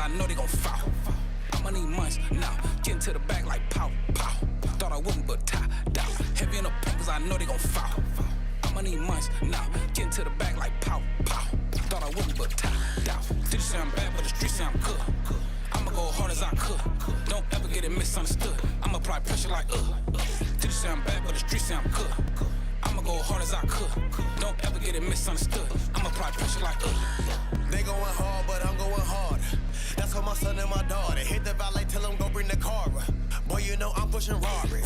I know they gon' fall. I'ma need months now, getting to the back like pow, pow. Thought I wouldn't, but tie down. Heavy in the paint, cause I know they gon' fall. I'ma need months now, getting to the back like pow, pow. Thought I wouldn't, but tie down. Did you say I'm bad, but the streets say I'm good. I'ma go hard as I could. Don't ever get it misunderstood. I'ma apply pressure like Did you say I'm bad, but the streets say I'm good. I'ma go hard as I could. Don't ever get it misunderstood. I'ma apply pressure like They going hard, but I'm going harder. That's for my son and my daughter. Hit the valet, tell him go bring the car up. Boy, you know I'm pushing Rari.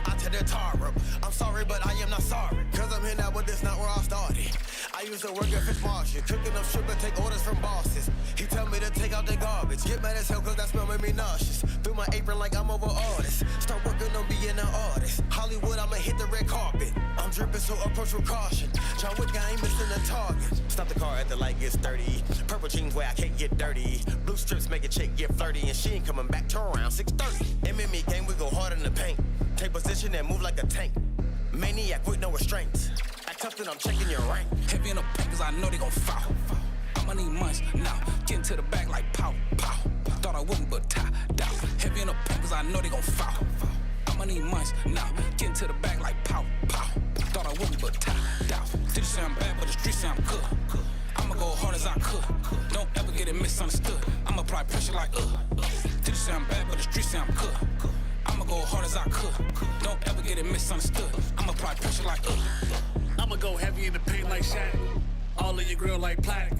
I tear the tar up. I'm sorry, but I am not sorry. Cause I'm here now, but this not where I started. I used to work at Fish Marshall, cooking up sugar, take orders from bosses. He tell me to take out the garbage. Get mad as hell cause that smell made me nauseous. Through my apron like I'm over artists. Start working on being an artist. Hollywood, I'ma hit the red carpet. I'm dripping, so approach with caution. John Wick, I ain't missing a target. Stop the car at the light gets 30. Purple jeans where I can't get dirty. Blue strips make a chick get flirty. And she ain't coming back till around 6:30. MMA game, we go hard in the paint. Take position and move like a tank. Maniac with no restraints. Act tough, then I'm checking your rank. Heavy in the paint, cause I know they gon' fall. I'ma need months now, getting to the back like pow, pow. Thought I wouldn't, but tie down. Heavy in the paint, cause I know they gon' fall. I'ma need months now, getting to the back like pow, pow. Thought I wouldn't, but tie down. Did you say I'm bad, but the streets say I'm good. I'ma go hard as I could. Don't ever get it misunderstood. I'ma apply pressure like Did you say I'm bad, but the streets say I'm good. I'ma go hard as I could. Don't ever get it misunderstood. I'ma apply pressure like I'ma go heavy in the paint like Shaq. All in your grill like plaque.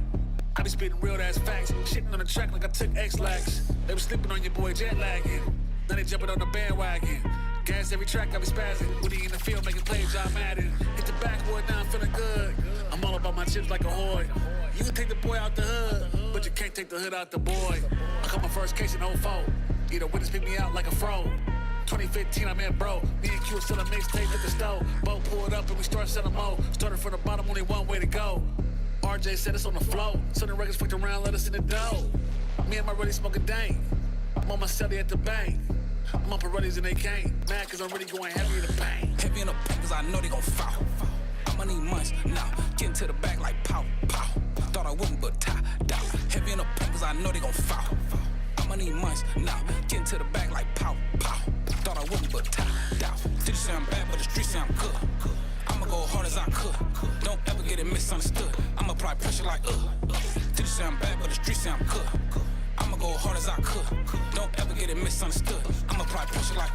I be spitting real ass facts. Shitting on the track like I took X-Lax. They was sleeping on your boy jet lagging. Now they jumping on the bandwagon. Gas every track, I be spazzing. When he in the field making plays, I'm at it. Hit the backboard, now I'm feeling good. I'm all about my chips like a hoy. You can take the boy out the hood, but you can't take the hood out the boy. I caught my first case in 04. Either witness pick me out like a fro. 2015, I met bro. Me and Q still a mixtape at the stove. Boat pulled up and we started selling more. Started from the bottom, only one way to go. RJ said it's on the flow. So the records fucked around, let us in the dough. Me and my buddy smoking dank. I'm on my celly at the bank. I'm on Pirellis and they can't. Mad cause I'm really going heavy in the paint. Heavy in the paint cause I know they gon' fall. I'ma need months now, getting to the back like pow, pow. Thought I wouldn't, but tie down. Heavy in the paint cause I know they gon' fall. I'ma need months now, getting to the back like pow, pow. Thought I wouldn't, but tie down. Did you say I'm bad, but the streets say I'm good. I'ma go hard as I could. Don't ever get it misunderstood. I'ma apply pressure like Did you say I'm bad, but the streets say I'm good. I'ma go hard as I could. Don't ever get it misunderstood. I'ma apply pressure like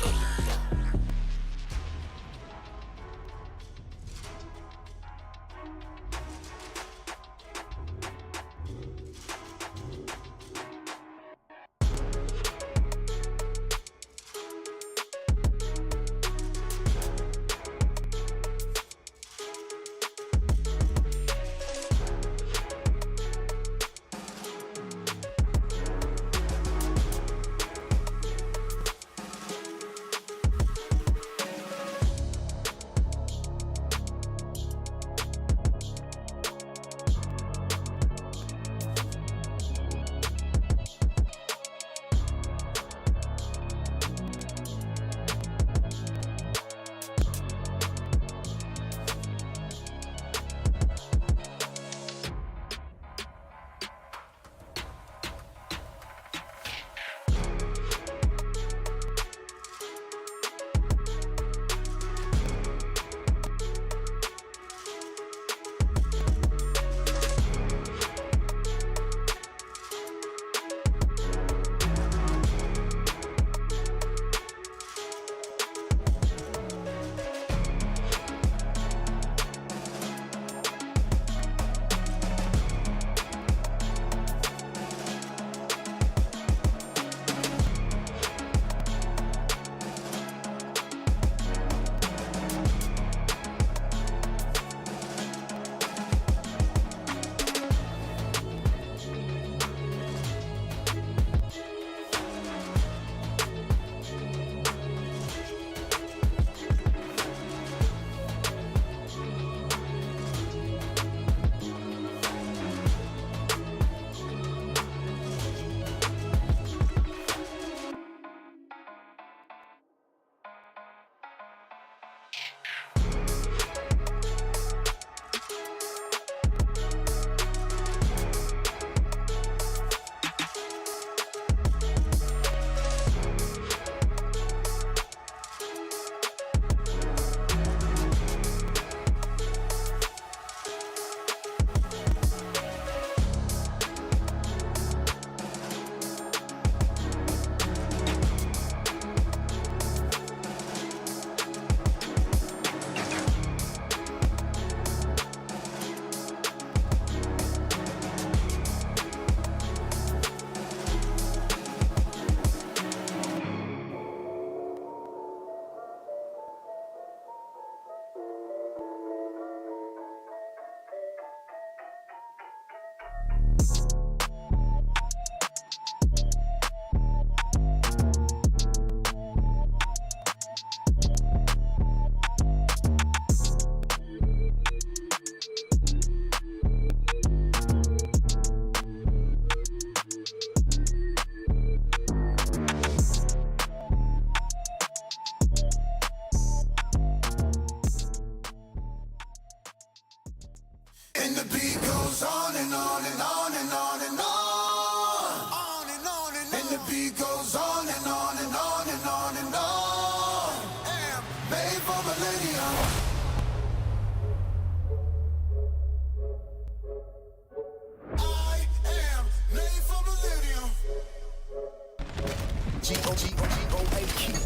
G-O-G-O, hey, keep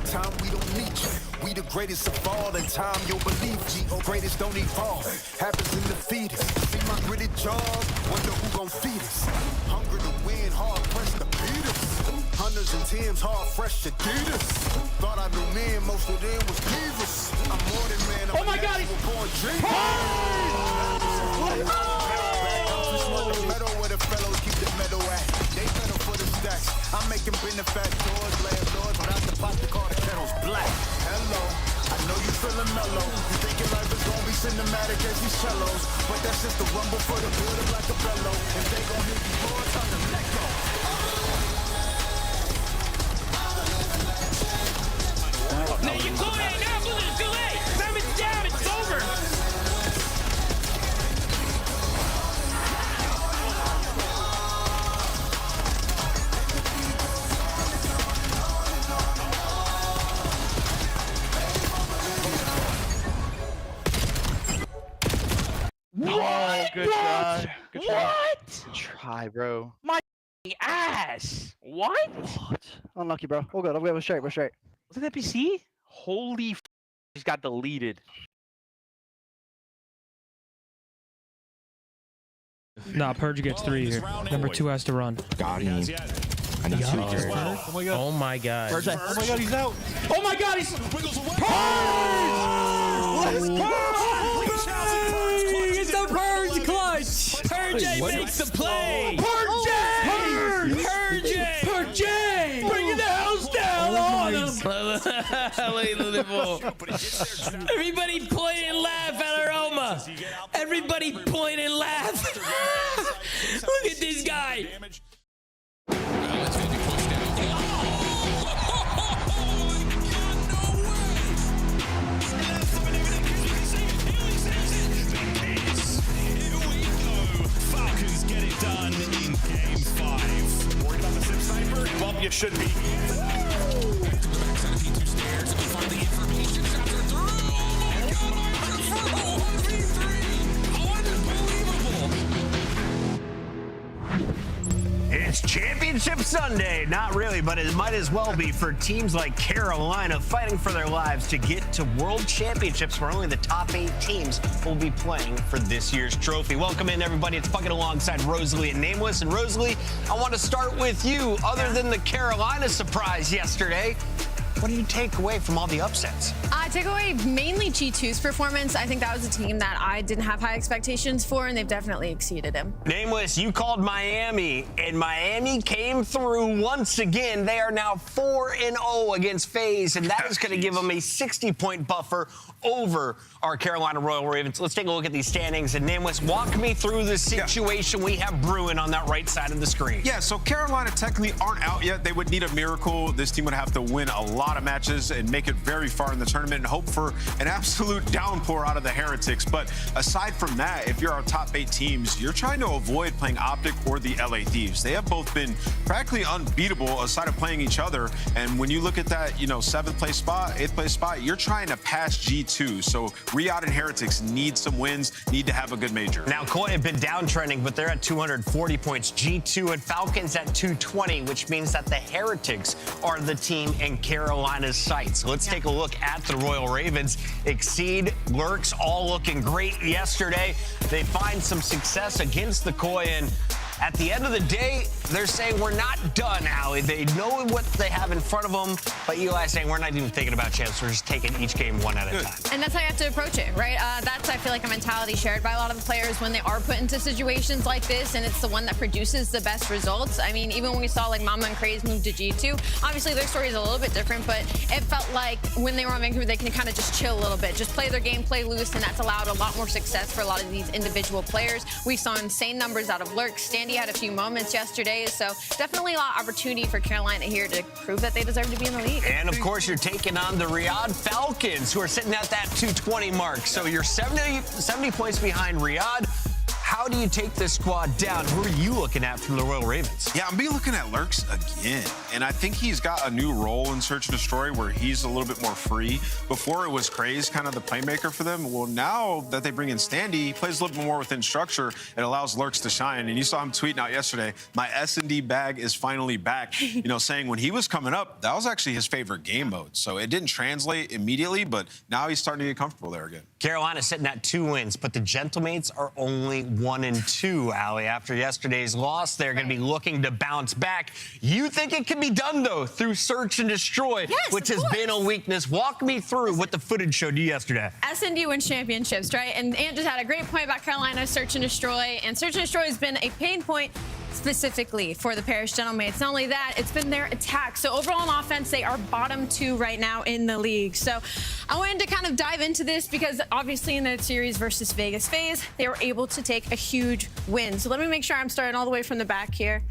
time, we don't need you. We the greatest of all, in time you'll believe. G-O, greatest don't evolve, happens in the fetus. See my gritted jaws, wonder who gon' feed us. Hunger to win, hard pressed to beat us. Hundreds and tens, hard fresh Adidas. Thought I knew men, most of them was divas. I'm more than man, I'm my God, born dreamer. Metal where the fellows keep the metal at. They metal for the stacks. I'm making benefactors, landlords, but I have to pop the car, the kettle's black. Hello, I know you feeling mellow. You thinking life is gonna be cinematic as these cellos, but that's just the rumble for the building like a bellow. If they gon' hit you more, time to let go. No, you're too late now, Blue. It's too late. Time is down. It's over. Oh, good try. Good try. What? Good try, bro. My ass. What? Unlucky, bro. We're good. We're straight. We're straight. Was it NPC? Holy f, just got deleted. Nah, Purge gets 3 here. Number 2 has to run. Got him. I need 2 Purge. Oh my god. Purge. Oh my god, he's out. Oh my god, he's Purge! It's the Purge clutch! Purge makes the play! Purge! Purge! Bringing the house down on him! Everybody point and laugh at Aroma! Everybody point and laugh! Look at this guy! Falcons get it done in game 5. Worried about the Sim Sniper? Well, you should be. It's Championship Sunday. Not really, but it might as well be for teams like Carolina fighting for their lives to get to World Championships, where only the top 8 teams will be playing for this year's trophy. Welcome in, everybody. It's Puckett alongside Rosalie and Nameless. And Rosalie, I want to start with you. Other than the Carolina surprise yesterday, what do you take away from all the upsets? I take away mainly G2's performance. I think that was a team that I didn't have high expectations for, and they've definitely exceeded him. Nameless, you called Miami, and Miami came through once again. They are now 4-0 against FaZe, and that is going to give them a 60-point buffer over our Carolina Royal Ravens. Let's take a look at these standings. And Nameless, walk me through the situation we have brewing on that right side of the screen. Yeah, so Carolina technically aren't out yet. They would need a miracle. This team would have to win a lot of matches and make it very far in the tournament and hope for an absolute downpour out of the Heretics. But aside from that, if you're our top 8 teams, you're trying to avoid playing Optic or the LA Thieves. They have both been practically unbeatable aside of playing each other. And when you look at that, 7th place spot, 8th place spot, you're trying to pass G2. So Riyadh and Heretics need some wins, need to have a good major. Now, Koi have been downtrending, but they're at 240 points. G2 and Falcons at 220, which means that the Heretics are the team in Carolina's sights. So let's take a look at the Royal Ravens. Exceed, Lurks, all looking great yesterday. They find some success against the Koi, and at the end of the day, they're saying we're not done, Allie. They know what they have in front of them, but Eli's saying we're not even thinking about champs. We're just taking each game one at a time. And that's how you have to approach it, right? That's, I feel like, a mentality shared by a lot of the players when they are put into situations like this, and it's the one that produces the best results. I mean, even when we saw, like, Mama and Craze move to G2, obviously their story is a little bit different, but it felt like when they were on Vancouver, they can kind of just chill a little bit, just play their game, play loose, and that's allowed a lot more success for a lot of these individual players. We saw insane numbers out of Lurk. Standy had a few moments yesterday, so definitely a lot of opportunity for Carolina here to prove that they deserve to be in the league. And of course, you're taking on the Riyadh Falcons, who are sitting at that 220 mark. So you're 70 points behind Riyadh. How do you take this squad down? Who are you looking at from the Royal Ravens? Yeah, I'm looking at Lurks again. And I think he's got a new role in Search and Destroy where he's a little bit more free. Before it was Craze kind of the playmaker for them. Well, now that they bring in Standy, he plays a little bit more within structure. It allows Lurks to shine. And you saw him tweeting out yesterday, my S&D bag is finally back. You know, saying when he was coming up, that was actually his favorite game mode. So it didn't translate immediately, but now he's starting to get comfortable there again. Carolina's sitting at 2 wins, but the Gentlemates are only 1-2, Allie. After yesterday's loss, they're going to be looking to bounce back. You think it can be done, though, through Search and Destroy, which has been a weakness. Walk me through what the footage showed you yesterday. S&D wins championships, right? And Ant just had a great point about Carolina Search and Destroy. And Search and Destroy has been a pain point specifically for the Paris Gentlemates. Not only that, it's been their attack. So overall on offense, they are bottom 2 right now in the league. So I wanted to kind of dive into this because obviously in the series versus Vegas phase, they were able to take a huge win. So let me make sure I'm starting all the way from the back here.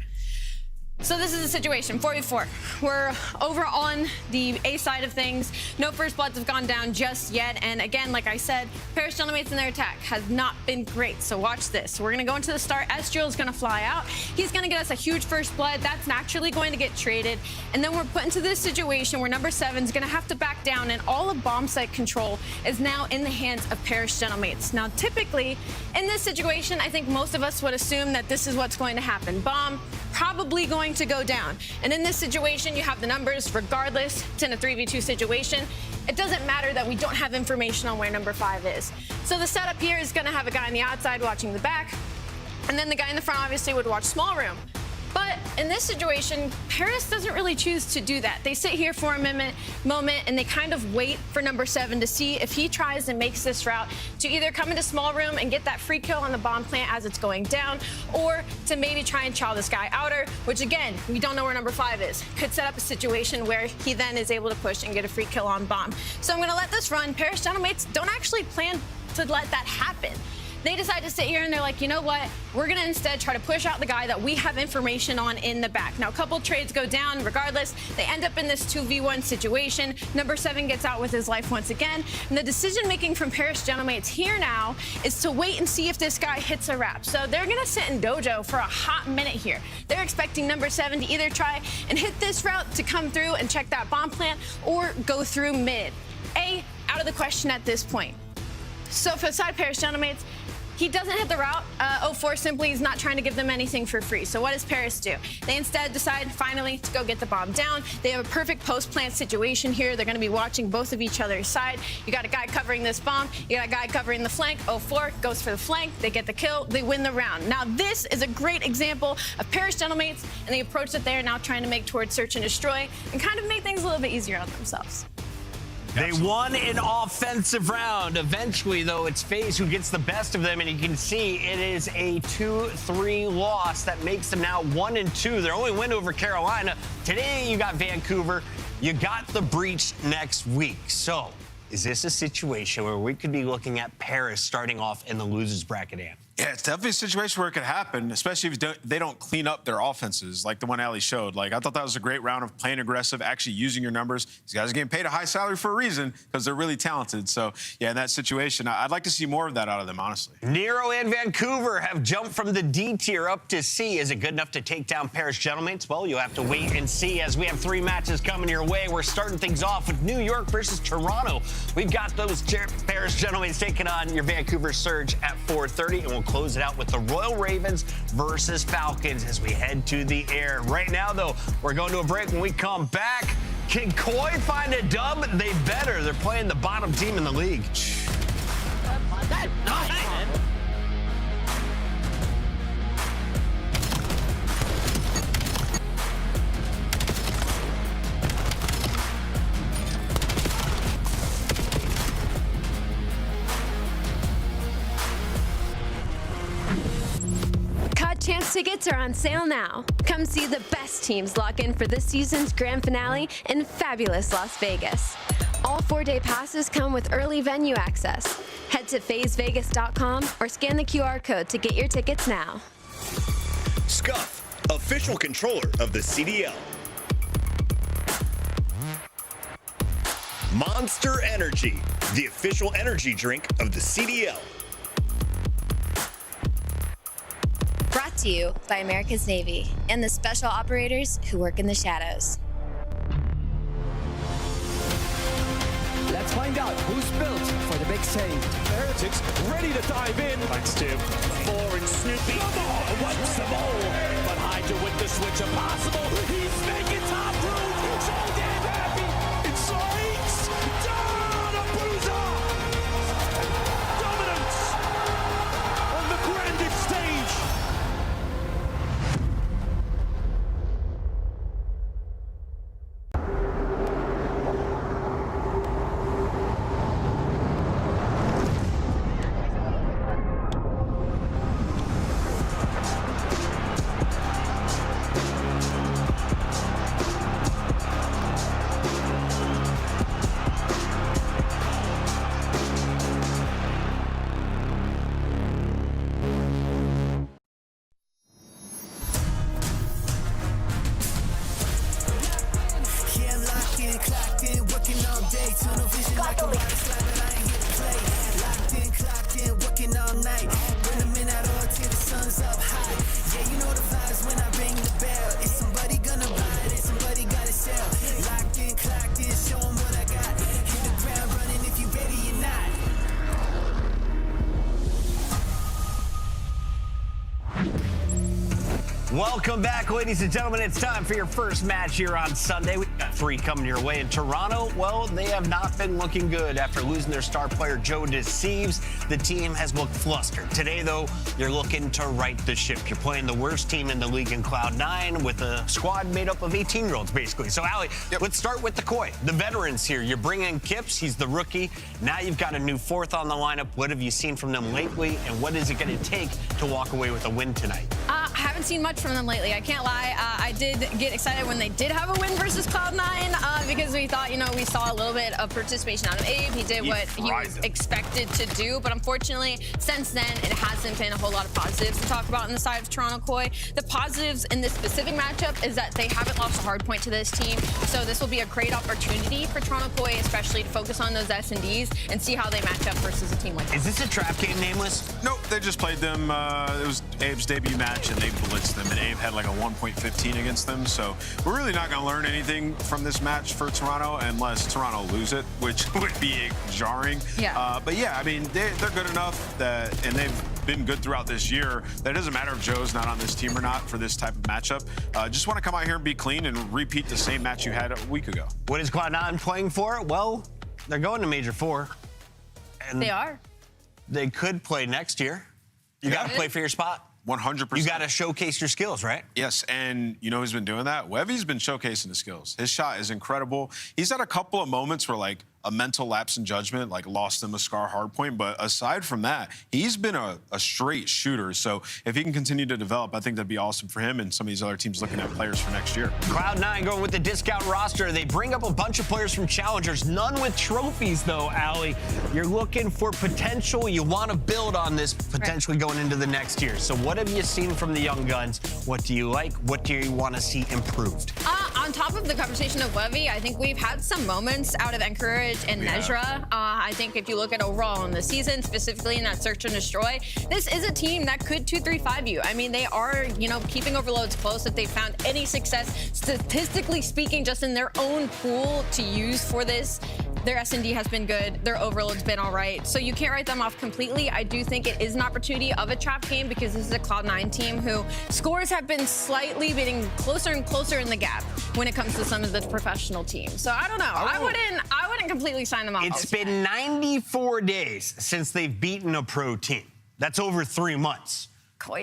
So this is the situation, 4v4. We're over on the A side of things. No first bloods have gone down just yet. And again, like I said, Paris Gentlemates in their attack has not been great. So watch this. We're going to go into the start. Ezreal is going to fly out. He's going to get us a huge first blood. That's naturally going to get traded. And then we're put into this situation where number 7 is going to have to back down. And all of bomb site control is now in the hands of Paris Gentlemates. Now, typically, in this situation, I think most of us would assume that this is what's going to happen. Bomb probably going to go down. And in this situation, you have the numbers regardless. It's in a 3v2 situation. It doesn't matter that we don't have information on where number 5 is. So the setup here is going to have a guy on the outside watching the back, and then the guy in the front obviously would watch small room. But in this situation, Paris doesn't really choose to do that. They sit here for a moment and they kind of wait for number 7 to see if he tries and makes this route to either come into small room and get that free kill on the bomb plant as it's going down, or to maybe try and chow this guy outer, which again, we don't know where number 5 is. Could set up a situation where he then is able to push and get a free kill on bomb. So I'm gonna let this run. Paris Gentlemates don't actually plan to let that happen. They decide to sit here and they're like, you know what? We're going to instead try to push out the guy that we have information on in the back. Now, a couple trades go down regardless. They end up in this 2v1 situation. Number 7 gets out with his life once again. And the decision making from Paris Gentlemates here now is to wait and see if this guy hits a wrap. So they're going to sit in dojo for a hot minute here. They're expecting number 7 to either try and hit this route to come through and check that bomb plant or go through mid. Out of the question at this point. So for the side Paris Gentlemates, he doesn't hit the route. 04 simply is not trying to give them anything for free. So what does Paris do? They instead decide finally to go get the bomb down. They have a perfect post-plant situation here. They're going to be watching both of each other's side. You got a guy covering this bomb. You got a guy covering the flank. 04 goes for the flank. They get the kill. They win the round. Now this is a great example of Paris Gentlemates and the approach that they are now trying to make towards Search and Destroy and kind of make things a little bit easier on themselves. They won an offensive round. Eventually, though, it's FaZe who gets the best of them, and you can see it is a 2-3 loss that makes them now 1-2. Their only win over Carolina. Today, you got Vancouver. You got the Breach next week. So, is this a situation where we could be looking at Paris starting off in the losers bracket, Ant? Yeah, it's definitely a situation where it could happen, especially if they don't clean up their offenses like the one Ali showed. Like, I thought that was a great round of playing aggressive, actually using your numbers. These guys are getting paid a high salary for a reason because they're really talented. So, yeah, in that situation, I'd like to see more of that out of them, honestly. Nero and Vancouver have jumped from the D tier up to C. Is it good enough to take down Paris Gentlemates? Well, you'll have to wait and see as we have 3 matches coming your way. We're starting things off with New York versus Toronto. We've got those Paris Gentlemates taking on your Vancouver Surge at 4:30, and we'll close it out with the Royal Ravens versus Falcons as we head to the air. Right now, though, we're going to a break. When we come back, can Koi find a dub? They better. They're playing the bottom team in the league. That's nice, man. Chance tickets are on sale now. Come see the best teams lock in for this season's grand finale in fabulous Las Vegas. All 4-day passes come with early venue access. Head to FazeVegas.com or scan the QR code to get your tickets now. Scuff, official controller of the CDL. Monster Energy, the official energy drink of the CDL. to you by America's Navy and the special operators who work in the shadows. Let's find out who's built for the big save. The Heretics ready to dive in. Thanks to Four and Snoopy. Come on, what's the ball? But Hydra with the switch impossible. He's making top room. So damn happy. Insights. Down a bruiser. Dominance on the grandest stage. Welcome back, ladies and gentlemen. It's time for your first match here on Sunday. We've got 3 coming your way in Toronto. Well, they have not been looking good after losing their star player, Joe Deceives. The team has looked flustered. Today, though, you're looking to right the ship. You're playing the worst team in the league in Cloud9 with a squad made up of 18-year-olds, basically. So, Ali, let's start with the Koi. The veterans here. You're bringing in Kips. He's the rookie. Now you've got a new fourth on the lineup. What have you seen from them lately, and what is it going to take to walk away with a win tonight? I haven't seen much from them lately. I can't lie. I did get excited when they did have a win versus Cloud9 because we thought, we saw a little bit of participation out of Abe. He did what he was expected to do. But unfortunately, since then, it hasn't been a whole lot of positives to talk about on the side of Toronto Koi. The positives in this specific matchup is that they haven't lost a hard point to this team. So this will be a great opportunity for Toronto Koi, especially to focus on those S&Ds and see how they match up versus a team like that. Is this a trap game, Nameless? Nope, they just played them. It was Abe's debut match, and they blitzed them, and Abe had like a 1.15 against them. So we're really not going to learn anything from this match for Toronto unless Toronto lose it, which would be jarring. Yeah. But yeah, I mean, they're good enough that, and they've been good throughout this year, that it doesn't matter if Joe's not on this team or not for this type of matchup. Just want to come out here and be clean and repeat the same match you had a week ago. What is Cloud9 playing for? Well, they're going to Major 4. And they are. They could play next year. You got to play for your spot. 100%. You got to showcase your skills, right? Yes, and you know who's been doing that? Wevy's been showcasing his skills. His shot is incredible. He's had a couple of moments where, like, a mental lapse in judgment, like lost him a scar hardpoint. But aside from that, he's been a straight shooter. So if he can continue to develop, I think that'd be awesome for him and some of these other teams looking at players for next year. Cloud9 going with the discount roster. They bring up a bunch of players from challengers, none with trophies, though, Ali. You're looking for potential. You want to build on this potentially going into the next year. So what have you seen from the young guns? What do you like? What do you want to see improved? On top of the conversation of Wevy, I think we've had some moments out of Encourage and Nezra. I think if you look at overall in the season, specifically in that Search and Destroy, this is a team that could 2-3-5 you. I mean, they are, keeping overloads close. If they found any success, statistically speaking, just in their own pool to use for this, their S&D has been good. Their overload's been all right. So you can't write them off completely. I do think it is an opportunity of a trap game because this is a Cloud9 team who scores have been slightly getting closer and closer in the gap when it comes to some of the professional teams. So I don't know. I wouldn't completely sign them off. It's been 94 days since they've beaten a pro team. That's over 3 months.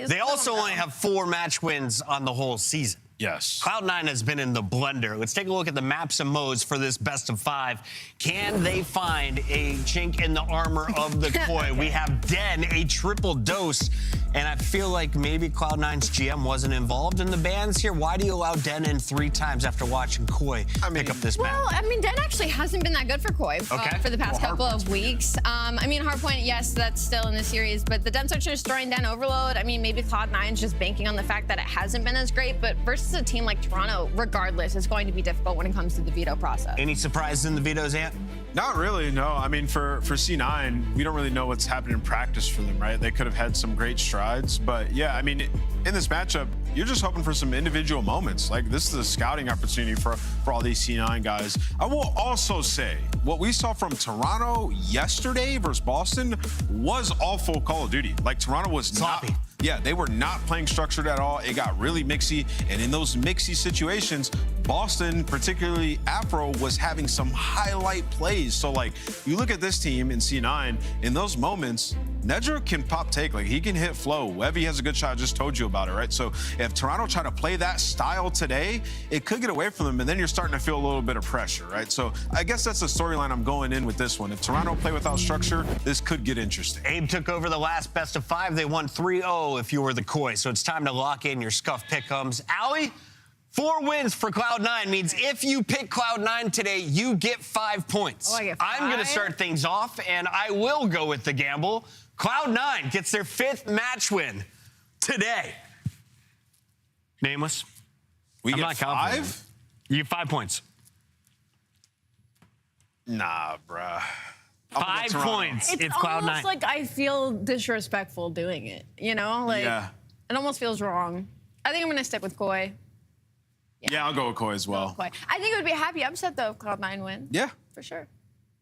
They also only have 4 match wins on the whole season. Yes. Cloud9 has been in the blender. Let's take a look at the maps and modes for this best of 5. Can they find a chink in the armor of the Koi? We have Den, a triple dose, and I feel like maybe Cloud9's GM wasn't involved in the bans here. Why do you allow Den in 3 times after watching Koi pick up this ban? Well, I mean, Den actually hasn't been that good for Koi for the past couple of weeks. I mean, Hardpoint, yes, that's still in the series, but the Den Search and Destroy and Den Overload, I mean, maybe Cloud9's just banking on the fact that it hasn't been as great, but versus this is a team like Toronto, regardless, is going to be difficult when it comes to the veto process. Any surprises in the vetoes, Ant? Not really, no. I mean, for C9, we don't really know what's happening in practice for them, right? They could have had some great strides, but yeah, I mean, in this matchup, you're just hoping for some individual moments. Like, this is a scouting opportunity for all these C9 guys. I will also say, what we saw from Toronto yesterday versus Boston was all full Call of Duty. Like, Toronto was sloppy. Yeah, they were not playing structured at all. It got really mixy, and in those mixy situations, Boston, particularly Afro, was having some highlight plays. So, like, you look at this team in C9, in those moments, Nedra can pop take. Like, he can hit flow. Webby has a good shot. I just told you about it, right? So if Toronto try to play that style today, it could get away from them, and then you're starting to feel a little bit of pressure, right? So I guess that's the storyline I'm going in with this one. If Toronto play without structure, this could get interesting. Abe took over the last best of 5. They won 3-0 if you were the Koi. So it's time to lock in your Scuff pick'ems. Allie, 4 wins for Cloud9 means if you pick Cloud9 today, you get 5 points. Oh, I get 5? I'm going to start things off, and I will go with the gamble. Cloud9 gets their 5th match win today. Nameless. We get 5? You get 5 points. Nah, bruh. 5 points. It's Cloud9. almost like I feel disrespectful doing it, you know? Like, it almost feels wrong. I think I'm going to stick with Koi. Yeah, I'll go with Koi as well. Koi. I think it would be a happy upset, though, if Cloud9 win. Yeah. For sure.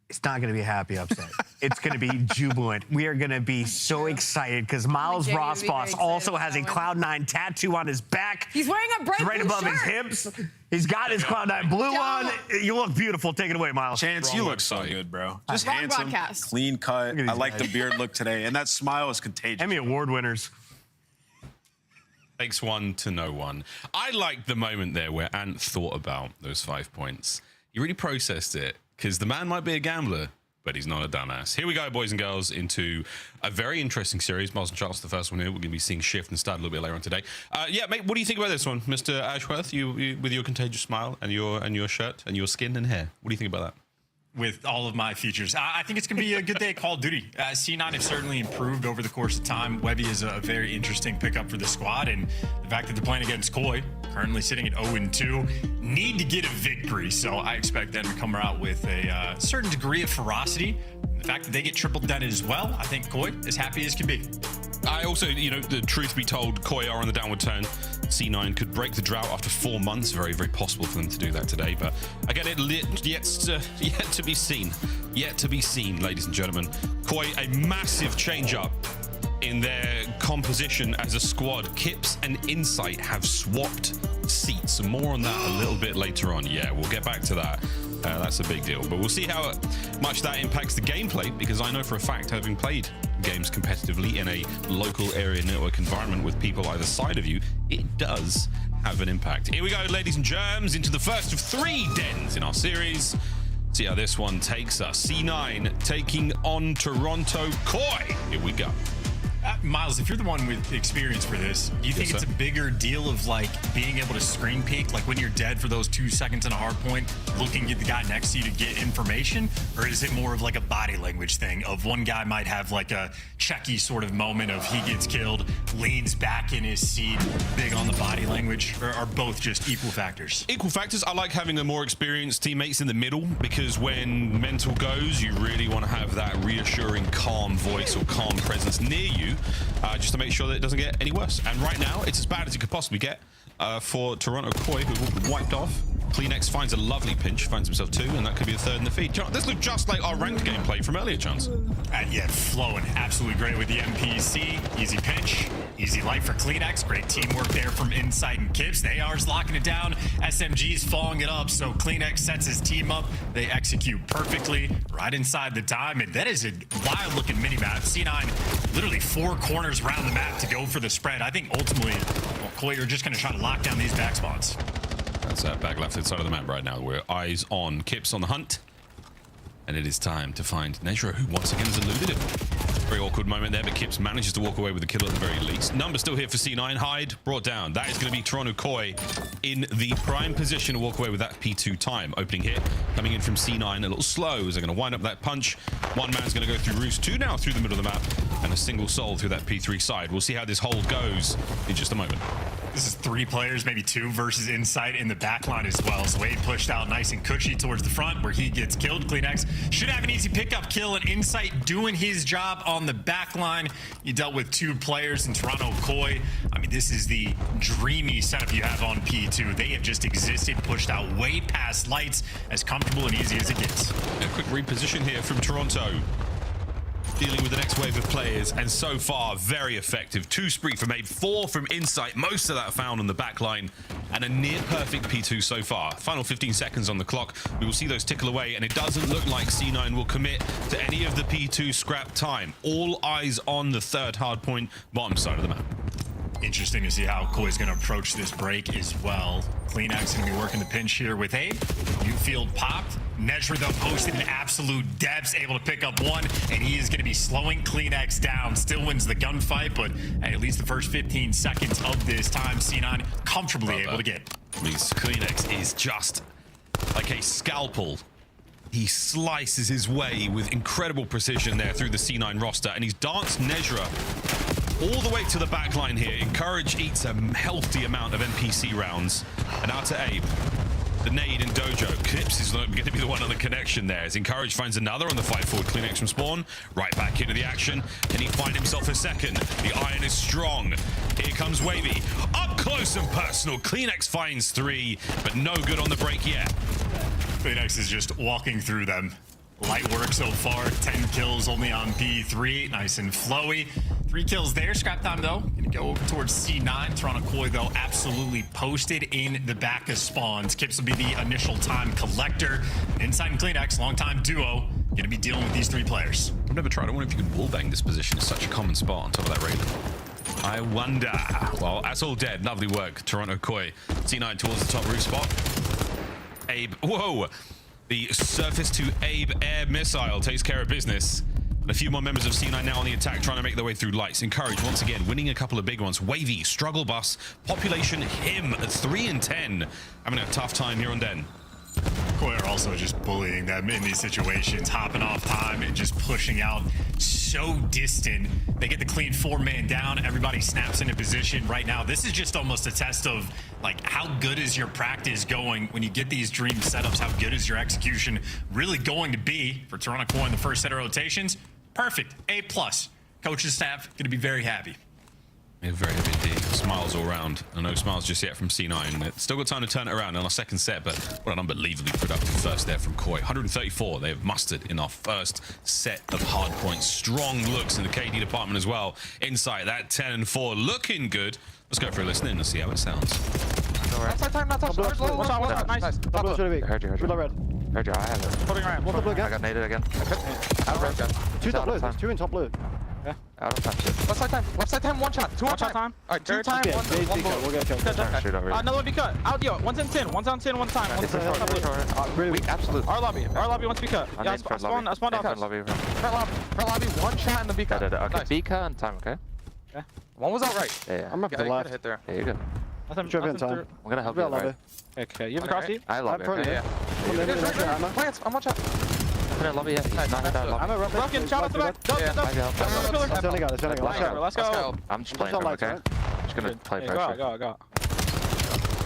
It's not going to be a happy upset. It's going to be jubilant. We are going to be so excited because Miles Rossboss also has a Cloud9 tattoo on his back. He's wearing a bright right blue above his hips. He's got his Cloud9 blue on. You look beautiful. Take it away, Miles. Chance, you look so good, bro. Just Wrong handsome, broadcast. clean cut. I like the beard look today, and that smile is contagious. Emmy Award winners. Takes one to know one. I liked the moment there where Ant thought about those 5 points. He really processed it, because the man might be a gambler, but he's not a dumbass. Here we go, boys and girls, into a very interesting series. Miles and Charles, the first one here. We're going to be seeing Shift and Start a little bit later on today. Yeah, mate, what do you think about this one, Mr. Ashworth? You with your contagious smile and your shirt and your skin and hair. What do you think about that? With all of my features, I think it's going to be a good day at Call of Duty. C9 has certainly improved over the course of time. Webby is a very interesting pickup for the squad, and the fact that they're playing against Koi, currently sitting at 0-2, need to get a victory. So I expect them to come out with a certain degree of ferocity. The fact that they get triple dented as well, I think Koi is happy as can be. I also, you know, the truth be told, Koi are on the downward turn. C9 could break the drought after 4 months. Very, very possible for them to do that today. But again, yet to be seen. Yet to be seen, ladies and gentlemen. Koi, a massive change up in their composition as a squad. Kips and Insight have swapped seats. More on that a little bit later on. Yeah, we'll get back to that. That's a big deal. But we'll see how much that impacts the gameplay, because I know for a fact, having played games competitively in a local area network environment with people either side of you, it does have an impact. Here we go, ladies and germs, into the first of 3 dens in our series. See how this one takes us. C9 taking on Toronto Koi. Here we go. Miles, if you're the one with experience for this, do you think it's a bigger deal of like being able to screen peek, like when you're dead for those 2 seconds in a hard point, looking at the guy next to you to get information? Or is it more of like a body language thing of one guy might have like a checky sort of moment of he gets killed, leans back in his seat, big on the body language, or are both just equal factors? Equal factors. I like having the more experienced teammates in the middle, because when mental goes, you really want to have that reassuring, calm voice or calm presence near you, just to make sure that it doesn't get any worse. And right now, it's as bad as it could possibly get for Toronto Koi, who will be wiped off. Kleenex finds a lovely pinch, finds himself 2, and that could be a 3rd in the feed. This looked just like our ranked gameplay from earlier, Chance. Yeah, flowing absolutely great with the MPC. Easy pinch, easy light for Kleenex. Great teamwork there from Insight and Kips. They are locking it down. SMG's following it up, so Kleenex sets his team up. They execute perfectly right inside the time, and that is a wild-looking mini-map. C9 literally 4 corners around the map to go for the spread. I think ultimately, Koi are just going to try to lock down these back spots. That's back left side of the map right now. We're eyes on Kips on the hunt. And it is time to find Nejra, who once again has eluded him. Very awkward moment there, but Kips manages to walk away with the kill at the very least. Number still here for C9. Hyde brought down. That is going to be Toronto Koi in the prime position to walk away with that P2 time. Opening hit coming in from C9 a little slow as they're going to wind up that punch. One man's going to go through Roost, 2 now through the middle of the map, and a single soul through that P3 side. We'll see how this hold goes in just a moment. This is 3 players, maybe 2 versus Insight in the backline as well. So Wade pushed out nice and cushy towards the front where he gets killed. CleanX should have an easy pickup kill, and Insight doing his job on the backline. You dealt with 2 players in Toronto Koi. I mean, this is the dreamy setup you have on P2. They have just existed, pushed out way past lights, as comfortable and easy as it gets. A quick reposition here from Toronto. Dealing with the next wave of players, and so far very effective. 2 spree from Abe, 4 from Insight, most of that found on the back line, and a near perfect P2 so far. Final 15 seconds on the clock. We will see those tickle away, and it doesn't look like C9 will commit to any of the P2 scrap time. All eyes on the 3rd hard point, bottom side of the map. Interesting to see how Koi's going to approach this break as well. CleanX going to be working the pinch here with Abe. Newfield popped. Nejra, though, posted in absolute depths, able to pick up 1, and he is going to be slowing CleanX down. Still wins the gunfight, but at least the first 15 seconds of this time, C9 comfortably able to get. CleanX is just like a scalpel. He slices his way with incredible precision there through the C9 roster, and he's danced Nejra all the way to the back line here. Encourage eats a healthy amount of NPC rounds. And out to Abe. The nade in Dojo. Clips is going to be the one on the connection there. As Encourage finds another on the fight forward. CleanX from spawn. Right back into the action. Can he find himself a second? The iron is strong. Here comes Wavy. Up close and personal. CleanX finds 3, but no good on the break yet. CleanX is just walking through them. Light work so far, 10 kills only on P3, nice and flowy. 3 kills there, scrap time though. Gonna go towards C9. Toronto Koi though absolutely posted in the back of spawns. Kips will be the initial time collector. Insight and CleanX, long-time duo, gonna be dealing with these 3 players. I've never tried. I wonder if you could wallbang this position. It's such a common spot on top of that railing. I wonder. Well, that's all dead. Lovely work, Toronto Koi. C9 towards the top roof spot. Abe, whoa! The surface to Abe air missile takes care of business. And a few more members of C9 now on the attack, trying to make their way through lights. Encourage once again, winning a couple of big ones. Wavy, struggle bus, population him at 3 and 10. Having a tough time here on Den. Koi are also just bullying them in these situations, hopping off time and just pushing out so distant. They get the clean 4-man down. Everybody snaps into position right now. This is just almost a test of like how good is your practice going when you get these dream setups. How good is your execution really going to be for Toronto Koi in the first set of rotations? Perfect. A+. Coach's staff going to be very happy. Yeah, very happy indeed. Smiles all round. And no smiles just yet from C9. It's still got time to turn it around on our second set, but what an unbelievably productive first there from Koi. 134 they have mustered in our first set of hard points. Strong looks in the KD department as well. Insight, that 10 and 4 looking good. Let's go for a listen in and see how it sounds. Outside time, not touch. Watch out. Nice. Top blue. Heard you. Reload red. Heard you. I have it. Holding right. What's the blue again? I got naded again. Out red. 2 top blue. 2 in top blue. Yeah. Out of time. Left side time, 1 shot. 2 on time. Alright, 2 time, 1 blue. We'll get checked. Another be cut. Out, yo. 1's in 10. 1's on 10, 1 time. Really weak, absolute. Our lobby wants to be cut. Yeah, I spawned off. Front lobby, 1 shot in the B cut. Okay, B cut and time, okay? Yeah. 1 was out right. Yeah. I'm up to the left. Hit there. Yeah, you're good. Nothing time. I'm gonna help you. Right? Okay, you have a cross seat? I love it. Okay. Yeah. Plants, I'm 1 shot. I'm in lobby, yeah. He's not in that lobby. I'm a Rough, shot out the back. Let's go. I'm just playing for him, okay? Just gonna play pressure. Go.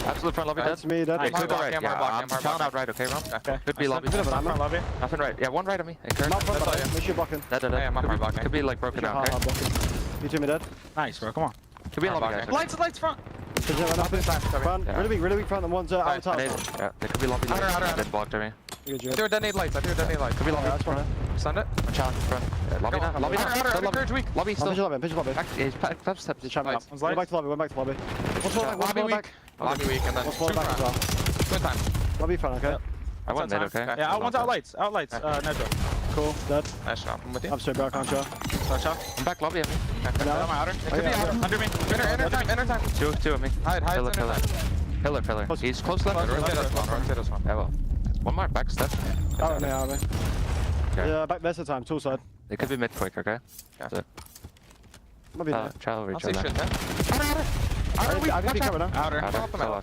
Absolute front lobby dead. That's me, Could go right. Yeah, I'm chilling out right, okay, Ron? Okay. Could be lobby. Nothing right. Yeah, 1 right on me. Could be like broken down, okay? You two me dead. Nice, bro. Come on. Could be in lobby, guys. Lights front. Front. Really weak front. And 1's out top. Yeah, they could be lobby. Dead blocked me. I threw a detonate lights. Could be lobby. That's fine. Send it. I'm challenging front. Lobby now. Lobby now. Weak. Lobby still. Pitch lobby. He's top steps. Went back to lobby. Lobby weak. Lobby weak and then one back as well. Good time. Lobby front, okay? I went mid, okay? Yeah, one's out lights. Nedro. Cool, dead. Nice shot. I'm with you. I'm straight back on shot. I'm back lobby, I'm outer. It could be outer. Under me. Inner time. Two of me. Hide. Pillar. He's close left. Rotate us one. Yeah, well. 1 more back step. Out me. Yeah, back there's the time. Tool side. They could be mid quick, okay? Yeah. Might be there. Try over each I'll see other. shit then. I can be covered now. Outer.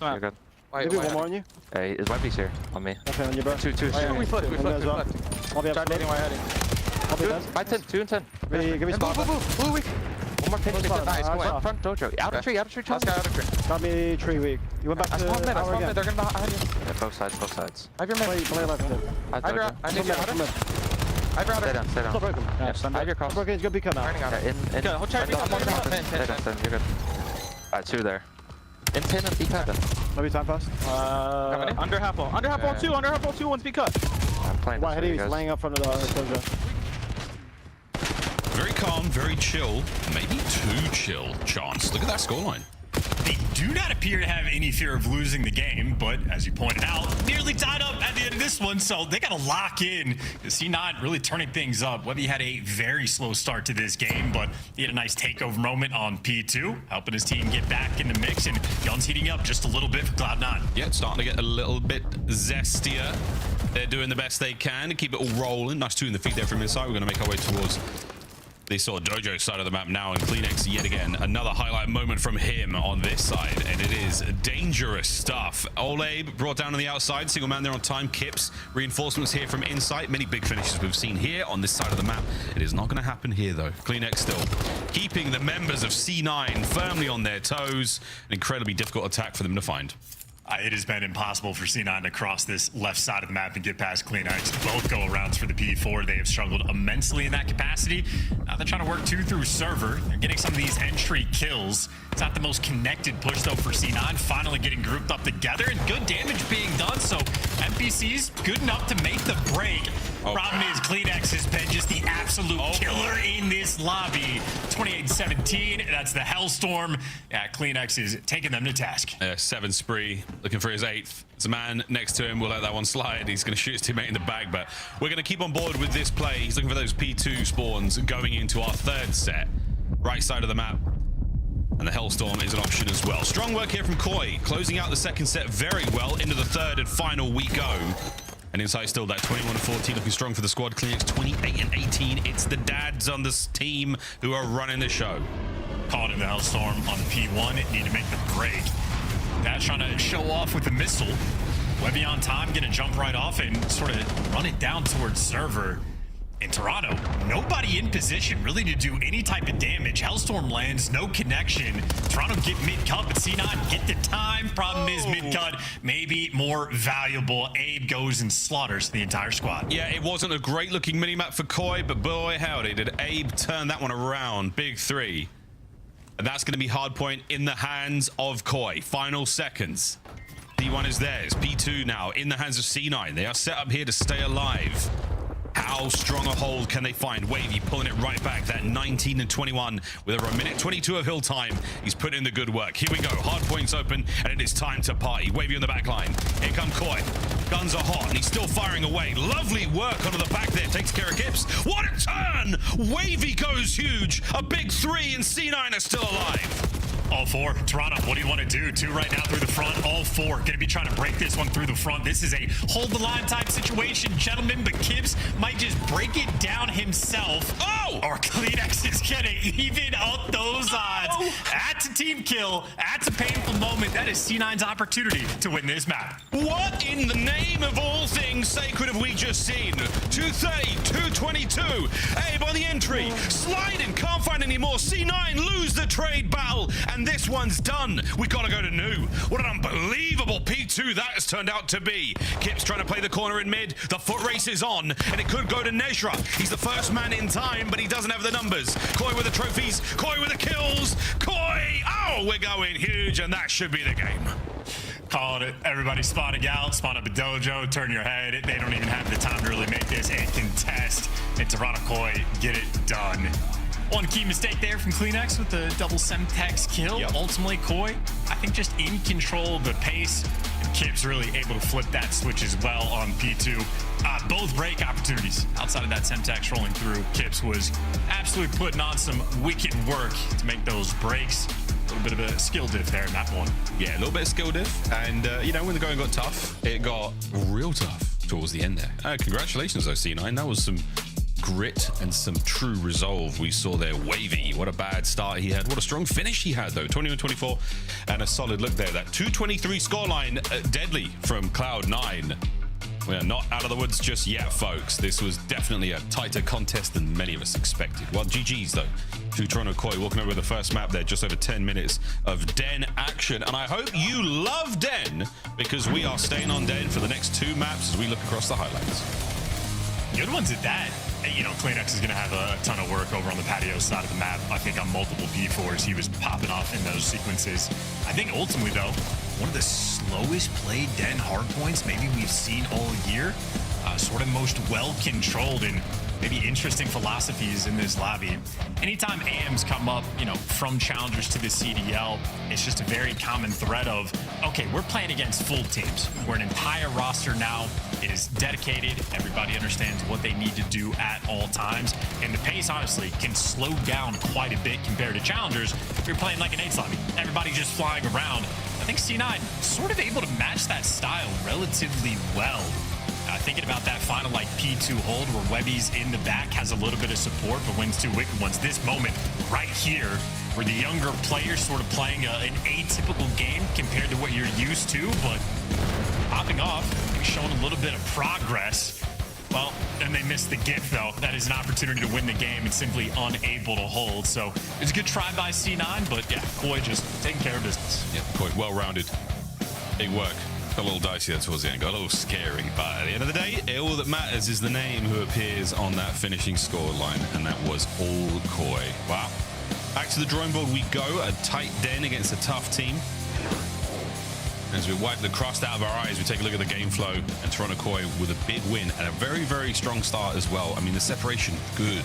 You're good. Maybe 1 more on you. Hey, his wifey's here on me. Okay, on you, bro. Two. We flip. I'll be up. Start dating while heading. I'll be dead. 5-10, 2 and 10. Give me spot. Blue weak. One more pinch. Nice. Front dojo. Out of tree. Let's go out of tree. Got me tree weak. You went back to mid. tower again. They're gonna behind you. Yeah, both sides. I have your mid. Play left. I need you out. I brought Stay it. down. Still broken. Yeah, I have your cross. Broken. He's gonna be cut now. Turning on it. In. Go, hold check. Stay down. You're good. Alright, 2 there. In pin and be cut. Maybe time fast. Under half wall. Under half wall 2. Under half wall 2. One's be cut. I'm playing Right, this for you he's guys. laying up front of the dojo. Very calm, very chill. Maybe too chill, Chance. Look at that scoreline. They do not appear to have any fear of losing the game, but as you pointed out, nearly tied up at the end of this one, so they got to lock in. C9 really turning things up. Webby had a very slow start to this game, but he had a nice takeover moment on P2, helping his team get back in the mix, and guns heating up just a little bit for Cloud9. Yeah, it's starting to get a little bit zestier. They're doing the best they can to keep it all rolling. Nice 2 in the feet there from inside. We're going to make our way towards the sort of dojo side of the map now, and CleanX yet again another highlight moment from him on this side, and it is dangerous stuff. Olabe brought down on the outside, single man there on time. Kips reinforcements here from inside. Many big finishes we've seen here on this side of the map. It is not going to happen here though. CleanX still keeping the members of C9 firmly on their toes. An incredibly difficult attack for them to find. It has been impossible for C9 to cross this left side of the map and get past CleanX. Both go-arounds for the P4. They have struggled immensely in that capacity. Now they're trying to work 2 through server. They're getting some of these entry kills. It's not the most connected push, though, for C9. Finally getting grouped up together and good damage being done. So NPC's good enough to make the break. Problem is, CleanX has been just the absolute killer in this lobby. 28-17, that's the Hellstorm. Yeah, CleanX is taking them to task. 7 spree, looking for his 8th. There's a man next to him. We'll let that one slide. He's going to shoot his teammate in the back, but we're going to keep on board with this play. He's looking for those P2 spawns going into our 3rd set. Right side of the map. And the Hellstorm is an option as well. Strong work here from Koi, closing out the 2nd set very well. Into the 3rd and final we go. And inside still that 21-14 looking strong for the squad. CleanX 28-18. It's the dads on this team who are running the show. Caught in the Hellstorm on P1. Need to make the break. Dad's trying to show off with the missile. Webby on time, gonna jump right off and sort of run it down towards server. In Toronto, nobody in position really to do any type of damage. Hellstorm lands, no connection. Toronto get mid-cut, but C9 get the time. Problem is mid-cut may be more valuable. Abe goes and slaughters the entire squad. Yeah, it wasn't a great looking minimap for Koi, but boy howdy, did Abe turn that one around. Big 3. And that's going to be hard point in the hands of Koi. Final seconds. D1 is theirs. P2 now in the hands of C9. They are set up here to stay alive. How strong a hold can they find? Wavy pulling it right back. That 19-21 with over a minute 22 of hill time. He's put in the good work. Here we go. Hard points open, and it is time to party. Wavy on the back line. Here come Koi. Guns are hot, and he's still firing away. Lovely work onto the back there. Takes care of Kips. What a turn! Wavy goes huge. A big 3, and C9 are still alive. All 4. Toronto, what do you want to do? 2 right now through the front. All 4 going to be trying to break this one through the front. This is a hold the line type situation, gentlemen, but Kips might just break it down himself. Or CleanX is going to even up those odds. That's a team kill. That's a painful moment. That is C9's opportunity to win this map. What in the name of all things sacred have we just seen? 230, 222. Abe on the entry. Sliding, can't find any more. C9 lose the trade battle. And this one's done. We gotta go to new. What an unbelievable P2 that has turned out to be. Kip's trying to play the corner in mid. The foot race is on, and it could go to Nezra. He's the first man in time, but he doesn't have the numbers. Koi with the trophies. Koi with the kills. Koi! Oh, we're going huge, and that should be the game. Called it. Everybody spawning out, spawn up a dojo, turn your head. They don't even have the time to really make this a contest. And Toronto Koi get it done. One key mistake there from CleanX with the double Semtex kill. Ultimately, Koi, I think, just in control of the pace. And Kip's really able to flip that switch as well on P2. Both break opportunities outside of that Semtex rolling through. Kips was absolutely putting on some wicked work to make those breaks. A little bit of a skill diff there in that one. Yeah, a little bit of skill diff. And, you know, when the going got tough, it got real tough towards the end there. Congratulations, though, C9. That was some grit and some true resolve we saw there. Wavy, what a bad start he had. What a strong finish he had, though. 21-24 and a solid look there. That 223 scoreline, deadly from Cloud9. We are not out of the woods just yet, folks. This was definitely a tighter contest than many of us expected. Well, GG's, though, to Toronto Koi, walking over the first map there, just over 10 minutes of Den action. And I hope you love Den, because we are staying on Den for the next 2 maps as we look across the highlights. Good ones at that. You know, Kleenex is going to have a ton of work over on the patio side of the map. I think on multiple B4s, he was popping off in those sequences. I think ultimately, though, one of the slowest played Den hardpoints maybe we've seen all year. Sort of most well-controlled and maybe interesting philosophies in this lobby. Anytime AMs come up, you know, from challengers to the CDL, it's just a very common thread of, okay, we're playing against full teams, where an entire roster now is dedicated. Everybody understands what they need to do at all times. And the pace, honestly, can slow down quite a bit compared to challengers if you're playing like an 8 lobby. Everybody just flying around. I think C9 sort of able to match that style relatively well. Thinking about that final like P2 hold where Webby's in the back, has a little bit of support, but wins 2 wicked ones. This moment right here where the younger players sort of playing an atypical game compared to what you're used to, but popping off, showing a little bit of progress. Well, then they missed the gift, though. That is an opportunity to win the game and simply unable to hold. So it's a good try by C9, but yeah, Koi just taking care of business. Yeah, Koi, well-rounded. Big work. Got a little dicey there towards the end, got a little scary, but at the end of the day, all that matters is the name who appears on that finishing score line, and that was all Koi. Wow. Back to the drawing board we go, a tight Den against a tough team. As we wipe the crust out of our eyes, we take a look at the game flow, and Toronto Koi with a big win and a very, very strong start as well. I mean, the separation, good.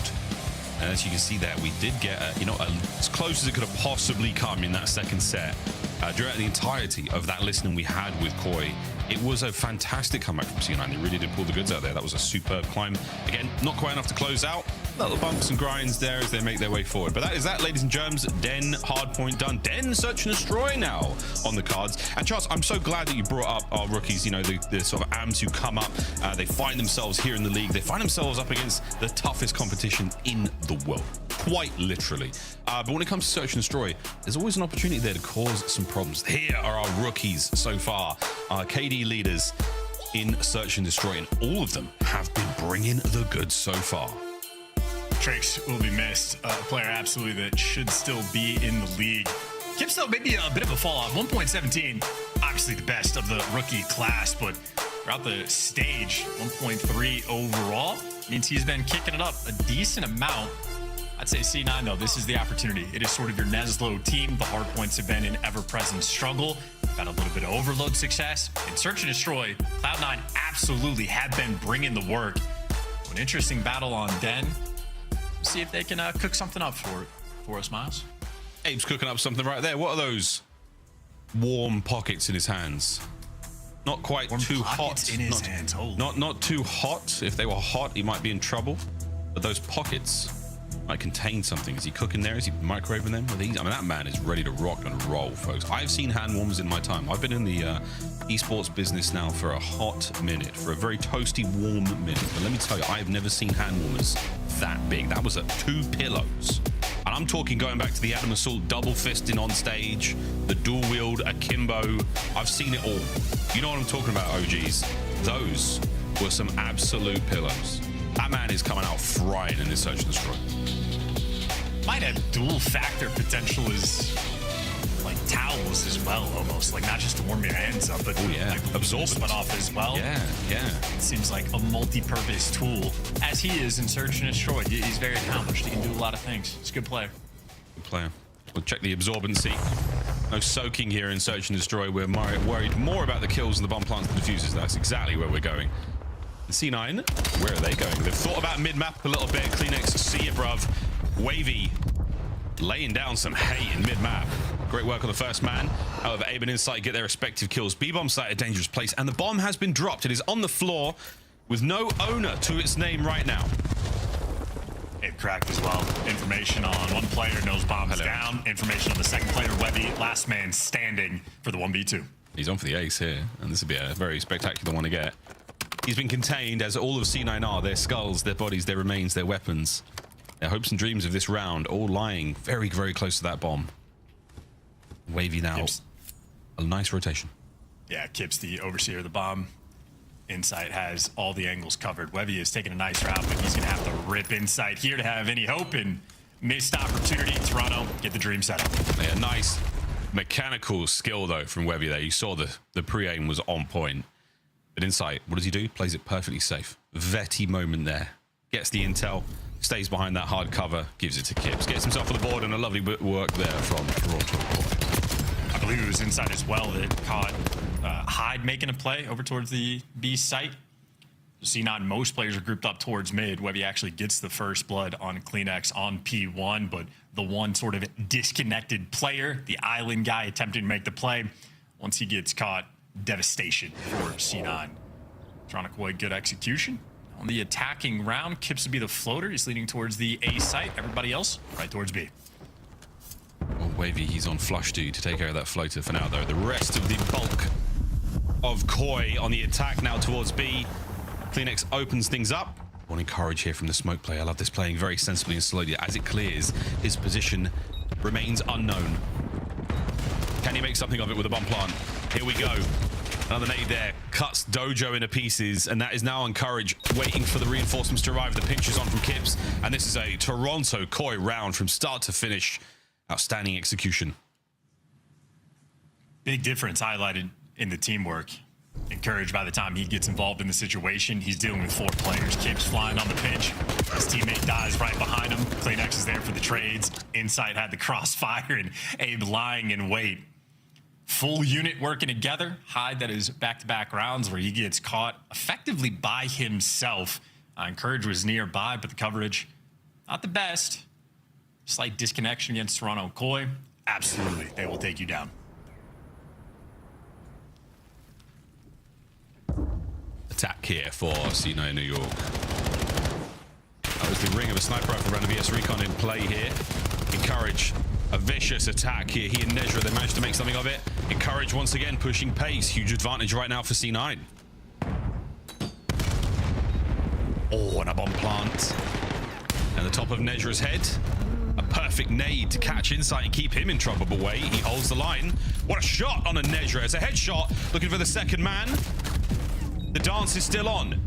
And as you can see there, we did get, as close as it could have possibly come in that second set. Throughout the entirety of that listening we had with Koi, it was a fantastic comeback from C9. They really did pull the goods out there. That was a superb climb. Again, not quite enough to close out. Little bumps and grinds there as they make their way forward. But that is that, ladies and germs. Den hardpoint done. Den search and destroy now on the cards. And Charles, I'm so glad that you brought up our rookies, you know, the sort of AMs who come up. They find themselves here in the league. They find themselves up against the toughest competition in the world. Quite literally. But when it comes to search and destroy, there's always an opportunity there to cause some problems. Here are our rookies so far, our KD leaders in search and destroy, and all of them have been bringing the goods so far. Trix will be missed. A player absolutely that should still be in the league. Kips, though, maybe a bit of a fall off. 1.17, obviously the best of the rookie class, but throughout the stage, 1.3 overall means he's been kicking it up a decent amount. I'd say C9, though, this is the opportunity. It is sort of your Neslo team. The hard points have been an ever-present struggle. Got a little bit of overload success. In Search and Destroy, Cloud9 absolutely have been bringing the work. An interesting battle on Den. Let's see if they can cook something up for us, Miles. Abe's cooking up something right there. What are those warm pockets in his hands? Not quite warm too hot. In his hands. Not too hot. If they were hot, he might be in trouble. But those pockets might contain something. Is he cooking there? Is he microwaving them? I mean, that man is ready to rock and roll, folks. I've seen hand warmers in my time. I've been in the esports business now for a hot minute, for a very toasty, warm minute. But let me tell you, I've never seen hand warmers that big. That was at 2 pillows. And I'm talking going back to the Adam Assault double fisting on stage, the dual wield akimbo. I've seen it all. You know what I'm talking about, OGs? Those were some absolute pillows. That man is coming out frying in this Search and Destroy. Might have dual factor potential as like towels as well, almost. Like not just to warm your hands up, but like absorbent off as well. Yeah. It seems like a multi-purpose tool. As he is in Search and Destroy, he's very accomplished. He can do a lot of things. He's a good player. Good player. We'll check the absorbency. No soaking here in Search and Destroy. We're worried more about the kills and the bomb plants and diffusers. That's exactly where we're going. C9, where are they going? They've thought about mid-map a little bit. Kleenex, see it, bruv. Wavy laying down some hate in mid-map. Great work on the first man. However, Abe and Insight get their respective kills. B-bomb site a dangerous place, and the bomb has been dropped. It is on the floor with no owner to its name right now. It cracked as well. Information on one player, knows bombs down. Information on the second player, Webby, last man standing for the 1v2. He's on for the ace here, and this would be a very spectacular one to get. He's been contained, as all of C9 are. Their skulls, their bodies, their remains, their weapons. Their hopes and dreams of this round, all lying very, very close to that bomb. Wavy now. A nice rotation. Yeah, Kip's the overseer of the bomb. Insight has all the angles covered. Webby is taking a nice route, but he's going to have to rip Insight here to have any hope, and missed opportunity. Toronto get the dream set up. Yeah, nice mechanical skill, though, from Webby there. You saw the pre-aim was on point. But Insight, what does he do? Plays it perfectly safe. Vetty moment there. Gets the intel, stays behind that hard cover, gives it to Kips. Gets himself on the board, and a lovely bit of work there from Toronto. I believe it was Insight as well that caught Hyde making a play over towards the B site. C9, most players are grouped up towards mid. Webby actually gets the first blood on CleanX on P1, but the one sort of disconnected player, the island guy attempting to make the play, once he gets caught, devastation for C9. Toronto Koi, good execution. On the attacking round, Kips would be the floater. He's leading towards the A site. Everybody else, right towards B. Well, Wavy, he's on flush dude to take care of that floater for now, though. The rest of the bulk of Koi on the attack now towards B. CleanX opens things up. One encourage here from the smoke play. I love this playing very sensibly and slowly. As it clears, his position remains unknown. Can he make something of it with a bomb plant? Here we go. Another nade there. Cuts Dojo into pieces, and that is now Encourage waiting for the reinforcements to arrive. The pinch is on from Kips, and this is a Toronto Koi round from start to finish. Outstanding execution. Big difference highlighted in the teamwork. Encouraged by the time he gets involved in the situation, he's dealing with 4 players. Kips flying on the pinch. His teammate dies right behind him. CleanX is there for the trades. Insight had the crossfire, and Abe lying in wait. Full unit working together. Hyde, that is back-to-back rounds where he gets caught effectively by himself. Encourage was nearby, but the coverage, not the best. Slight disconnection against Toronto Koi. Absolutely, they will take you down. Attack here for C9 New York. That was the ring of a sniper rifle round of VS Recon in play here. Encourage a vicious attack here. He and Nezra, they managed to make something of it. Encourage once again pushing pace. Huge advantage right now for C9. Oh, and a bomb plant. And the top of Nezra's head. A perfect nade to catch Insight and keep him in trouble, but wait, he holds the line. What a shot on a Nezra. It's a headshot. Looking for the second man. The dance is still on.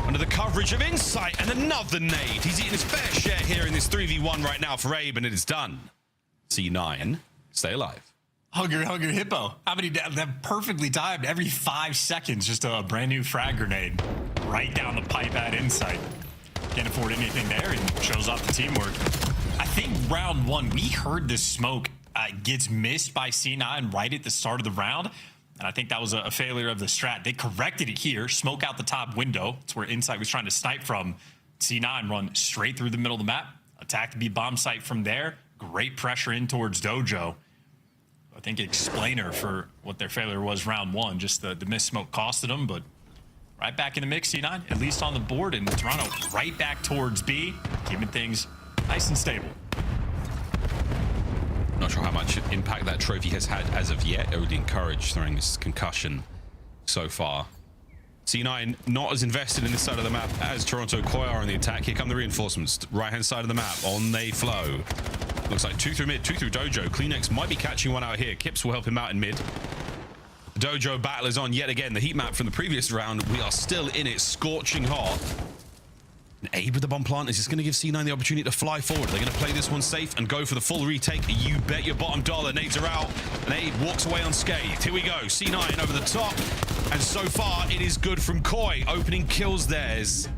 Under the coverage of Insight, and another nade. He's eating his fair share here in this 3v1 right now for Abe, and it is done. C9, stay alive. Hungry Hippo. How many that perfectly timed every 5 seconds, just a brand new frag grenade right down the pipe at Insight. Can't afford anything there and shows off the teamwork. I think round 1, we heard this smoke gets missed by C9 right at the start of the round. And I think that was a failure of the strat. They corrected it here. Smoke out the top window. It's where Insight was trying to snipe from. C9 run straight through the middle of the map. Attack the B bomb site from there. Great pressure in towards Dojo. I think explainer for what their failure was round 1. Just the missed smoke costed them, but right back in the mix, C9, at least on the board. And Toronto right back towards B, keeping things nice and stable. Not sure how much impact that trophy has had as of yet. Only Encourage throwing this concussion so far. C9 not as invested in this side of the map as Toronto Koi are on the attack. Here come the reinforcements. Right-hand side of the map. On they flow. Looks like 2 through mid, 2 through Dojo. CleanX might be catching one out here. Kips will help him out in mid. The Dojo battle is on yet again. The heat map from the previous round. We are still in it, scorching hot. And Abe with the bomb plant is just going to give C9 the opportunity to fly forward. They're going to play this one safe and go for the full retake. You bet your bottom dollar. Nades are out, and Abe walks away unscathed. Here we go. C9 over the top, and so far it is good from Koi. Opening kills theirs.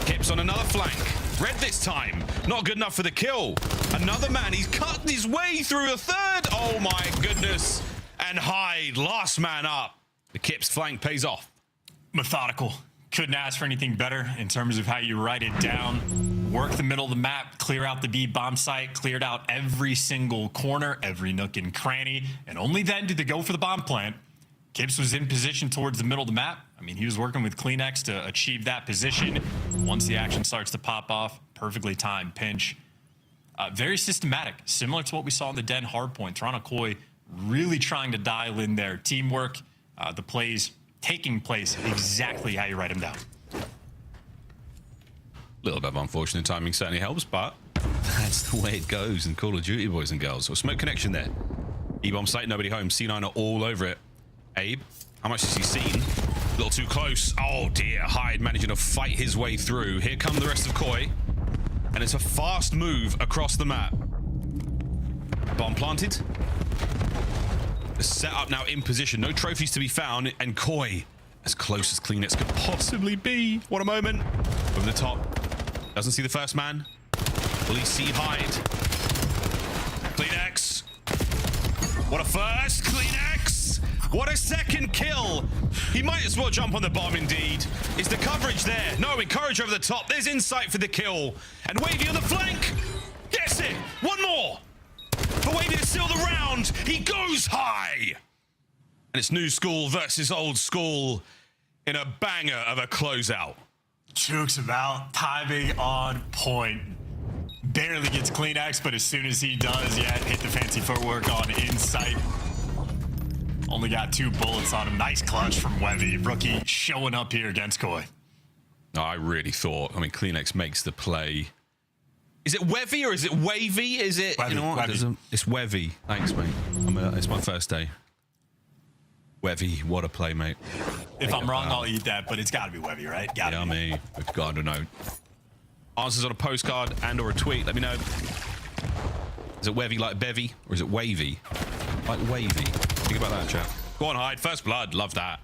Kips on another flank. Red this time. Not good enough for the kill. Another man. He's cut his way through a third. Oh my goodness. And Hyde, last man up. The Kips flank pays off. Methodical. Couldn't ask for anything better in terms of how you write it down. Work the middle of the map, clear out the B bomb site, cleared out every single corner, every nook and cranny, and only then did they go for the bomb plant. Kips was in position towards the middle of the map. I mean, he was working with CleanX to achieve that position. Once the action starts to pop off, perfectly timed pinch. Very systematic, similar to what we saw in the Den hardpoint. Toronto Koi really trying to dial in their teamwork, the plays taking place exactly how you write them down. A little bit of unfortunate timing certainly helps, but that's the way it goes in Call of Duty, boys and girls. So smoke connection there. E-bomb site, nobody home. C9 are all over it. Abe, how much has he seen? A little too close. Oh dear, Hyde managing to fight his way through. Here come the rest of Koi. And it's a fast move across the map. Bomb planted. The setup now in position. No trophies to be found. And Koi, as close as Kleenex could possibly be. What a moment. Over the top. Doesn't see the first man. Will he see Hyde? Kleenex. What a first. Kleenex. What a second kill. He might as well jump on the bomb indeed. Is the coverage there? No, Encourage over the top. There's Insight for the kill. And Wavy on the flank. Gets it. One more. For Wavy to seal the round. He goes high. And it's new school versus old school in a banger of a closeout. Jukes about timing on point. Barely gets Kleenex, but as soon as he does, yeah, hit the fancy footwork on Insight. Only got 2 bullets on him. Nice clutch from Wevy. Rookie showing up here against Koi. I really thought, Kleenex makes the play. Is it Wevy or is it Wavy? Is it? Wevy, you know what? Wevy. It's Wevy. Thanks, mate. It's my first day. Wevy, what a play, mate. If I'm wrong, I'll eat that, but it's got to be Wevy, right? Gotta be. We've got to know. Answers on a postcard and or a tweet. Let me know. Is it Wevy like Bevy or is it Wavy like Wavy? Think about that, chat. Go on, Hyde. First blood. Love that.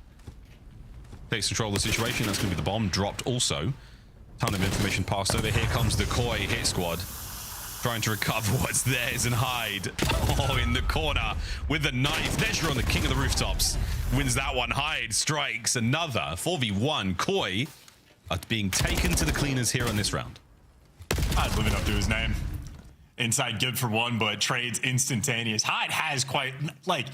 Takes control of the situation. That's going to be the bomb dropped also. Ton of information passed over. Here comes the Koi hit squad. Trying to recover what's theirs and Hyde. Oh, in the corner with the knife. Nezra on the king of the rooftops. Wins that one. Hyde strikes another. 4v1. Koi are being taken to the cleaners here on this round. Hyde living up to his name. Inside good for one, but trades instantaneous. Hyde has quite, like,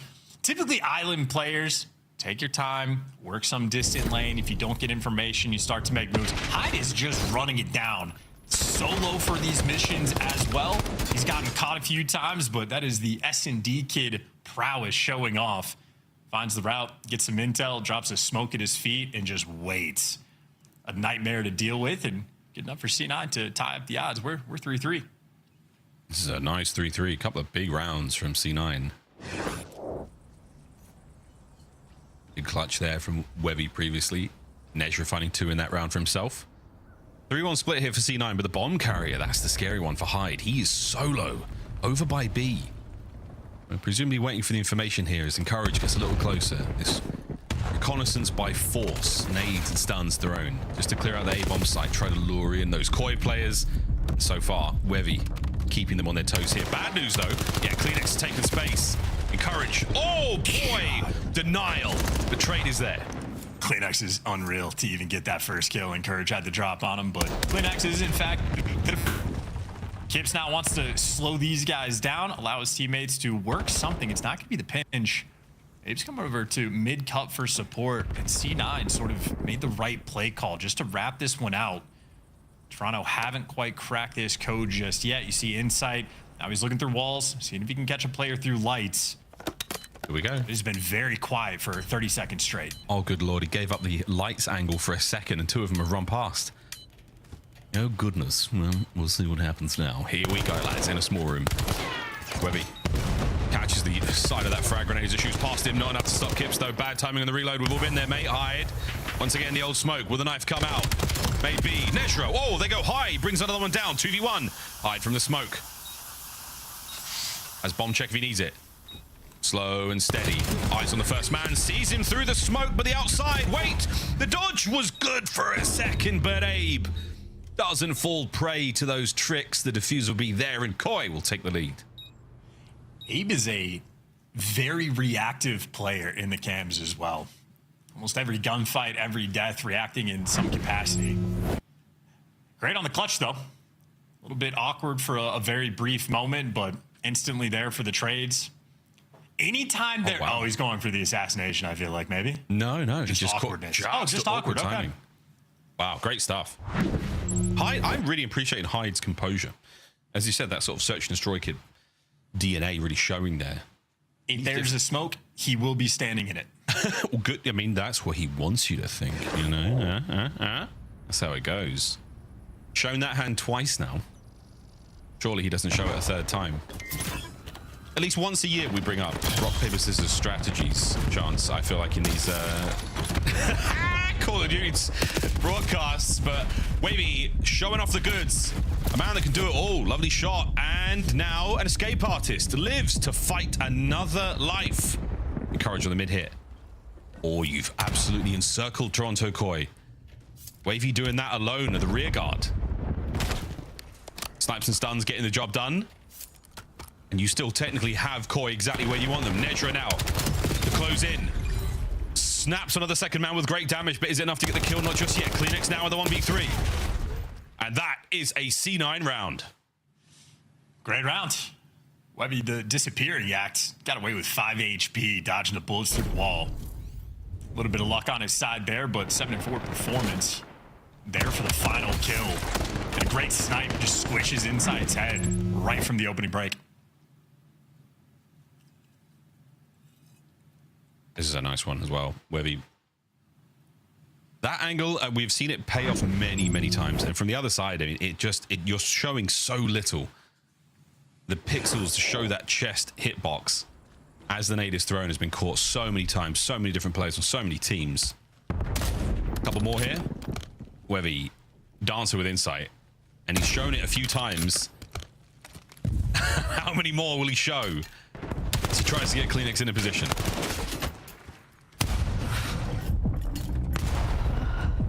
typically island players, take your time, work some distant lane. If you don't get information, you start to make moves. Hyde is just running it down. Solo for these missions as well. He's gotten caught a few times, but that is the S&D kid prowess showing off. Finds the route, gets some intel, drops a smoke at his feet, and just waits. A nightmare to deal with, and good enough for C9 to tie up the odds. We're 3-3. This is a nice 3-3. A couple of big rounds from C9. Big clutch there from Webby previously. Nezra finding 2 in that round for himself. 3-1 split here for C9, but the bomb carrier, that's the scary one for Hyde. He is solo over by B. We're presumably waiting for the information here as Encourage gets a little closer. This reconnaissance by force, nades and stuns thrown just to clear out the A-bomb site, try to lure in those Koi players. And so far, Wevy keeping them on their toes here. Bad news though, yeah, Kleenex has taken space. Encourage, oh boy, denial. The trade is there. Kleenex is unreal to even get that first kill. Encourage had the drop on him, but Kleenex is in fact... Kips now wants to slow these guys down, allow his teammates to work something. It's not going to be the pinch. Abe's come over to mid-cut for support, and C9 sort of made the right play call just to wrap this one out. Toronto haven't quite cracked this code just yet. You see Insight. Now he's looking through walls, seeing if he can catch a player through lights. Here we go. It has been very quiet for 30 seconds straight. Oh, good lord. He gave up the lights angle for a second, and 2 of them have run past. Oh, goodness. Well, we'll see what happens now. Here we go, lads, in a small room. Webby catches the side of that frag grenade as it shoots past him. Not enough to stop Kips, though. Bad timing on the reload. We've all been there, mate. Hyde. Once again, the old smoke. Will the knife come out? Maybe. Nezra. Oh, they go high. Brings another one down. 2v1. Hyde from the smoke. Has bomb check if he needs it. Slow and steady. Eyes on the first man. Sees him through the smoke, but the outside. Wait. The dodge was good for a second, but Abe doesn't fall prey to those tricks. The defuse will be there, and Koi will take the lead. Abe is a very reactive player in the cams as well. Almost every gunfight, every death, reacting in some capacity. Great on the clutch, though. A little bit awkward for a very brief moment, but instantly there for the trades. Anytime they're... Oh, he's going for the assassination, I feel like, maybe. No. Just awkwardness. Just awkward timing. Okay. Wow, great stuff. Hyde, I'm really appreciating Hyde's composure. As you said, that sort of search and destroy kid DNA really showing there. If there's a smoke, he will be standing in it. Well, good. I mean, that's what he wants you to think, you know? That's how it goes. Shown that hand twice now. Surely he doesn't show it a third time. At least once a year we bring up rock, paper, scissors strategies, Chance. I feel like in these... Call of Duty's broadcasts, but Wavy showing off the goods. A man that can do it all. Lovely shot. And now an escape artist lives to fight another life. Encourage on the mid hit. Or you've absolutely encircled Toronto Koi. Wavy doing that alone at the rear guard. Snipes and stuns getting the job done. And you still technically have Koi exactly where you want them. Nedra now to close in. Snaps another second man with great damage, but is it enough to get the kill? Not just yet. Kleenex now with the 1v3. And that is a C9 round. Great round. Webby, the disappearing act, got away with 5 HP, dodging the bullets through the wall. A little bit of luck on his side there, but 7-4 performance there for the final kill. And a great snipe just squishes Insight's head right from the opening break. This is a nice one as well. Webby. That angle, we've seen it pay off many, many times. And from the other side, I mean, you're showing so little. The pixels to show that chest hitbox as the nade is thrown has been caught so many times, so many different players on so many teams. A couple more here. Webby, dancer with insight. And he's shown it a few times. How many more will he show? As he tries to get Kleenex in a position.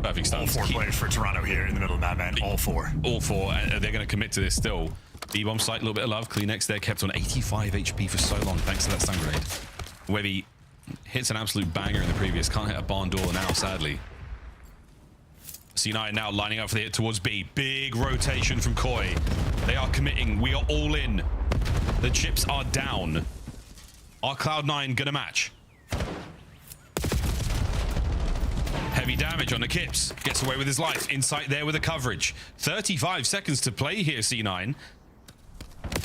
Perfect stance. All 4 players for Toronto here in the middle of that, man. All 4. All 4. They're going to commit to this still. B-bomb site, a little bit of love. Kleenex there kept on 85 HP for so long, thanks to that stun grenade. Webby hits an absolute banger in the previous. Can't hit a barn door now, sadly. C9 now lining up for the hit towards B. Big rotation from Koi. They are committing. We are all in. The chips are down. Are Cloud9 gonna match? Heavy damage on the Kips. Gets away with his life. Insight there with the coverage. 35 seconds to play here, C9.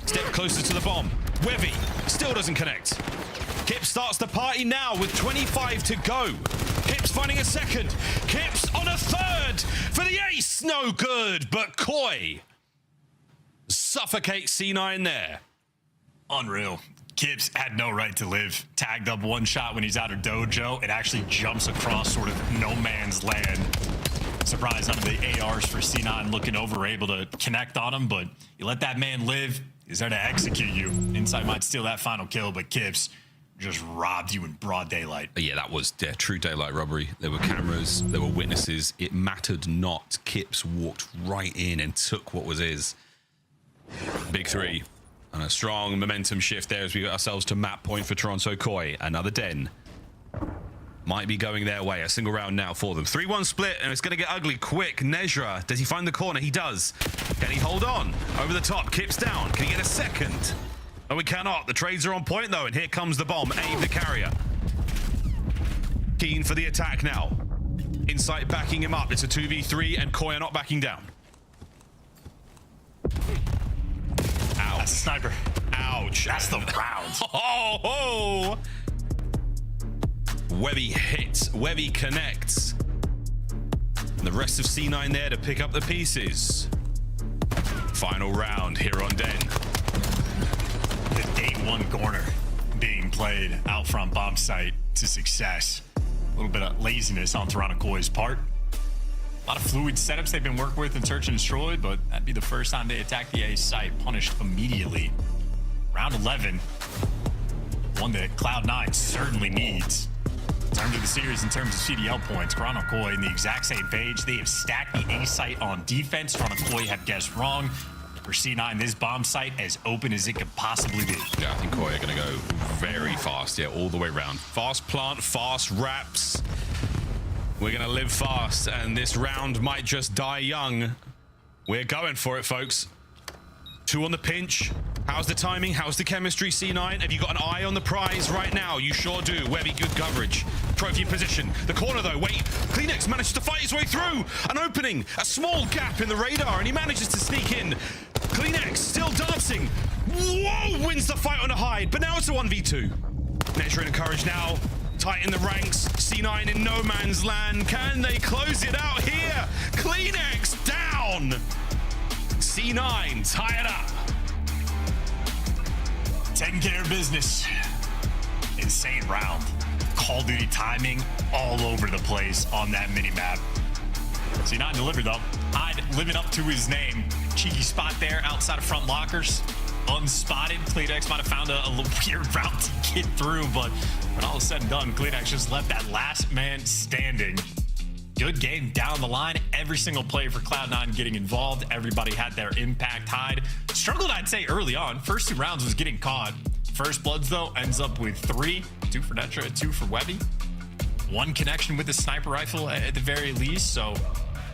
Step closer to the bomb. Webby still doesn't connect. Kip starts the party now with 25 to go. Kip's finding a second. Kip's on a third for the ace. No good, but Koi suffocates C9 there. Unreal. Kips had no right to live. Tagged up one shot when he's out of dojo. It actually jumps across sort of no man's land. Surprised none of the ARs for C9 looking over were able to connect on him, but you let that man live, he's there to execute you. Insight might steal that final kill, but Kips just robbed you in broad daylight. Yeah, that was true daylight robbery. There were cameras, there were witnesses. It mattered not. Kips walked right in and took what was his. Big 3. And a strong momentum shift there as we got ourselves to map point for Toronto Koi. Another den. Might be going their way. A single round now for them. 3-1 split, and it's going to get ugly quick. Nezra, does he find the corner? He does. Can he hold on? Over the top, Kips down. Can he get a second? No, we cannot. The trades are on point, though, and here comes the bomb. Aim the carrier. Keen for the attack now. Insight backing him up. It's a 2v3, and Koi are not backing down. Ouch. That's a sniper. Ouch. That's the round. Oh, oh. Webby hits. Webby connects. And the rest of C9 there to pick up the pieces. Final round here on Den. The day 1 corner being played out front bomb site to success. A little bit of laziness on Toronto Koi's part. A lot of fluid setups they've been working with in Search and Destroy, but that'd be the first time they attack the A site, punished immediately. Round 11, one that Cloud9 certainly needs. In terms of the series, in terms of CDL points, Toronto Koi in the exact same page. They have stacked the A site on defense. Toronto Koi have guessed wrong. For C9, this bomb site as open as it could possibly be. Yeah, I think Koi are going to go very fast, yeah, all the way around. Fast plant, fast wraps. We're going to live fast, and this round might just die young. We're going for it, folks. 2 on the pinch. How's the timing? How's the chemistry, C9? Have you got an eye on the prize right now? You sure do. Webby, good coverage. Trophy in position. The corner, though. Wait. Kleenex manages to fight his way through. An opening. A small gap in the radar, and he manages to sneak in. Kleenex still dancing. Whoa! Wins the fight on a hide, but now it's a 1v2. Nezra encouraged now. Tight in the ranks. C9 in no man's land. Can they close it out here? Kleenex down. C9 tie it up. Taking care of business. Insane round. Call of Duty timing all over the place on that mini-map. C9 delivered though. Hyde living up to his name. Cheeky spot there outside of front lockers. Unspotted. CleanX might have found a little weird route to get through, but when all is said and done, CleanX just left that last man standing. Good game down the line. Every single player for Cloud9 getting involved. Everybody had their impact. Hyde struggled, I'd say, early on. First 2 rounds was getting caught. First Bloods, though, ends up with 3. 2 for Netra, 2 for Webby. 1 connection with the sniper rifle at the very least, so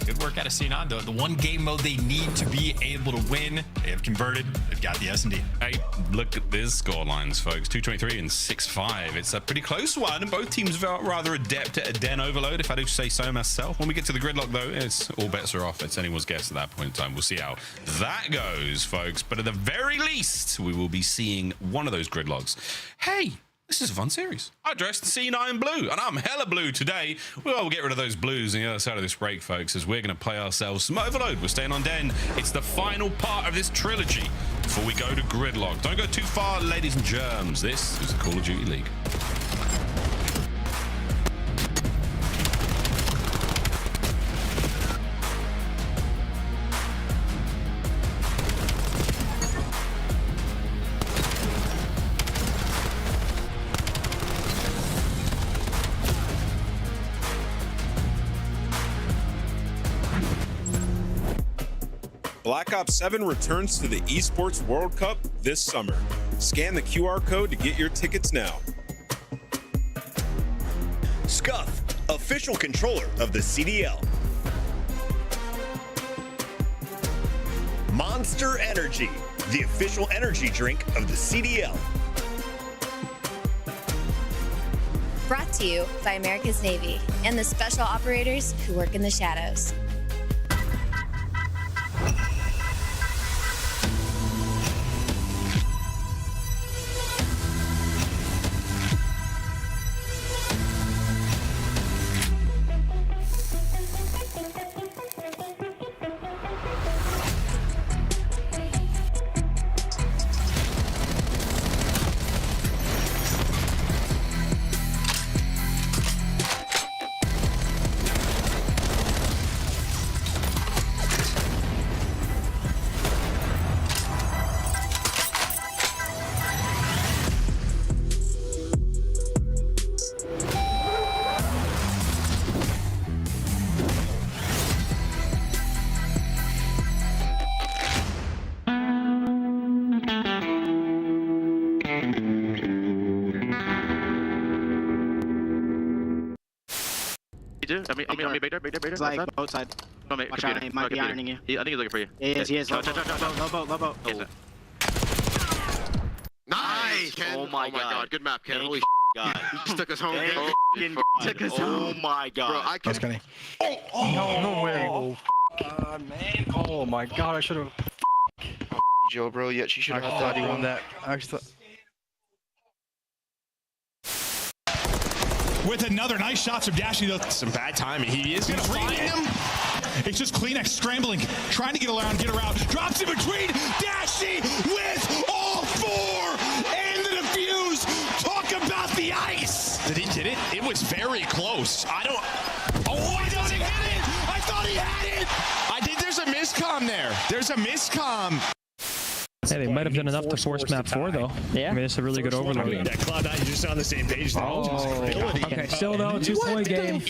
good work out of C9. The one game mode they need to be able to win, they have converted. They've got the S&D. Hey, look at these score lines, folks. 223 and 6-5. It's a pretty close one, and both teams are rather adept at a den overload, if I do say so myself. When we get to the gridlock, though, it's all bets are off. It's anyone's guess at that point in time. We'll see how that goes, folks. But at the very least, we will be seeing one of those gridlocks. Hey, this is a fun series. I dressed C9 blue, and I'm hella blue today. We'll get rid of those blues on the other side of this break, folks, as we're going to play ourselves some Overload. We're staying on Den. It's the final part of this trilogy before we go to Gridlock. Don't go too far, ladies and germs. This is the Call of Duty League. Black Ops 7 returns to the Esports World Cup this summer. Scan the QR code to get your tickets now. Scuff, official controller of the CDL. Monster Energy, the official energy drink of the CDL. Brought to you by America's Navy and the special operators who work in the shadows. I mean, Bader. It's like both sides. Watch out, he might be ironing you. I think he's looking for you. He is. Low boat. Nice! Ken. Oh my god. Good map, Ken. Holy god. He just took us home. Oh my god. Bro, I can... No way. Oh, god, man. Oh my god, I should have... Joe, bro, yet she should have thought he won that. I actually thought... With another nice shots from Dashy, though. Some bad timing. He is going to find him. It's just CleanX scrambling, trying to get around, drops in between. Dashy with all 4 and the defuse. Talk about the ice. Did he get it? It was very close. I don't. Oh, I thought he had it. I thought he had it. I think there's a miscomm there. There's a miscomm. Hey, they might have done enough to force map 4, though. Yeah. I mean, it's a really good overload. That Cloud9 just on the same page now. Okay, still though, 2-point game.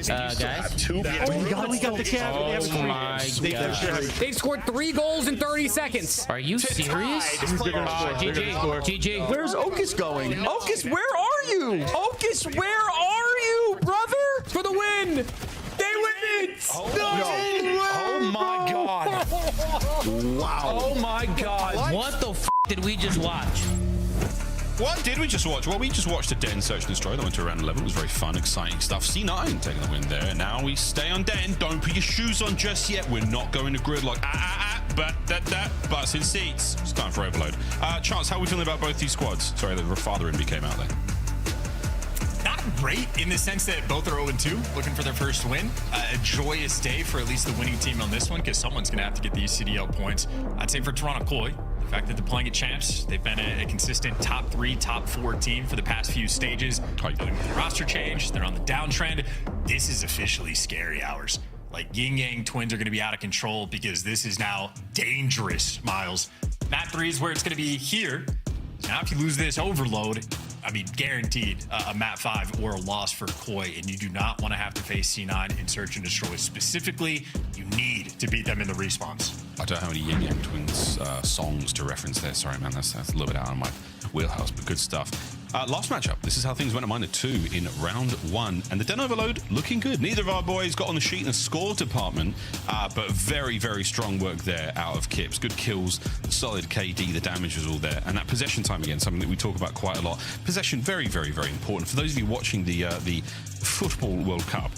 Guys. We got the cap. Oh my god. They scored 3 goals in 30 seconds. Are you serious? GG. Where's Okus going? Okus, where are you? Okus, where are you, brother? For the win. They win it! Oh my god. Wow. Oh my god. What the f did we just watch? What did we just watch? Well, we just watched a Den Search and Destroy that went to around 11. It was very fun, exciting stuff. C9 taking the win there. And now we stay on Den. Don't put your shoes on just yet. We're not going to gridlock. Butts in seats. It's time for Overload. Chance, how are we feeling about both these squads? Sorry, the father in me came out there. Not great in the sense that both are 0-2, looking for their first win. A joyous day for at least the winning team on this one, because someone's going to have to get these CDL points. I'd say for Toronto Koi, The fact that they're playing at champs, they've been a consistent top 3, top 4 team for the past few stages. With the roster change, they're on the downtrend. This is officially scary hours. Like, Yin Yang Twins are going to be out of control because this is now dangerous, Miles. Map 3 is where it's going to be here. Now, if you lose this overload, I mean, guaranteed a map 5 or a loss for Koi, and you do not want to have to face C9 in Search and Destroy. Specifically, you need to beat them in the respawns. I don't have any Yin Yang Twins songs to reference there. Sorry, man, that's a little bit out of my wheelhouse, but good stuff. Last matchup, this is how things went at -2 in round 1, and the Den Overload looking good. Neither of our boys got on the sheet in the score department, but very, very strong work there out of Kips. Good kills, solid KD, the damage was all there, and that possession time again, something that we talk about quite a lot. Possession, very, very, very important. For those of you watching the Football World Cup,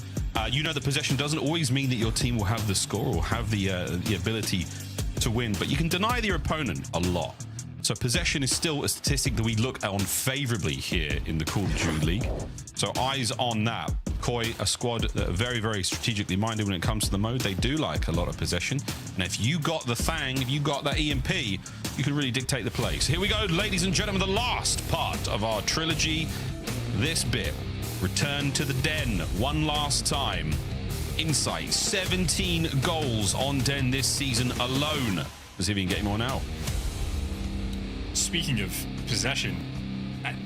you know that possession doesn't always mean that your team will have the score or have the ability to win, but you can deny your opponent a lot. So possession is still a statistic that we look on favorably here in the Call of Duty League. So eyes on that. Koi, a squad that are very, very strategically minded when it comes to the mode. They do like a lot of possession. And if you got the Fang, if you got that EMP, you can really dictate the play. So here we go, ladies and gentlemen, the last part of our trilogy. This bit, return to the Den one last time. Insight, 17 goals on Den this season alone. Let's see if we can get more now. Speaking of possession,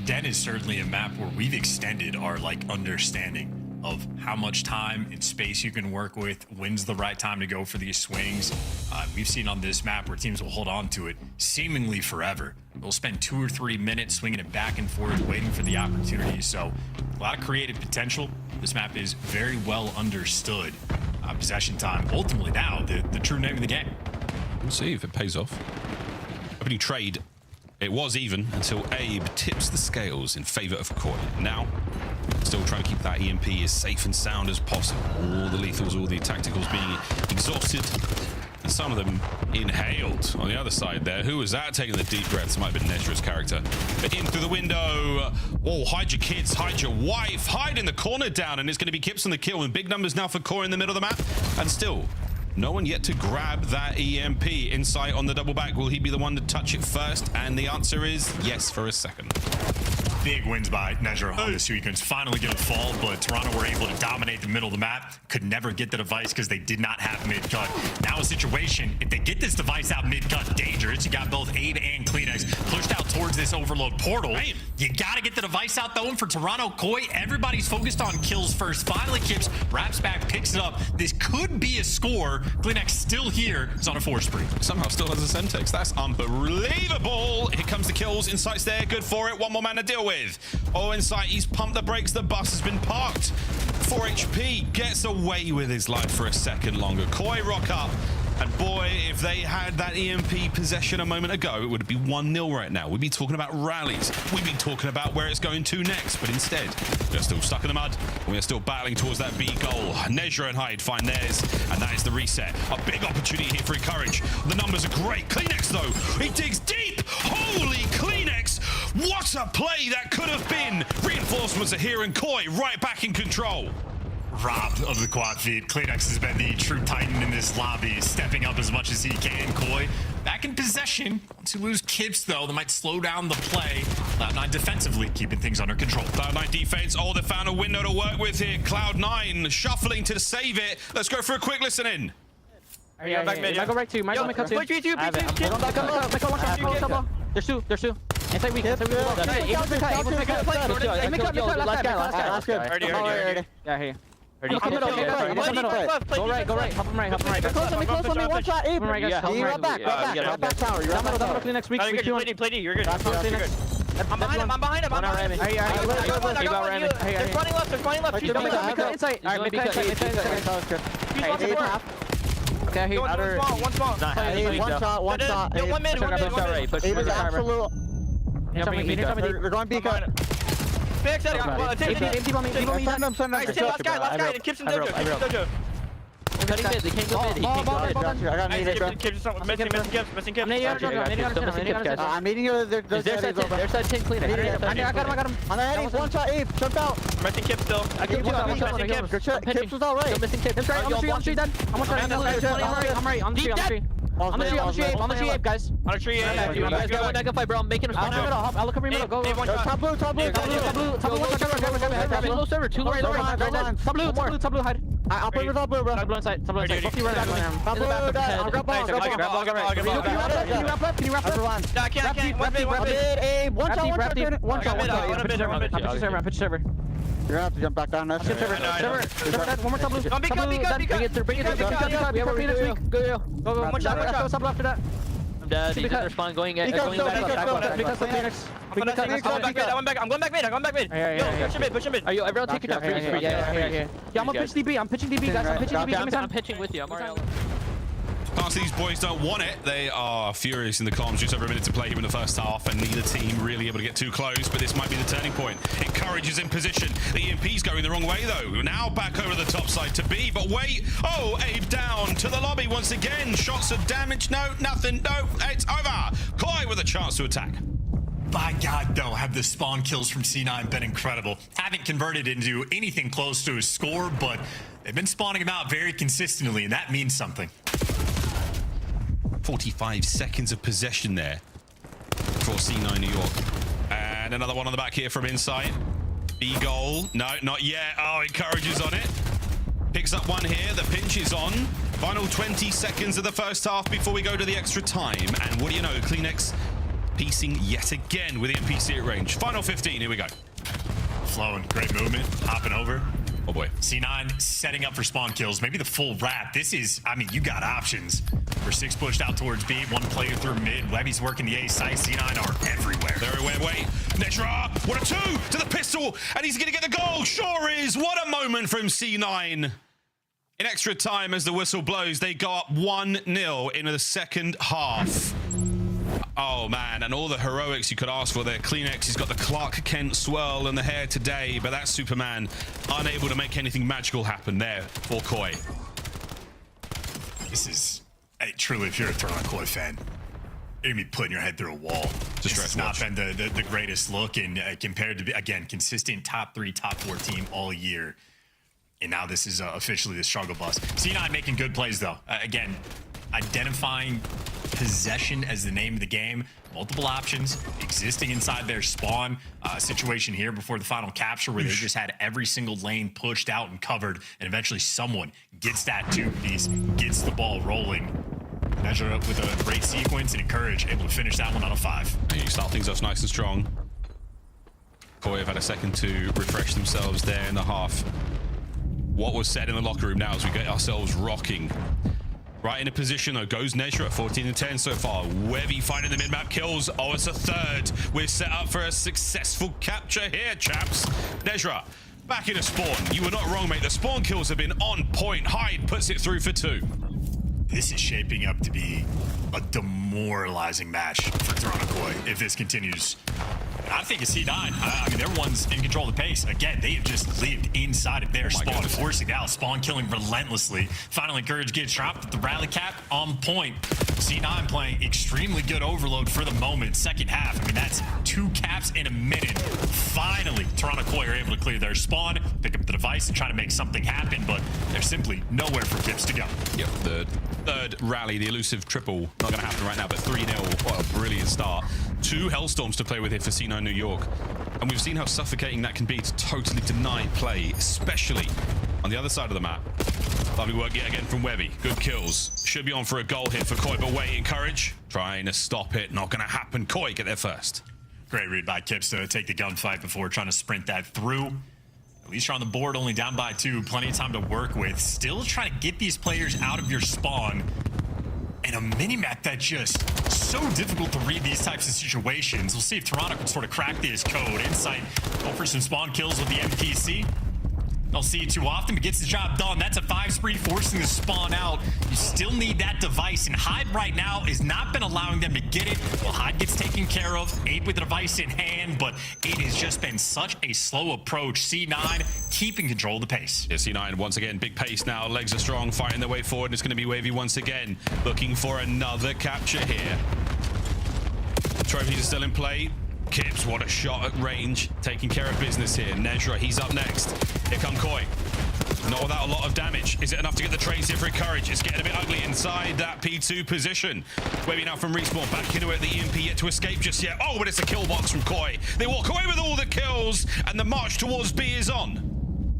Den is certainly a map where we've extended our understanding of how much time and space you can work with, when's the right time to go for these swings. We've seen on this map where teams will hold on to it seemingly forever. They'll spend 2 or 3 minutes swinging it back and forth, waiting for the opportunity. So a lot of creative potential. This map is very well understood. Possession time, ultimately now, the true name of the game. We'll see if it pays off. Opening trade. It was even until Abe tips the scales in favor of Koi. Now, still trying to keep that EMP as safe and sound as possible. All the lethals, all the tacticals being exhausted, and some of them inhaled on the other side there. Who was that taking the deep breaths? Might have been Nezra's character. But in through the window. Oh, hide your kids, hide your wife, hide in the corner down, and it's going to be Kips on the kill. And big numbers now for Koi in the middle of the map. And still, no one yet to grab that EMP. Insight on the double back. Will he be the one to touch it first? And the answer is yes for a second. Big wins by Nezra on this sequence. Finally get a fall, but Toronto were able to dominate the middle of the map. Could never get the device because they did not have mid-cut. Now a situation, if they get this device out mid-cut, dangerous. You got both Abe and Kleenex pushed out towards this overload portal. Man. You got to get the device out, though, and for Toronto, Koi, everybody's focused on kills first. Finally, Kips wraps back, picks it up. This could be a score. Kleenex still here. It's on a 4 spree. Somehow still has a Semtex. That's unbelievable. Here comes the kills. Insight's there. Good for it. One more man to deal with. Oh, Insight, he's pumped the brakes. The bus has been parked. 4 HP gets away with his life for a second longer. Koi rock up. And boy, if they had that EMP possession a moment ago, it would be 1-0 right now. We'd be talking about rallies. We'd be talking about where it's going to next. But instead, we're still stuck in the mud. And we're still battling towards that B goal. Nezra and Hyde find theirs. And that is the reset. A big opportunity here for Encourage. The numbers are great. Kleenex, though, he digs deep. Holy Kleenex. What a play that could have been. Reinforcements are here and Koi right back in control. Robbed of the quad feed. Kleenex has been the true titan in this lobby, stepping up as much as he can. Koi back in possession. Once you lose Kips, though, that might slow down the play. Cloud9 defensively keeping things under control. Cloud9 defense. Oh, they found a window to work with here. Cloud9 shuffling to save it. Let's go for a quick listen in. Yeah, back mid. Might go right 2. Might go mid cut 2. There's two. Inside weak. Inside weak. Yeah, here. Go right. Hop him right. Close on me. One shot. Abe. Right back tower. You're up next week. Play D. You're good. I'm behind him. There's running left. Inside. Alright, maybe cut. Okay, one small. One shot. One mid. Absolute. They're going B cut. Last guy. Kips and Dojo. They can't go mid. I got missing Kips. I'm meeting you. There's that 10 clean. I got him. On the head, one shot. Abe, jump out. Missing Kips still. I keep Kips was all right. Missing Kips. On the tree, dead. I'm right. On the tree. On the tree, guys. On a tree, yeah. You guys got one back fight, bro. I'm making a spot now. I'll look over your middle. Go. Top blue. Top blue. Low server. Too low. Top blue. Hide. I'll put it with top blue, bro. Top blue inside. Top blue inside. Fuck you, run out. Top blue. I'll grab ball. Can you wrap left? Can you wrap left? No, I can't. One mid. One shot. Pitch server. You're gonna have to jump back down. Server. One more top blue. Bring it through. Bring it through. Go. One more shot. Top after that. I'm dead. He's gonna respond. Going back. I'm going back mid. Yo, push him mid. Are you everyone take it down? Yeah, I'm gonna pitch DB. I'm pitching DB, guys. I'm pitching with you. I'm alright. Can't see these boys don't want it. They are furious in the comms. Just over a minute to play here in the first half, and neither team really able to get too close, but this might be the turning point. Encourage is in position. The EMP's going the wrong way, though. Now back over the top side to B, but wait. Oh, Abe down to the lobby once again. Shots of damage. No, nothing. No, it's over. Koi with a chance to attack. By God, though, have the spawn kills from C9 been incredible. Haven't converted into anything close to a score, but they've been spawning them out very consistently, and that means something. 45 seconds of possession there for C9 New York. And another one on the back here from inside. B goal. No, not yet. Oh, encourages on it. Picks up one here. The pinch is on. Final 20 seconds of the first half before we go to the extra time. And what do you know? Kleenex piecing yet again with the NPC at range. Final 15. Here we go. Flowing. Great movement. Hopping over. Oh boy. C9 setting up for spawn kills. Maybe the full wrap. This is, I mean, you got options. For 6 pushed out towards B, 1 player through mid. Levy's working the A side. C9 are everywhere. They're everywhere. Wait. Netra, what a 2 to the pistol, and he's going to get the goal. Sure is. What a moment from C9. In extra time, as the whistle blows, they go up 1-0 into the second half. Oh man, and all the heroics you could ask for there. Kleenex, he's got the Clark Kent swirl in the hair today, but that Superman unable to make anything magical happen there for Koi. This is, hey, truly, if you're a Toronto Koi fan, you're gonna be putting your head through a wall. This has not been the greatest look, and compared to, again, consistent top 3, top 4 team all year. And now this is officially the struggle bus. C9 making good plays, though. Again, identifying possession as the name of the game. Multiple options existing inside their spawn situation here before the final capture, where they just had every single lane pushed out and covered, and eventually someone gets that 2-piece, gets the ball rolling. Measure up with a great sequence and encourage, able to finish that 1 out of 5. You start things off nice and strong. Koi have had a second to refresh themselves there in the half. What was said in the locker room now as we get ourselves rocking. Right in a position, though, goes Nezra at 14-10 so far. Webby finding the mid-map kills. Oh, it's a third. We're set up for a successful capture here, chaps. Nezra, back in a spawn. You were not wrong, mate. The spawn kills have been on point. Hyde puts it through for 2. This is shaping up to be a demoralizing match for Toronto Koi if this continues. I think it's C9. I mean, they're ones in control of the pace. Again, they have just lived inside of their spawn, forcing out, spawn killing relentlessly. Finally, Courage gets dropped with the rally cap on point. C9 playing extremely good overload for the moment. Second half, I mean, that's 2 caps in a minute. Finally, Toronto Koi are able to clear their spawn, pick up the device, and try to make something happen, but there's simply nowhere for Kips to go. Yep, the third rally, the elusive triple, not going to happen right now, but 3-0. What a brilliant start. 2 Hellstorms to play with here for C9 New York. And we've seen how suffocating that can be to totally deny play, especially on the other side of the map. Lovely work yet again from Webby. Good kills. Should be on for a goal here for Koi, but wait, encourage. Trying to stop it. Not going to happen. Koi get there first. Great read by Kips to take the gunfight before trying to sprint that through. At least you're on the board, only down by 2. Plenty of time to work with. Still trying to get these players out of your spawn. And a mini-map that's just so difficult to read these types of situations. We'll see if Toronto can sort of crack this code. Insight, go for some spawn kills with the MPC. Don't see it too often, but gets the job done. That's a 5 spree, forcing the spawn out. You still need that device, and Hyde right now has not been allowing them to get it. Well, Hyde gets taken care of, Abe with the device in hand, but it has just been such a slow approach. C9 keeping control of the pace. Yeah, C9 once again, big pace now. Legs are strong, fighting their way forward, and it's going to be Wavy once again, looking for another capture here. Trophies are still in play. Kips, what a shot at range. Taking care of business here. Nezra, he's up next. Here come Koi. Not without a lot of damage. Is it enough to get the trades here for Courage? It's getting a bit ugly inside that P2 position. Wavy now from Respawn. Back into it. The EMP yet to escape just yet. Oh, but it's a kill box from Koi. They walk away with all the kills, and the march towards B is on.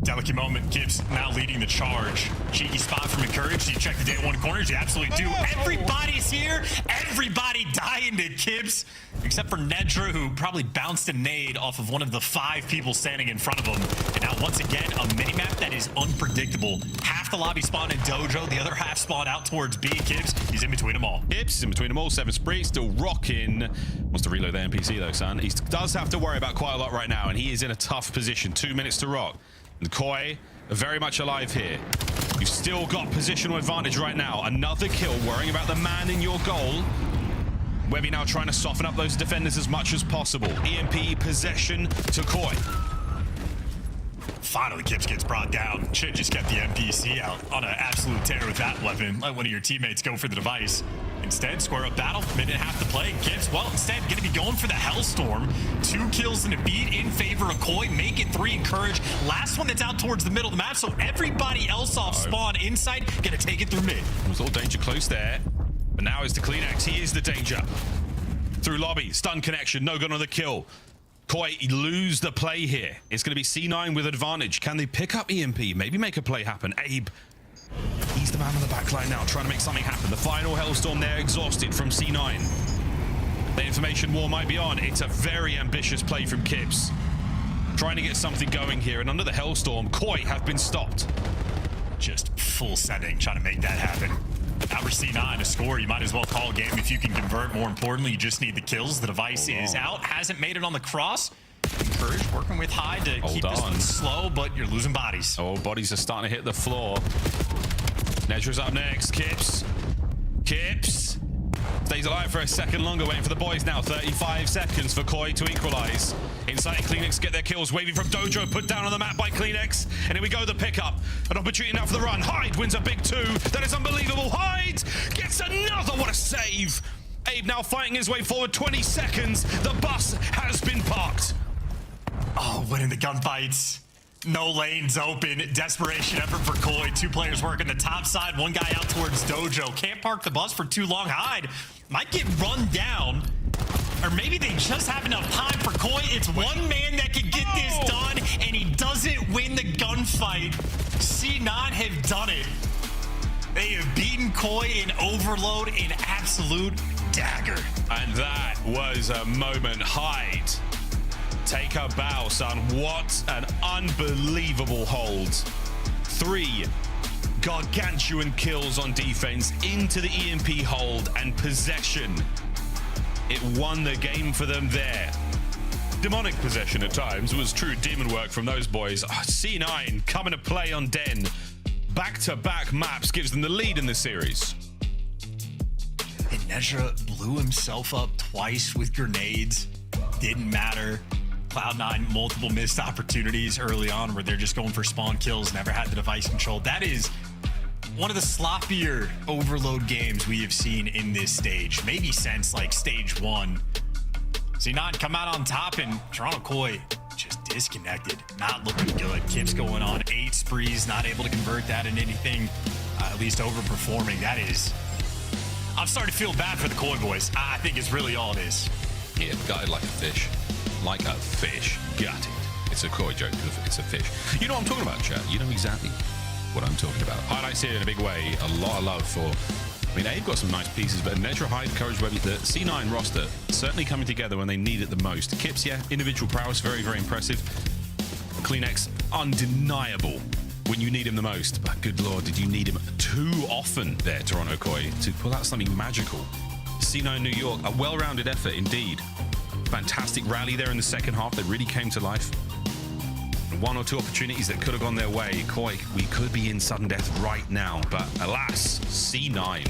Delicate moment. Gibbs now leading the charge. Cheeky spot from Encourage. You check the day one corners. You absolutely do. Everybody's here. Everybody dying to Gibbs, except for Nedra, who probably bounced a nade off of one of the 5 people standing in front of him. And now, once again, a minimap that is unpredictable. Half the lobby spawned in Dojo. The other half spawned out towards B. Gibbs, he's in between them all. Gibbs is in between them all. 7 spree, still rocking. Wants to reload the NPC, though, son. He does have to worry about quite a lot right now, and he is in a tough position. 2 minutes to rock. And Koi are very much alive here. You've still got positional advantage right now. Another kill, worrying about the man in your goal. Webby now trying to soften up those defenders as much as possible. EMP possession to Koi. Finally, Kips gets brought down. Should just kept the NPC out on an absolute tear with that weapon. Let one of your teammates go for the device. Instead, square up battle, minute and a half to play. Kips, well, instead, going to be going for the Hellstorm. 2 kills and a beat in favor of Koi. Make it 3 Encourage. Last one that's out towards the middle of the map, so everybody else off spawn inside, going to take it through mid. There's a little danger close there. But now is the Kleenex. He is the danger. Through lobby, stun connection, no gun on the kill. Koi lose the play here. It's going to be C9 with advantage. Can they pick up EMP? Maybe make a play happen. Abe, he's the man on the back line now, trying to make something happen. The final Hellstorm there, exhausted from C9. The information war might be on. It's a very ambitious play from Kips. Trying to get something going here. And under the Hellstorm, Koi have been stopped. Just full sending, trying to make that happen. Now for C9 to score, you might as well call a game if you can convert. More importantly, you just need the kills. The device is out, hasn't made it on the cross. Encourage working with Hyde to keep this one slow, but you're losing bodies. Oh, bodies are starting to hit the floor. Nezra's up next. Kips stays alive for a second longer, waiting for the boys now. 35 seconds for Koi to equalize. Inside Kleenex get their kills. Wavy from Dojo, put down on the map by Kleenex. And here we go, the pickup. An opportunity now for the run. Hyde wins a big 2. That is unbelievable. Hyde gets another. What a save. Abe now fighting his way forward. 20 seconds. The bus has been parked. Oh, winning the gunfights. No lanes open. Desperation effort for Koi. 2 players working the top side. 1 guy out towards Dojo. Can't park the bus for too long. Hyde might get run down. Or maybe they just have enough time for Koi. It's 1 man that can get this done, and he doesn't win the gunfight. C9 have done it. They have beaten Koi in overload in absolute dagger. And that was a moment. Hyde, take a bow, son. What an unbelievable hold. 3 gargantuan kills on defense into the EMP hold and possession. It won the game for them there. Demonic possession at times was true demon work from those boys. C9 coming to play on Den. Back-to-back maps gives them the lead in the series. And Nezra blew himself up twice with grenades. Didn't matter. Cloud9, multiple missed opportunities early on where they're just going for spawn kills, never had the device control. That is one of the sloppier overload games we have seen in this stage, maybe since like stage 1. C9 come out on top, and Toronto Koi just disconnected, not looking good. Kips going on 8 sprees, not able to convert that into anything, at least overperforming. That is, I'm starting to feel bad for the Koi boys. I think it's really all it is. Yeah, gutted like a fish. Like a fish. Gutted. It's a Koi joke. It's a fish. You know what I'm talking about, chat. You know exactly what I'm talking about. Highlights here in a big way. A lot of love for... I mean, Abe got some nice pieces, but Nezra, Hyde, Courage, Webby, the C9 roster certainly coming together when they need it the most. Kips, yeah, individual prowess, very, very impressive. Kleenex, undeniable when you need him the most. But good lord, did you need him too often there, Toronto Koi, to pull out something magical? C9 New York, a well-rounded effort indeed. Fantastic rally there in the second half that really came to life. 1 or 2 opportunities that could have gone their way. Koi, we could be in sudden death right now, but alas, C9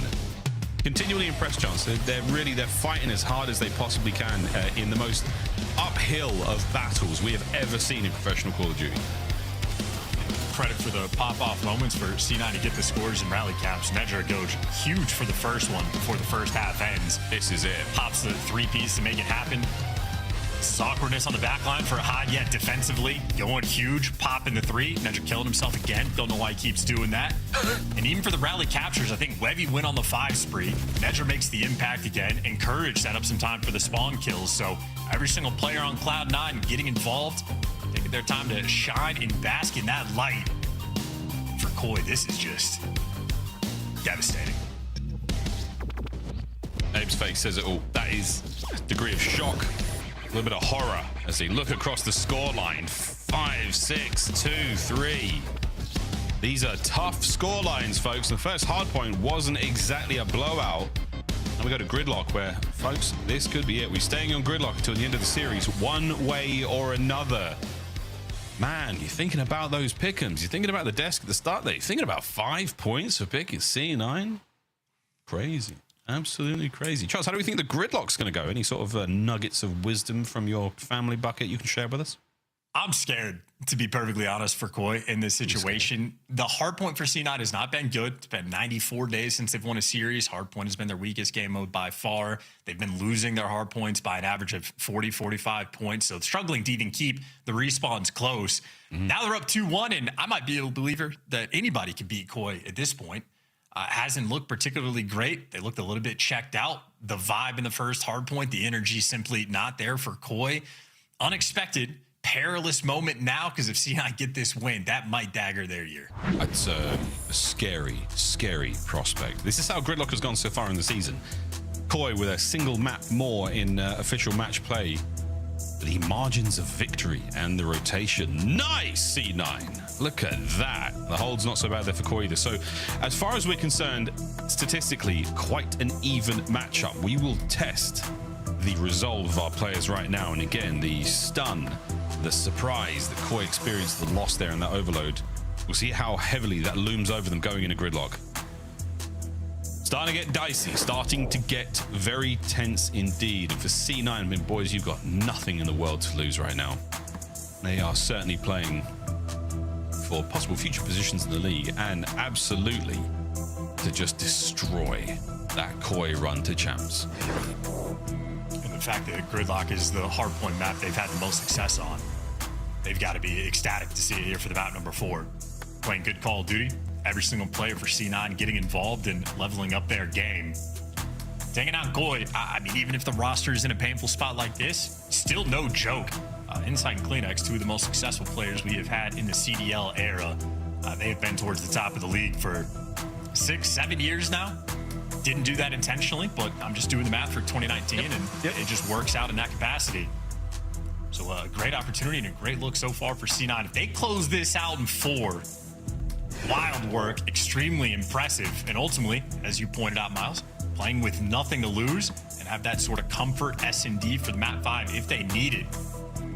continually impressed, Chance. They're fighting as hard as they possibly can in the most uphill of battles we have ever seen in professional Call of Duty. Credit for the pop-off moments for C9 to get the scores and rally caps. Nedra goes huge for the first one before the first half ends. This is it. Pops the 3-piece to make it happen. This is awkwardness on the back line for Hyde, yet defensively going huge, popping the three. Nedra killing himself again. Don't know why he keeps doing that. And even for the rally captures, I think Webby went on the 5 spree. Nedra makes the impact again. Encourage set up some time for the spawn kills. So every single player on Cloud9 getting involved, taking their time to shine and bask in that light. And for Koi, this is just devastating. Abe's face says it all. That is a degree of shock, a little bit of horror as they look across the scoreline. 5, 6, 2, 3. These are tough score lines, folks. The first hardpoint wasn't exactly a blowout. And we go to gridlock where, folks, this could be it. We're staying on gridlock until the end of the series, one way or another. Man, you're thinking about those pick'ems. You're thinking about the desk at the start there. You're thinking about 5 points for picking C9. Crazy. Absolutely crazy. Charles, how do we think the gridlock's going to go? Any sort of nuggets of wisdom from your family bucket you can share with us? I'm scared, to be perfectly honest, for Koi in this situation. The hardpoint for C9 has not been good. It's been 94 days since they've won a series. Hardpoint has been their weakest game mode by far. They've been losing their hardpoints by an average of 40, 45 points. So struggling to even keep the respawns close. Now they're up 2-1, and I might be a believer that anybody can beat Koi at this point. Hasn't looked particularly great. They looked a little bit checked out. The vibe in the first hardpoint, the energy simply not there for Koi. Unexpected. Perilous moment now, because if C9 get this win, that might dagger their year. That's a scary, scary prospect. This is how Gridlock has gone so far in the season. Koi with a single map more in official match play. The margins of victory and the rotation. Nice, C9. Look at that. The hold's not so bad there for Koi either. So as far as we're concerned, statistically, quite an even matchup. We will test the resolve of our players right now. And again, the stun, the surprise that Koi experienced, the loss there in that overload. We'll see how heavily that looms over them going into gridlock. Starting to get dicey, starting to get very tense indeed. And for C9, I mean, boys, you've got nothing in the world to lose right now. They are certainly playing for possible future positions in the league and absolutely to just destroy that Koi run to champs. And the fact that gridlock is the hardpoint map they've had the most success on, they've got to be ecstatic to see it here for the map number 4. Playing good Call of Duty. Every single player for C9 getting involved and leveling up their game. Taking out Koi, I mean, even if the roster is in a painful spot like this, still no joke. Insight and CleanX, 2 of the most successful players we have had in the CDL era. They have been towards the top of the league for 6, 7 years now. Didn't do that intentionally, but I'm just doing the math for 2019, and it just works out in that capacity. So a great opportunity and a great look so far for C9. If they close this out in 4, wild work, extremely impressive, and ultimately, as you pointed out, Miles, playing with nothing to lose and have that sort of comfort S&D for the map 5 if they need it.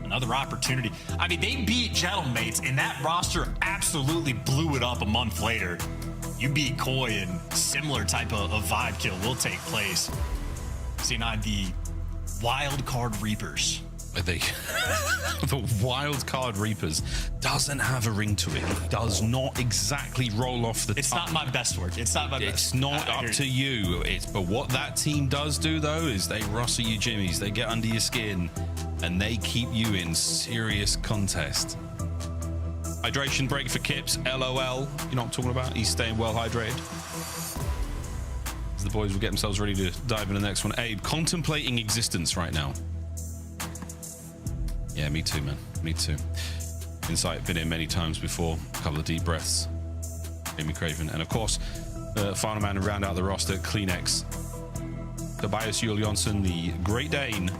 Another opportunity. I mean, they beat Gentlemanmates, and that roster absolutely blew it up a month later. You beat Koi, and similar type of vibe kill will take place. C9, the wild card Reapers. The wild card Reapers doesn't have a ring to it. It does not exactly roll off the It's tongue. not my best work. It's not my best. It's not up to you. But what that team does do, though, is they rustle you jimmies. They get under your skin, and they keep you in serious contest. Hydration break for Kips. LOL. You know what I'm talking about? He's staying well hydrated. As the boys will get themselves ready to dive into the next one. Abe, contemplating existence right now. Yeah, me too, man. Me too. Insight, been in many times before. A couple of deep breaths. Amy Craven. And of course, the final man to round out the roster, CleanX. Tobias Juel Jonsson, the Great Dane.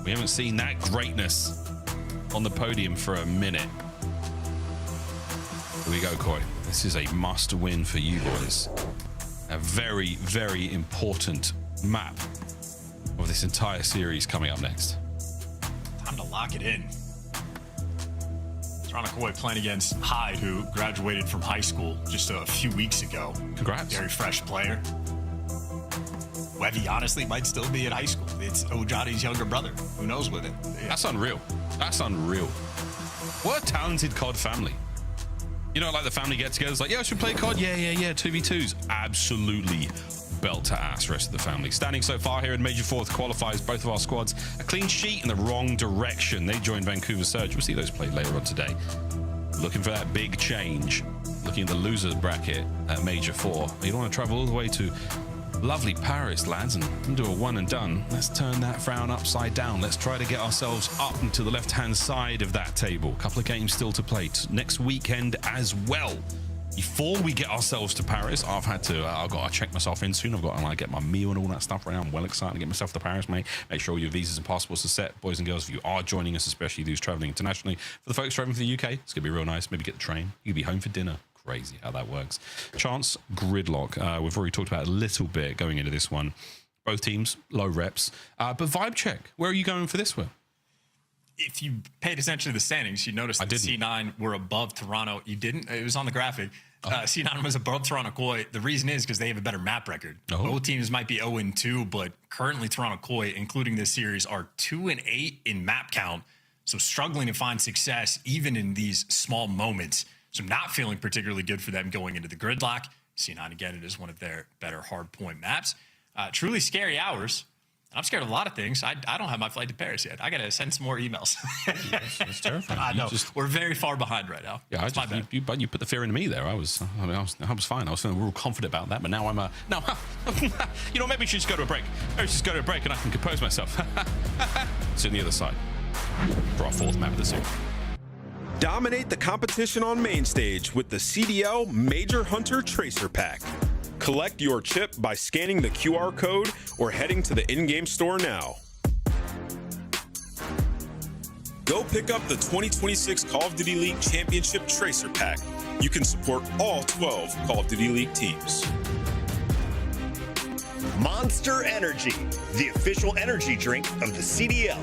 We haven't seen that greatness on the podium for a minute. Here we go, Koi. This is a must-win for you boys. A very, very important map of this entire series coming up next. Time to lock it in. Toronto Koi playing against Hyde, who graduated from high school just a few weeks ago. Congrats. Very fresh player. Webby honestly might still be in high school. It's Ojani's younger brother. Who knows with it? Yeah. That's unreal. That's unreal. What a talented COD family. You know, like the family get-togethers, like, yeah, should we play COD? Yeah, 2v2s. Absolutely belt to ass, rest of the family. Standing so far here in Major 4th qualifiers, both of our squads, a clean sheet in the wrong direction. They joined Vancouver Surge. We'll see those played later on today. Looking for that big change. Looking at the losers bracket at Major 4. You don't want to travel all the way to lovely Paris, lads, and do a one and done. Let's turn that frown upside down. Let's try to get ourselves up into the left-hand side of that table. A couple of games still to play next weekend as well. Before we get ourselves to Paris, I've got to check myself in soon. I've got to like get my meal and all that stuff right now. I'm well excited to get myself to Paris, mate. Make sure your visas and passports are set, boys and girls. If you are joining us, especially those traveling internationally, for the folks traveling for the UK, it's gonna be real nice. Maybe get the train. You could be home for dinner. Crazy how that works. Chance Gridlock. We've already talked about it a little bit going into this one. Both teams low reps, but vibe check. Where are you going for this one? If you paid attention to the standings, you noticed that C9 were above Toronto. You didn't? It was on the graphic. C9 was above Toronto Koi. The reason is because they have a better map record. Both teams might be 0-2, but currently Toronto Koi, including this series, are 2-8 in map count. So struggling to find success even in these small moments. So not feeling particularly good for them going into the gridlock. C9, again, it is one of their better hard point maps. Truly scary hours. I'm scared of a lot of things. I don't have my flight to Paris yet. I got to send some more emails. That's terrifying. I know. We're very far behind right now. Yeah, you put the fear into me there. I was fine. I was feeling real confident about that. But now I'm you know, maybe we should just go to a break. Maybe we should just go to a break and I can compose myself. Sit on the other side for our 4th map of the series. Dominate the competition on main stage with the CDL Major Hunter Tracer Pack. Collect your chip by scanning the QR code or heading to the in-game store now. Go pick up the 2026 Call of Duty League Championship Tracer Pack. You can support all 12 Call of Duty League teams. Monster Energy, the official energy drink of the CDL.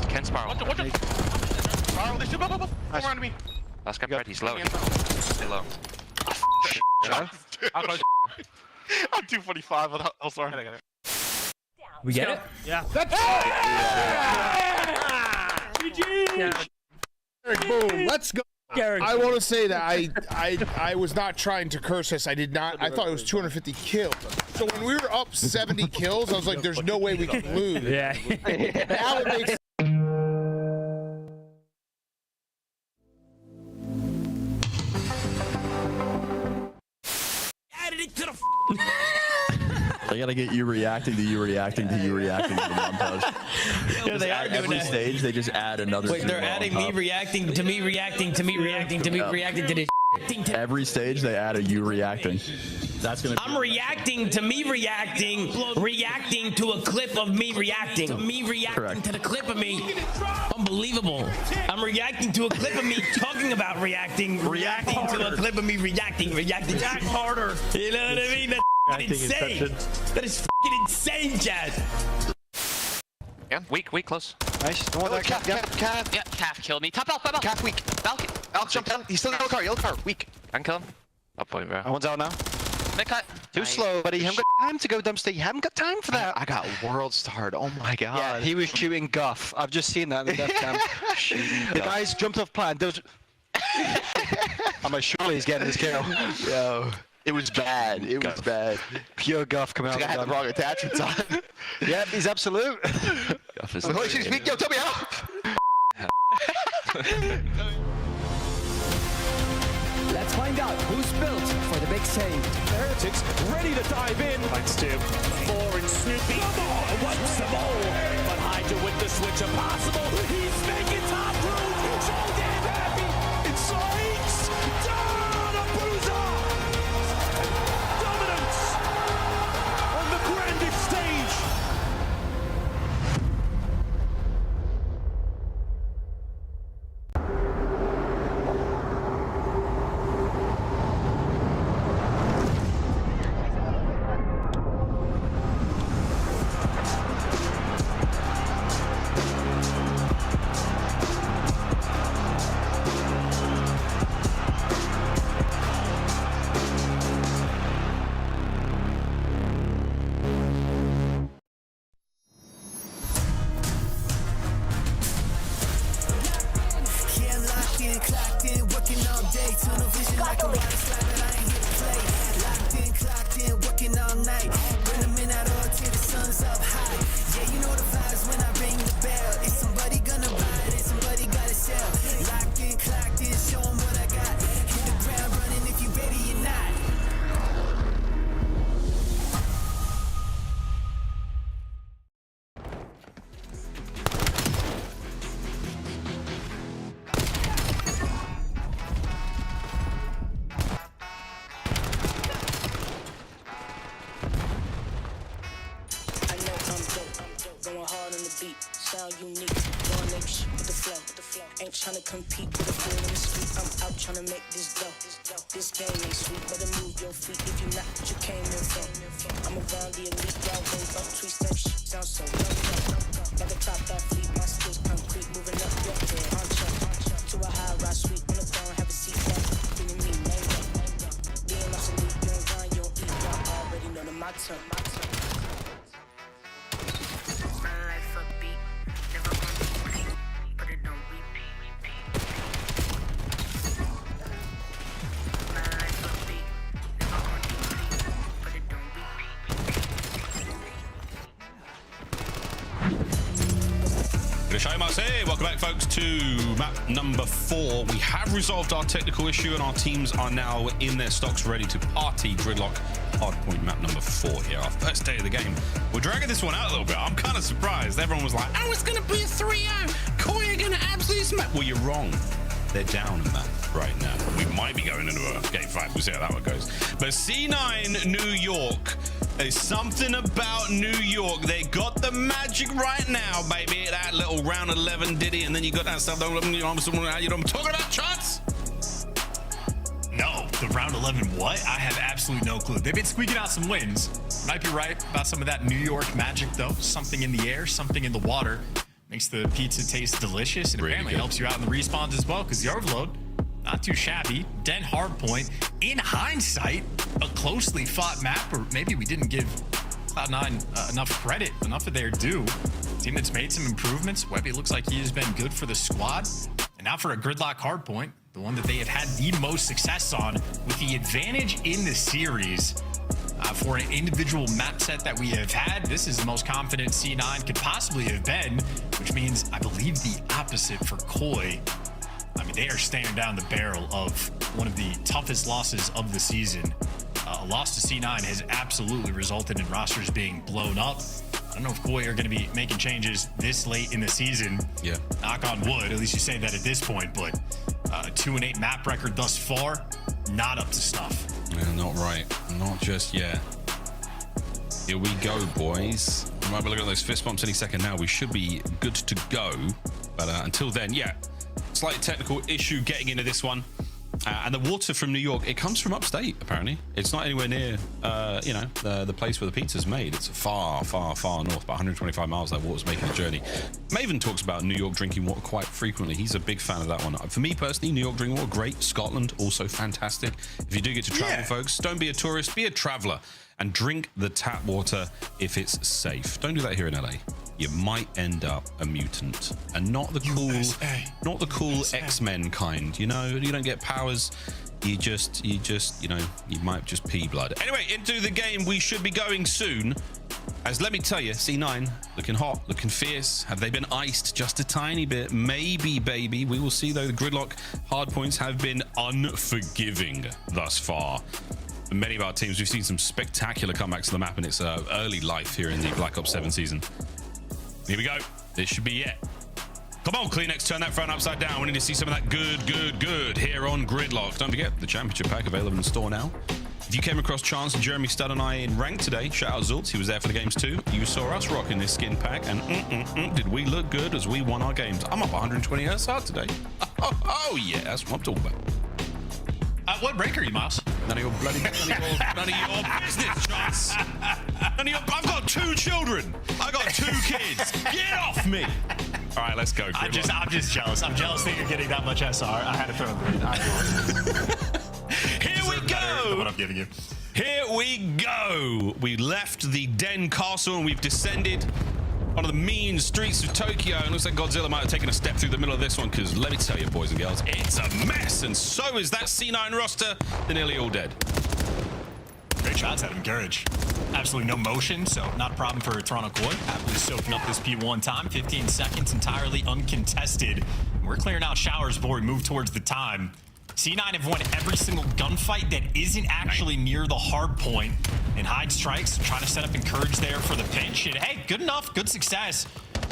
Ken Sparrow. Watch it. Sparrow, they shoot. Go. Around me. Last guy, he's low. Stay low. I'm 245. Oh, sorry. We get it? Yeah. GG! Boom, let's go. I want to say that I was not trying to curse us. I did not. I thought it was 250 kills. So when we were up 70 kills, I was like, there's no way we can lose. Yeah. Now it makes Added it to the I gotta get you reacting to you reacting to you reacting to the montage. Yeah, they are doing every that. stage, they just add another. Wait, they're adding me reacting to me reacting to me reacting to me reacting to this. Every stage, they add a you reacting. That's gonna. I'm reacting to me reacting to a clip of me reacting. To me reacting to the clip of me. Unbelievable. I'm reacting to a clip of me talking about reacting to a clip of me reacting Jack harder. You know what I mean? That's insane. That is fucking insane, Chad. Yeah, weak, close. Nice. Calf. Yeah, Calf killed me. Top out. Calf weak. Falcon. I'll jump down. He's still in yellow car. Weak. I can kill him. Up point, bro. One's out now. Mid cut. Too slow, buddy. You haven't got time to go dumpster. You haven't got time for that. I got world starred. Oh my god. Yeah, he was shooting guff. I've just seen that in the death cam. The guys jumped off plan. There was... I'm like, surely he's getting his kill. Yo, it was bad. It was bad. Pure guff coming out. I had the wrong attachments on. Yep, he's absolute. Guff is holy shit, yo, tell me how. Let's find out who's built for the big save. The Heretics ready to dive in. Fights 2. 4 and Snoopy. Wipes them all. But Hydra with the switch impossible. He's making top room. So damn happy. It's Sykes. Down a bruiser. Dominance on the grandest stage. Ain't tryna compete with the fool in the street. I'm out tryna make this dough. This game ain't sweet, better move your feet if you not what you came in from. I'm around the elite, y'all roll up, twist that shit, sound so low. Like a top athlete, my skills concrete, moving up your head, on check. To a high rise suite, on the ground, have a seat back, feeling me, name up. Being obsolete, you don't grind, you don't eat, y'all already know my turn, my turn. Welcome back, folks, to map number 4. We have resolved our technical issue and our teams are now in their stocks ready to party. Gridlock hardpoint map number 4 here, our first day of the game. We're dragging this one out a little bit. I'm kind of surprised. Everyone was like, oh, it's going to be a 3-0. Koi are going to absolutely smack. Well, you're wrong. They're down in that right now. We might be going into a game 5. We'll see how that one goes. But C9 New York. There's something about New York. They got the magic right now, baby. That little round 11 ditty, and then you got that stuff. I'm talking about shots. No, the round 11 what? I have absolutely no clue. They've been squeaking out some wins. Might be right about some of that New York magic, though. Something in the air, something in the water. Makes the pizza taste delicious, and apparently helps you out in the respawns as well, because the overload, not too shabby. Den hardpoint. In hindsight, a closely fought map, or maybe we didn't give Cloud9 enough credit, enough of their due. Team that's made some improvements. Webby looks like he has been good for the squad. And now for a Gridlock hardpoint, the one that they have had the most success on, with the advantage in the series. For an individual map set that we have had, this is the most confident C9 could possibly have been, which means I believe the opposite for Koi. I mean, they are staring down the barrel of one of the toughest losses of the season. A loss to C9 has absolutely resulted in rosters being blown up. I don't know if Koi are going to be making changes this late in the season. Yeah. Knock on wood, at least you say that at this point, but 2-8 map record thus far, not up to snuff. Yeah, not right. Not just yet. Here we go, boys. We might be looking at those fist bumps any second now. We should be good to go. But until then, yeah. Slight technical issue getting into this one. And the water from New York, it comes from upstate, apparently. It's not anywhere near, the place where the pizza's made. It's far, far, far north, about 125 miles that water's making the journey. Maven talks about New York drinking water quite frequently. He's a big fan of that one. For me personally, New York drinking water, great. Scotland, also fantastic. If you do get to travel, folks, don't be a tourist, be a traveler and drink the tap water if it's safe. Don't do that here in LA. you might end up a mutant, and not the cool X-Men kind. You know, you don't get powers. You just, you know, you might just pee blood. Anyway, into the game we should be going soon. As let me tell you, C9 looking hot, looking fierce. Have they been iced just a tiny bit? Maybe, baby. We will see, though. The Gridlock hardpoints have been unforgiving thus far. For many of our teams, we've seen some spectacular comebacks to the map in its early life here in the Black Ops 7 season. Here we go. This should be it. Come on, Kleenex, turn that phone upside down. We need to see some of that good here on Gridlock. Don't forget, the championship pack available in store now. If you came across Chance and Jeremy Stud and I in rank today, shout out Zult, he was there for the games too. You saw us rocking this skin pack, and did we look good as we won our games. I'm up 120 SR today. Oh yeah, that's what I'm talking about. What rank are you, Miles? None of your bloody business, Chance. I've got 2 children. I got 2 kids. Get off me. All right, let's go. I'm just jealous. I'm jealous that you're getting that much SR. I had to throw a grade. Here we go. What I'm giving you. Here we go. We left the Den Castle and we've descended onto the mean streets of Tokyo. And looks like Godzilla might have taken a step through the middle of this one, because let me tell you, boys and girls, it's a mess. And so is that C9 roster. They're nearly all dead. Great shots at him, Garage. Absolutely no motion, so not a problem for Toronto Koi. Happily soaking up this P1 time. 15 seconds, entirely uncontested. We're clearing out showers before we move towards the time. C9 have won every single gunfight that isn't actually near the hard point. And Hyde strikes, trying to set up Encourage there for the pinch. And hey, good enough, good success.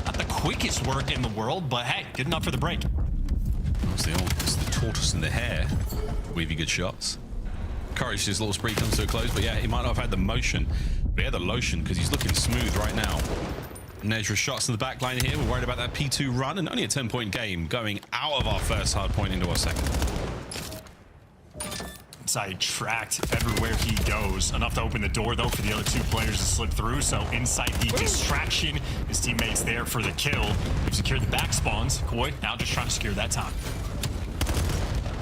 Not the quickest work in the world, but hey, good enough for the break. It's the tortoise in the hare. Weavy good shots. Courage, his little spree comes to a close, but yeah, he might not have had the motion. But yeah, the lotion, because he's looking smooth right now. Nezra shots in the back line here. We're worried about that P2 run, and only a 10-point game going out of our first hard point into our second. Inside tracked everywhere he goes. Enough to open the door, though, for the other 2 players to slip through. So inside the distraction, his teammates there for the kill. We've secured the back spawns. Koi now just trying to secure that time.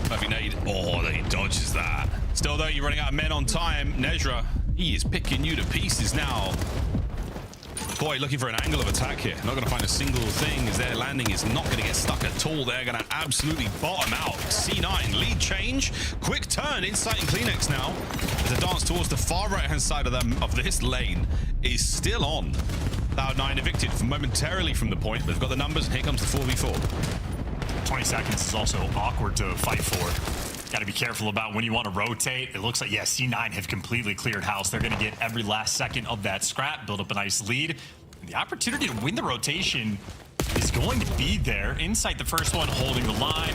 Perfect nade. Oh, he dodges that. Still, though, you're running out of men on time. Nezra, he is picking you to pieces now. Koi looking for an angle of attack here. Not going to find a single thing, as their landing is not going to get stuck at all. They're going to absolutely bottom out. C9, lead change. Quick turn, Insight and Kleenex now. As a dance towards the far right-hand side of this lane is still on. Cloud9 evicted momentarily from the point, but they've got the numbers, and here comes the 4v4. 20 seconds is also awkward to fight for. Got to be careful about when you want to rotate. It looks like, yeah, C9 have completely cleared house. They're going to get every last second of that scrap, build up a nice lead. And the opportunity to win the rotation is going to be there. Insight, the first one, holding the line.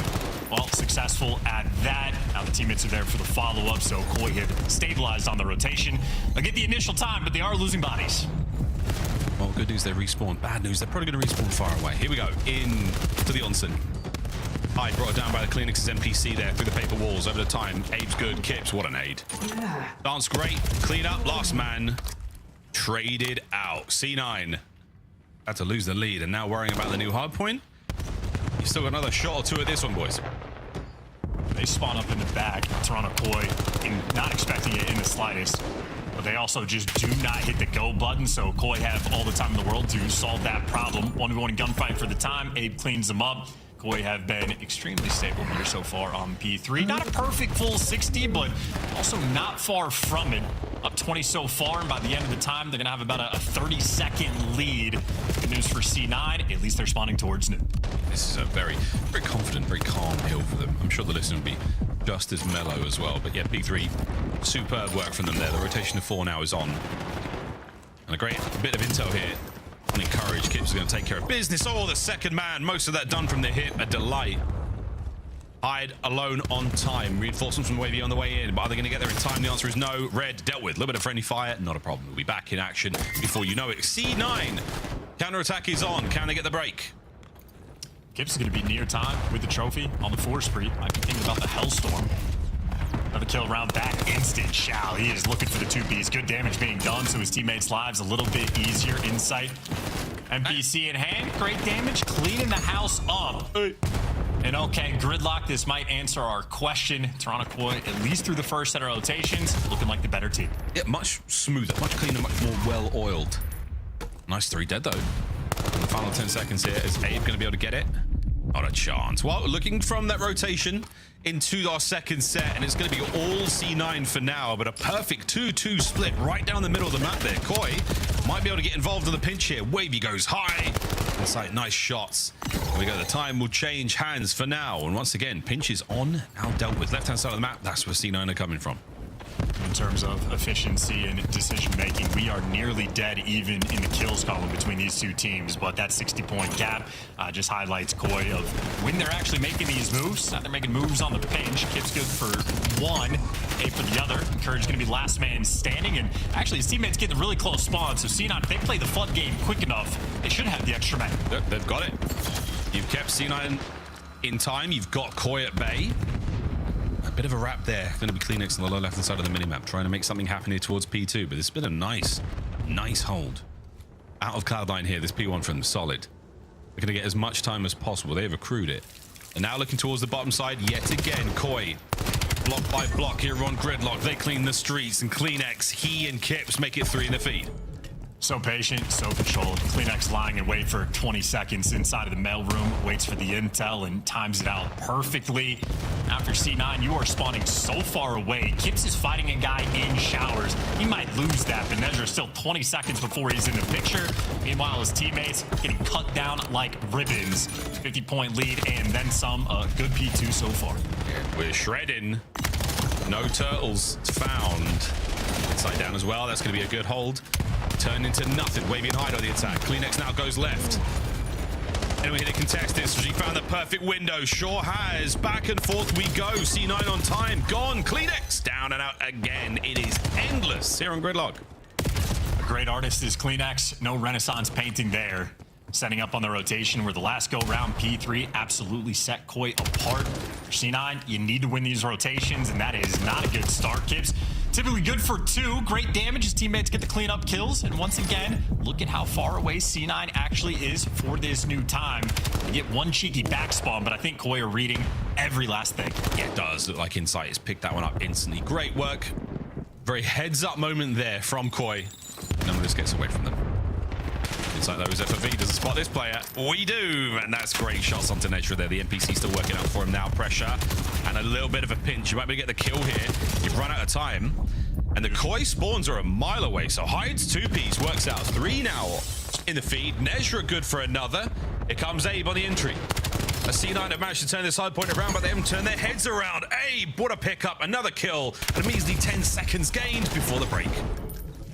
Well, successful at that. Now the teammates are there for the follow-up, so Koi have stabilized on the rotation. They'll get the initial time, but they are losing bodies. Well, good news, they respawn. Bad news, they're probably going to respawn far away. Here we go, in to the onsen. Hyde brought it down by the Kleenex's NPC there through the paper walls over the time. Abe's good. Kips, what an aid. Dance great. Clean up. Last man traded out. C9 had to lose the lead, and now worrying about the new hard point. He's still got another shot or 2 at this one, boys. They spawn up in the back. Toronto Koi, not expecting it in the slightest. But they also just do not hit the go button, so Koi have all the time in the world to solve that problem. 1v1 gunfight for the time. Abe cleans them up. Koi have been extremely stable here so far on P3. Not a perfect full 60, but also not far from it. Up 20 so far, and by the end of the time, they're going to have about a 30-second lead. Good news for C9, at least they're spawning towards new. This is a very, very confident, very calm hill for them. I'm sure the listen will be just as mellow as well. But yeah, P3, superb work from them there. The rotation of 4 now is on. And a great bit of intel here. Encourage. Kips is going to take care of business. Oh, the second man. Most of that done from the hip. A delight. Hyde alone on time. Reinforcements from Wavy on the way in. But are they going to get there in time? The answer is no. Red dealt with. A little bit of friendly fire. Not a problem. We'll be back in action before you know it. C9. Counter-attack is on. Can they get the break? Kips is going to be near time with the trophy on the 4 spree. Might be thinking about the Hellstorm. Another kill around back, instant Shao. He is looking for the 2Bs. Good damage being done, so his teammates' lives a little bit easier. Insight, NPC in hand, great damage, cleaning the house up. And okay, Gridlock, this might answer our question. Toronto Koi, at least through the first set of rotations, looking like the better team. Yeah, much smoother, much cleaner, much more well-oiled. Nice 3 dead, though. Final 10 seconds here. Is Abe going to be able to get it? Not a chance. Well, looking from that rotation into our second set, and it's going to be all C9 for now, but a perfect 2-2 split right down the middle of the map there. Koi might be able to get involved in the pinch here. Wavy goes high. Inside, nice shots. There we go. The time will change hands for now. And once again, pinch is on, now dealt with. Left-hand side of the map, that's where C9 are coming from. In terms of efficiency and decision making, we are nearly dead even in the kills column between these two teams, but that 60-point gap just highlights Koi of when they're actually making these moves. They're making moves on the pinch. Kip's good for one, Ape for the other. Courage going to be last man standing, and actually his teammates getting a really close spawn, so C9, if they play the flood game quick enough, they should have the extra man. They've got it. You've kept C9 in time. You've got Koi at bay. A bit of a wrap there. Going to be Kleenex on the low left-hand side of the minimap, trying to make something happen here towards P2, but it's been a nice hold. Out of Cloud9 here, this P1 from them, solid. They're going to get as much time as possible. They have accrued it. And now looking towards the bottom side, yet again, Koi. Block by block here on Gridlock. They clean the streets, and Kleenex, he and Kips make it 3 in the feed. So patient, so controlled. Kleenex lying in wait for 20 seconds inside of the mailroom, waits for the intel and times it out perfectly. After C9, you are spawning so far away. Kips is fighting a guy in showers. He might lose that, but Nezra's still 20 seconds before he's in the picture. Meanwhile, his teammates getting cut down like ribbons. 50-point lead and then some. A good P2 so far. We're shredding. No turtles found. Inside down as well. That's going to be a good hold. Turned into nothing. Wavy and hide on the attack. Kleenex now goes left. And we hit a contested. So she found the perfect window. Sure has. Back and forth we go. C9 on time. Gone. Kleenex down and out again. It is endless here on Gridlock. A great artist is Kleenex. No Renaissance painting there. Setting up on the rotation where the last go round P3 absolutely set Koi apart. For C9, you need to win these rotations, and that is not a good start, Kips. Typically good for 2. Great damage. His teammates get the cleanup kills. And once again, look at how far away C9 actually is for this new time. They get one cheeky back spawn, but I think Koi are reading every last thing. Yeah, it does look like Insight has picked that one up instantly. Great work. Very heads-up moment there from Koi. None of this gets away from them. Insight though is FOV. Doesn't spot this player. We do, and that's great shots onto Nezra there. The NPC still working out for him now. Pressure and a little bit of a pinch. You might be able to get the kill here. You've run out of time, and the Koi spawns are a mile away. So hides 2-piece works out 3 now in the feed. Nezra good for another. Here comes Abe on the entry. A C9 have managed to turn this hard point around, but they haven't turned their heads around. Abe, what a pickup. Another kill. And a measly 10 seconds gained before the break.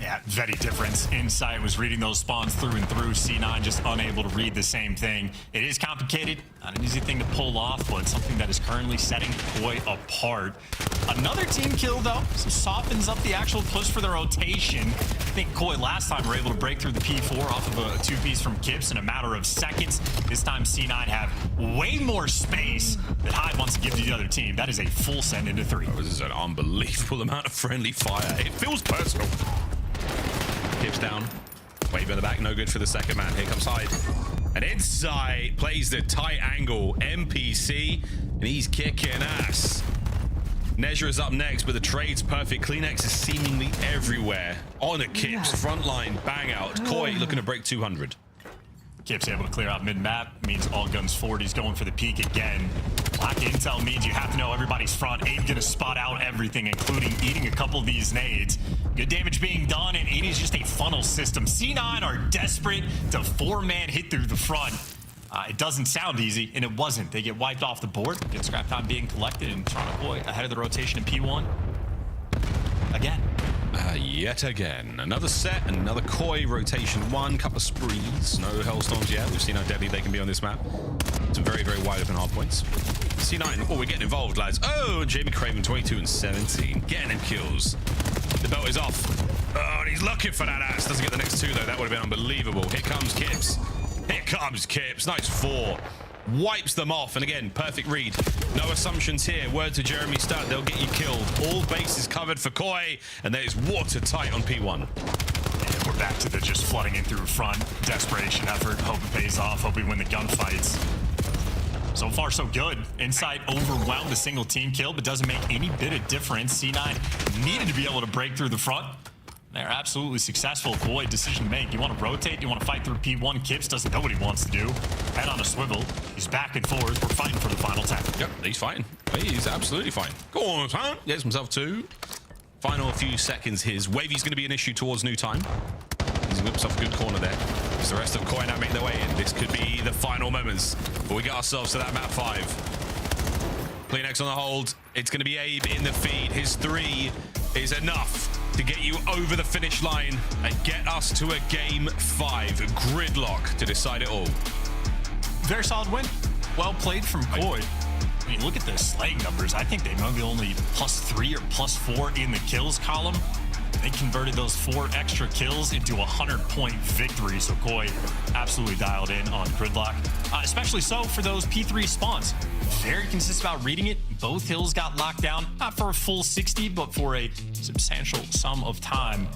Yeah, very different. Insight was reading those spawns through and through. C9 just unable to read the same thing. It is complicated, not an easy thing to pull off, but something that is currently setting Koi apart. Another team kill, though, so softens up the actual push for the rotation. I think Koi last time were able to break through the P4 off of a 2-piece from Kips in a matter of seconds. This time C9 have way more space that Hyde wants to give to the other team. That is a full send into 3. Oh, this is an unbelievable amount of friendly fire. It feels personal. Kips down. Wave in the back, no good for the second man. Here comes Hyde. And Insight plays the tight angle. MPC, and he's kicking ass. Nezra is up next, but the trade's perfect. Kleenex is seemingly everywhere. On a Kips, frontline, bang out. Koi looking to break 200. Kips able to clear out mid-map, means all guns forward. He's going for the peak again. Black intel means you have to know everybody's front. Abe's gonna spot out everything, including eating a couple of these nades. Good damage being done, and it is just a funnel system. C9 are desperate to 4-man hit through the front. It doesn't sound easy, and it wasn't. They get wiped off the board. Good scrap time being collected, and Toronto Koi ahead of the rotation in P1. Again. Yet again. Another set, another Koi rotation 1, couple of sprees. No Hellstorms yet. We've seen how deadly they can be on this map. Some very, very wide open hard points. C9, oh, we're getting involved, lads. Oh, and Jamie Craven, 22 and 17. Getting him kills. The belt is off. Oh, and he's looking for that ass. Doesn't get the next 2, though. That would have been unbelievable. Here comes Kips. Here comes Kips. Nice 4. Wipes them off, and again, perfect read. No assumptions here. Word to Jeremy Studd, they'll get you killed. All bases covered for Koi, and that is watertight on P1. And we're back to the just flooding in through front. Desperation effort. Hope it pays off. Hope we win the gunfights. So far, so good. Insight overwhelmed a single team kill, but doesn't make any bit of difference. C9 needed to be able to break through the front. They're absolutely successful. Boy, decision to make. You want to rotate? You want to fight through P1? Kips doesn't know what he wants to do. Head on a swivel. He's back and forth. We're fighting for the final 10. Yep, he's fighting. He's absolutely fine. Go on, son. Gets himself 2. Final few seconds. His Wavy's going to be an issue towards new time. He's whipped himself a good corner there. As the rest of Koi now make their way in. This could be the final moments. But we get ourselves to that map 5. CleanX on the hold. It's going to be Abe in the feed. His 3 is enough to get you over the finish line and get us to a game 5. Gridlock to decide it all. Very solid win. Well played from Koi. I mean, look at the slaying numbers. I think they might be only +3 or +4 in the kills column. They converted those 4 extra kills into a 100-point victory. So Koi absolutely dialed in on Gridlock, especially so for those P3 spawns. Very consistent about reading it. Both hills got locked down, not for a full 60, but for a substantial sum of time.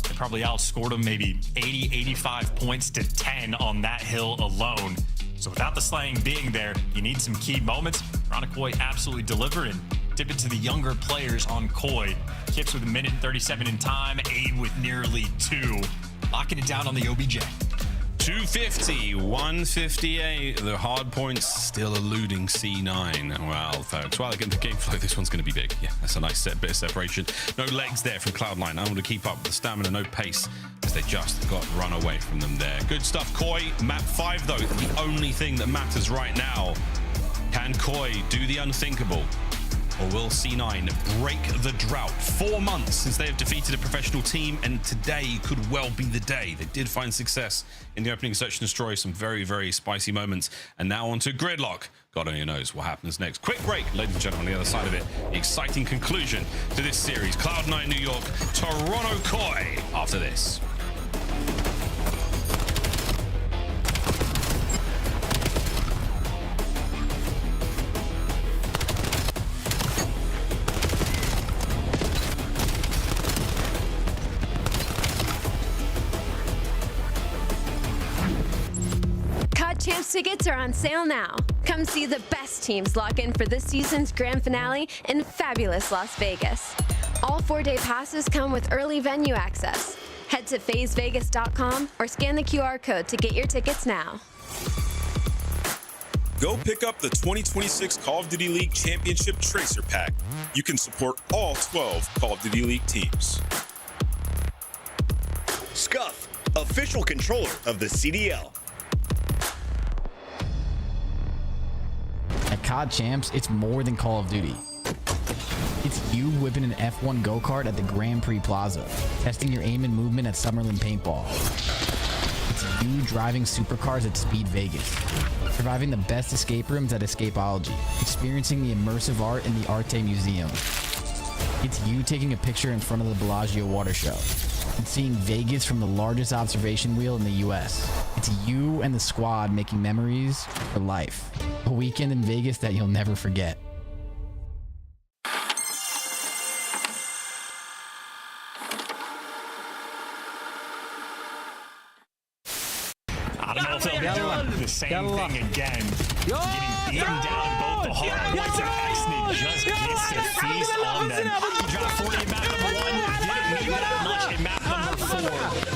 They probably outscored them maybe 80, 85 points to 10 on that hill alone. So without the slaying being there, you need some key moments. Koi absolutely delivered and tip it to the younger players on Koi. Kips with 1:37 in time, Abe with nearly 2. Locking it down on the OBJ. 250, 158. The hard points still eluding C9. Well, folks, while they get the game flow, this one's going to be big. Yeah, that's a nice bit of separation. No legs there from Cloud9. Able to keep up with the stamina, no pace, as they just got run away from them there. Good stuff, Koi. Map 5, though, the only thing that matters right now. Can Koi do the unthinkable? Or will C9 break the drought? 4 months since they have defeated a professional team, and today could well be the day. They did find success in the opening Search and Destroy, some very, very spicy moments. And now on to Gridlock. God only knows what happens next. Quick break, ladies and gentlemen, on the other side of it. Exciting conclusion to this series. Cloud9 New York, Toronto Koi after this. Champs tickets are on sale now. Come see the best teams lock in for this season's grand finale in fabulous Las Vegas. All 4-day passes come with early venue access. Head to phasevegas.com or scan the QR code to get your tickets now. Go pick up the 2026 Call of Duty League Championship Tracer Pack. You can support all 12 Call of Duty League teams. Scuff, official controller of the CDL. At COD Champs, it's more than Call of Duty. It's you whipping an F1 go-kart at the Grand Prix Plaza, testing your aim and movement at Summerlin Paintball. It's you driving supercars at Speed Vegas, surviving the best escape rooms at Escapology, experiencing the immersive art in the Arte Museum. It's you taking a picture in front of the Bellagio Water Show and seeing Vegas from the largest observation wheel in the US. It's you and the squad making memories for life. A weekend in Vegas that you'll never forget. I don't know if they'll be doing the same thing again. Getting beaten down both the hard points, and Xnit just gets to feast on them. He dropped 40 in map number 1, didn't need that much in map number 4.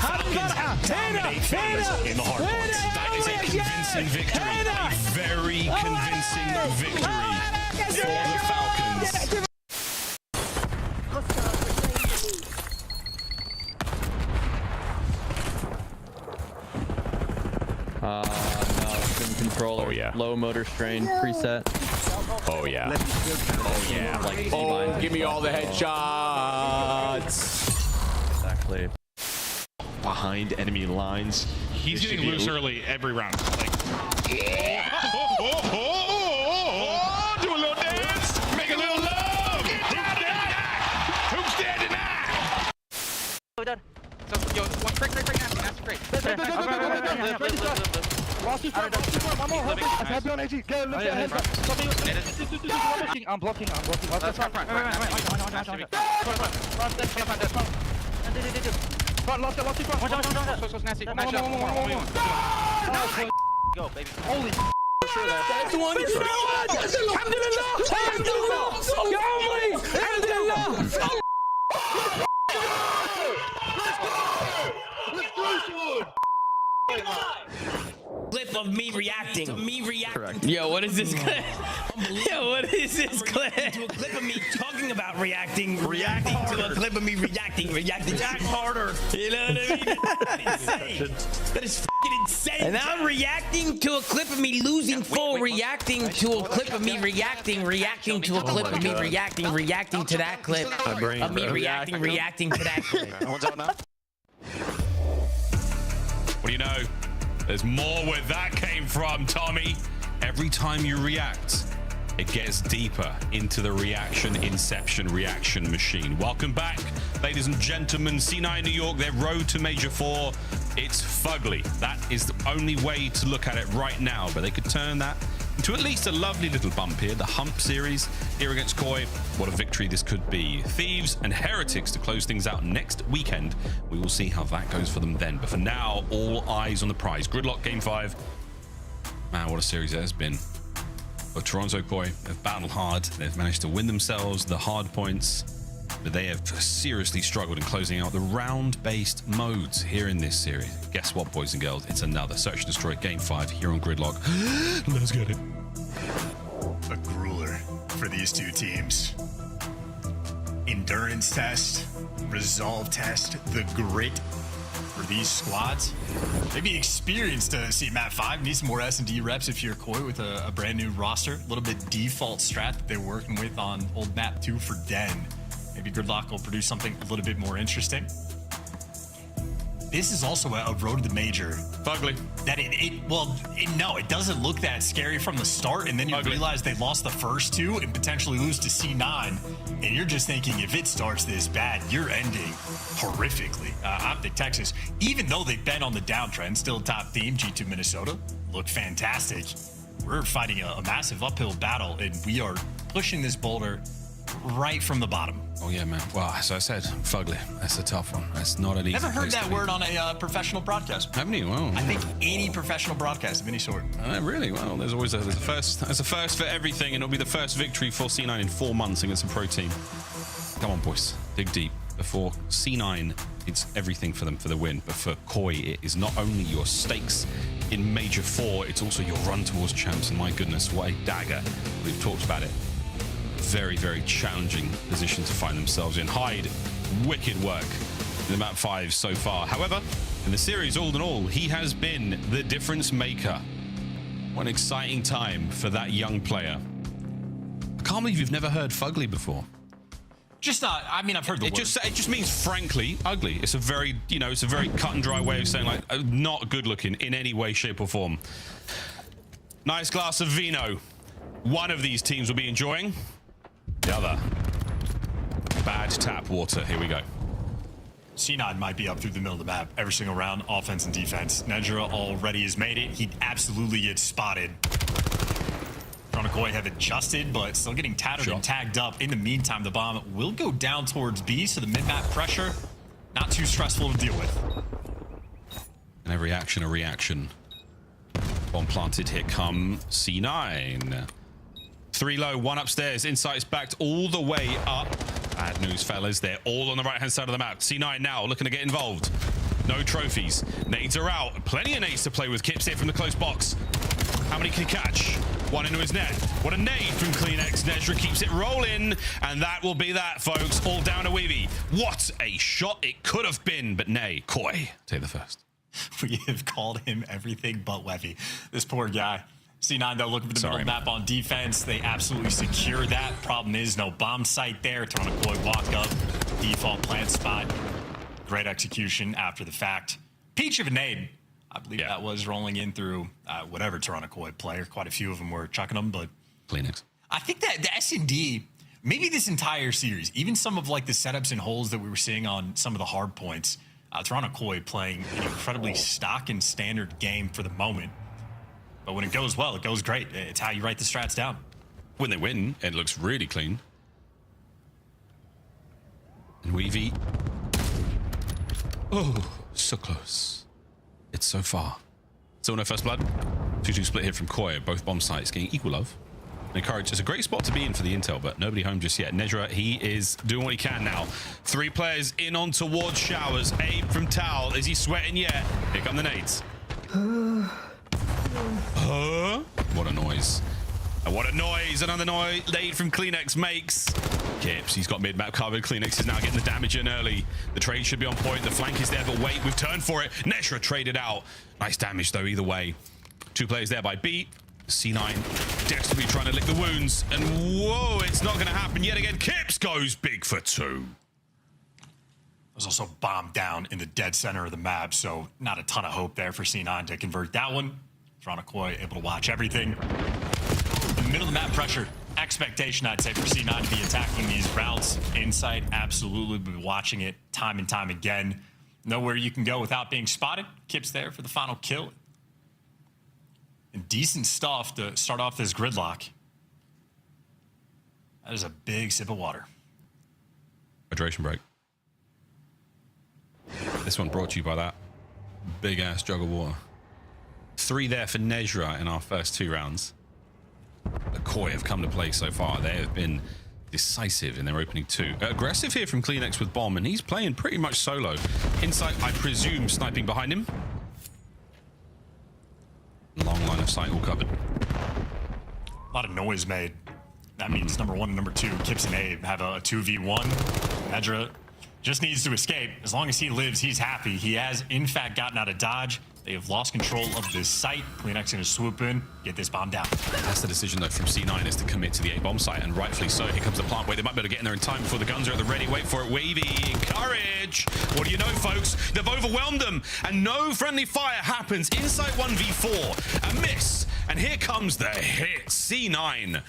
Falcons dominate FaZe in the hard points. That is a convincing victory. A very convincing victory for the Falcons. No, spin controller. Oh, yeah. Low motor strain preset. Oh, yeah. Oh, yeah. Like, oh, give me all the headshots. Exactly. Behind enemy lines. He's getting loose early every round. Like, do a little dance, make a little love. Who's dead tonight? We're done. So, yo, one break, nasty break. Lost you front, one more, I have you on AG, get a look at head. I'm blocking. Let's front. Front, lost you front. So nasty. Go, baby. Holy that's the one. Alhamdulillah. clip of me reacting. Correct. Yo, what is this clip? Yo, what is this clip? To a clip of me talking about reacting to a clip of me reacting. React harder. You know what I mean? That's insane. That is fucking insane. And I'm reacting to a clip of me losing full, reacting to a clip of me reacting to a clip of me reacting to that clip of me reacting to that clip. What do you know? There's more where that came from, Tommy. Every time you react, it gets deeper into the reaction machine. Welcome back, ladies and gentlemen. C9 New York, their road to Major 4. It's fugly. That is the only way to look at it right now, but they could turn that into at least a lovely little bump here. The Hump series here against Koi. What a victory this could be. Thieves and Heretics to close things out next weekend. We will see how that goes for them then. But for now, all eyes on the prize. Gridlock Game 5. Man, what a series it has been. But Toronto Koi have battled hard. They've managed to win themselves the hard points. But they have seriously struggled in closing out the round-based modes here in this series. Guess what, boys and girls? It's another Search and Destroy Game 5 here on Gridlock. Let's get it. A grueler for these two teams. Endurance test, resolve test, the grit for these squads. Maybe experience to see map 5. Need some more S&D reps if you're Koi with a brand new roster. A little bit default strat that they're working with on old map 2 for Den. Maybe Gridlock will produce something a little bit more interesting. This is also a road to the major. Ugly. That it doesn't look that scary from the start, and then you realize they lost the first two and potentially lose to C9, and you're just thinking if it starts this bad, you're ending horrifically. Optic Texas, even though they've been on the downtrend, still top team. G2 Minnesota look fantastic. We're fighting a massive uphill battle, and we are pushing this boulder right from the bottom. Oh yeah, man. Well, as I said, fugly. That's a tough one. That's not an easy. Never heard that word on a professional broadcast. Haven't you? Well, I think any professional broadcast of any sort. Really? Well, there's always there's a first. There's a first for everything, and it'll be the first victory for C9 in 4 months against a pro team. Come on, boys. Dig deep. Before C9, it's everything for them for the win. But for Koi, it is not only your stakes in Major 4, it's also your run towards champs. And my goodness, what a dagger. We've talked about it. Very, very challenging position to find themselves in. Hyde, wicked work in the map 5 so far. However, in the series, all in all, he has been the difference maker. What an exciting time for that young player. I can't believe you've never heard fugly before. Just not. I mean, I've heard the word. It just means frankly ugly. It's a very, it's a very cut and dry way of saying like not good looking in any way, shape, or form. Nice glass of vino. One of these teams will be enjoying. The other. Bad tap water. Here we go. C9 might be up through the middle of the map every single round, offense and defense. Nedra already has made it. He absolutely gets spotted. Koi have adjusted, but still getting tattered and tagged up. In the meantime, the bomb will go down towards B, so the mid-map pressure, not too stressful to deal with. And every action, a reaction. Bomb planted, here come C9. 3 low, 1 upstairs. Insight's backed all the way up. Bad news, fellas. They're all on the right-hand side of the map. C9 now looking to get involved. No trophies. Nades are out. Plenty of nades to play with. Kips here from the close box. How many can he catch? 1 into his net. What a nade from CleanX. Nezra keeps it rolling. And that will be that, folks. All down to Weavy. What a shot it could have been. But nay, Koi, take the first. We have called him everything but Wevy. This poor guy. C9, though, looking for the middle map on defense. They absolutely secure that. Problem is, no bomb site there. Toronto Koi walk up. Default plant spot. Great execution after the fact. Peach of a nade. I believe that was rolling in through whatever Toronto Koi player. Quite a few of them were chucking them, but CleanX. I think that the S&D, maybe this entire series, even some of like the setups and holes that we were seeing on some of the hard points, Toronto Koi playing an incredibly stock and standard game for the moment. But when it goes well, it goes great. It's how you write the strats down. When they win, it looks really clean. And Weavy. Oh, so close. It's so far. Still no first blood. 2-2 split here from Koi. Both bomb sites getting equal love. And Courage is a great spot to be in for the intel, but nobody home just yet. Nedra, he is doing what he can now. 3 players in on towards showers. Abe from Towel. Is he sweating yet? Here come the nades. What a noise. And what a noise another noise lead from Kleenex makes. Kips, he's got mid-map covered. Kleenex is now getting the damage in early. The trade should be on point. The flank is there, but wait, we've turned for it. Neshra traded out. Nice damage, though, either way. 2 players there by B. C9 desperately trying to lick the wounds. And whoa, it's not going to happen yet again. Kips goes big for 2. Was also bombed down in the dead center of the map, so not a ton of hope there for C9 to convert that one. Koi able to watch everything. In the middle of the map, pressure expectation, I'd say, for C9 to be attacking these routes. Insight, absolutely, be watching it time and time again. Nowhere you can go without being spotted. Kips there for the final kill. And decent stuff to start off this gridlock. That is a big sip of water. Hydration break. This one brought to you by that big ass jug of water. 3 there for Nejra in our first 2 rounds. The Koi have come to play so far. They have been decisive in their opening 2. Aggressive here from Kleenex with bomb, and he's playing pretty much solo. Insight, I presume, sniping behind him. Long line of sight all covered. A lot of noise made. That means number 1 and number 2, Kips and Abe, have a 2v1. Nejra just needs to escape. As long as he lives, he's happy. He has, in fact, gotten out of dodge. They have lost control of this site. Kleenex going to swoop in, get this bomb down. That's the decision, though, from C9 is to commit to the A-bomb site, and rightfully so. Here comes the plant. Wait, they might be able to get in there in time before the guns are at the ready. Wait for it. Wavy. Courage. What do you know, folks? They've overwhelmed them, and no friendly fire happens. Inside 1v4. A miss. And here comes the hit. C9.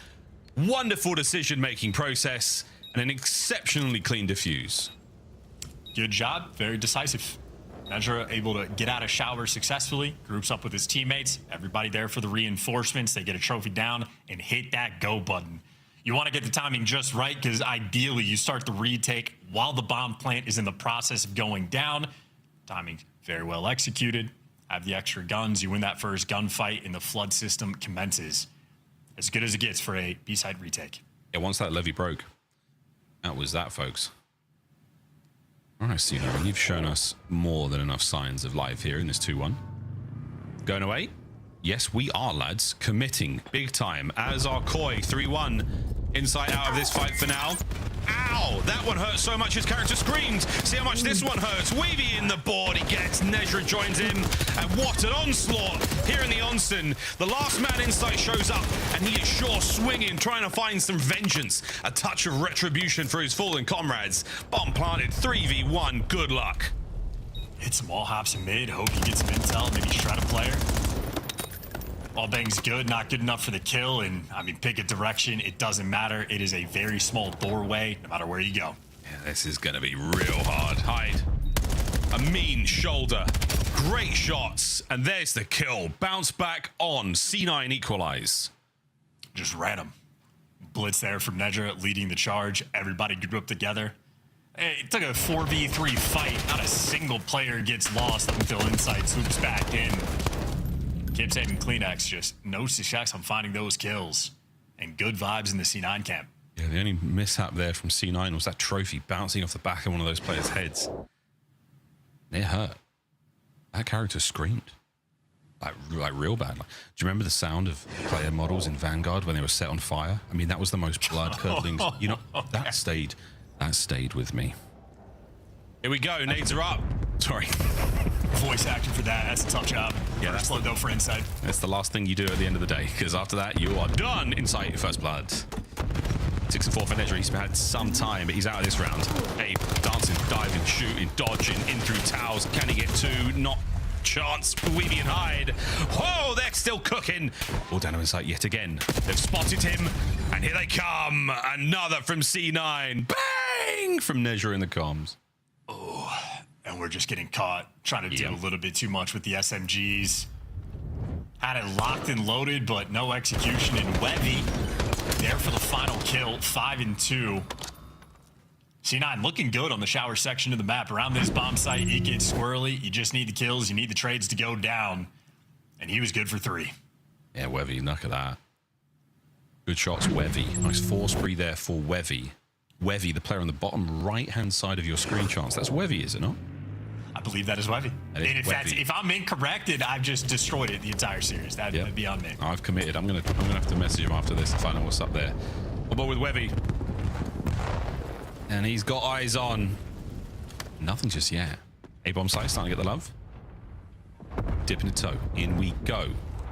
Wonderful decision-making process, and an exceptionally clean defuse. Good job. Very decisive. Nejra able to get out of shower successfully, groups up with his teammates, everybody there for the reinforcements. They get a trophy down and hit that go button. You want to get the timing just right, because ideally you start the retake while the bomb plant is in the process of going down. Timing very well executed. Have the extra guns. You win that first gunfight, and the flood system commences. As good as it gets for a B-side retake. Yeah, once that levy broke, that was that, folks. All right, C9, you've shown us more than enough signs of life here in this 2-1. Going away? Yes, we are, lads. Committing big time as our Koi 3-1. Insight out of this fight for now. Ow! That one hurt so much his character screamed. See how much this one hurts. Wavy in the board. He gets. Nejra joins him. And what an onslaught here in the onsen. The last man Insight shows up, and he is sure swinging, trying to find some vengeance. A touch of retribution for his fallen comrades. Bomb planted. 3v1. Good luck. Hit some wall hops in mid. Hope he gets some intel. Maybe shred a player. All bang's good, not good enough for the kill, and I mean, pick a direction, it doesn't matter. It is a very small doorway, no matter where you go. Yeah, this is gonna be real hard. Hide. A mean shoulder. Great shots, and there's the kill. Bounce back on. C9 equalize. Just random. Blitz there from Nejra, leading the charge. Everybody grouped together. It took a 4v3 fight. Not a single player gets lost until Insight swoops back in. Kips and Kleenex, just no success on finding those kills. And good vibes in the C9 camp. Yeah, the only mishap there from C9 was that trophy bouncing off the back of one of those players' heads. It hurt. That character screamed. Like real bad. Like, do you remember the sound of player models in Vanguard when they were set on fire? I mean, that was the most blood-curdling... You know, that stayed with me. Here we go. Nades are up. Sorry. Voice acting for that. That's a tough job. Yeah, that's blood though for Insight. That's the last thing you do at the end of the day, because after that, you are done. Insight, first blood. 6 and 4 for Nejra. He's had some time, but he's out of this round. Hey, dancing, diving, shooting, dodging, in through towers. Can he get 2? Not chance. Weavy and hide. Whoa, they're still cooking. All down to Insight yet again. They've spotted him, and here they come. Another from C9. Bang! From Nejra in the comms. Oh, and we're just getting caught trying to do a little bit too much with the SMGs. Had it locked and loaded, but no execution. And Webby there for the final kill, 5 and 2. C9 looking good on the shower section of the map. Around this bomb site, it gets squirrely. You just need the kills. You need the trades to go down. And he was good for 3. Yeah, Webby, look at that. Good shots, Webby. Nice 4 spree there for Webby. Webby, the player on the bottom right-hand side of your screen, Chance. That's Webby, is it not? I believe that is Wevy. And if I'm incorrect, then I've just destroyed it the entire series. That'd be on me. I've committed. I'm gonna have to message him after this to find out what's up there. But with Wevy, and he's got eyes on nothing just yet. A-bomb site starting to get the love. Dipping a toe. In we go.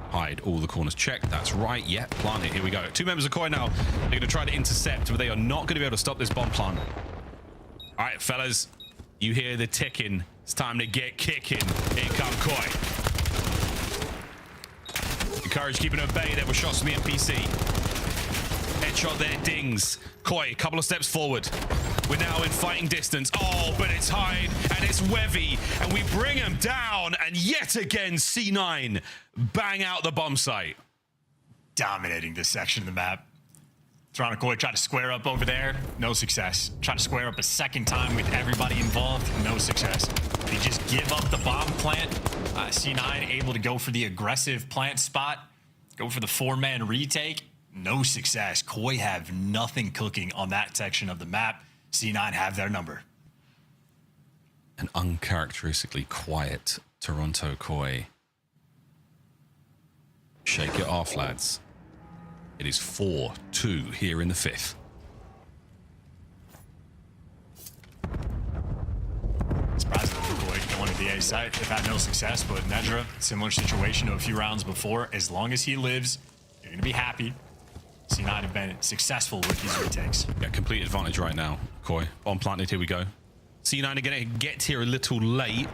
Hide all the corners checked. That's right. Yeah, plant it. Here we go. 2 members of Koi now. They're going to try to intercept, but they are not going to be able to stop this bomb plant. All right, fellas. You hear the ticking. It's time to get kicking. Here come Koi. Encourage keeping at bay. There were shots from the NPC. Headshot there, dings. Koi, a couple of steps forward. We're now in fighting distance. Oh, but it's Hyde and it's Wevy, and we bring him down. And yet again, C9 bang out the bomb site. Dominating this section of the map. Toronto Koi tried to square up over there. No success. Tried to square up a second time with everybody involved. No success. They just give up the bomb plant. C9 able to go for the aggressive plant spot. Go for the 4-man retake. No success. Koi have nothing cooking on that section of the map. C9 have their number. An uncharacteristically quiet Toronto Koi. Shake it off, lads. It is 4-2 here in the 5th. Surprising for Koi going to the A site. They've had no success, but Nedra, similar situation to a few rounds before. As long as he lives, you're going to be happy. C9 have been successful with these retakes. Yeah, complete advantage right now, Koi. Bomb planted, here we go. C9 are going to get here a little late.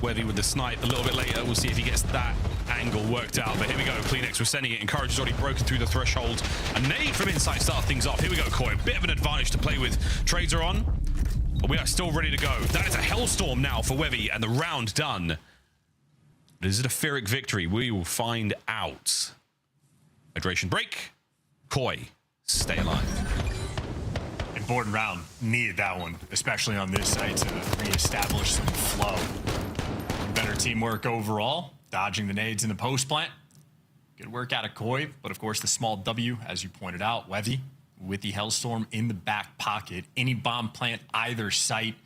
Wevy with the snipe a little bit later. We'll see if he gets that angle worked out. But here we go. Kleenex, we're sending it. Encourage has already broken through the threshold. A nade from inside start things off. Here we go, Koi. A bit of an advantage to play with. Trades are on. But we are still ready to go. That is a hellstorm now for Wevy, and the round done. But is it a Pyrrhic victory? We will find out. Hydration break. Koi, stay alive. Important round. Needed that one, especially on this site to reestablish some flow. Better teamwork overall. Dodging the nades in the post plant. Good work out of Koi, but of course the small W, as you pointed out, Wevy with the Hellstorm in the back pocket. Any bomb plant either site,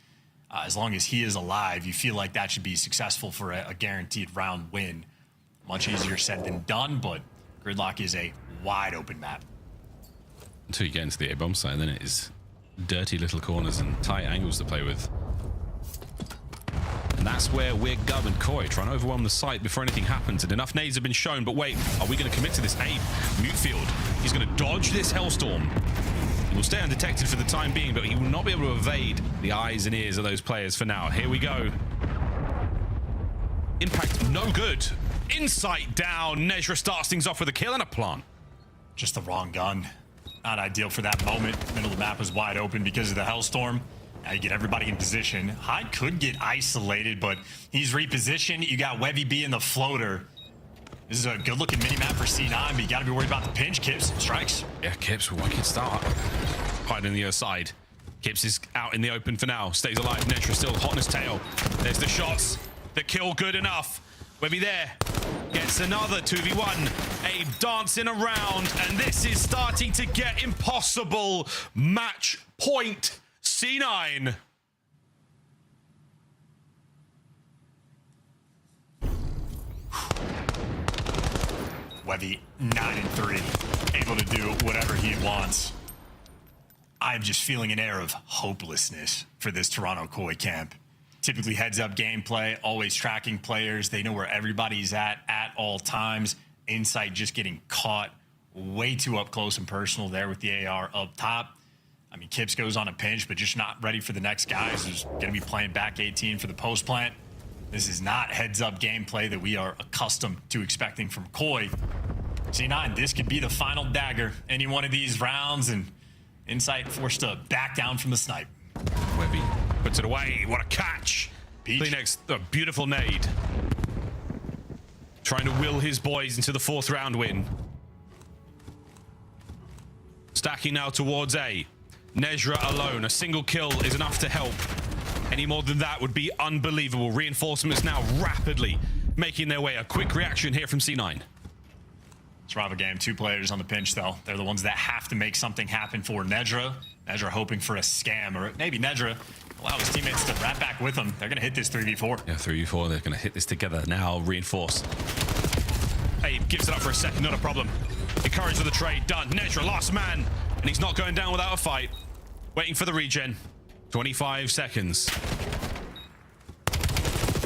as long as he is alive, you feel like that should be successful for a guaranteed round win. Much easier said than done, but Gridlock is a wide open map. Until you get into the A-bomb site, then it is dirty little corners and tight angles to play with. And that's where we're going. Koi trying to overwhelm the site before anything happens, and enough nades have been shown. But wait, are we going to commit to this? Abe, Mutefield, he's going to dodge this Hellstorm. He will stay undetected for the time being, but he will not be able to evade the eyes and ears of those players for now. Here we go. Impact no good. Insight down. Nezra starts things off with a kill and a plant. Just the wrong gun. Not ideal for that moment. Middle of the map was wide open because of the Hellstorm. Now you get everybody in position. Hyde could get isolated, but he's repositioned. You got Wevy B in the floater. This is a good-looking mini-map for C9, but you got to be worried about the pinch. Kips strikes. Yeah, Kips, wicked start. Hyde on the other side. Kips is out in the open for now. Stays alive. Netra still hot on his tail. There's the shots. The kill good enough. Wevy there. Gets another 2v1. Abe dancing around, and this is starting to get impossible. Match point. C9. Wevy 9-3, able to do whatever he wants. I'm just feeling an air of hopelessness for this Toronto Koi camp. Typically heads up gameplay, always tracking players. They know where everybody's at all times. Insight just getting caught way too up close and personal there with the AR up top. I mean, Kips goes on a pinch, but just not ready for the next guys who's going to be playing back 18 for the post plant. This is not heads-up gameplay that we are accustomed to expecting from Koi. C9, this could be the final dagger. Any one of these rounds, and Insight forced to back down from the snipe. Wevy puts it away. What a catch. Kleenex, a beautiful nade. Trying to will his boys into the 4th round win. Stacking now towards A. Nezra alone. A single kill is enough to help. Any more than that would be unbelievable. Reinforcements now rapidly making their way. A quick reaction here from C9. Survival game, 2 players on the pinch though. They're the ones that have to make something happen for Nedra. Nedra hoping for a scam, or maybe Nedra allow his teammates to wrap back with him. They're going to hit this 3v4. Yeah, 3v4. They're going to hit this together now. Reinforce. Hey, gives it up for a second. Not a problem. Encouraged with the trade. Done. Nedra, last man. And he's not going down without a fight. Waiting for the regen. 25 seconds.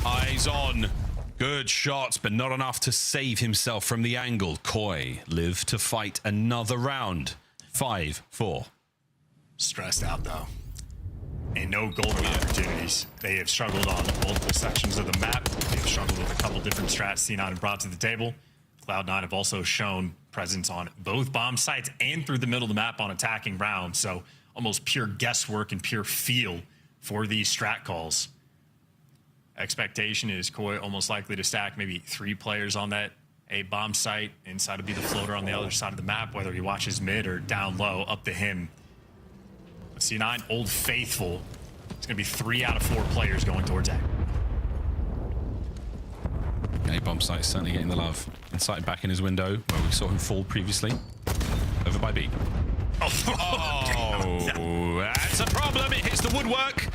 Eyes on. Good shots, but not enough to save himself from the angle. Koi live to fight another round. 5-4. Stressed out, though. And no golden opportunities. They have struggled on multiple sections of the map. They've struggled with a couple different strats C9 have brought to the table. Cloud9 have also shown presence on both bomb sites and through the middle of the map on attacking rounds. So almost pure guesswork and pure feel for these strat calls. Expectation is Koi almost likely to stack maybe 3 players on that A bomb site. Inside would be the floater on the other side of the map, whether he watches mid or down low, up to him. But C9, Old Faithful. It's going to be 3 out of 4 players going towards A. A bomb site certainly getting the love. Inside back in his window, where we saw him fall previously. Over by B. Oh, that's a problem. It hits the woodwork.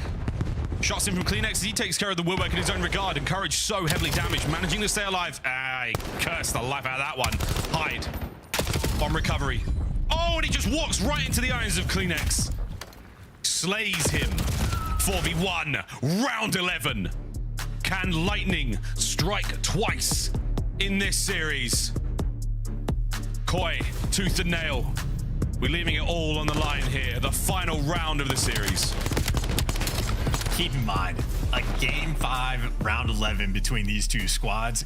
Shots in from CleanX as he takes care of the woodwork in his own regard. And Courage so heavily damaged, managing to stay alive. I cursed the life out of that one. Hide. Bomb recovery. Oh, and he just walks right into the eyes of CleanX. Slays him. 4v1. Round 11. Can lightning strike twice in this series? Koi, tooth and nail. We're leaving it all on the line here. The final round of the series. Keep in mind, like game 5, round 11 between these two squads,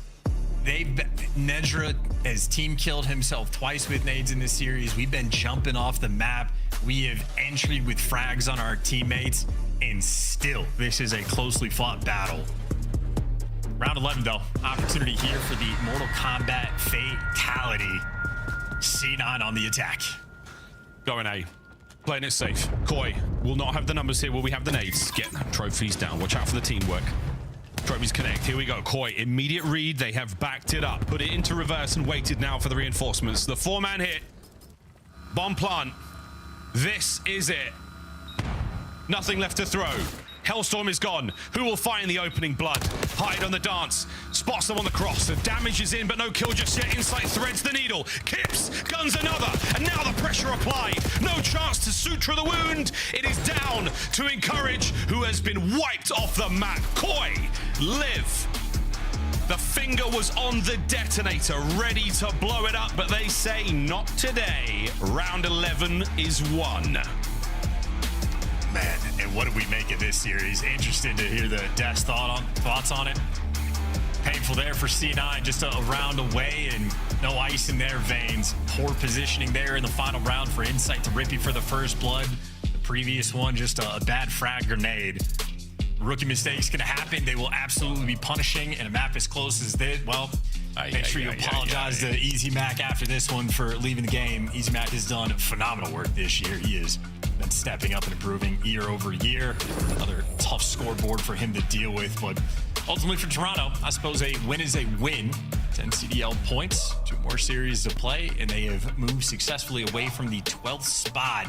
Nedra has team killed himself twice with nades in this series. We've been jumping off the map. We have entry with frags on our teammates, and still, this is a closely fought battle. Round 11, though, opportunity here for the Mortal Kombat fatality. C9 on the attack. Going A. Playing it safe. Koi will not have the numbers here. Will we have the nades? Get trophies down. Watch out for the teamwork. Trophies connect. Here we go. Koi, immediate read. They have backed it up. Put it into reverse and waited now for the reinforcements. The 4-man hit. Bomb plant. This is it. Nothing left to throw. Hellstorm is gone. Who will find the opening blood? Hide on the dance. Spots them on the cross. The damage is in, but no kill just yet. Insight threads the needle. Kips, guns another. And now the pressure applied. No chance to suture the wound. It is down to Encourage, who has been wiped off the map. Koi, live. The finger was on the detonator, ready to blow it up, but they say not today. Round 11 is won. Man, and what do we make of this series? Interested to hear the Death's thoughts on it. Painful there for C9, just a round away and no ice in their veins. Poor positioning there in the final round for Insight to rip you for the first blood. The previous one, just a bad frag grenade. Rookie mistakes can happen. They will absolutely be punishing, and a map as close as this, well, make sure you apologize to Easy Mac after this one for leaving the game. Easy Mac has done phenomenal work this year. He has been stepping up and improving year over year. Another tough scoreboard for him to deal with, but ultimately for Toronto, I suppose a win is a win. 10 CDL points, 2 more series to play, and they have moved successfully away from the 12th spot.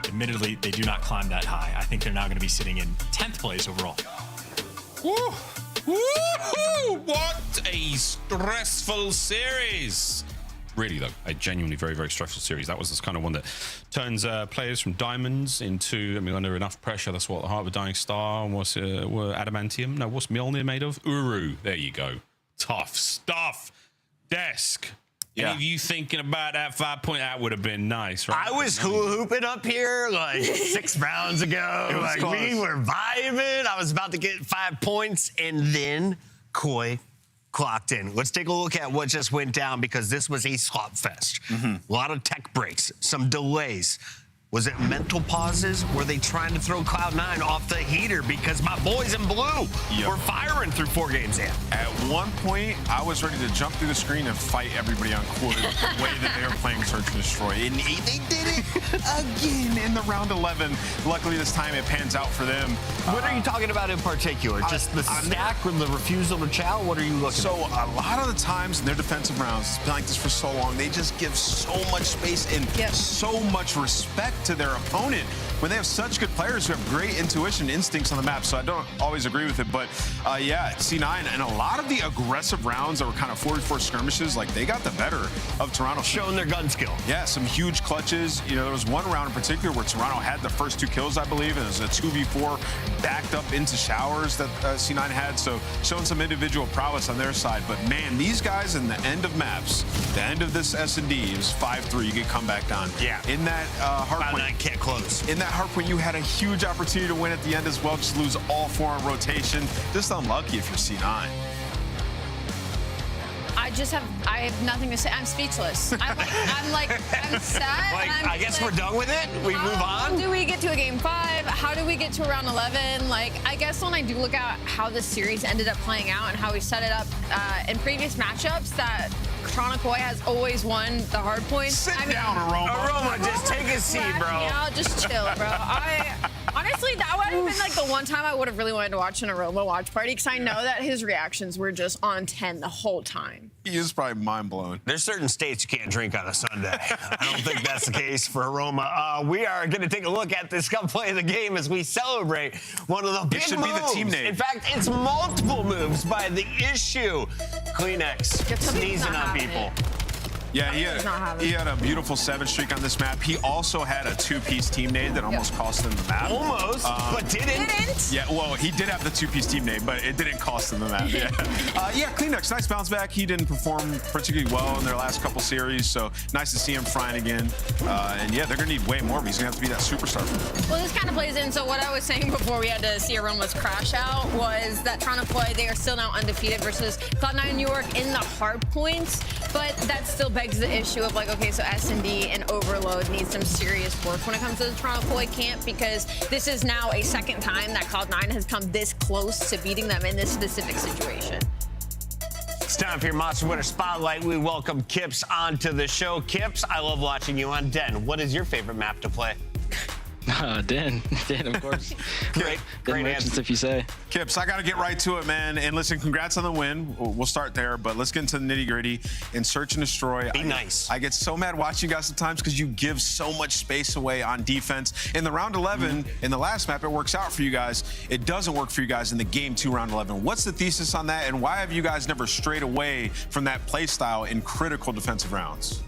Admittedly, they do not climb that high. I think they're now going to be sitting in 10th place overall. Woo! Woo-hoo! What a stressful series! Really, though, a genuinely very, very stressful series. That was this kind of one that turns players from diamonds into, I mean, under enough pressure. That's what the Heart of a Dying Star was. Adamantium? No, what's Mjolnir made of? Uru. There you go. Tough stuff. Desk. Any of you thinking about that 5 point? That would have been nice, right? I was hula hooping up here like 6 rounds ago. Like we were vibing. I was about to get 5 points, and then Koi clocked in. Let's take a look at what just went down, because this was a slop fest. A lot of tech breaks, some delays. Was it mental pauses? Were they trying to throw Cloud9 off the heater because my boys in blue were firing through 4 games in? At one point, I was ready to jump through the screen and fight everybody on court with the way that they were playing Search and Destroy. And they did it again in the round 11. Luckily, this time it pans out for them. What are you talking about in particular? Just the stack or the refusal to chow? What are you looking at? So a lot of the times in their defensive rounds, it's been like this for so long, they just give so much space and so much respect to their opponent when they have such good players who have great intuition and instincts on the map. So I don't always agree with it. But yeah, C9 and a lot of the aggressive rounds that were kind of 44 skirmishes, like they got the better of Toronto. Showing their gun skill. Yeah, some huge clutches. You know, there was one round in particular where Toronto had the first 2 kills, I believe, and it was a 2v4 backed up into showers that C9 had. So showing some individual prowess on their side. But man, these guys in the end of maps, the end of this S&D, it was 5-3. You get comeback on. Yeah. In that hard point, can't close. In that hard point, you had a huge opportunity to win at the end as well. Just lose all 4 on rotation. Just unlucky if you're C9. I have nothing to say. I'm speechless. I'm sad. Like, and I'm I guess like, we're done with it. We move on. How do we get to a game 5? How do we get to a round 11? Like, I guess when I do look at how this series ended up playing out and how we set it up in previous matchups, that Toronto has always won the hard points. Sit down, Aroma. Aroma, just take a seat, bro. Yeah, just chill, bro. Honestly, that would have been like the one time I would have really wanted to watch an Aroma watch party, because I know that his reactions were just on 10 the whole time. He is probably mind blown. There's certain states you can't drink on a Sunday. I don't think that's the case for Aroma. We are going to take a look at this play of the game as we celebrate one of the big moves. It should be the team name. In fact, it's multiple moves by the issue. Kleenex sneezing on people. Yeah, he had a beautiful 7 streak on this map. He also had a 2-piece team nade that almost cost him the map. Almost, but didn't. Yeah, well, he did have the 2-piece team nade, but it didn't cost him the map. Yeah, yeah, Kleenex, nice bounce back. He didn't perform particularly well in their last couple series, so nice to see him frying again. And yeah, they're going to need way more of him. He's going to have to be that superstar for them. Well, this kind of plays in. So what I was saying before we had to see Aroma's crash out was that Toronto play, they are still now undefeated versus Cloud9 New York in the hard points, but that still begs the issue of like, okay, so S&D and Overload need some serious work when it comes to the Toronto Koi camp, because this is now a second time that Cloud9 has come this close to beating them in this specific situation. It's time for your Monster Winner Spotlight. We welcome Kips onto the show. Kips, I love watching you on Den. What is your favorite map to play? Den, of course. Great answer if you say. Kips, I got to get right to it, man. And listen, congrats on the win. We'll start there, but let's get into the nitty-gritty and search and destroy. Be nice. I get so mad watching you guys sometimes because you give so much space away on defense. In the round 11, in the last map, it works out for you guys. It doesn't work for you guys in the game 2 round 11. What's the thesis on that, and why have you guys never strayed away from that play style in critical defensive rounds?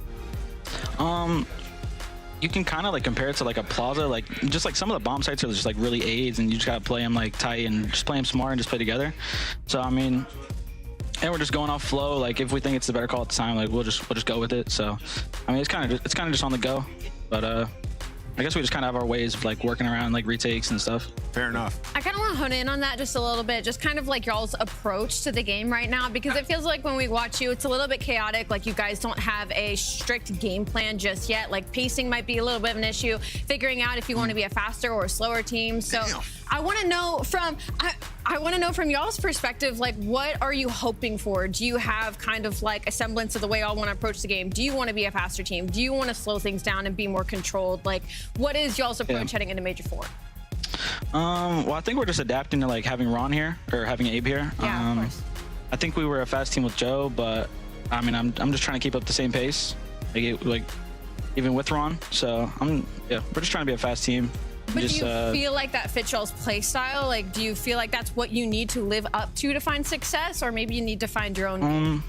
You can kind of like compare it to like a plaza, like just like some of the bomb sites are just like really aids, and you just gotta play them like tight and just play them smart and just play together. So I mean, and we're just going off flow. Like if we think it's the better call at the time, like we'll just go with it. So I mean, it's kind of just on the go, but I guess we just kind of have our ways of like working around like retakes and stuff. Fair enough. I kind of want to hone in on that just a little bit, just kind of like y'all's approach to the game right now, because it feels like when we watch you, it's a little bit chaotic. Like you guys don't have a strict game plan just yet. Like pacing might be a little bit of an issue, figuring out if you want to be a faster or a slower team. So I want to know from I want to know from y'all's perspective, like what are you hoping for? Do you have kind of like a semblance of the way y'all want to approach the game? Do you want to be a faster team? Do you want to slow things down and be more controlled? Like what is y'all's approach heading into Major 4? Well, I think we're just adapting to like having Ron here or having Abe here. Yeah, of course. I think we were a fast team with Joe, but I mean, I'm just trying to keep up the same pace, like even with Ron. So we're just trying to be a fast team. But do you feel like that fits y'all's play style? Like, do you feel like that's what you need to live up to find success, or maybe you need to find your own?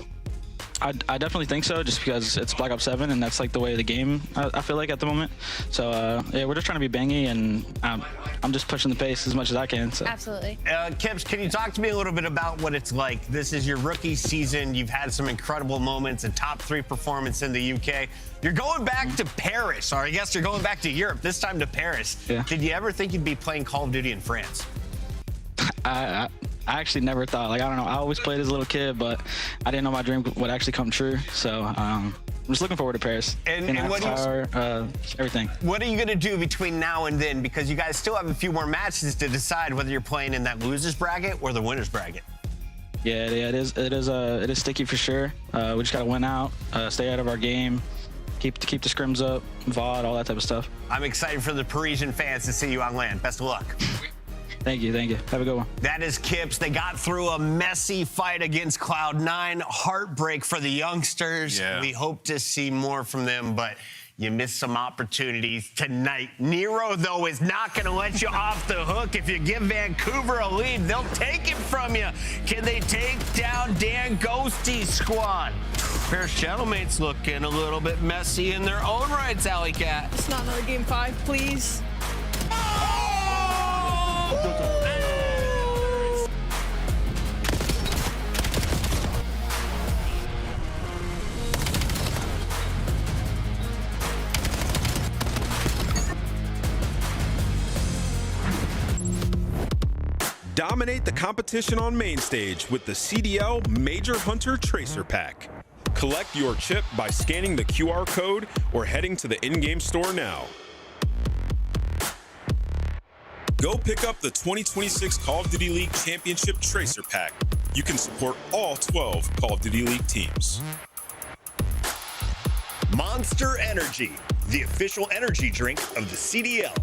I definitely think so, just because it's Black Ops 7 and that's like the way of the game, I feel like at the moment. So yeah, we're just trying to be bangy, and I'm just pushing the pace as much as I can. So. Absolutely. Kips, can you talk to me a little bit about what it's like? This is your rookie season. You've had some incredible moments, a top 3 performance in the UK. You're going back to Paris, or I guess you're going back to Europe, this time to Paris. Yeah. Did you ever think you'd be playing Call of Duty in France? I actually never thought, like, I don't know, I always played as a little kid, but I didn't know my dream would actually come true. So I'm just looking forward to Paris. And what everything. What are you going to do between now and then? Because you guys still have a few more matches to decide whether you're playing in that losers bracket or the winners bracket. Yeah, it is sticky for sure. We just got to win out, stay out of our game, keep the scrims up, VOD, all that type of stuff. I'm excited for the Parisian fans to see you on land. Best of luck. Thank you. Have a good one. That is Kips. They got through a messy fight against Cloud9. Heartbreak for the youngsters. Yeah. We hope to see more from them, but You missed some opportunities tonight. Nero, though, is not going to let you off the hook. If you give Vancouver a lead, they'll take it from you. Can they take down Dan Ghosty's squad? Paris Gentleman's looking a little bit messy in their own rights, Alley Cat. It's not another game 5, please. Dominate the competition on main stage with the CDL Major Hunter Tracer Pack. Collect your chip by scanning the QR code or heading to the in-game store now. Go pick up the 2026 Call of Duty League Championship Tracer Pack. You can support all 12 Call of Duty League teams. Monster Energy, the official energy drink of the CDL.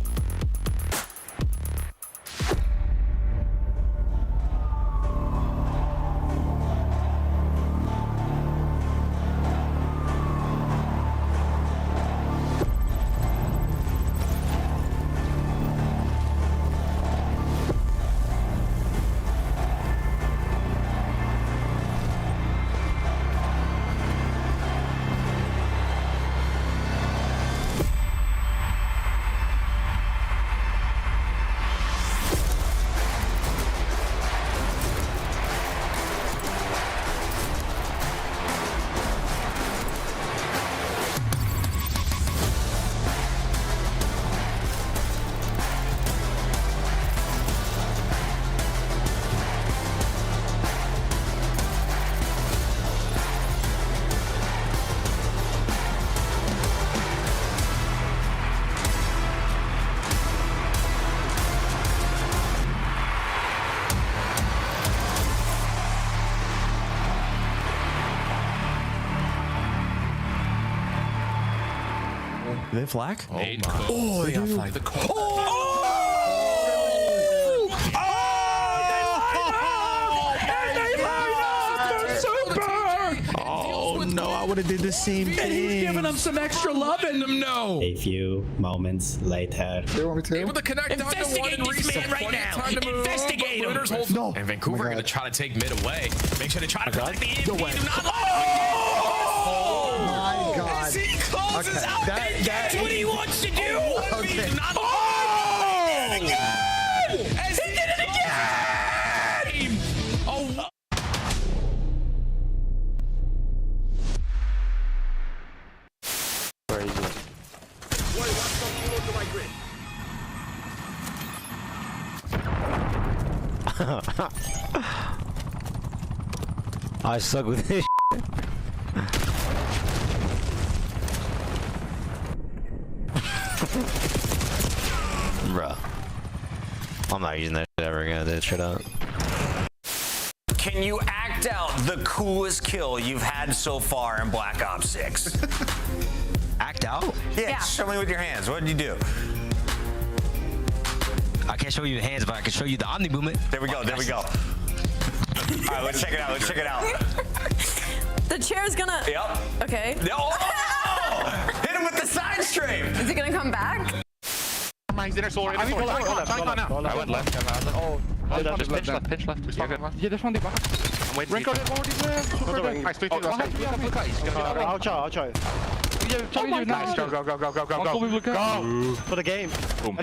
Do they have flak? Oh, my. Oh, they got flak. Oh no, I would have did the same thing. And he's giving them some extra love in them. No. A few moments later. Able to connect Investigate this man right now. Investigate him. No. And Vancouver are going to try to take mid away. Make sure they try to protect the EMP. Do not Oh my God. As he closes out, that's what he wants to do. Okay. Oh! He did it again! As he did it again! Oh. Where is it? I suck with this. Bruh. I'm not using that shit ever again. That shit out. Can you act out the coolest kill you've had so far in Black Ops 6? Act out? Yeah, show me with your hands. What did you do? I can't show you the hands, but I can show you the Omni movement. There we go, there we go. All right, let's check it out, let's check it out. The chair's gonna... Yep. Okay. Oh! Hit him with the side strafe! Is he gonna come back? He's in our soul. I went left. Oh, pitch left. Yeah, this one, the back. I'm waiting. Renko, I'll try. Yeah, nice. Go. Go. For the game. Boom.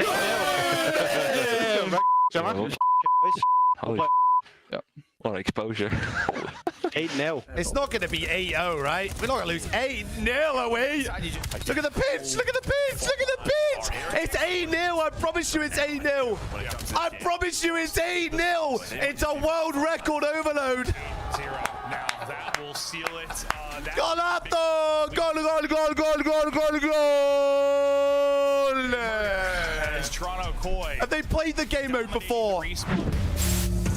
Holy what exposure. 8-0. It's not going to be 8-0, right? We're not going to lose 8-0, are we? Look at the pitch! Look at the pitch! Look at the pitch! It's 8-0! I promise you it's 8-0! I promise you it's 8-0! It's a world record overload! Now that will seal it. Golato! Goal! As Toronto Koi. Have they played the game mode before?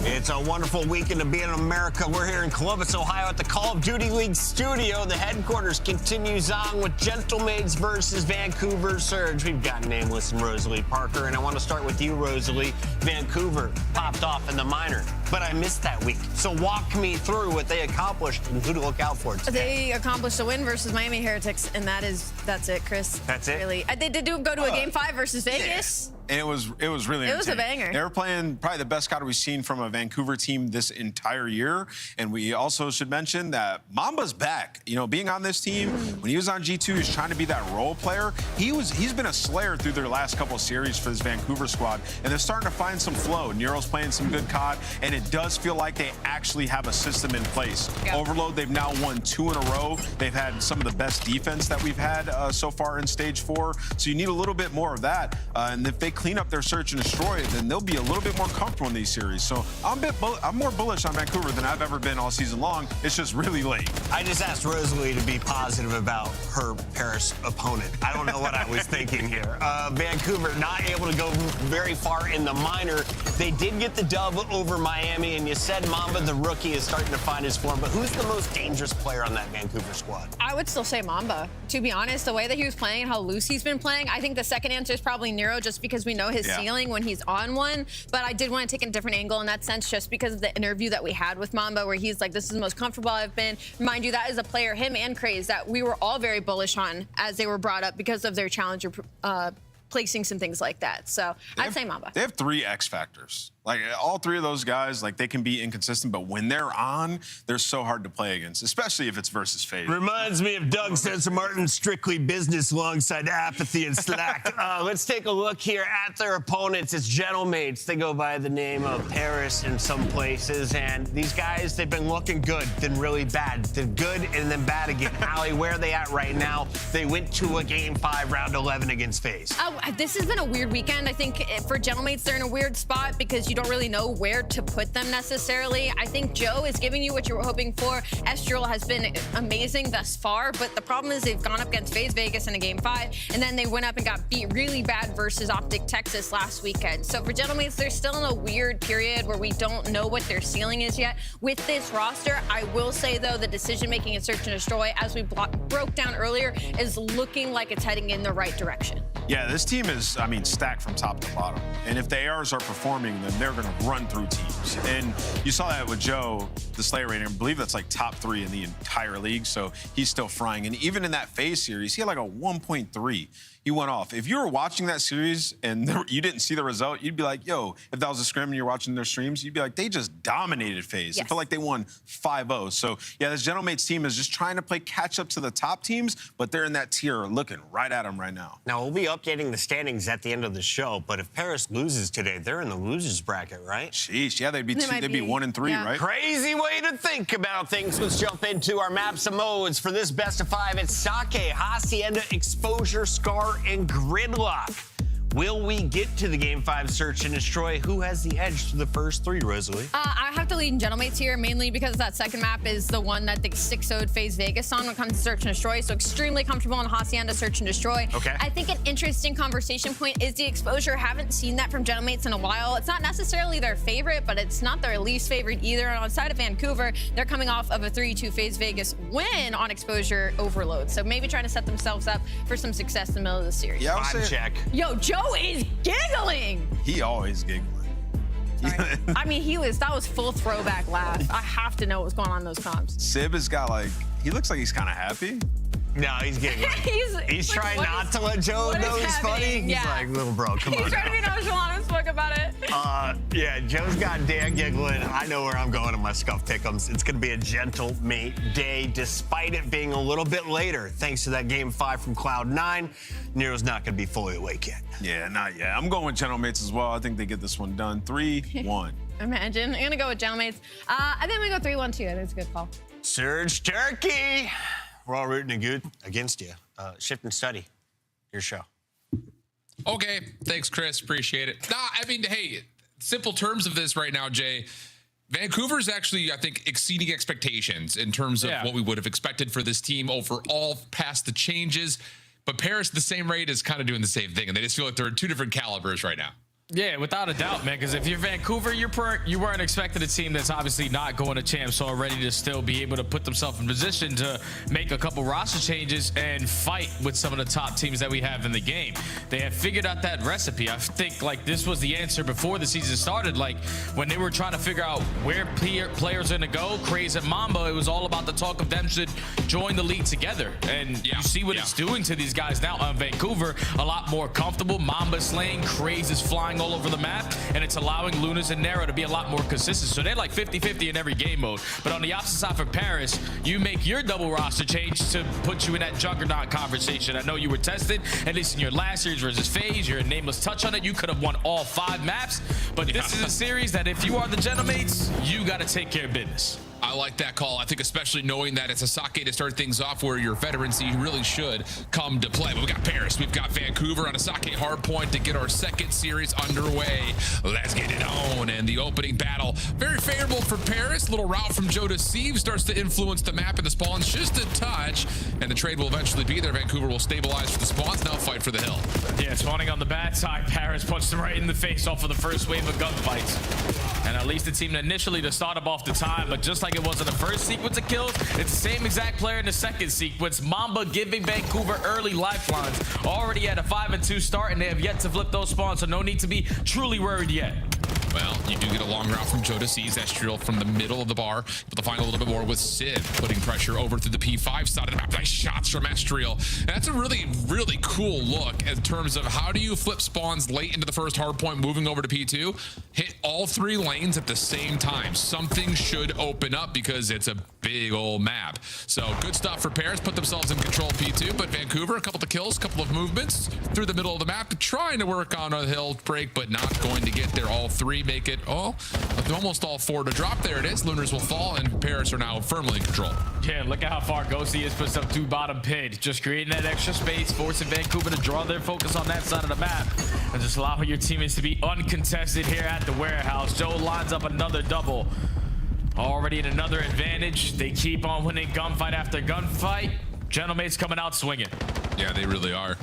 It's a wonderful weekend to be in America. We're here in Columbus, Ohio at the Call of Duty League studio. The headquarters continues on with Gentlemaids versus Vancouver Surge. We've got Nameless and Rosalie Parker, and I want to start with you, Rosalie. Vancouver popped off in the minor. but I missed that week. So walk me through what they accomplished and who to look out for today. They accomplished a win versus Miami Heretics, and that's it, Chris. That's it? Really. They did go to a Game 5 versus Vegas. And it was really It was a entertaining. banger. They were playing probably the best squad we've seen from a Vancouver team this entire year. And we also should mention that Mamba's back. You know, being on this team, when he was on G2, he was trying to be that role player. He's been a slayer through their last couple of series for this Vancouver squad, and they're starting to find some flow. Nero's playing some good COD, and it does feel like they actually have a system in place. Yeah. Overload, they've now won 2 in a row. They've had some of the best defense that we've had so far in Stage 4. So you need a little bit more of that. And if they clean up their search and destroy, then they'll be a little bit more comfortable in these series. So I'm more bullish on Vancouver than I've ever been all season long. It's just really late. I just asked Rosalie to be positive about her Paris opponent. I don't know what I was thinking here. Vancouver not able to go very far in the minor. They did get the dub over Miami, and you said Mamba, the rookie, is starting to find his form. But who's the most dangerous player on that Vancouver squad? I would still say Mamba. To be honest, the way that he was playing and how loose he's been playing, I think the second answer is probably Nero, just because we know his ceiling when he's on one. But I did want to take a different angle in that sense, just because of the interview that we had with Mamba, where he's like, this is the most comfortable I've been. Mind you, that is a player, him and Craze, that we were all very bullish on as they were brought up because of their challenger placing some things like that. So I'd say Mamba. They have 3 X factors. Like, all 3 of those guys, like, they can be inconsistent, but when they're on, they're so hard to play against, especially if it's versus FaZe. Reminds me of Doug Spencer Martin, strictly business alongside apathy and slack. Let's take a look here at their opponents. It's Gentlemates. They go by the name of Paris in some places, and these guys, they've been looking good, then really bad, then good, and then bad again. Allie, where are they at right now? They went to a Game 5, round 11 against FaZe. This has been a weird weekend. I think for Gentlemates, they're in a weird spot because you don't really know where to put them necessarily. I think Joe is giving you what you were hoping for. Estral has been amazing thus far, but the problem is they've gone up against FaZe Vegas in a Game 5, and then they went up and got beat really bad versus Optic Texas last weekend. So for Gentlemates, they're still in a weird period where we don't know what their ceiling is yet. With this roster, I will say, though, the decision-making in Search and Destroy, as we broke down earlier, is looking like it's heading in the right direction. Yeah, this team is, I mean, stacked from top to bottom. And if the ARs are performing, then they're going to run through teams. And you saw that with Joe, the Slayer rating. I believe that's like top 3 in the entire league. So he's still frying. And even in that FaZe series, he had like a 1.3. He went off. If you were watching that series and you didn't see the result, you'd be like, yo, if that was a scrim and you're watching their streams, you'd be like, they just dominated FaZe. Yes. It felt like they won 5-0. So, yeah, this Gentlemates team is just trying to play catch up to the top teams, but they're in that tier looking right at them right now. Now, we'll be updating the standings at the end of the show, but if Paris loses today, they're in the losers bracket, right? Sheesh, yeah, they'd be 1 and 3, right? Crazy way to think about things. Let's jump into our maps and modes for this best of 5. It's Sake, Hacienda, Exposure, Scar, and Gridlock. Will we get to the Game 5 Search and Destroy? Who has the edge to the first 3, Rosalie? I have to lead in Gentlemates here, mainly because that second map is the one that they 6-0'd FaZe Vegas on when it comes to Search and Destroy, so extremely comfortable in Hacienda Search and Destroy. Okay. I think an interesting conversation point is the Exposure. Haven't seen that from Gentlemates in a while. It's not necessarily their favorite, but it's not their least favorite either. And outside of Vancouver, they're coming off of a 3-2 FaZe Vegas win on Exposure Overload, so maybe trying to set themselves up for some success in the middle of the series. Yeah, I would say check. Yo, Joe is giggling. He always giggling. I mean, that was full throwback laugh. I have to know what's going on in those comms. Sib has got like, he looks like he's kind of happy. No, he's giggling. he's like, trying not to let Joe know he's funny. He's like, little bro, come on. He's trying to be nonchalant and spoke about it. Yeah, Joe's got Dan giggling. I know where I'm going in my scuff pick'ems. It's going to be a Gentlemate day, despite it being a little bit later. Thanks to that Game 5 from Cloud9, Nero's not going to be fully awake yet. Yeah, not yet. I'm going with Gentlemates as well. I think they get this one done. 3-1. Imagine. I'm going to go with Gentlemates. I think we go 3-1 too. I think it's a good call. Surge Turkey. We're all rooting against you. Shift and Study, your show. Okay, thanks, Chris. Appreciate it. Nah, I mean, hey, simple terms of this right now, Jay. Vancouver's actually, I think, exceeding expectations in terms of what we would have expected for this team overall past the changes. But Paris, the same rate, is kind of doing the same thing, and they just feel like they're in 2 different calibers right now. Yeah, without a doubt, man. Because if you're Vancouver, you weren't expecting a team that's obviously not going to champs, so already to still be able to put themselves in position to make a couple roster changes and fight with some of the top teams that we have in the game. They have figured out that recipe. I think like this was the answer before the season started. Like when they were trying to figure out where players are going to go, Craze and Mamba, it was all about the talk of them should join the league together. And you see what it's doing to these guys now on Vancouver. A lot more comfortable. Mamba's slaying, Craze is flying all over the map, and it's allowing Lunas and Nero to be a lot more consistent. So they're like 50-50 in every game mode. But on the opposite side for Paris, you make your double roster change to put you in that juggernaut conversation. I know you were tested, at least in your last series versus FaZe, your nameless touch on it. You could have won all 5 maps, but this is a series that if you are the Gentlemates, you got to take care of business. I like that call. I think especially knowing that it's a Sake to start things off where your veterancy really should come to play. But we've got Paris, we've got Vancouver on a Sake hard point to get our second series underway. Let's get it on. And the opening battle, very favorable for Paris. Little route from Joe to Steve starts to influence the map and the spawns just a touch. And the trade will eventually be there. Vancouver will stabilize for the spawns, now fight for the hill. Yeah, spawning on the bad side. Paris punched them right in the face off of the first wave of gunfights. And at least it seemed initially to start up off the time, but just like it was in the first sequence of kills, it's the same exact player in the second sequence. Mamba giving Vancouver early lifelines. Already at a 5-2 start, and they have yet to flip those spawns, so no need to be truly worried yet. Well, you do get a long route from Joe to Seize. Estriel from the middle of the bar, but to find a little bit more with Sid, putting pressure over through the P5 side of the map. Nice shots from Estriel. And that's a really, really cool look in terms of how do you flip spawns late into the first hard point, moving over to P2, hit all 3 lanes at the same time. Something should open up because it's a big old map. So good stuff for Paris, put themselves in control of P2, but Vancouver, a couple of kills, a couple of movements through the middle of the map, trying to work on a hill break, but not going to get there. All 3 make it almost all 4 to drop. There it is. Lunars will fall, and Paris are now firmly in control. Yeah, look at how far Ghosty is, puts up 2 bottom pid, just creating that extra space, forcing Vancouver to draw their focus on that side of the map, and just allowing your teammates to be uncontested here at the warehouse. Joe lines up another double. Already in another advantage. They keep on winning gunfight after gunfight. Gentlemates coming out swinging. Yeah, they really are.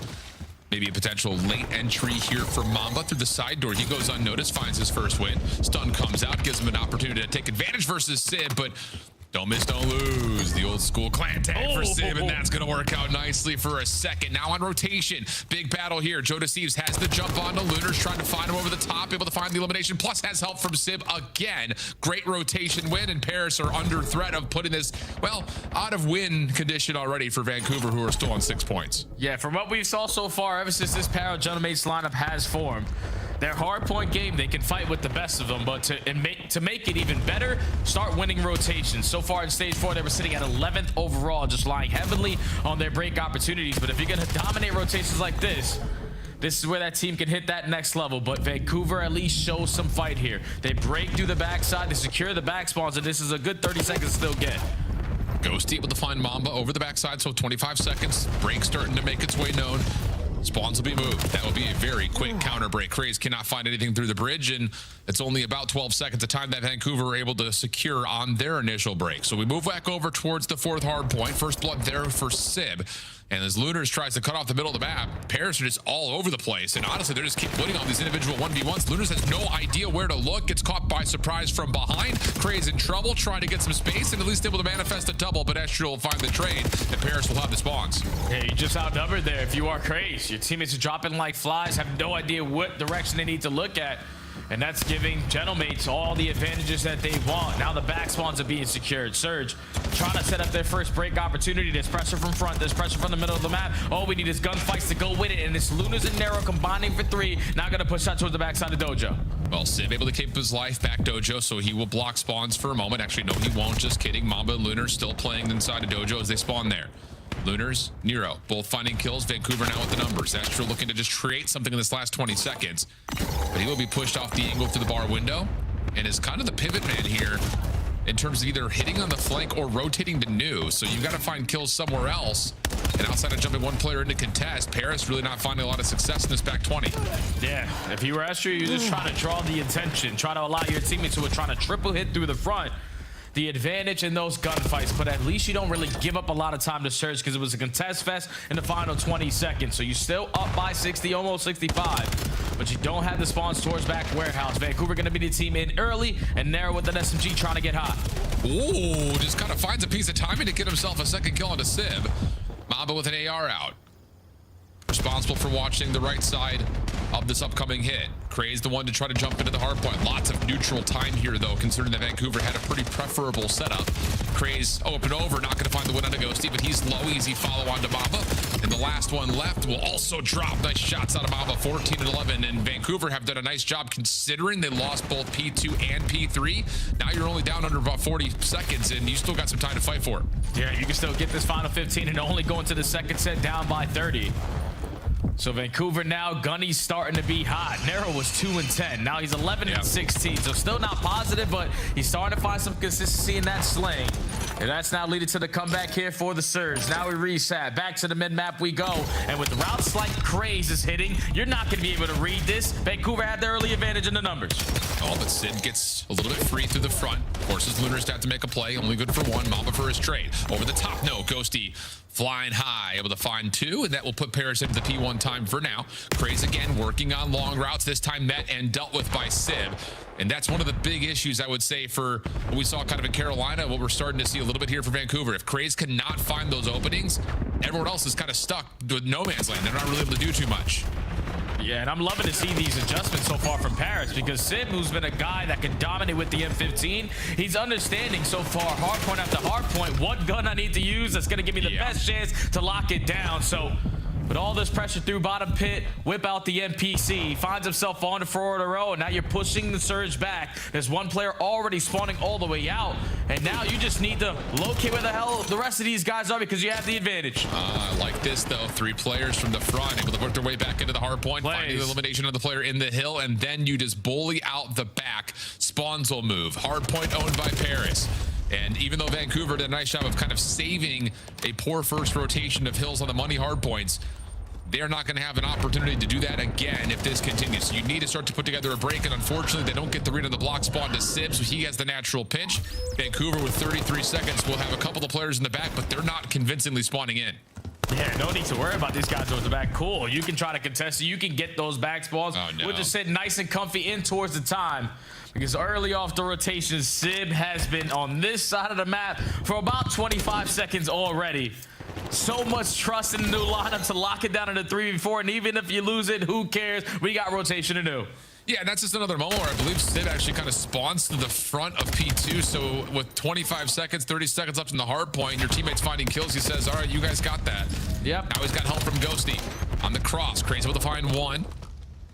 Maybe a potential late entry here for Mamba through the side door. He goes unnoticed, finds his first win. Stun comes out, gives him an opportunity to take advantage versus Sid, but don't miss, don't lose. The old school clan tag for Sim, and that's going to work out nicely for a second. Now on rotation, big battle here. Joe Deceives has the jump on to Lunars, trying to find him over the top, able to find the elimination, plus has help from Sib again. Great rotation win, and Paris are under threat of putting this, well, out of win condition already for Vancouver, who are still on 6 points. Yeah, from what we saw so far, ever since this Para Gentlemates lineup has formed, their hardpoint game, they can fight with the best of them, but to make it even better, start winning rotations. So far in stage 4, they were sitting at 11th overall, just lying heavily on their break opportunities. But if you're going to dominate rotations like this is where that team can hit that next level. But Vancouver at least shows some fight here. They break through the backside, they secure the back spawns, and this is a good 30 seconds to still get. Ghost able to find Mamba over the backside, so 25 seconds. Break starting to make its way known. Spawns will be moved. That will be a very quick counter break. Craze cannot find anything through the bridge, and it's only about 12 seconds of time that Vancouver were able to secure on their initial break. So we move back over towards the 4th hard point. First blood there for Sib. And as Lunars tries to cut off the middle of the map, Paris are just all over the place. And honestly, they just keep winning on these individual 1v1s. Lunars has no idea where to look. Gets caught by surprise from behind. Craze in trouble, trying to get some space and at least able to manifest a double. But Estriel will find the trade, and Paris will have the spawns. Yeah, you just outnumbered there if you are Craze. Your teammates are dropping like flies, have no idea what direction they need to look at. And that's giving Gentlemates all the advantages that they want. Now the back spawns are being secured. Surge trying to set up their first break opportunity. There's pressure from front. There's pressure from the middle of the map. All we need is gunfights to go with it. And it's Lunas and Nero combining for 3. Now going to push out towards the backside of Dojo. Well, Sib able to keep his life back Dojo, so he will block spawns for a moment. Actually, no, he won't. Just kidding. Mamba and Lunar still playing inside of Dojo as they spawn there. Lunars, Nero, both finding kills. Vancouver now with the numbers. Astro looking to just create something in this last 20 seconds. But he will be pushed off the angle through the bar window and is kind of the pivot man here in terms of either hitting on the flank or rotating to new. So you've got to find kills somewhere else. And outside of jumping one player into contest, Paris really not finding a lot of success in this back 20. Yeah, if you were Astro, you're just trying to draw the attention, try to allow your teammates who are trying to triple hit through the front the advantage in those gunfights, but at least you don't really give up a lot of time to Surge because it was a contest fest in the final 20 seconds. So you're still up by 60, almost 65. but you don't have the spawns towards back warehouse. Vancouver going to be the team in early, and Nero with an SMG trying to get hot. Ooh, just kind of finds a piece of timing to get himself a second kill on a Sib. Mamba with an AR out. Responsible for watching the right side of this upcoming hit. Craze the one to try to jump into the hard point. Lots of neutral time here, though, considering that Vancouver had a pretty preferable setup. Craze open over, not going to find the win on a Ghosty, but he's low. Easy follow on to Mamba. And the last one left will also drop. Nice shots out of Mamba, 14 and 11. And Vancouver have done a nice job considering they lost both P2 and P3. Now you're only down under about 40 seconds, and you still got some time to fight for it. Yeah, you can still get this final 15 and only go into the second set down by 30. So Vancouver now, Gunny's starting to be hot. Nero was 2 and 10. Now he's 11 and 16. So still not positive, but he's starting to find some consistency in that sling. And that's now leading to the comeback here for the Surge. Now we reset. Back to the mid-map we go. And with routes like Craze is hitting, you're not going to be able to read this. Vancouver had the early advantage in the numbers. Oh, but Sid gets a little bit free through the front. Forces Lunars to have to make a play. Only good for one. Mamba for his trade. Over the top, no. Ghosty flying high, able to find 2, and that will put Paris into the P1 time for now. Craze again working on long routes, this time met and dealt with by Sib. And that's one of the big issues, I would say, for what we saw kind of in Carolina, what we're starting to see a little bit here for Vancouver. If Craze cannot find those openings, everyone else is kind of stuck with no man's land. They're not really able to do too much. Yeah, and I'm loving to see these adjustments so far from Paris, because Sim, who's been a guy that can dominate with the M15, he's understanding so far, hard point after hard point, what gun I need to use that's going to give me the best chance to lock it down. So with all this pressure through bottom pit, whip out the MPC. He finds himself on the forward row, and now you're pushing the Surge back. There's one player already spawning all the way out, and now you just need to locate where the hell the rest of these guys are, because you have the advantage. I like this, though. 3 players from the front able to work their way back into the hard point, finding the elimination of the player in the hill, and then you just bully out the back. Spawns will move. Hard point owned by Paris. And even though Vancouver did a nice job of kind of saving a poor first rotation of hills on the money hard points, they're not going to have an opportunity to do that again if this continues. So you need to start to put together a break, and unfortunately, they don't get the read on the block spawn to Sib, so he has the natural pinch. Vancouver with 33 seconds will have a couple of players in the back, but they're not convincingly spawning in. Yeah, no need to worry about these guys over the back. Cool, you can try to contest it. You can get those back spawns. Oh, no. We'll just sit nice and comfy in towards the time, because early off the rotation, Sib has been on this side of the map for about 25 seconds already. So much trust in the new lineup to lock it down in the 3v4, and even if you lose it, who cares? We got rotation to do. Yeah, and that's just another moment where I believe Sid actually kind of spawns to the front of P2. So with 25 seconds, 30 seconds left in the hard point, your teammate's finding kills. He says, all right, you guys got that. Yep. Now he's got help from Ghosty on the cross. Craze able to find 1.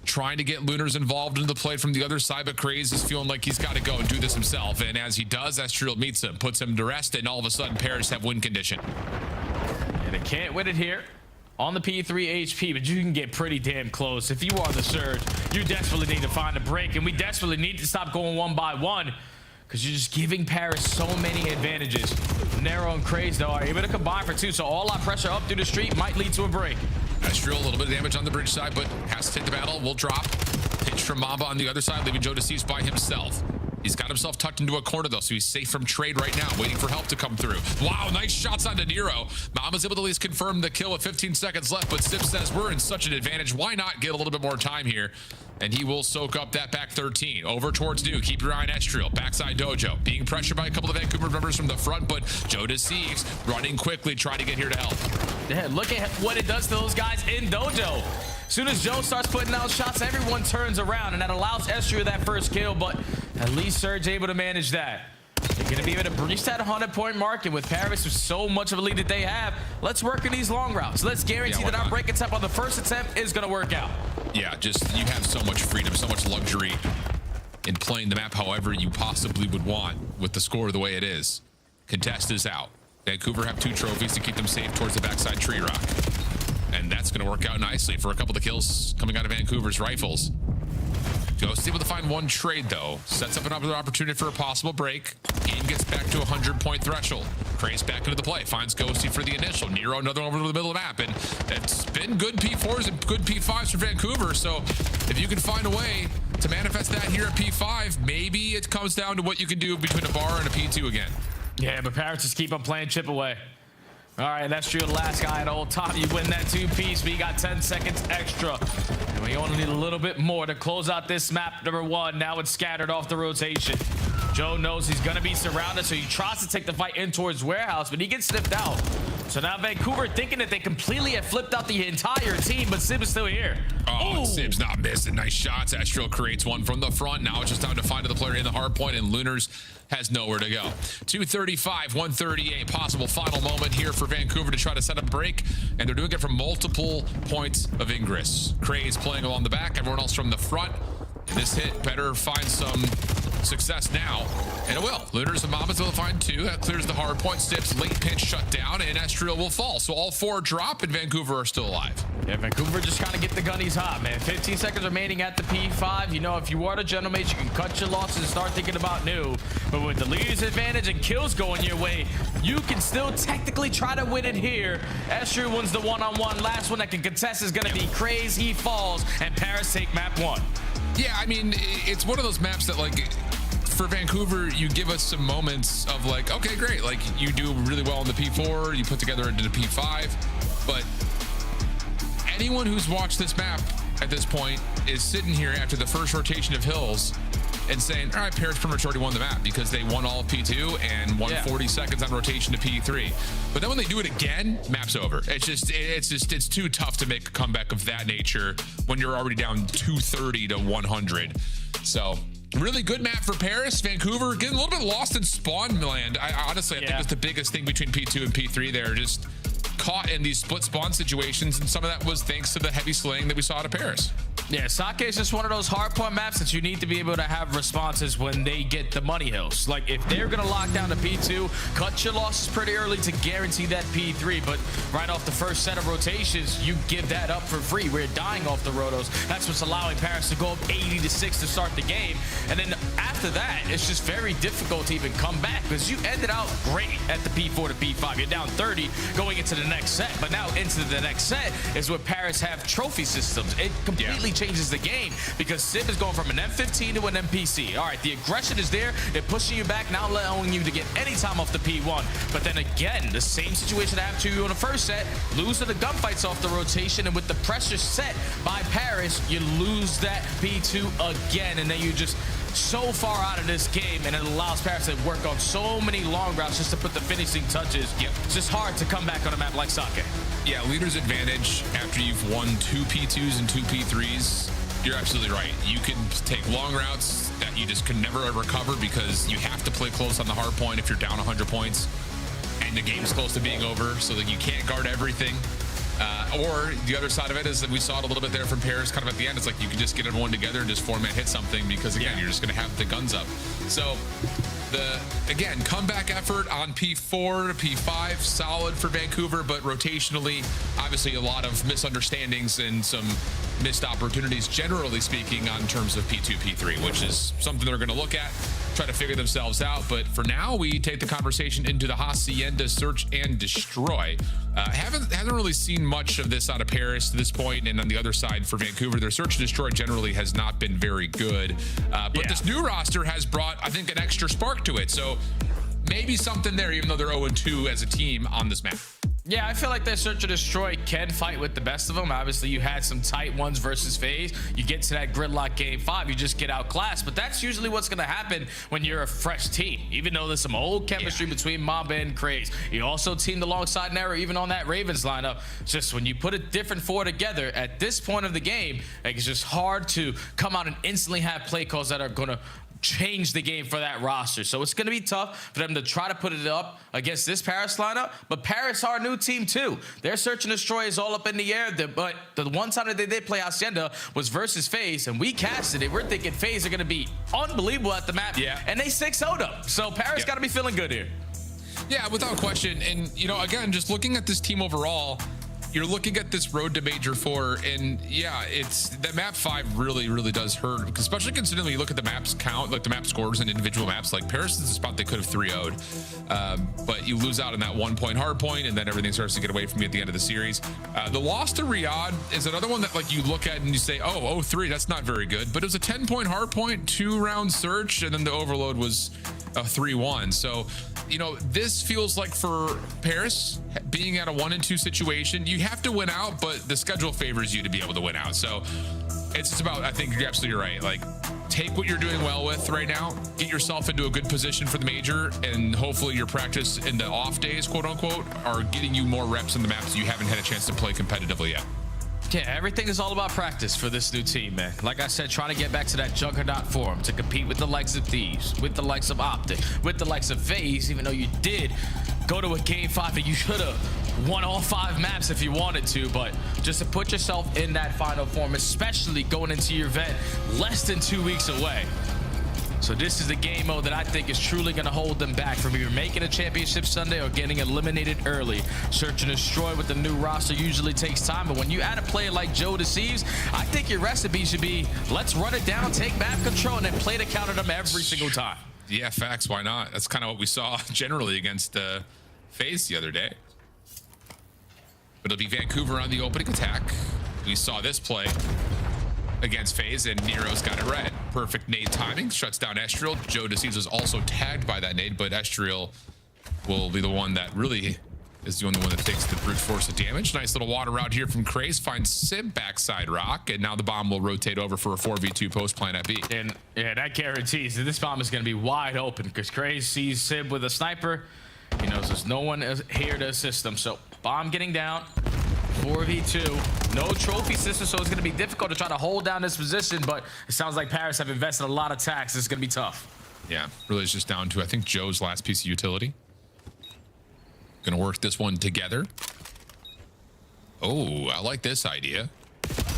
Trying to get Lunars involved into the play from the other side, but Craze is feeling like he's got to go and do this himself. And as he does, Estriel meets him, puts him to rest, and all of a sudden, Paris have win condition. And they can't win it here on the P3 HP, but you can get pretty damn close. If you are the Surge, you desperately need to find a break, and we desperately need to stop going 1 by 1, because you're just giving Paris so many advantages. Nero and Craze, though, are able to combine for 2, so all our pressure up through the street might lead to a break. Estriel, a little bit of damage on the bridge side, but has to take the battle. Will drop. Pitch from Mamba on the other side, leaving Joe deceased by himself. He's got himself tucked into a corner, though, so he's safe from trade right now, waiting for help to come through. Wow, nice shots onto Nero. Mamba's able to at least confirm the kill with 15 seconds left, but Sib says we're in such an advantage. Why not get a little bit more time here? And he will soak up that back 13. Over towards Duke. Keep your eye on Estriel. Backside Dojo. Being pressured by a couple of Vancouver members from the front, but Joe deceives. Running quickly, trying to get here to help. Yeah, look at what it does to those guys in Dojo. As soon as Joe starts putting out shots, everyone turns around, and that allows Estriel that first kill, but at least Surge able to manage that. They're going to be able to breach that 100-point mark, and with Paris with so much of a lead that they have, let's work in these long routes. Let's guarantee that our break attempt on the first attempt is going to work out. Yeah, just you have so much freedom, so much luxury in playing the map however you possibly would want with the score the way it is. Contest is out. Vancouver have 2 trophies to keep them safe towards the backside tree rock. And that's going to work out nicely for a couple of the kills coming out of Vancouver's rifles. Ghost able to find 1 trade, though. Sets up another opportunity for a possible break. Game gets back to 100-point threshold. Craze back into the play. Finds Ghosty for the initial. Nero another over to the middle of the map. And it's been good P4s and good P5s for Vancouver. So if you can find a way to manifest that here at P5, maybe it comes down to what you can do between a bar and a P2 again. Yeah, but Paris just keep on playing chip away. All right, that's true. The last guy at old top. You win that 2-piece, but you got 10 seconds extra. And we only need a little bit more to close out this map number 1. Now it's scattered off the rotation. Joe knows he's going to be surrounded, so he tries to take the fight in towards Warehouse, but he gets sniffed out. So now Vancouver thinking that they completely have flipped out the entire team, but Sib is still here. Oh, Sib's not missing. Nice shots. Astral creates one from the front. Now it's just time to find the player in the hard point, and Lunars has nowhere to go. 235, 138. Possible final moment here for Vancouver to try to set up a break, and they're doing it from multiple points of ingress. Craze playing along the back, everyone else from the front. This hit better find some success now, and it will. Lunars and Mambas will find 2. That clears the hard point. Stips late pinch shut down, and Estriel will fall. So all 4 drop, and Vancouver are still alive. Yeah, Vancouver just kind of get the gunnies hot, man. 15 seconds remaining at the P5. You know, if you are the General Mage, you can cut your losses and start thinking about new. But with the leader's advantage and kills going your way, you can still technically try to win it here. Estriel wins the one-on-one. Last one that can contest is going to be Craze. He falls, and Paris take map 1. Yeah, I mean, it's one of those maps that, like, for Vancouver, you give us some moments of, like, okay, great. Like, you do really well in the P4, you put together into the P5, but anyone who's watched this map at this point is sitting here after the first rotation of hills and saying, all right, Paris pretty much already won the map because they won all of P2 and won 40 seconds on rotation to P3. But then when they do it again, map's over. It's too tough to make a comeback of that nature when you're already down 230 to 100. So really good map for Paris. Vancouver getting a little bit lost in spawn land. I honestly think it's the biggest thing between P2 and P3 there. Just caught in these split spawn situations, and some of that was thanks to the heavy slaying that we saw out of Paris. Yeah, Sake is just one of those hardpoint maps that you need to be able to have responses when they get the money hills. Like, if they're going to lock down the P2, cut your losses pretty early to guarantee that P3, but right off the first set of rotations, you give that up for free. We're dying off the rotos. That's what's allowing Paris to go up 80-6 to start the game. And then after that, it's just very difficult to even come back because you ended out great at the P4 to P5. You're down 30 going into the next set, but now into the next set is where Paris have trophy systems. It completely changes the game because Sib is going from an M15 to an MPC. All right, the aggression is there. They're pushing you back, not allowing you to get any time off the P1. But then again, the same situation that happened to you in the first set, losing the gunfights off the rotation, and with the pressure set by Paris, you lose that P2 again, and then you just so far out of this game, and it allows Paris to work on so many long routes just to put the finishing touches. It's just hard to come back on a map like Sake. Yeah, leader's advantage after you've won 2 P2s and 2 P3s. You're absolutely right. You can take long routes that you just can never ever cover because you have to play close on the hard point if you're down 100 points and the game's close to being over, so that you can't guard everything. Or the other side of it is that we saw it a little bit there from Paris kind of at the end. It's like you can just get everyone together and just four-man hit something because, again, you're just going to have the guns up. So, again, comeback effort on P4 to P5, solid for Vancouver, but rotationally, obviously a lot of misunderstandings and some missed opportunities, generally speaking, on terms of P2, P3, which is something they're going to look at, try to figure themselves out. But for now, we take the conversation into the Hacienda Search and Destroy. Haven't really seen much of this out of Paris to this point, and on the other side for Vancouver, their Search and Destroy generally has not been very good. But this new roster has brought, I think, an extra spark to it. So maybe something there, even though they're 0-2 as a team on this map. Yeah, I feel like that Search and Destroy can fight with the best of them. Obviously, you had some tight ones versus FaZe. You get to that gridlock game 5, you just get outclassed. But that's usually what's going to happen when you're a fresh team, even though there's some old chemistry between Mamba and Craze. You also teamed alongside Nero, even on that Ravens lineup. It's just when you put a different four together at this point of the game, like, it's just hard to come out and instantly have play calls that are going to change the game for that roster. So it's going to be tough for them to try to put it up against this Paris lineup. But Paris are a new team too. Their Search and Destroy is all up in the air. But the one time that they did play Hacienda was versus FaZe, and we casted it. We're thinking FaZe are going to be unbelievable at the map. And they 6-0'd them. So Paris got to be feeling good here. Yeah, without question. And, you know, again, just looking at this team overall, you're looking at this road to Major 4, and yeah, it's that map 5 really does hurt, especially considering when you look at the maps count, like the map scores and individual maps. Like Paris is a spot they could have 3-0'd, but you lose out on that 1 point hard point, and then everything starts to get away from you at the end of the series. The loss to Riyadh is another one that, like, you look at and you say, oh, 0-3, that's not very good, but it was a 10 point hard point, 2-round search, and then the overload was a 3-1. So you know, this feels like for Paris, being at a 1-2 situation, you have to win out, but the schedule favors you to be able to win out. So it's just about, I think you're absolutely right. Like, take what you're doing well with right now, get yourself into a good position for the major, and hopefully your practice in the off days, quote unquote, are getting you more reps in the maps you haven't had a chance to play competitively yet. Yeah, everything is all about practice for this new team, man. Like I said, trying to get back to that juggernaut form to compete with the likes of Thieves, with the likes of Optic, with the likes of FaZe, even though you did go to a game 5 and you should have won all 5 maps if you wanted to, but just to put yourself in that final form, especially going into your event less than 2 weeks away. So this is the game mode that I think is truly going to hold them back from either making a championship Sunday or getting eliminated early. Search and destroy with the new roster usually takes time, but when you add a player like Joe Deceives, I think your recipe should be, let's run it down, take map control, and then play to counter them every single time. Yeah, facts. Why not? That's kind of what we saw generally against FaZe the other day. But it'll be Vancouver on the opening attack. We saw this play against FaZe, and Nero's got it right. Perfect nade timing, shuts down Estriel. Joe Deceives was also tagged by that nade, but Estriel will be the one that really is the only one that takes the brute force of damage. Nice little water route here from Craze, finds Sim backside rock, and now the bomb will rotate over for a 4v2 post plan at B. And yeah, that guarantees that this bomb is going to be wide open because Craze sees Sim with a sniper. He knows there's no one here to assist him, so bomb getting down. 4v2, no trophy system, so it's going to be difficult to try to hold down this position, but it sounds like Paris have invested a lot of tax. It's going to be tough. Yeah, really it's just down to, I think, Joe's last piece of utility. Going to work this one together. Oh, I like this idea.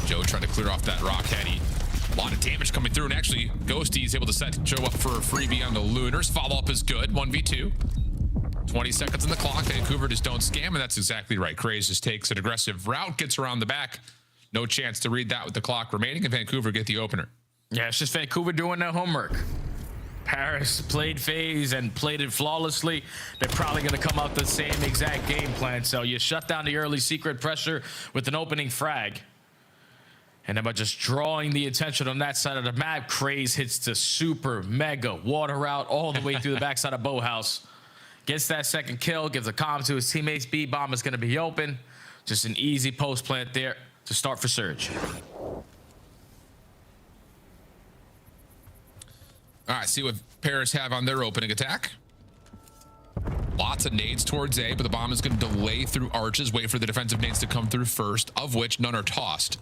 Joe trying to clear off that rock heady. A lot of damage coming through, and actually Ghosty is able to set Joe up for a freebie on the Lunars. Follow-up is good, 1v2. 20 seconds on the clock. Vancouver just don't scam, and that's exactly right. Craze just takes an aggressive route, gets around the back. No chance to read that with the clock remaining, and Vancouver get the opener. Yeah, it's just Vancouver doing their homework. Paris played FaZe and played it flawlessly. They're probably going to come out the same exact game plan. So you shut down the early secret pressure with an opening frag. And then by just drawing the attention on that side of the map, Craze hits the super mega water route all the way through the backside of Boathouse. Gets that second kill, gives a comm to his teammates. B bomb is going to be open. Just an easy post plant there to start for Surge. All right, see what Paris have on their opening attack. Lots of nades towards A, but the bomb is going to delay through arches, wait for the defensive nades to come through first, of which none are tossed.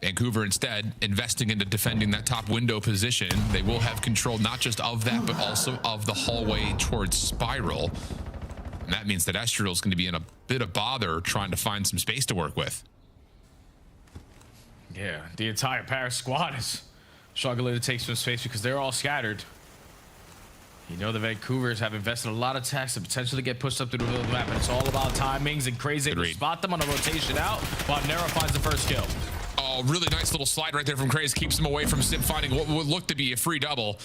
Vancouver instead investing into defending that top window position. They will have control not just of that, but also of the hallway towards Spiral. And that means that Estriel is going to be in a bit of bother trying to find some space to work with. Yeah, the entire Paris squad is struggling to take some space because they're all scattered. You know the Vancouvers have invested a lot of tax to potentially get pushed up through the middle of the map, and it's all about timings and Crazy to spot them on a rotation out while Nero finds the first kill. Oh, really nice little slide right there from Craze. Keeps him away from Sim finding what would look to be a free double.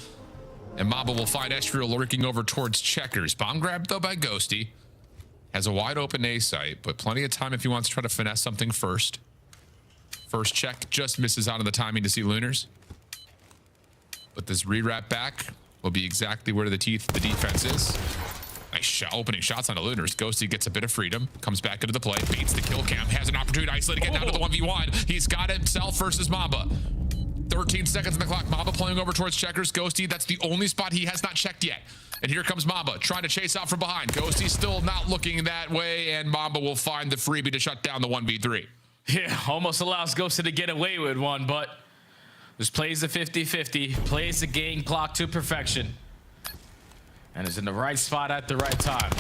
And Mamba will find Estriel lurking over towards Checkers. Bomb grabbed, though, by Ghosty. Has a wide open A site, but plenty of time if he wants to try to finesse something first. First check just misses out on the timing to see Lunars. But this re-wrap back will be exactly where the teeth of the defense is. Nice shot, opening shots on the Lunars. Ghosty gets a bit of freedom, comes back into the play, beats the kill cam, has an opportunity to isolate again down to the 1v1. He's got himself versus Mamba. 13 seconds on the clock. Mamba playing over towards Checkers. Ghosty, that's the only spot he has not checked yet. And here comes Mamba trying to chase out from behind. Ghosty still not looking that way, and Mamba will find the freebie to shut down the 1v3. Yeah, almost allows Ghosty to get away with one, but just plays the 50-50, plays the game clock to perfection, and is in the right spot at the right time.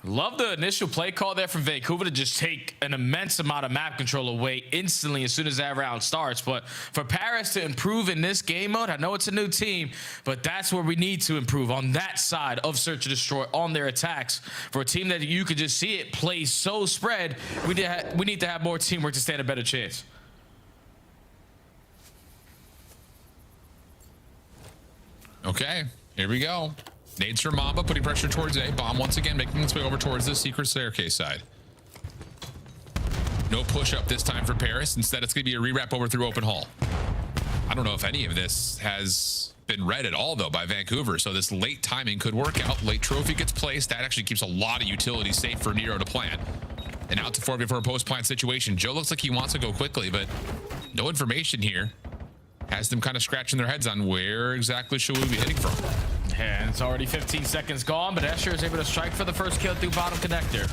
Love the initial play call there from Vancouver to just take an immense amount of map control away instantly as soon as that round starts. But for Paris to improve in this game mode, I know it's a new team, but that's where we need to improve on that side of Search and Destroy on their attacks. For a team that you could just see it play so spread, we need to have more teamwork to stand a better chance. Okay, here we go. Nades from Mamba, putting pressure towards A. Bomb once again making its way over towards the secret staircase side. No push up this time for Paris. Instead, it's going to be a re-wrap over through open hall. I don't know if any of this has been read at all, though, by Vancouver. So this late timing could work out. Late trophy gets placed. That actually keeps a lot of utility safe for Nero to plant. And out to 4 before a post-plant situation. Joe looks like he wants to go quickly, but no information here. Has them kind of scratching their heads on where exactly should we be hitting from. Yeah, and it's already 15 seconds gone, but Escher is able to strike for the first kill through bottom connector.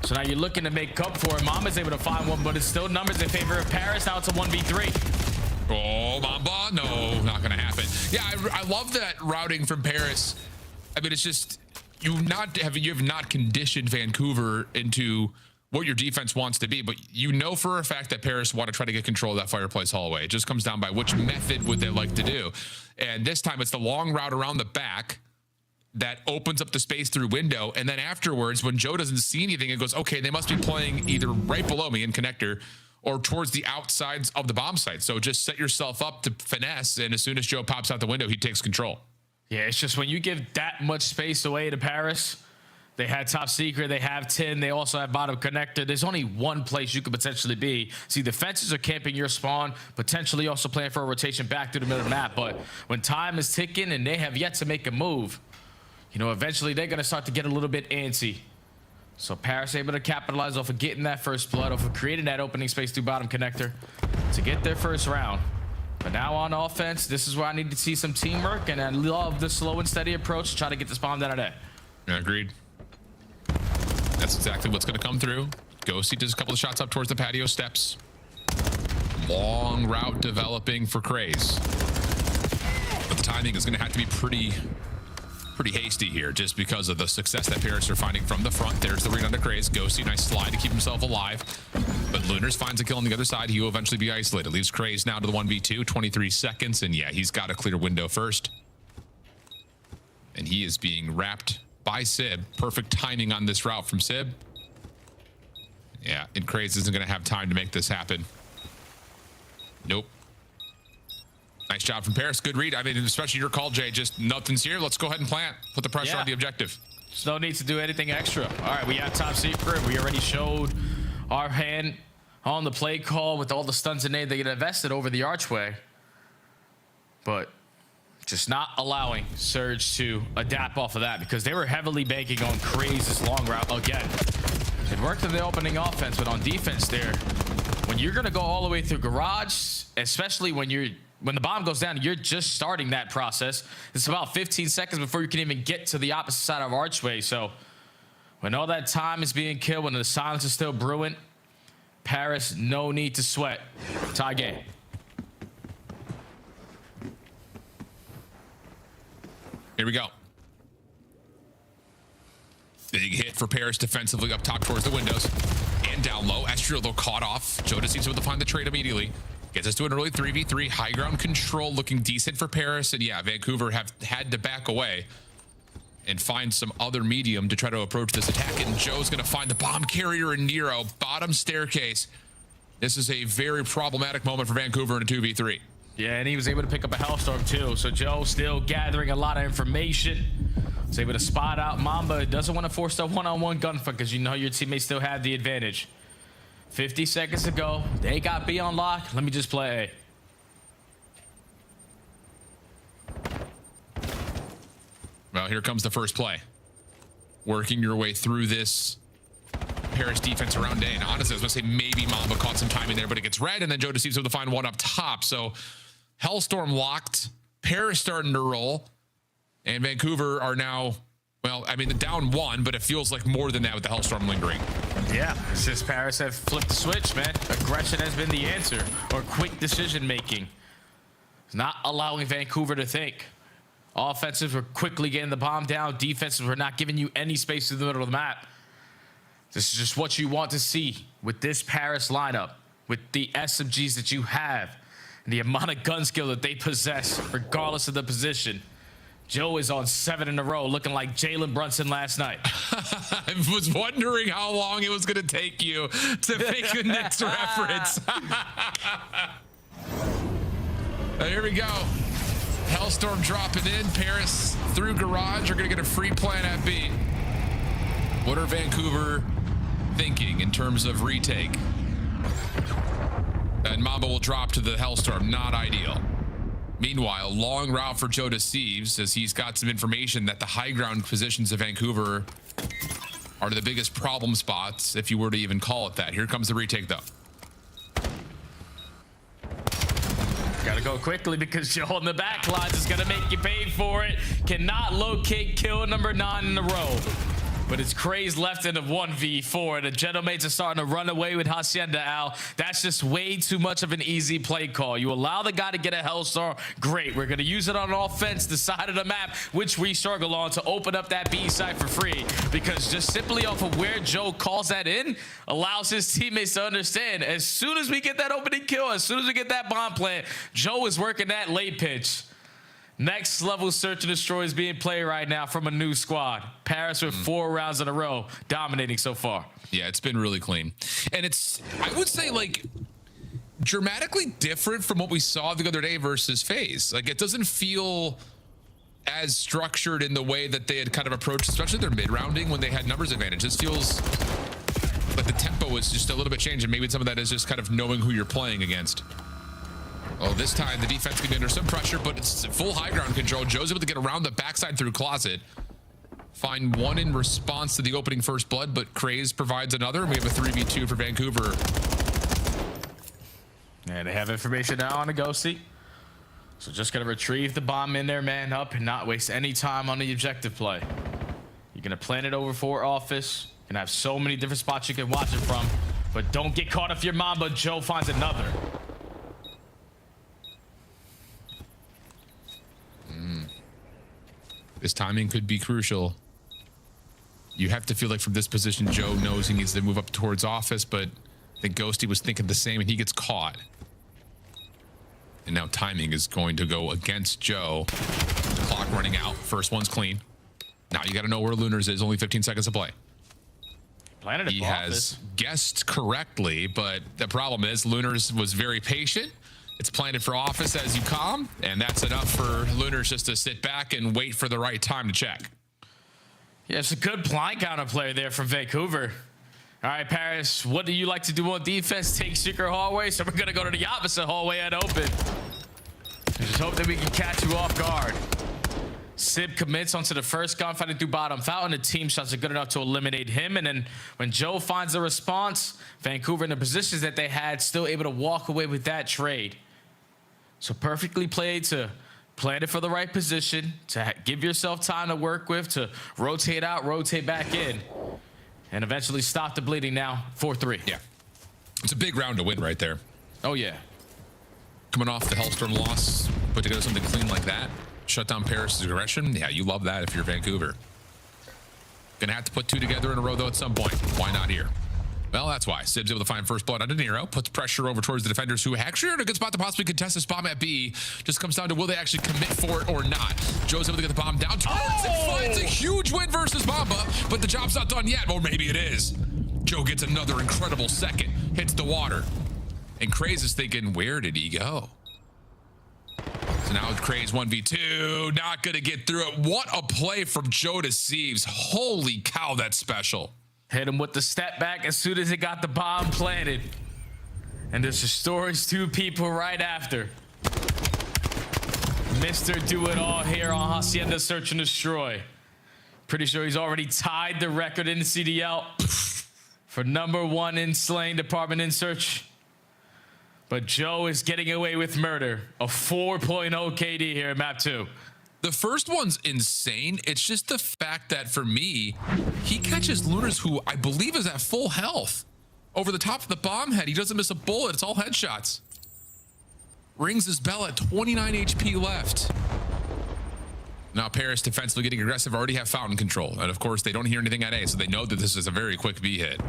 So now you're looking to make up for it. Mama's able to find one, but it's still numbers in favor of Paris. Now it's a 1v3. Oh, Mamba, no, not gonna happen. Yeah, I love that routing from Paris. I mean, it's just you have not conditioned Vancouver into what your defense wants to be, but you know for a fact that Paris want to try to get control of that fireplace hallway. It just comes down by which method would they like to do. And this time it's the long route around the back that opens up the space through window. And then afterwards, when Joe doesn't see anything, it goes, okay, they must be playing either right below me in connector or towards the outsides of the bomb site. So just set yourself up to finesse. And as soon as Joe pops out the window, he takes control. Yeah, it's just when you give that much space away to Paris, they had top secret, they have 10, they also have bottom connector. There's only one place you could potentially be. See, the fences are camping your spawn, potentially also playing for a rotation back through the middle of the map. But when time is ticking and they have yet to make a move, you know, eventually they're going to start to get a little bit antsy. So Paris able to capitalize off of getting that first blood, off of creating that opening space through bottom connector to get their first round. But now on offense, this is where I need to see some teamwork, and I love the slow and steady approach to try to get this bomb down of there. Yeah, agreed. That's exactly what's going to come through. Ghosty does a couple of shots up towards the patio steps. Long route developing for Craze. But the timing is going to have to be pretty hasty here just because of the success that Paris are finding from the front. There's the read on the Craze. Ghosty, nice slide to keep himself alive. But Lunars finds a kill on the other side. He will eventually be isolated. Leaves Craze now to the 1v2, 23 seconds. And yeah, he's got a clear window first. And he is being wrapped by Sib. Perfect timing on this route from Sib. Yeah, and Craze isn't going to have time to make this happen. Nope. Nice job from Paris. Good read. I mean, especially your call, Jay. Just nothing's here. Let's go ahead and plant. Put the pressure on the objective. There's no need to do anything extra. All right, we have top secret. We already showed our hand on the play call with all the stunts and aid they get invested over the archway. But just not allowing Surge to adapt off of that because they were heavily banking on Craze's long route again. It worked in the opening offense, but on defense there, when you're going to go all the way through garage, especially when the bomb goes down, you're just starting that process. It's about 15 seconds before you can even get to the opposite side of archway. So when all that time is being killed, when the silence is still brewing, Paris, no need to sweat. Tie game. Here we go. Big hit for Paris defensively up top towards the windows and down low. Estriel, though, caught off. Joe just needs to find the trade immediately. Gets us to an early 3v3. High ground control looking decent for Paris. And yeah, Vancouver have had to back away and find some other medium to try to approach this attack. And Joe's going to find the bomb carrier in Nero. Bottom staircase. This is a very problematic moment for Vancouver in a 2v3. Yeah, and he was able to pick up a Hellstorm too. So Joe still gathering a lot of information. Was able to spot out Mamba. Doesn't want to force that one-on-one gunfight because you know your teammates still have the advantage. 50 seconds to go. They got B on lock. Let me just play A. Well, here comes the first play. Working your way through this Paris defense around A. And honestly, I was going to say maybe Mamba caught some time in there, but it gets red, and then Joe just seems to find one up top. So Hellstorm locked. Paris starting to roll. And Vancouver are now, well, I mean, down one, but it feels like more than that with the Hellstorm lingering. Yeah, it's just Paris have flipped the switch, man. Aggression has been the answer, or quick decision making. It's not allowing Vancouver to think. Offensives were quickly getting the bomb down. Defenses were not giving you any space through the middle of the map. This is just what you want to see with this Paris lineup, with the SMGs that you have, and the amount of gun skill that they possess, regardless of the position. Joe is on 7 in a row, looking like Jalen Brunson last night. I was wondering how long it was going to take you to make the next reference. Here we go. Hellstorm dropping in. Paris through garage are going to get a free plant at B. What are Vancouver thinking in terms of retake? And Mamba will drop to the Hellstorm. Not ideal. Meanwhile, long route for Joe Deceives as he's got some information that the high ground positions of Vancouver are the biggest problem spots, if you were to even call it that. Here comes the retake, though. Gotta go quickly because Joe on the back lines is gonna make you pay for it. Cannot locate kill number 9 in a row. But it's Craze left in a 1v4. The Gentlemates are starting to run away with Hacienda, Al. That's just way too much of an easy play call. You allow the guy to get a Hellstorm, great. We're going to use it on offense, the side of the map, which we struggle on, to open up that B side for free. Because just simply off of where Joe calls that in, allows his teammates to understand, as soon as we get that opening kill, as soon as we get that bomb plant, Joe is working that late pitch. Next level search and destroy is being played right now from a new squad. Paris with 4 rounds in a row, dominating so far. Yeah, it's been really clean. And it's, I would say, like, dramatically different from what we saw the other day versus FaZe. Like, it doesn't feel as structured in the way that they had kind of approached, especially their mid-rounding when they had numbers advantage. This feels like the tempo is just a little bit changed, and maybe some of that is just kind of knowing who you're playing against. Oh, this time the defense can be under some pressure, but it's full high ground control. Joe's able to get around the backside through Closet. Find one in response to the opening first blood, but Craze provides another. We have a 3v2 for Vancouver. And they have information now on a Ghosty. So just gonna retrieve the bomb in there, man up, and not waste any time on the objective play. You're gonna plant it over for office. You're gonna have so many different spots you can watch it from, but don't get caught if your Mamba. Joe finds another. This timing could be crucial. You have to feel like from this position, Joe knows he needs to move up towards office, but I think Ghosty was thinking the same, and he gets caught. And now timing is going to go against Joe. Clock running out. First one's clean. Now you got to know where Lunars is. Only 15 seconds to play. He has guessed correctly, but the problem is Lunars was very patient. It's planted for office as you calm, and that's enough for Lunars just to sit back and wait for the right time to check. Yeah, it's a good blind counter player there from Vancouver. All right, Paris, what do you like to do on defense? Take secret hallway, so we're going to go to the opposite hallway and open. Just hope that we can catch you off guard. Sib commits onto the first gun, fighting through bottom fountain. The team shots are good enough to eliminate him. And then when Joe finds the response, Vancouver in the positions that they had, still able to walk away with that trade. So perfectly played to plan it for the right position, to give yourself time to work with, to rotate out, rotate back in, and eventually stop the bleeding now. 4-3. Yeah. It's a big round to win right there. Oh, yeah. Coming off the Hellstorm loss, put together something clean like that. Shut down Paris' aggression. Yeah, you love that if you're Vancouver. Gonna have to put 2 together in a row, though, at some point. Why not here? Well, that's why. Sib's able to find first blood on De Niro, puts pressure over towards the defenders who actually are in a good spot to possibly contest this bomb at B. Just comes down to will they actually commit for it or not. Joe's able to get the bomb down, turns and finds a huge win versus Mamba, but the job's not done yet, or maybe it is. Joe gets another incredible second, hits the water, and Craze is thinking, where did he go? So now Craze 1v2, not gonna get through it. What a play from Joe Deceives. Holy cow, that's special. Hit him with the step back as soon as he got the bomb planted. And this restores 2 people right after. Mr. Do-It-All here on Hacienda Search and Destroy. Pretty sure he's already tied the record in the CDL for #1 in slaying department in search. But Joe is getting away with murder. A 4.0 KD here in map 2. The first one's insane. It's just the fact that for me, he catches Lunars, who I believe is at full health. Over the top of the bomb head, he doesn't miss a bullet. It's all headshots. Rings his bell at 29 HP left. Now Paris defensively getting aggressive, already have fountain control. And of course, they don't hear anything at A, so they know that this is a very quick B hit.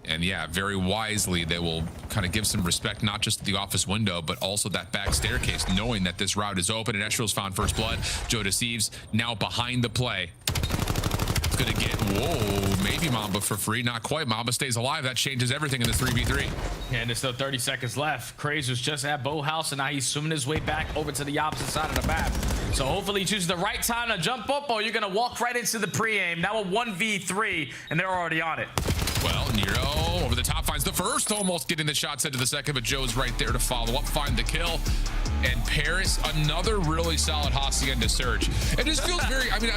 And yeah, very wisely, they will kind of give some respect, not just to the office window, but also that back staircase, knowing that this route is open. And Estrel's found first blood. Joe Deceives now behind the play. It's going to get, whoa, maybe Mamba for free. Not quite. Mamba stays alive. That changes everything in this 3v3. And there's still 30 seconds left. Craze was just at Bow House, and now he's swimming his way back over to the opposite side of the map. So hopefully he chooses the right time to jump up, or you're going to walk right into the pre-aim. Now a 1v3, and they're already on it. well. Nero over the top finds the first, almost getting the shot set to the second, but Joe's right there to follow up, find the kill. And Paris, another really solid Hacienda search. It just feels very, I mean,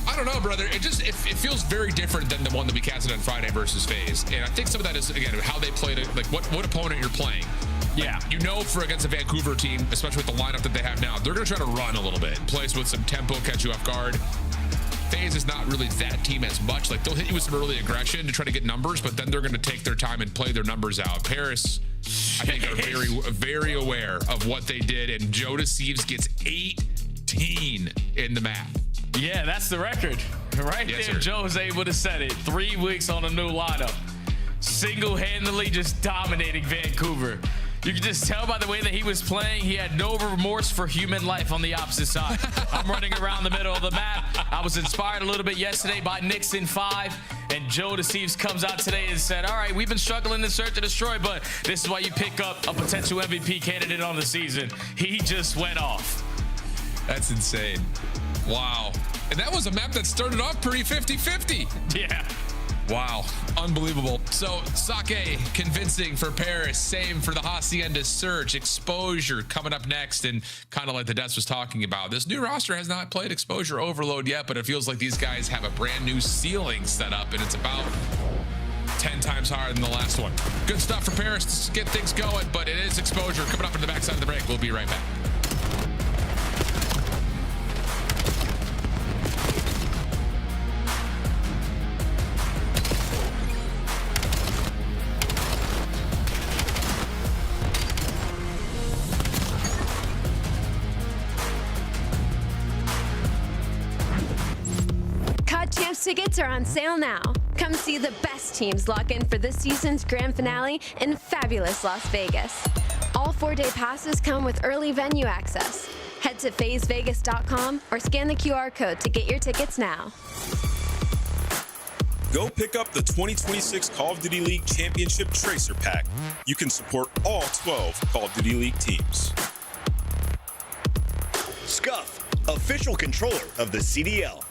I don't know, brother. It feels very different than the one that we casted on Friday versus FaZe. And I think some of that is, again, how they played it, like what opponent you're playing. Yeah. You know, for against a Vancouver team, especially with the lineup that they have now, they're going to try to run a little bit, place with some tempo, catch you off guard. FaZe is not really that team as much. Like, they'll hit you with some early aggression to try to get numbers, but then they're going to take their time and play their numbers out. Paris, I think, are very, very aware of what they did, and Joe Deceives gets 18 in the map. Yeah, that's the record. Right yes, there, sir. Joe's able to set it. 3 weeks on a new lineup. Single-handedly just dominating Vancouver. You can just tell by the way that he was playing, he had no remorse for human life on the opposite side. I'm running around the middle of the map. I was inspired a little bit yesterday by Nixon 5, and Joe Deceives comes out today and said, all right, we've been struggling to search and destroy, but this is why you pick up a potential MVP candidate on the season. He just went off. That's insane. Wow. And that was a map that started off pretty 50-50. Yeah. Wow. Unbelievable. So, Sake convincing for Paris. Same for the Hacienda search. Exposure coming up next. And kind of like the Des was talking about, this new roster has not played Exposure Overload yet, but it feels like these guys have a brand new ceiling set up, and it's about 10 times higher than the last one. Good stuff for Paris to get things going, but it is Exposure coming up in the backside of the break. We'll be right back. Tickets are on sale now. Come see the best teams lock in for this season's grand finale in fabulous Las Vegas. All 4-day passes come with early venue access. Head to FazeVegas.com or scan the QR code to get your tickets now. Go pick up the 2026 Call of Duty League Championship Tracer Pack. You can support all 12 Call of Duty League teams. Scuff, official controller of the CDL.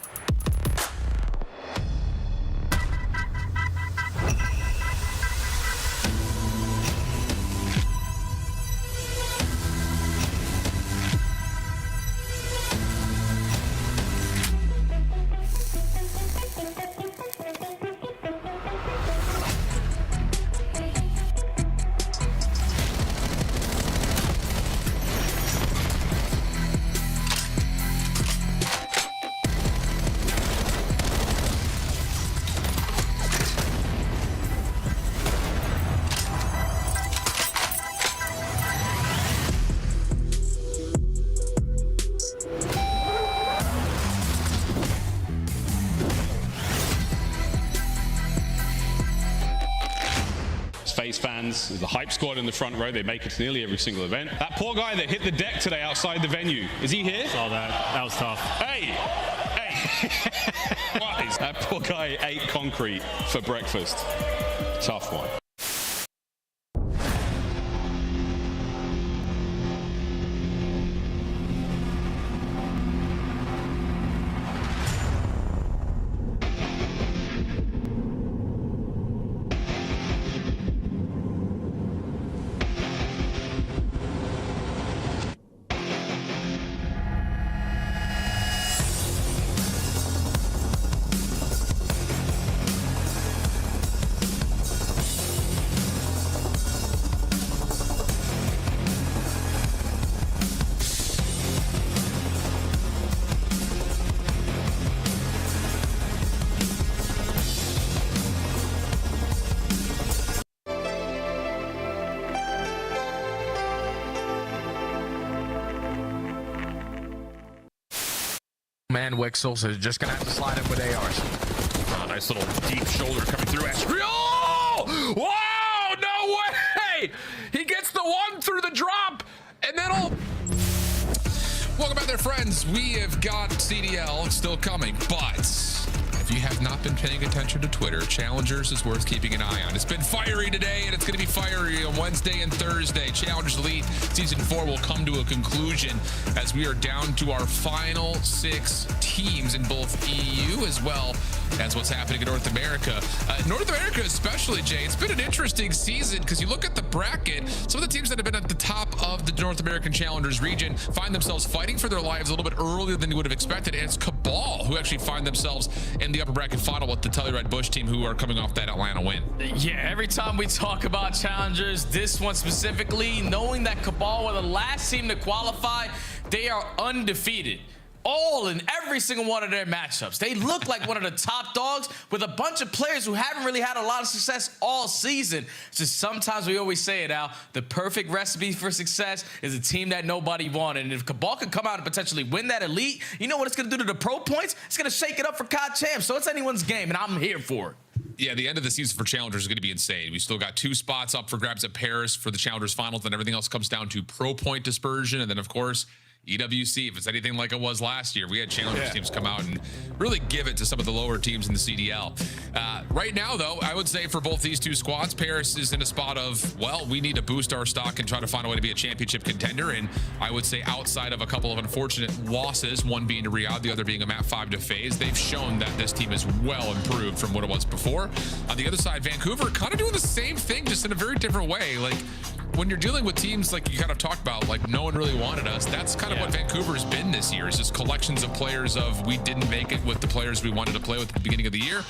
FaZe fans, the hype squad in the front row, they make it to nearly every single event. That poor guy that hit the deck today outside the venue, is he here? Saw that. That was tough. Hey! What is that poor guy ate concrete for breakfast? Tough one. Man, Wixels is just gonna have to slide in with ARs. Oh, nice little deep shoulder coming through. Oh! Wow! No way! He gets the one through the drop, and then Welcome back there, friends. We have got CDL still coming, but if you have not been paying attention to Twitter, Challengers is worth keeping an eye on. It's been fiery today, and it's going to be fiery on Wednesday and Thursday. Challengers Elite Season 4 will come to a conclusion as we are down to our final 6 teams in both EU as well as what's happening in North America. North America especially, Jay, it's been an interesting season because you look at the bracket, some of the teams that have been at the top of the North American Challengers region find themselves fighting for their lives a little bit earlier than you would have expected, and it's Cabal who actually find themselves in the upper bracket final with the Telluride Bush team, who are coming off that Atlanta win. Yeah, every time we talk about Challengers, this one specifically, knowing that Cabal were the last team to qualify, they are undefeated. All in every single one of their matchups. They look like one of the top dogs with a bunch of players who haven't really had a lot of success all season. Just sometimes we always say it out, the perfect recipe for success is a team that nobody wanted. And if Cabal can come out and potentially win that elite, you know what it's going to do to the pro points? It's going to shake it up for COD champs. So it's anyone's game, and I'm here for it. Yeah, the end of the season for Challengers is going to be insane. We still got 2 spots up for grabs at Paris for the Challengers finals, and everything else comes down to pro point dispersion. And then, of course, EWC, if it's anything like it was last year, we had Challengers teams come out and really give it to some of the lower teams in the CDL. Right now, though, I would say for both these 2 squads, Paris is in a spot of, well, we need to boost our stock and try to find a way to be a championship contender. And I would say outside of a couple of unfortunate losses, one being to Riyadh, the other being a map 5 to FaZe, they've shown that this team is well improved from what it was before. On the other side, Vancouver kind of doing the same thing, just in a very different way. Like, when you're dealing with teams like you kind of talked about, like no one really wanted us, that's kind of what Vancouver's been this year. It's just collections of players of we didn't make it with the players we wanted to play with at the beginning of the year.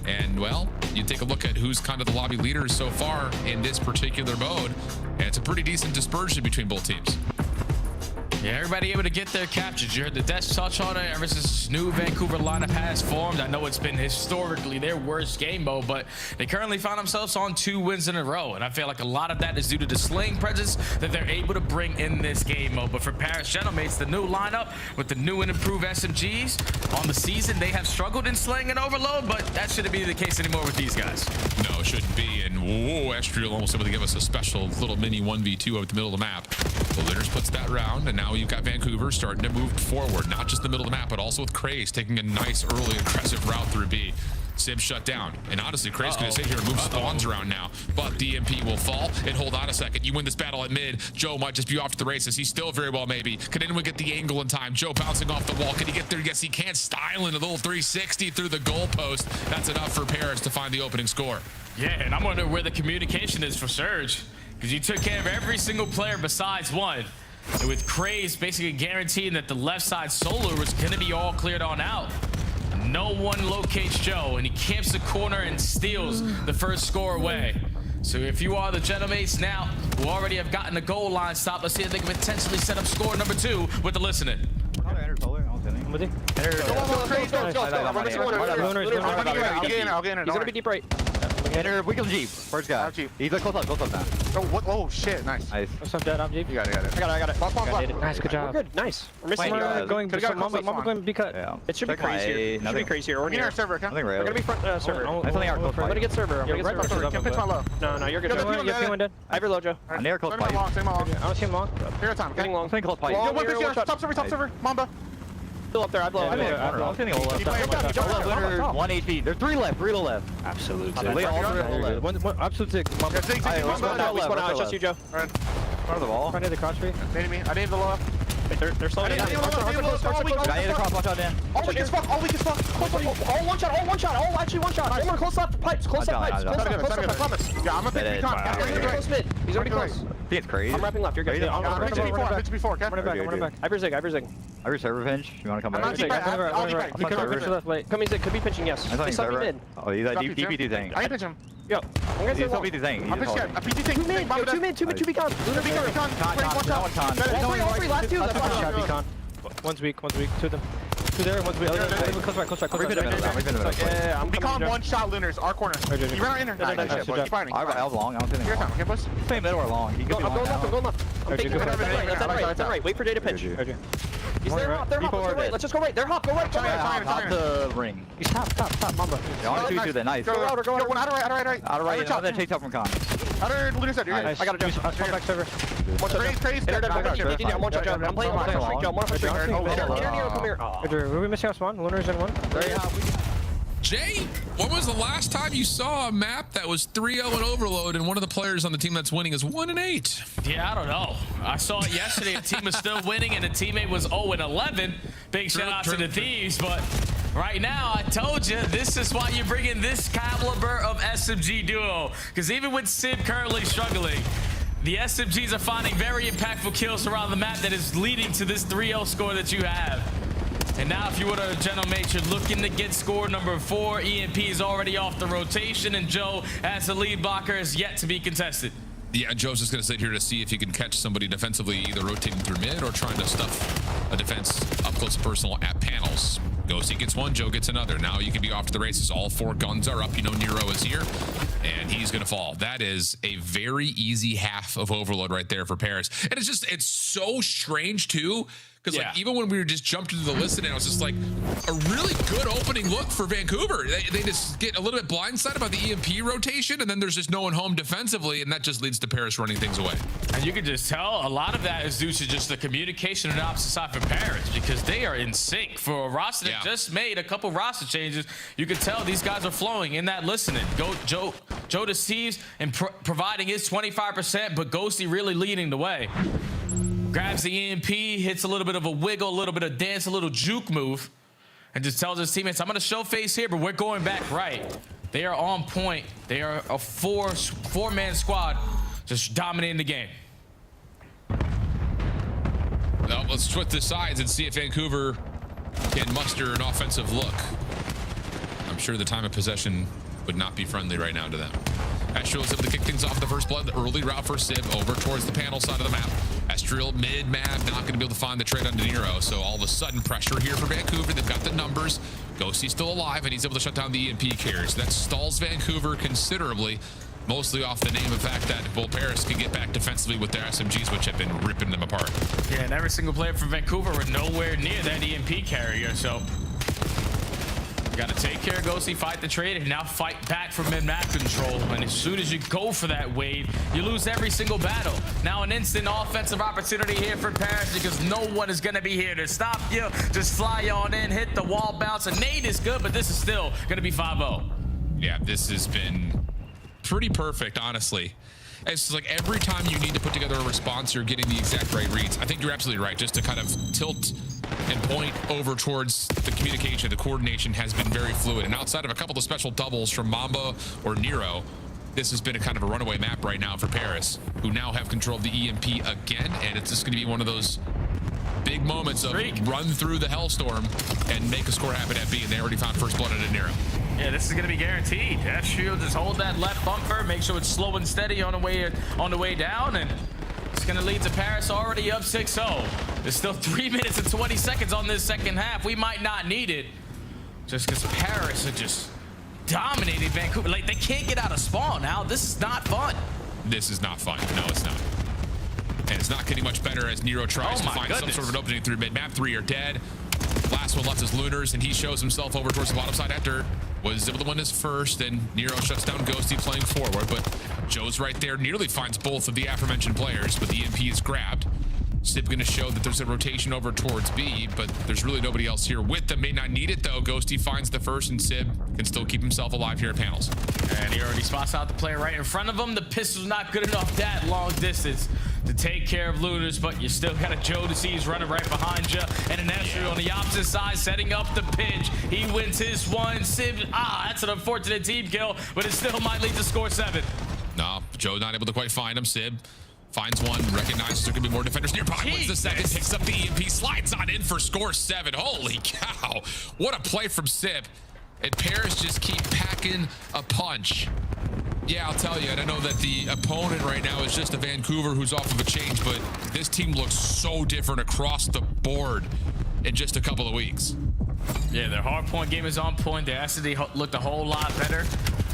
And, well, you take a look at who's kind of the lobby leaders so far in this particular mode, and it's a pretty decent dispersion between both teams. Yeah, everybody able to get their captures. You heard the Desh touch on it ever since this new Vancouver lineup has formed. I know it's been historically their worst game mode, but they currently find themselves on 2 wins in a row. And I feel like a lot of that is due to the slaying presence that they're able to bring in this game mode. But for Paris Gentlemen, the new lineup with the new and improved SMGs on the season, they have struggled in slaying and overload, but that shouldn't be the case anymore with these guys. No, it shouldn't be. And whoa, Estriel almost able to give us a special little mini 1v2 over the middle of the map. The Litters puts that round, and now you've got Vancouver starting to move forward, not just the middle of the map, but also with Craze taking a nice early aggressive route through B. Sim shut down. And honestly, Craze going to sit here and move spawns around now. But DMP will fall and hold on a second. You win this battle at mid. Joe might just be off to the races. He still very well maybe. Can anyone get the angle in time? Joe bouncing off the wall. Can he get there? Yes, he can. Styling a little 360 through the goalpost. That's enough for Paris to find the opening score. Yeah, and I'm wondering where the communication is for Surge, because you took care of every single player besides one. And with Craze basically guaranteeing that the left side solar was going to be all cleared on out. No one locates Joe, and he camps the corner and steals the first score away. So if you are the Genomates now, who already have gotten the goal line stop, let's see if they can potentially set up score number 2 with the listening. He's gonna be deep right. Enter Wiggle Jeep. First guy. He's like close up now. Oh shit, nice. What's up, Dad? I'm Jeep. You got it. I got it. Nice, good job. We're good, nice. We're missing going B cut. Yeah. It should be crazy here. Should be crazy here. We're gonna our server account. We're gonna be front server. I'm gonna get server. I'm gonna get server. Can't pitch my low. No, you're good. You have P1 dead. I have your low, Joe. I'm near close pipe. I don't see him long. Here time. Getting long. Close pipe. One pitch here. Top server. Mamba. Still up there. I blow. I'm feeling all left. 1 HP. There's 3 left. 3 to left. Absolute. Absolute. I trust you, Joe. Front of the wall. Front of the cross tree. I need the low. They're slowing down. I need the cross. Watch out, Dan. All weak as fuck. All one shot. All actually one shot. One more close left. Pipes. Close left. Close left. I promise. Yeah, I'm a bit close mid. He's already close. It's crazy. I'm wrapping left. You're good. I'm pitch before. I'm running back. I have your zig. I have your server pinch. You want to come back? You can pinch left. Wait. Come in. Could be pinching. Yes. He's subbing mid. Oh, he's that DP2 thing. I can pinch him. Yo, I'm gonna say DP2 thing. I'm pinching. A PT thing. 2 beacon. Lunar beacon. All 3 last 2. Beacon. One's weak. 2 of them. 2 there. One's weak. Close back. Yeah. I'm beacon 1 shot Lunars. Our corner. You ran our inner. Keep fighting. I was long. I don't think. Okay, boys. Play middle or long. I'm going left. I'm thinking that's right. Wait for Day to pinch. He's there, hop. Let's just go right. They're hop. Go right. Top the ring. He's top. Mamba. Yeah, 2 there. Nice. Go out. Out of right. Out of right. Then take top from con. Outer Lunar set. I got it. I'll come back server. Craze. I'm playing long. We're missing our spawn. Lunar's in 1. Very hot. Jay, when was the last time you saw a map that was 3-0 in Overload and one of the players on the team that's winning is 1-8? Yeah, I don't know. I saw it yesterday. A team was still winning and a teammate was 0-11. Big shout out to the Thieves, but right now, I told you, this is why you bring in this caliber of SMG duo. Because even with Sib currently struggling, the SMGs are finding very impactful kills around the map that is leading to this 3-0 score that you have. And now if you were to general mate, you're looking to get score number 4. EMP is already off the rotation, and Joe, as the lead blocker, is yet to be contested. Yeah, Joe's just going to sit here to see if he can catch somebody defensively, either rotating through mid or trying to stuff a defense up close and personal at panels. Ghosty gets one, Joe gets another. Now you can be off to the races. All 4 guns are up. You know Nero is here, and he's going to fall. That is a very easy half of Overload right there for Paris. And it's so strange, too. Because like even when we were just jumped into the list and I was just like a really good opening look for Vancouver. They just get a little bit blindsided by the EMP rotation, and then there's just no one home defensively, and that just leads to Paris running things away. And you can just tell a lot of that is due to just the communication on the opposite side for Paris, because they are in sync. For a roster that just made a couple roster changes, you can tell these guys are flowing in that listening. Joe deceives and providing his 25%, but Ghosty really leading the way. Grabs the EMP, hits a little bit of a wiggle, a little bit of dance, a little juke move, and just tells his teammates, I'm going to show face here, but we're going back right. They are on point. They are a four-man squad just dominating the game. Well, let's switch the sides and see if Vancouver can muster an offensive look. I'm sure the time of possession would not be friendly right now to them. Astriel is able to kick things off the first blood. The early route for Civ over towards the panel side of the map. Astriel mid-map, not going to be able to find the trade on De Niro. So all of a sudden, pressure here for Vancouver. They've got the numbers. Ghosty's still alive, and he's able to shut down the EMP carriers. That stalls Vancouver considerably, mostly off the name of the fact that Bull Paris can get back defensively with their SMGs, which have been ripping them apart. Yeah, and every single player from Vancouver were nowhere near that EMP carrier, so you got to take care of Ghosty, fight the trade, and now fight back for mid-map control. And as soon as you go for that wave, you lose every single battle. Now an instant offensive opportunity here for Paris, because no one is going to be here to stop you. Just fly on in, hit the wall bounce. A nade is good, but this is still going to be 5-0. Yeah, this has been pretty perfect, honestly. It's like every time you need to put together a response, you're getting the exact right reads. I think you're absolutely right. Just to kind of tilt and point over towards the communication, the coordination has been very fluid. And outside of a couple of special doubles from Mamba or Nero, this has been a kind of a runaway map right now for Paris, who now have control of the EMP again. And it's just going to be one of those big moments of run through the hellstorm and make a score happen at B. And they already found first blood at Nero. Yeah, this is going to be guaranteed. Astriel just hold that left bumper, make sure it's slow and steady on the way down, and it's going to lead to Paris already up 6-0. There's still 3 minutes and 20 seconds on this second half. We might not need it, just because Paris are just dominating Vancouver. Like, they can't get out of spawn now. This is not fun. This is not fun. No, it's not. And it's not getting much better as Nero tries to find some sort of an opening through mid-map. 3 are dead. Last one left is Lunars, and he shows himself over towards the bottom side after was able to win his first, and Nero shuts down Ghosty playing forward, but Joe's right there, nearly finds both of the aforementioned players, but the EMP is grabbed. Sib going to show that there's a rotation over towards B, but there's really nobody else here with them. May not need it, though. Ghosty finds the first, and Sib can still keep himself alive here at panels. And he already spots out the player right in front of him. The pistol's not good enough that long distance to take care of Lunars, but you still got a Joe to see he's running right behind you, and an Astriel on the opposite side setting up the pinch. He wins his one. Sib, that's an unfortunate team kill, but it still might lead to score 7. No, Joe not able to quite find him. Sib finds one, recognizes there could be more defenders nearby. Wins the second, picks up the EMP, slides on in for score 7. Holy cow, what a play from Sib. And Paris just keep packing a punch. Yeah, I'll tell you, I don't know that the opponent right now is just a Vancouver who's off of a change, but this team looks so different across the board in just a couple of weeks. Yeah, their hard point game is on point. Their SD looked a whole lot better,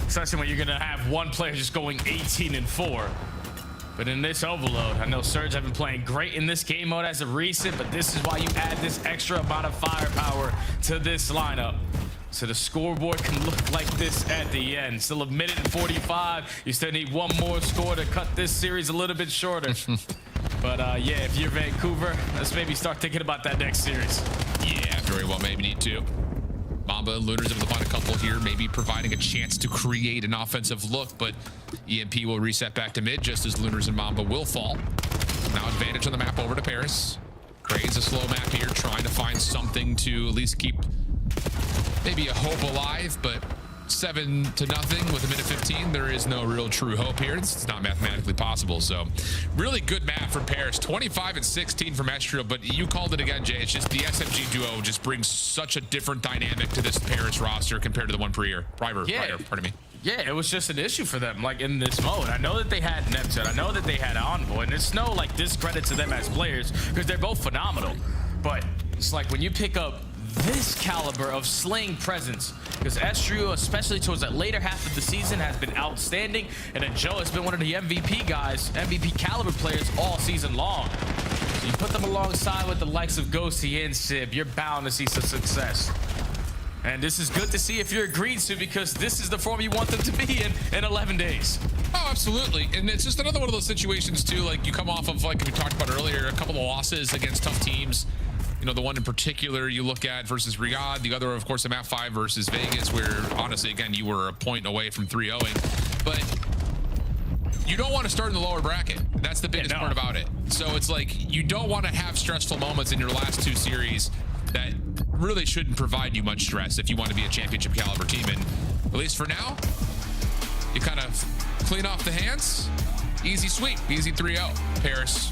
especially when you're going to have one player just going 18-4. But in this overload, I know Surge have been playing great in this game mode as of recent, but this is why you add this extra amount of firepower to this lineup. So the scoreboard can look like this at the end. Still a minute and 45. You still need one more score to cut this series a little bit shorter. But yeah, if you're Vancouver, let's maybe start thinking about that next series. Yeah, very well, maybe need to. Mamba and Lunar's able to find a couple here, maybe providing a chance to create an offensive look, but EMP will reset back to mid just as Lunar's and Mamba will fall. Now advantage on the map over to Paris. Creates a slow map here, trying to find something to at least keep maybe a hope alive, but 7-0 with 1:15. There is no real true hope here. It's not mathematically possible. So really good map from Paris. 25 and 16 from Estriel, but you called it again, Jay. It's just the SMG duo just brings such a different dynamic to this Paris roster compared to the one prior. Pardon me. Yeah, it was just an issue for them, like in this mode. I know that they had Neptune, I know that they had Envoy, and it's no like discredit to them as players because they're both phenomenal. But it's like when you pick up this caliber of slaying presence, because Estriel, especially towards that later half of the season, has been outstanding, and then Joe has been one of the MVP guys, MVP caliber players all season long. So you put them alongside with the likes of Ghosty and Sib, you're bound to see some success. And this is good to see if you're a green suit, because this is the form you want them to be in 11 days. Oh, absolutely. And it's just another one of those situations too, like you come off of, like we talked about earlier, a couple of losses against tough teams. You know, the one in particular you look at versus Riyadh, the other, of course, the map 5 versus Vegas, where honestly, again, you were a point away from 3-0ing. But you don't want to start in the lower bracket. That's the biggest part about it. So it's like you don't want to have stressful moments in your last 2 series that really shouldn't provide you much stress if you want to be a championship caliber team. And at least for now, you kind of clean off the hands. Easy sweep, easy 3-0. Paris,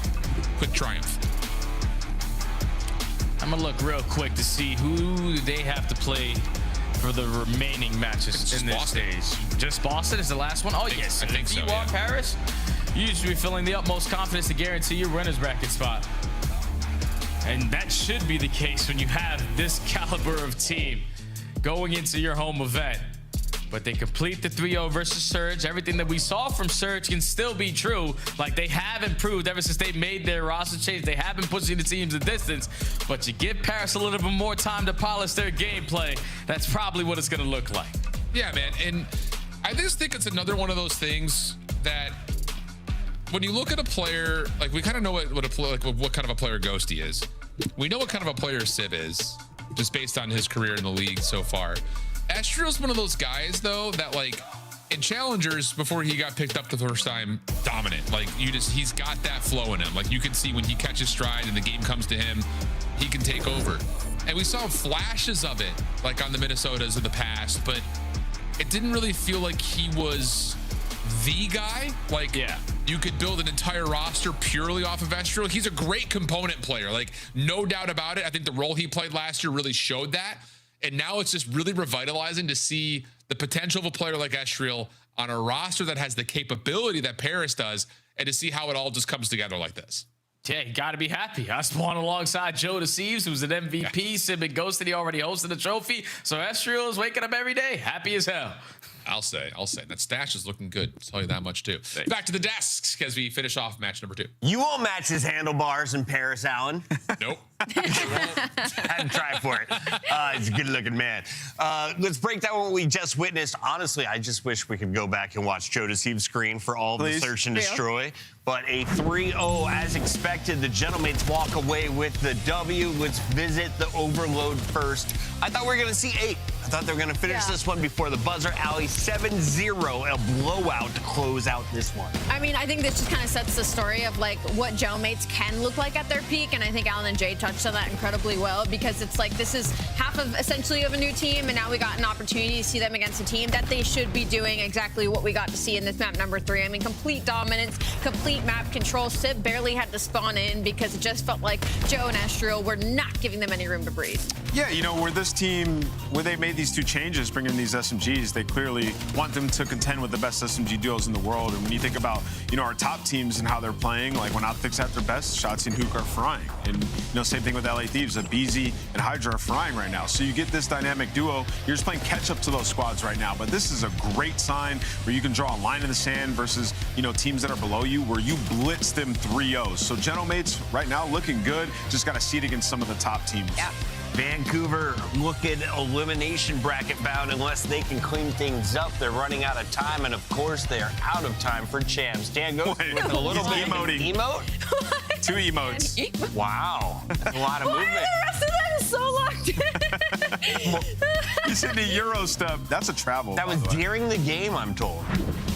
quick triumph. I'm gonna look real quick to see who they have to play for the remaining matches in this stage. Just Boston is the last one? Oh, yes. I think so, you are Paris, you should be feeling the utmost confidence to guarantee your winner's bracket spot. And that should be the case when you have this caliber of team going into your home event. But they complete the 3-0 versus Surge. Everything that we saw from Surge can still be true. Like, they have improved ever since they made their roster change. They have been pushing the teams a distance. But you give Paris a little bit more time to polish their gameplay, that's probably what it's going to look like. Yeah, man. And I just think it's another one of those things that when you look at a player, like we kind of know what kind of a player Ghosty is. We know what kind of a player Sib is, just based on his career in the league so far. Estriel's one of those guys, though, that like in challengers before he got picked up the first time, dominant. Like he's got that flow in him. Like you can see when he catches stride and the game comes to him, he can take over. And we saw flashes of it, like on the Minnesotas of the past, but it didn't really feel like he was the guy. Like, yeah, you could build an entire roster purely off of Estriel. He's a great component player, like no doubt about it. I think the role he played last year really showed that. And now it's just really revitalizing to see the potential of a player like Estriel on a roster that has the capability that Paris does, and to see how it all just comes together like this. Yeah, you got to be happy. I spawned alongside Joe Deceives, who's an MVP. Yeah. Sim and Ghost, and he already hosted a trophy. So Estriel is waking up every day, happy as hell. I'll say that stash is looking good. I'll tell you that much too. Thanks. Back to the desks as we finish off match number 2. You won't match his handlebars in Paris, Allen. Nope. Had to try for it. He's a good-looking man. Let's break down what we just witnessed. Honestly, I just wish we could go back and watch Joe Deceive's screen for all the search and destroy. But a 3-0 as expected. The Gentlemates walk away with the W. Let's visit the overload first. I thought we were going to see 8. I thought they were going to finish this one before the buzzer. Allie, 7-0, a blowout to close out this one. I mean, I think this just kind of sets the story of like what Gentlemates can look like at their peak, and I think Alan and Jay touched on that incredibly well, because it's like this is half of essentially of a new team, and now we got an opportunity to see them against a team that they should be doing exactly what we got to see in this map number 3. I mean, complete dominance, complete map control. Sib barely had to spawn in because it just felt like Joe and Estriel were not giving them any room to breathe. Yeah, you know, where this team, where they made these 2 changes, bringing these SMGs, they clearly want them to contend with the best SMG duos in the world. And when you think about, you know, our top teams and how they're playing, like when Optics at their best, Shotzi and Hook are frying. And, you know, same thing with LA Thieves, BZ and Hydra are frying right now. So you get this dynamic duo. You're just playing catch up to those squads right now. But this is a great sign where you can draw a line in the sand versus, you know, teams that are below you, where you blitz them 3-0s. So Gentlemates right now looking good. Just got to see it against some of the top teams. Yeah. Vancouver looking elimination bracket bound unless they can clean things up. They're running out of time, and of course they're out of time for champs. Dan goes with a little bit emoting. Emote? 2 emotes. Wow. A lot of movement. The rest of that is so locked in. He's in the Euro step. That's a travel. That was during the game, I'm told.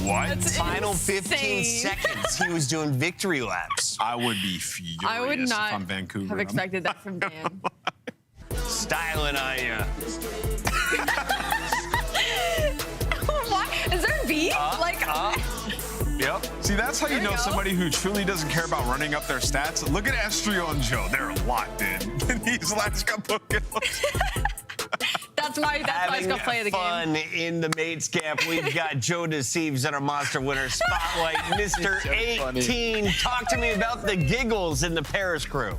What? That's Final insane. 15 seconds, he was doing victory laps. I would be furious I would not if I'm Vancouver. have expected that from Dan. Styling on ya. What? Is there beef? Yep. See, that's how you know somebody who truly doesn't care about running up their stats. Look at Estrio and Joe. They're locked in these last couple of kills. That's why he's gonna play the game. Fun in the mates camp. We've got Joe Deceives in our Monster Winner Spotlight. Mr. 18, talk to me about the giggles in the Paris crew.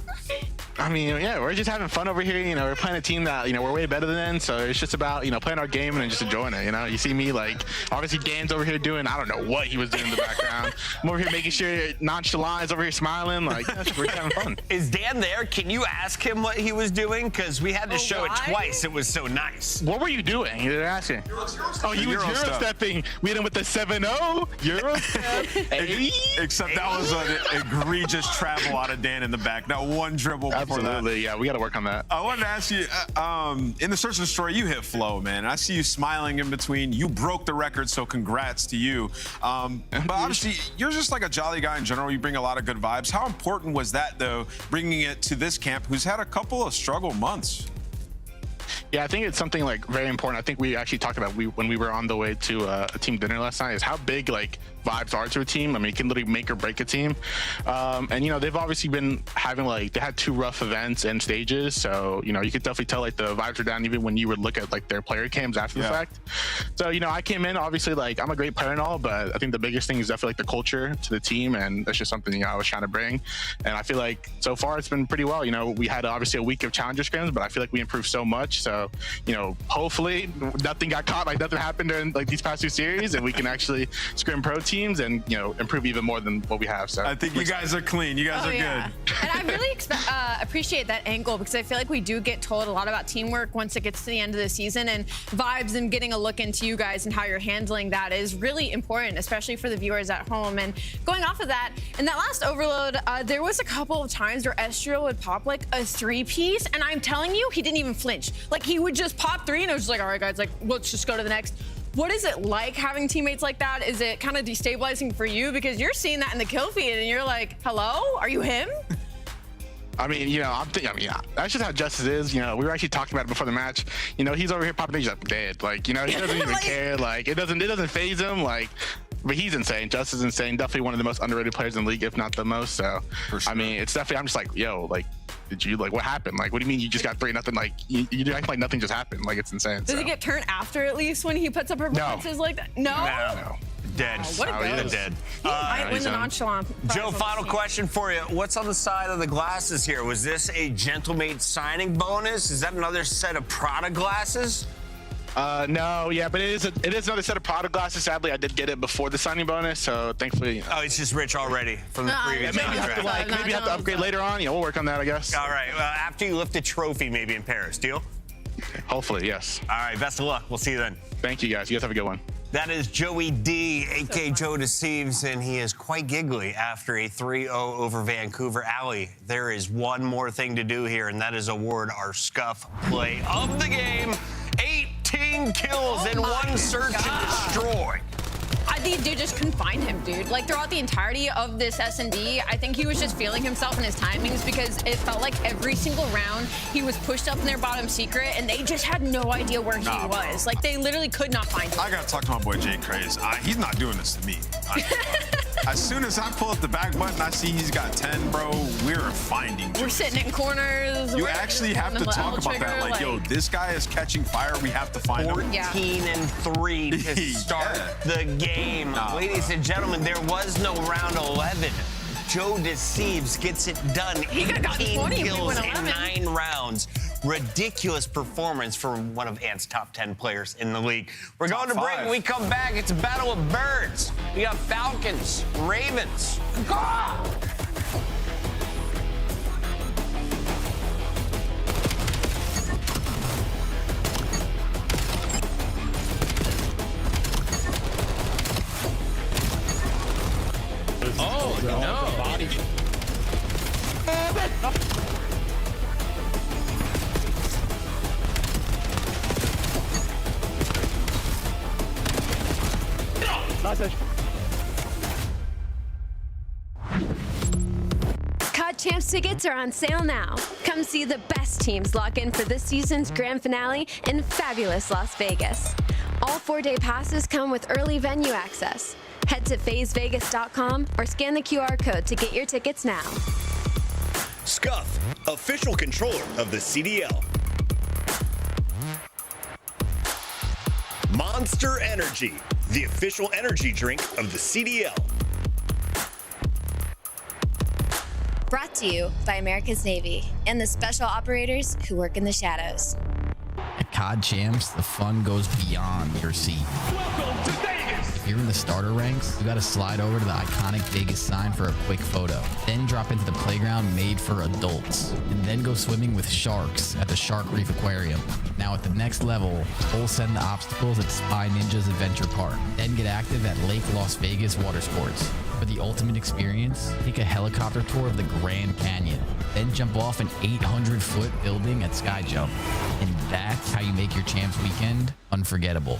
I mean, yeah, we're just having fun over here. You know, we're playing a team that, you know, we're way better than. So it's just about, you know, playing our game and just enjoying it. You know, you see me, like, obviously Dan's over here doing, I don't know what he was doing in the background. I'm over here making sure nonchalant is over here smiling. Like, we're just having fun. Is Dan there? Can you ask him what he was doing? Because we had to show it twice. It was so nice. What were you doing? You didn't ask him. Oh, you was Euro-stepping. We hit him with the 7-0. Euro-step. Except that was an egregious travel out of Dan in the back. Not one dribble before that. Absolutely, yeah, we got to work on that. I wanted to ask you, in the search and destroy, you hit flow, man. I see you smiling in between. You broke the record, so congrats to you. But obviously, you're just like a jolly guy in general. You bring a lot of good vibes. How important was that, though, bringing it to this camp, who's had a couple of struggle months? Yeah, I think it's something like very important. I think we actually talked about when we were on the way to a team dinner last night is how big like vibes are to a team. I mean, it can literally make or break a team. And you know, they've obviously been having they had 2 rough events and stages, so you know, you could definitely tell like the vibes are down even when you would look at like their player cams after the fact. So you know, I came in obviously like I'm a great player and all, but I think the biggest thing is definitely like the culture to the team, and that's just something, you know, I was trying to bring. And I feel like so far it's been pretty well. You know, we had obviously a week of challenger scrims, but I feel like we improved so much. So you know, hopefully nothing got caught, like nothing happened during like these past 2 series, and we can actually scrim pro teams and, you know, improve even more than what we have. So I think you guys are clean. You guys are good. And I really appreciate that angle, because I feel like we do get told a lot about teamwork once it gets to the end of the season, and vibes and getting a look into you guys and how you're handling that is really important, especially for the viewers at home. And going off of that, in that last overload, there was a couple of times where Estrio would pop like a 3-piece, and I'm telling you, he didn't even flinch. Like, he would just pop 3, and it was just like, all right, guys, like, let's just go to the next. What is it like having teammates like that? Is it kind of destabilizing for you? Because you're seeing that in the kill feed, and you're like, hello, are you him? I mean, you know, that's just how Justice is. You know, we were actually talking about it before the match. You know, he's over here popping things up dead. Like, you know, he doesn't even care. Like, it doesn't phase him. Like, but he's insane. Justice is insane. Definitely one of the most underrated players in the league, if not the most. So, I mean, it's definitely, I'm just like, yo, like, did you, like, what happened? Like, what do you mean you just got 3-0? Like, you act like nothing just happened. Like, it's insane. Does he get turned after at least when he puts up performances like that? No. Dead. What a ghost. Dead. He might win the nonchalant. Joe, final question for you. What's on the side of the glasses here? Was this a Gentlemate signing bonus? Is that another set of Prada glasses? No, yeah, but it is another set of Prada glasses. Sadly, I did get it before the signing bonus, so thankfully. Oh, it's just rich already from the previous contract. Maybe have to upgrade later on. You know, we'll work on that, I guess. All right. After you lift a trophy, maybe in Paris. Deal? Hopefully, yes. All right. Best of luck. We'll see you then. Thank you, guys. You guys have a good one. That is Joey D, a.k.a. Joe Deceives, and he is quite giggly after a 3-0 over Vancouver. Alley, there is one more thing to do here, and that is award our Scuff play of the game. 18 kills in one search and destroy. I think dude just couldn't find him, dude. Like, throughout the entirety of this S&D, I think he was just feeling himself in his timings, because it felt like every single round he was pushed up in their bottom secret, and they just had no idea where he was. Like, they literally could not find him. I gotta talk to my boy Jay Craze. He's not doing this to me. As soon as I pull up the back button, I see he's got 10, bro. We're finding. We're sitting in corners. You actually have to talk about that. Like, yo, this guy is catching fire. We have to find him. 14-3 to start the game. Ladies and gentlemen, there was no round 11. Joe Deceives gets it done. He could have gotten 20 if we kills went in 11. 9 rounds. Ridiculous performance from one of Ant's top 10 players in the league. We're going to break. When we come back, it's a battle of birds. We got Falcons, Ravens. Go! Oh, no. Body. COD Champs tickets are on sale now. Come see the best teams lock in for this season's grand finale in fabulous Las Vegas. All 4-day passes come with early venue access. Head to phasevegas.com or scan the QR code to get your tickets now. Scuff, official controller of the CDL. Monster Energy, the official energy drink of the CDL. Brought to you by America's Navy and the special operators who work in the shadows. At COD Champs, the fun goes beyond your seat. Welcome to Vegas. If you're in the starter ranks, you gotta slide over to the iconic Vegas sign for a quick photo. Then drop into the playground made for adults. And then go swimming with sharks at the Shark Reef Aquarium. Now at the next level, full send the obstacles at Spy Ninja's Adventure Park. Then get active at Lake Las Vegas Water Sports. For the ultimate experience, take a helicopter tour of the Grand Canyon. Then jump off an 800-foot building at Sky Jump. And that's how you make your Champs weekend unforgettable.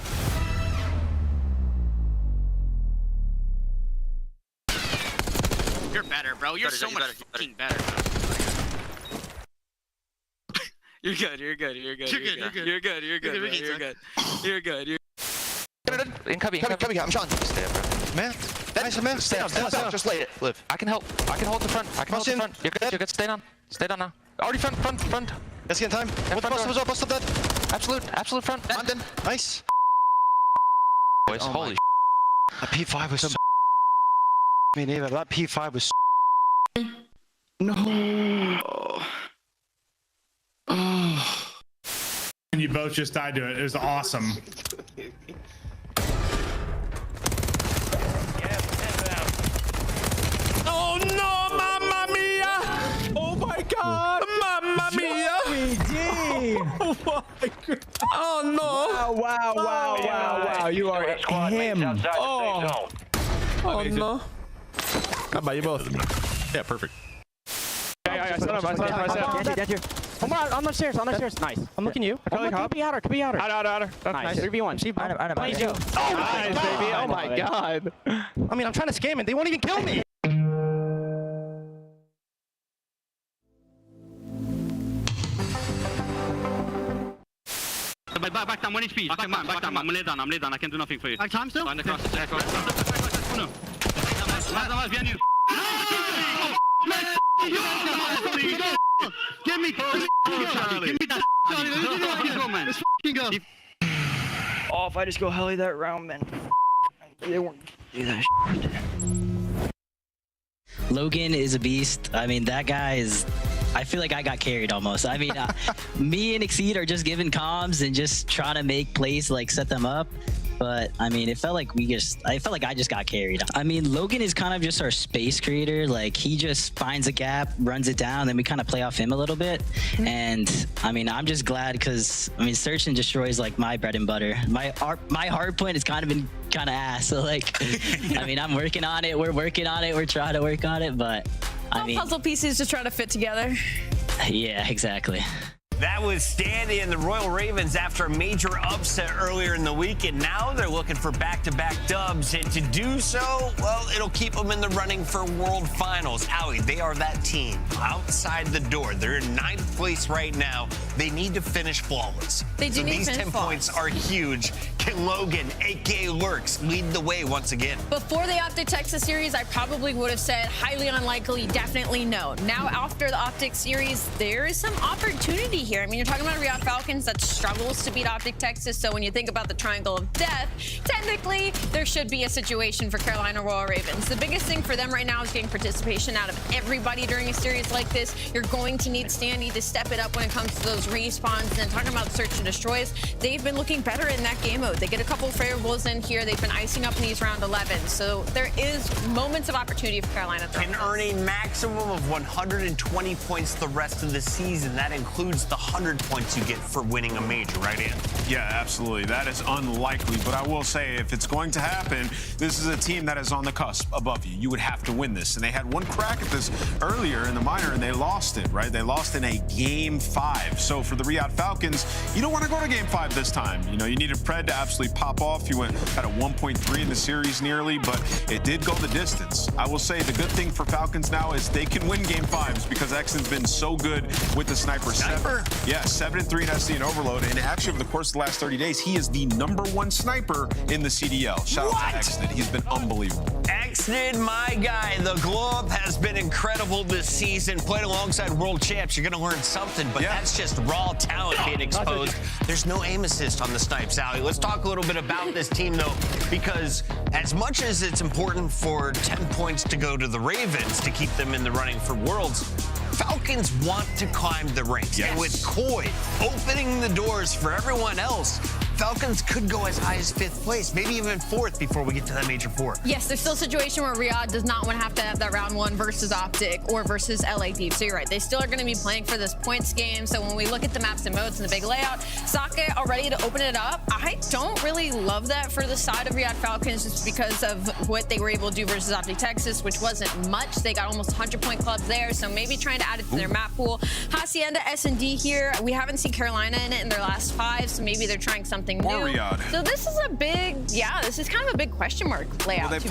You're better, bro. You're so much fucking better. You're good. You're good. You're good. You're good. You're good. You're good. You're good. You're good. You're good. You're In cubby, I'm Sean. Stay up, bro. Man. Nice, man. Stay down. Just lay it. Live. I can help. I can hold the front. I can hold the front. You're good. You're good. Stay down. Stay down now. Already front. Let's get in time. Bust up dead. Absolute front. I'm dead. Nice. Boys, holy That P5 was so me neither. That P5 was No. And you both just died to it. It was awesome. Oh no, mamma mia! Oh my god! Mamma mia! Oh my god! Oh no! Wow! You are him. Oh no! How about you both? Yeah, perfect. I set up. Come on, on the stairs. Nice. I'm looking you. Could be outer. Outer. That's nice. 3v1. See, I know. Nice, baby. Oh my god. I mean, I'm trying to scam it. They won't even kill me. Back down, 1 HP. Back down. I'm lay down. I can do nothing for you. Back time still? Across. Behind you. Give me that. Let's go, man. Oh, if I just go heli that round, man. They won't do that shit. Logan is a beast. I mean, that guy is... I feel like I got carried almost. I mean, me and Exceed are just giving comms and just trying to make plays, like set them up. But I mean, it felt like I felt like I just got carried. I mean, Logan is kind of just our space creator. Like, he just finds a gap, runs it down, then we kind of play off him a little bit. And I mean, I'm just glad because I mean, Search and Destroy is like my bread and butter. My hard point has kind of been kind of ass. So like, I mean, I'm working on it. We're working on it. We're trying to work on it. But I mean, puzzle pieces just try to fit together. Yeah, exactly. That was Standy and the Royal Ravens after a major upset earlier in the week, and now they're looking for back-to-back dubs, and to do so, well, it'll keep them in the running for World Finals. Howie, they are that team outside the door. They're in 9th place right now. They need to finish flawless. They do need to finish flawless. These 10 points are huge. Can Logan, a.k.a. Lurks, lead the way once again? Before the Optic Texas series, I probably would have said highly unlikely, definitely no. Now, after the Optic series, there is some opportunity here. I mean, you're talking about Riot Falcons that struggles to beat Optic Texas, so when you think about the triangle of death, technically, there should be a situation for Carolina Royal Ravens. The biggest thing for them right now is getting participation out of everybody during a series like this. You're going to need Standy to step it up when it comes to those respawns. And talking about Search and Destroys, they've been looking better in that game mode. They get a couple of favorables in here. They've been icing up in these round 11. So there is moments of opportunity for Carolina. Can earn a maximum of 120 points the rest of the season. That includes the 100 points you get for winning a major, right, Ian? Yeah, absolutely. That is unlikely, but I will say if if it's going to happen, this is a team that is on the cusp above you. You would have to win this. And they had one crack at this earlier in the minor, and they lost it, right? They lost in a Game 5. So for the Riyadh Falcons, you don't want to go to Game 5 this time. You know, you needed Pred to absolutely pop off. You had a 1.3 in the series nearly, but it did go the distance. I will say the good thing for Falcons now is they can win Game 5s because Exton's been so good with the sniper. 7-3 in SD and Overload, and actually over the course of the last 30 days, he is the #1 sniper in the CDL. Shout out to Exton. He's been unbelievable. Exton, my guy. The glow up has been incredible this season. Played alongside world champs. You're going to learn something, but that's just raw talent being exposed. There's no aim assist on the snipes, Allie. Let's talk a little bit about this team, though, because as much as it's important for 10 points to go to the Ravens to keep them in the running for Worlds, Falcons want to climb the ranks. And with Koi opening the doors for everyone else, Falcons could go as high as 5th place, maybe even 4th before we get to that Major 4. Yes, there's still a situation where Riyadh does not want to have that round 1 versus Optic or versus LA Deep. So you're right. They still are going to be playing for this points game. So when we look at the maps and modes and the big layout, Sake are ready to open it up. I don't really love that for the side of Riyadh Falcons just because of what they were able to do versus Optic Texas, which wasn't much. They got almost 100-point clubs there. So maybe trying to add it to their map pool. Hacienda, S&D here. We haven't seen Carolina in it in their last 5, so maybe they're trying something new. Riyadh. So this is a big, this is kind of a big question mark layout. Well, they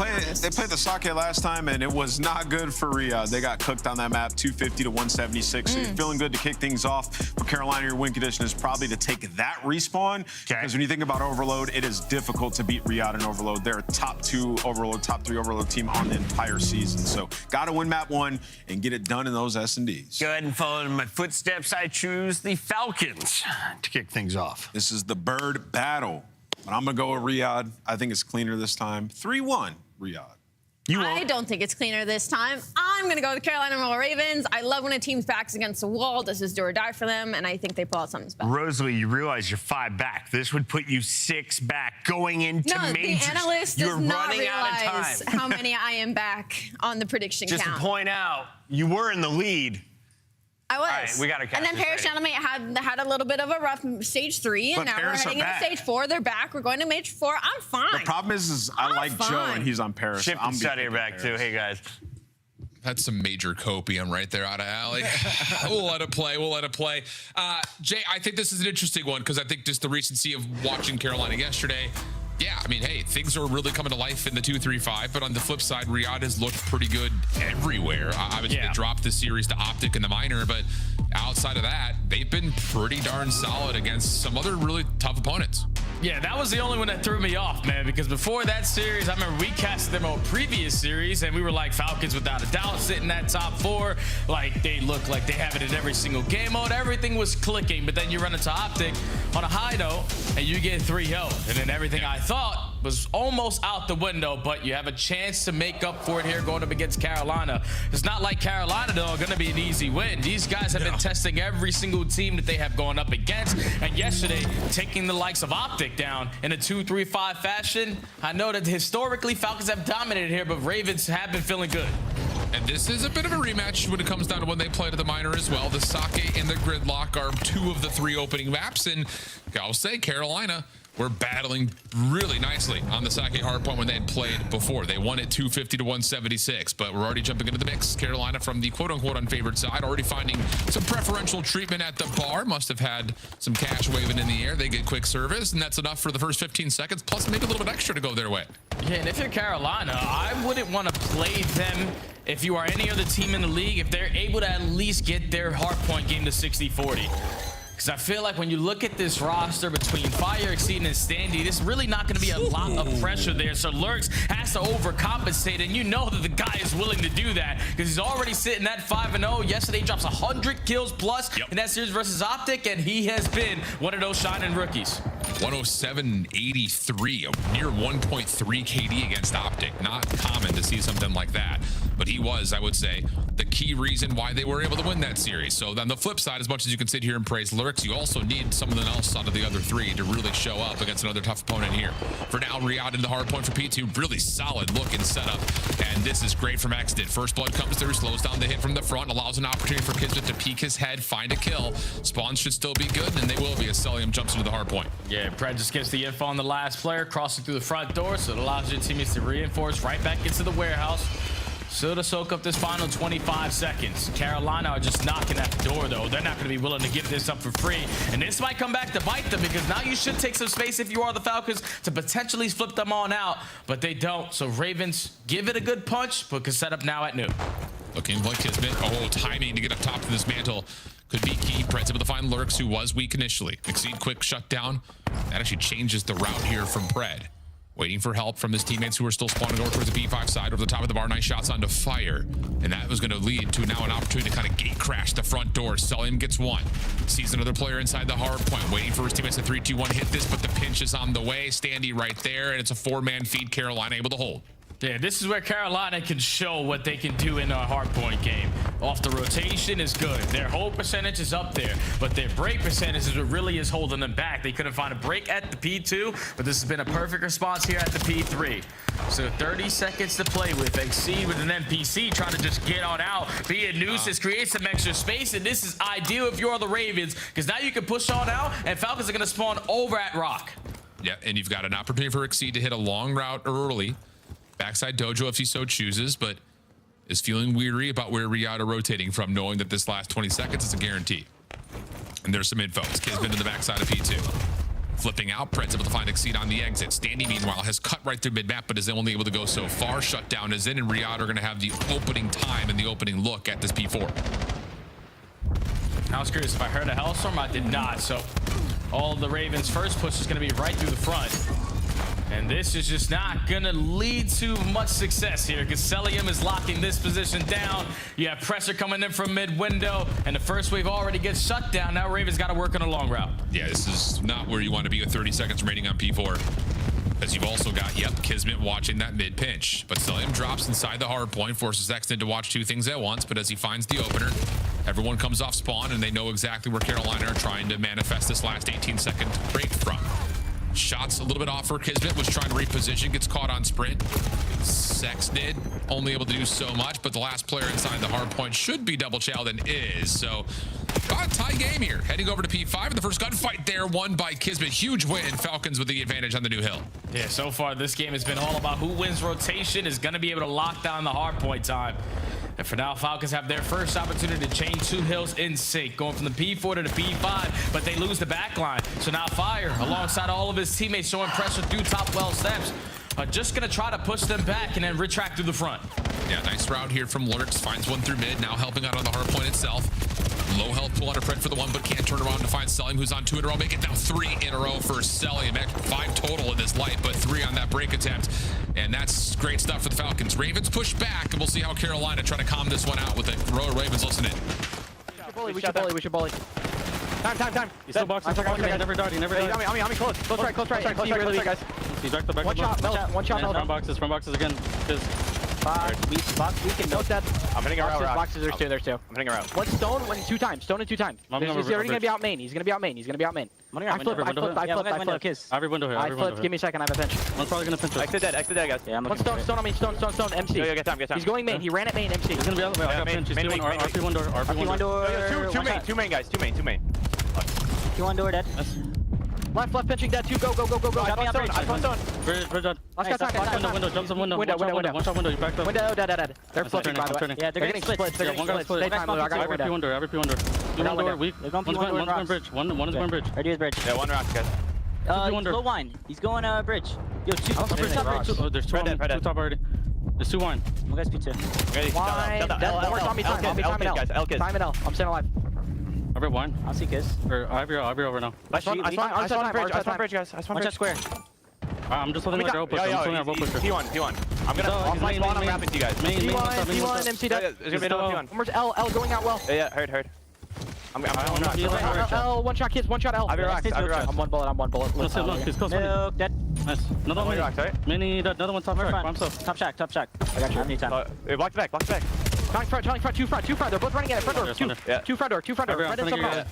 played the Sake last time, and it was not good for Riyadh. They got cooked on that map, 250 to 176. So you're feeling good to kick things off. For Carolina, your win condition is probably to take that respawn. Because when you think about Overload, it is difficult to beat Riyadh in Overload. They're a top 2 Overload, top 3 Overload team on the entire season. So got to win map 1 and get it done in those S&Ds. Go ahead and follow in my footsteps. I choose the Falcons to kick things off. This is the Bird Battle. But I'm going to go with Riyadh. I think it's cleaner this time. 3-1 Riyadh. I don't think it's cleaner this time. I'm going to go with Carolina Royal Ravens. I love when a team's back's against the wall. This is do or die for them, and I think they pull out something special. Rosalie, you realize you're 5 back. This would put you 6 back going into majors. The analyst you're does not running out of realize time. how many I am back on the prediction Just count. to point out, you were in the lead. I was. All right, we got to catch And then this Paris Gentlemen had a little bit of a rough stage 3, and But now Paris we're are heading into back. stage 4. They're back. We're going to Major 4. I'm fine. The problem is I like Joe, and he's on Paris. Shift and study back, too. Hey, guys. That's some major copium right there out of Alley. We'll let it play. We'll let it play. Jay, I think this is an interesting one because I think just the recency of watching Carolina yesterday. Yeah, I mean, hey, things are really coming to life in the 2-3-5, but on the flip side, Riyadh has looked pretty good everywhere. Obviously, they dropped the series to Optic in the minor, but outside of that, they've been pretty darn solid against some other really tough opponents. Yeah, that was the only one that threw me off, man, because before that series, I remember we casted them on previous series, and we were like Falcons without a doubt, sitting that top 4. Like, they look like they have it in every single game mode. Everything was clicking, but then you run into Optic on a high note, and you get 3-0. And then everything I thought was almost out the window, but you have a chance to make up for it here going up against Carolina. It's not like Carolina, though, going to be an easy win. These guys have been testing every single team that they have gone up against, and yesterday, taking the likes of Optic down in a 2-3-5 fashion. I know that historically Falcons have dominated here, but Ravens have been feeling good. And this is a bit of a rematch when it comes down to when they played at the minor as well. The Sake and the Gridlock are 2 of the 3 opening maps, and I'll say Carolina were battling really nicely on the Sake hardpoint when they had played before. They won it 250 to 176, but we're already jumping into the mix. Carolina from the quote-unquote unfavored side, already finding some preferential treatment at the bar. Must have had some cash waving in the air. They get quick service, and that's enough for the first 15 seconds, plus maybe a little bit extra to go their way. Yeah, and if you're Carolina, I wouldn't want to play them if you are any other team in the league, if they're able to at least get their hardpoint game to 60-40. Because I feel like when you look at this roster between Fire, Exceeding, and Standy, there's really not going to be a lot of pressure there. So Lurks has to overcompensate, and you know that the guy is willing to do that because he's already sitting at 5-0. Yesterday, he drops 100 kills plus in that series versus Optic, and he has been one of those shining rookies. 107.83, a near 1.3 KD against Optic. Not common to see something like that. but he was, I would say, the key reason why they were able to win that series. So on the flip side, as much as you can sit here and praise Lurks, you also need something else out of the other three to really show up against another tough opponent here. For now, Riyadh into the hard point for P2. Really solid looking setup, and this is great from Exit. First blood comes through, slows down the hit from the front, allows an opportunity for Kismet to peek his head, find a kill. Spawns should still be good, and they will be as Celium jumps into the hard point. Yeah, Pred just gets the info on the last player, crossing through the front door, so it allows your teammates to reinforce right back into the warehouse. So to soak up this final 25 seconds. Carolina are just knocking at the door, though. They're not going to be willing to give this up for free. And this might come back to bite them, because now you should take some space if you are the Falcons to potentially flip them on out. But they don't. So Ravens give it a good punch, but can set up now at noon. Looking like Kismet. Oh, timing to get up top to this mantle could be key. Pred's able to find Lurks, who was weak initially. Exceed quick shutdown. That actually changes the route here from Pred. Waiting for help from his teammates who are still spawning over towards the P5 side, over the top of the bar. Nice shots onto Fire. And that was going to lead to now an opportunity to kind of gate crash the front door. Celium gets one. Sees another player inside the hard point, waiting for his teammates to 3-2-1 hit this, but the pinch is on the way. Standy right there, and it's a 4-man feed. Carolina able to hold. Yeah, this is where Carolina can show what they can do in a hardpoint game. Off the rotation is good. Their hold percentage is up there, but their break percentage is what really is holding them back. They couldn't find a break at the P2, but this has been a perfect response here at the P3. So 30 seconds to play with. Exceed with an NPC trying to just get on out. Be a nuisance, create some extra space, and this is ideal if you're the Ravens, because now you can push on out, and Falcons are going to spawn over at Rock. Yeah, and you've got an opportunity for Exceed to hit a long route early. Backside dojo if he so chooses, but is feeling weary about where Riyadh are rotating from, knowing that this last 20 seconds is a guarantee. And there's some info. Kismet to the backside of P2. Flipping out, Pred's able to find Exceed on the exit. Standy, meanwhile, has cut right through mid-map, but is only able to go so far. Shutdown is in, and Riyadh are going to have the opening time and the opening look at this P4. I was curious if I heard a Hellstorm. I did not. So all of the Ravens' first push is going to be right through the front. And this is just not going to lead to much success here, because Celium is locking this position down. You have pressure coming in from mid-window, and the first wave already gets shut down. Now Ravens got to work on a long route. Yeah, this is not where you want to be with 30 seconds remaining on P4. As you've also got, Kismet watching that mid-pinch. But Celium drops inside the hard point, forces Exton to watch two things at once. But as he finds the opener, everyone comes off spawn, and they know exactly where Carolina are trying to manifest this last 18-second break from. Shots a little bit off for Kismet, was trying to reposition, gets caught on sprint. Sexnid only able to do so much, but the last player inside the hard point should be double challenged and is. So about a tie game here. Heading over to P5, and the first gunfight there won by Kismet. Huge win. Falcons with the advantage on the new hill. Yeah, so far this game has been all about who wins rotation is going to be able to lock down the hard point time. And for now, Falcons have their first opportunity to change two hills in sync, going from the P4 to the P5, but they lose the back line. So now Fire, alongside all of his teammates showing pressure through top well steps, are just going to try to push them back and then retract through the front. Yeah, nice route here from Lurks. Finds one through mid, now helping out on the hard point itself. Low health pull out of Pred for the one, but can't turn around to find Celium, who's on 2 in a row. Make it now 3 in a row for Celium. 5 total in this light, but 3 on that break attempt. And that's great stuff for the Falcons. Ravens push back, and we'll see how Carolina try to calm this one out with the row of Ravens listening. We should bully. Time. He's still boxing. He never died. I'm close. Close right, guys. He's back to back. One shot. Front boxes again. Box, we can note that. I'm hitting around. Boxes, there's two. I'm hitting around. One stone, two times. Stone and 2 times. He's already going to be out main. He's going to be out main. I flip. Every window here. I flip. Give me a second. I have a pinch. One's probably going to pinch. Exit dead, guys. Yeah, one stone on me. Stone. MC. Yo, get time. He's going main. He ran at main. MC. He's going to be out the way. I got pinch. He's doing RP one door. RP1 door. Two main, guys. Two main. P1 door dead. Left pinching dead. 2 go. I phone stone. Bridge dead. Window. Jumps on window. One shot window. You backed up. Window dead. They're flipping, by the way. Yeah, they're getting split. One guy's split. Every P1 door. P1 door. Weak. One's going bridge. One is going bridge. Ready is bridge. Yeah, one rock, guys. Low wine. He's going bridge. Yo, 2 top bridge. There's 2 top already. There's 2 wine. One guy's P2. Wine. I'll be time and L. I'm staying alive. I've got wine. I'll see Kiss. Or I've got now. I spawn bridge, guys. Watch bridge. I'm just holding the girl push. P1. I'm gonna off my spawn. I'm wrapping to you guys. P1, MC dead. There's gonna be another P1. Where's L going out well? Yeah, heard. I'm L, one shot, kids, one shot, L. I'll be rocks. I'm one bullet. Let's hit look. He's close. Milk, dead. Nice. Another one. Rocks, right? Mini, another one top shack. I'm so. Top shack. I got you. I need time. Block the back. Telling front, two front. They're both running at it. Front door, two front door. Front and someone.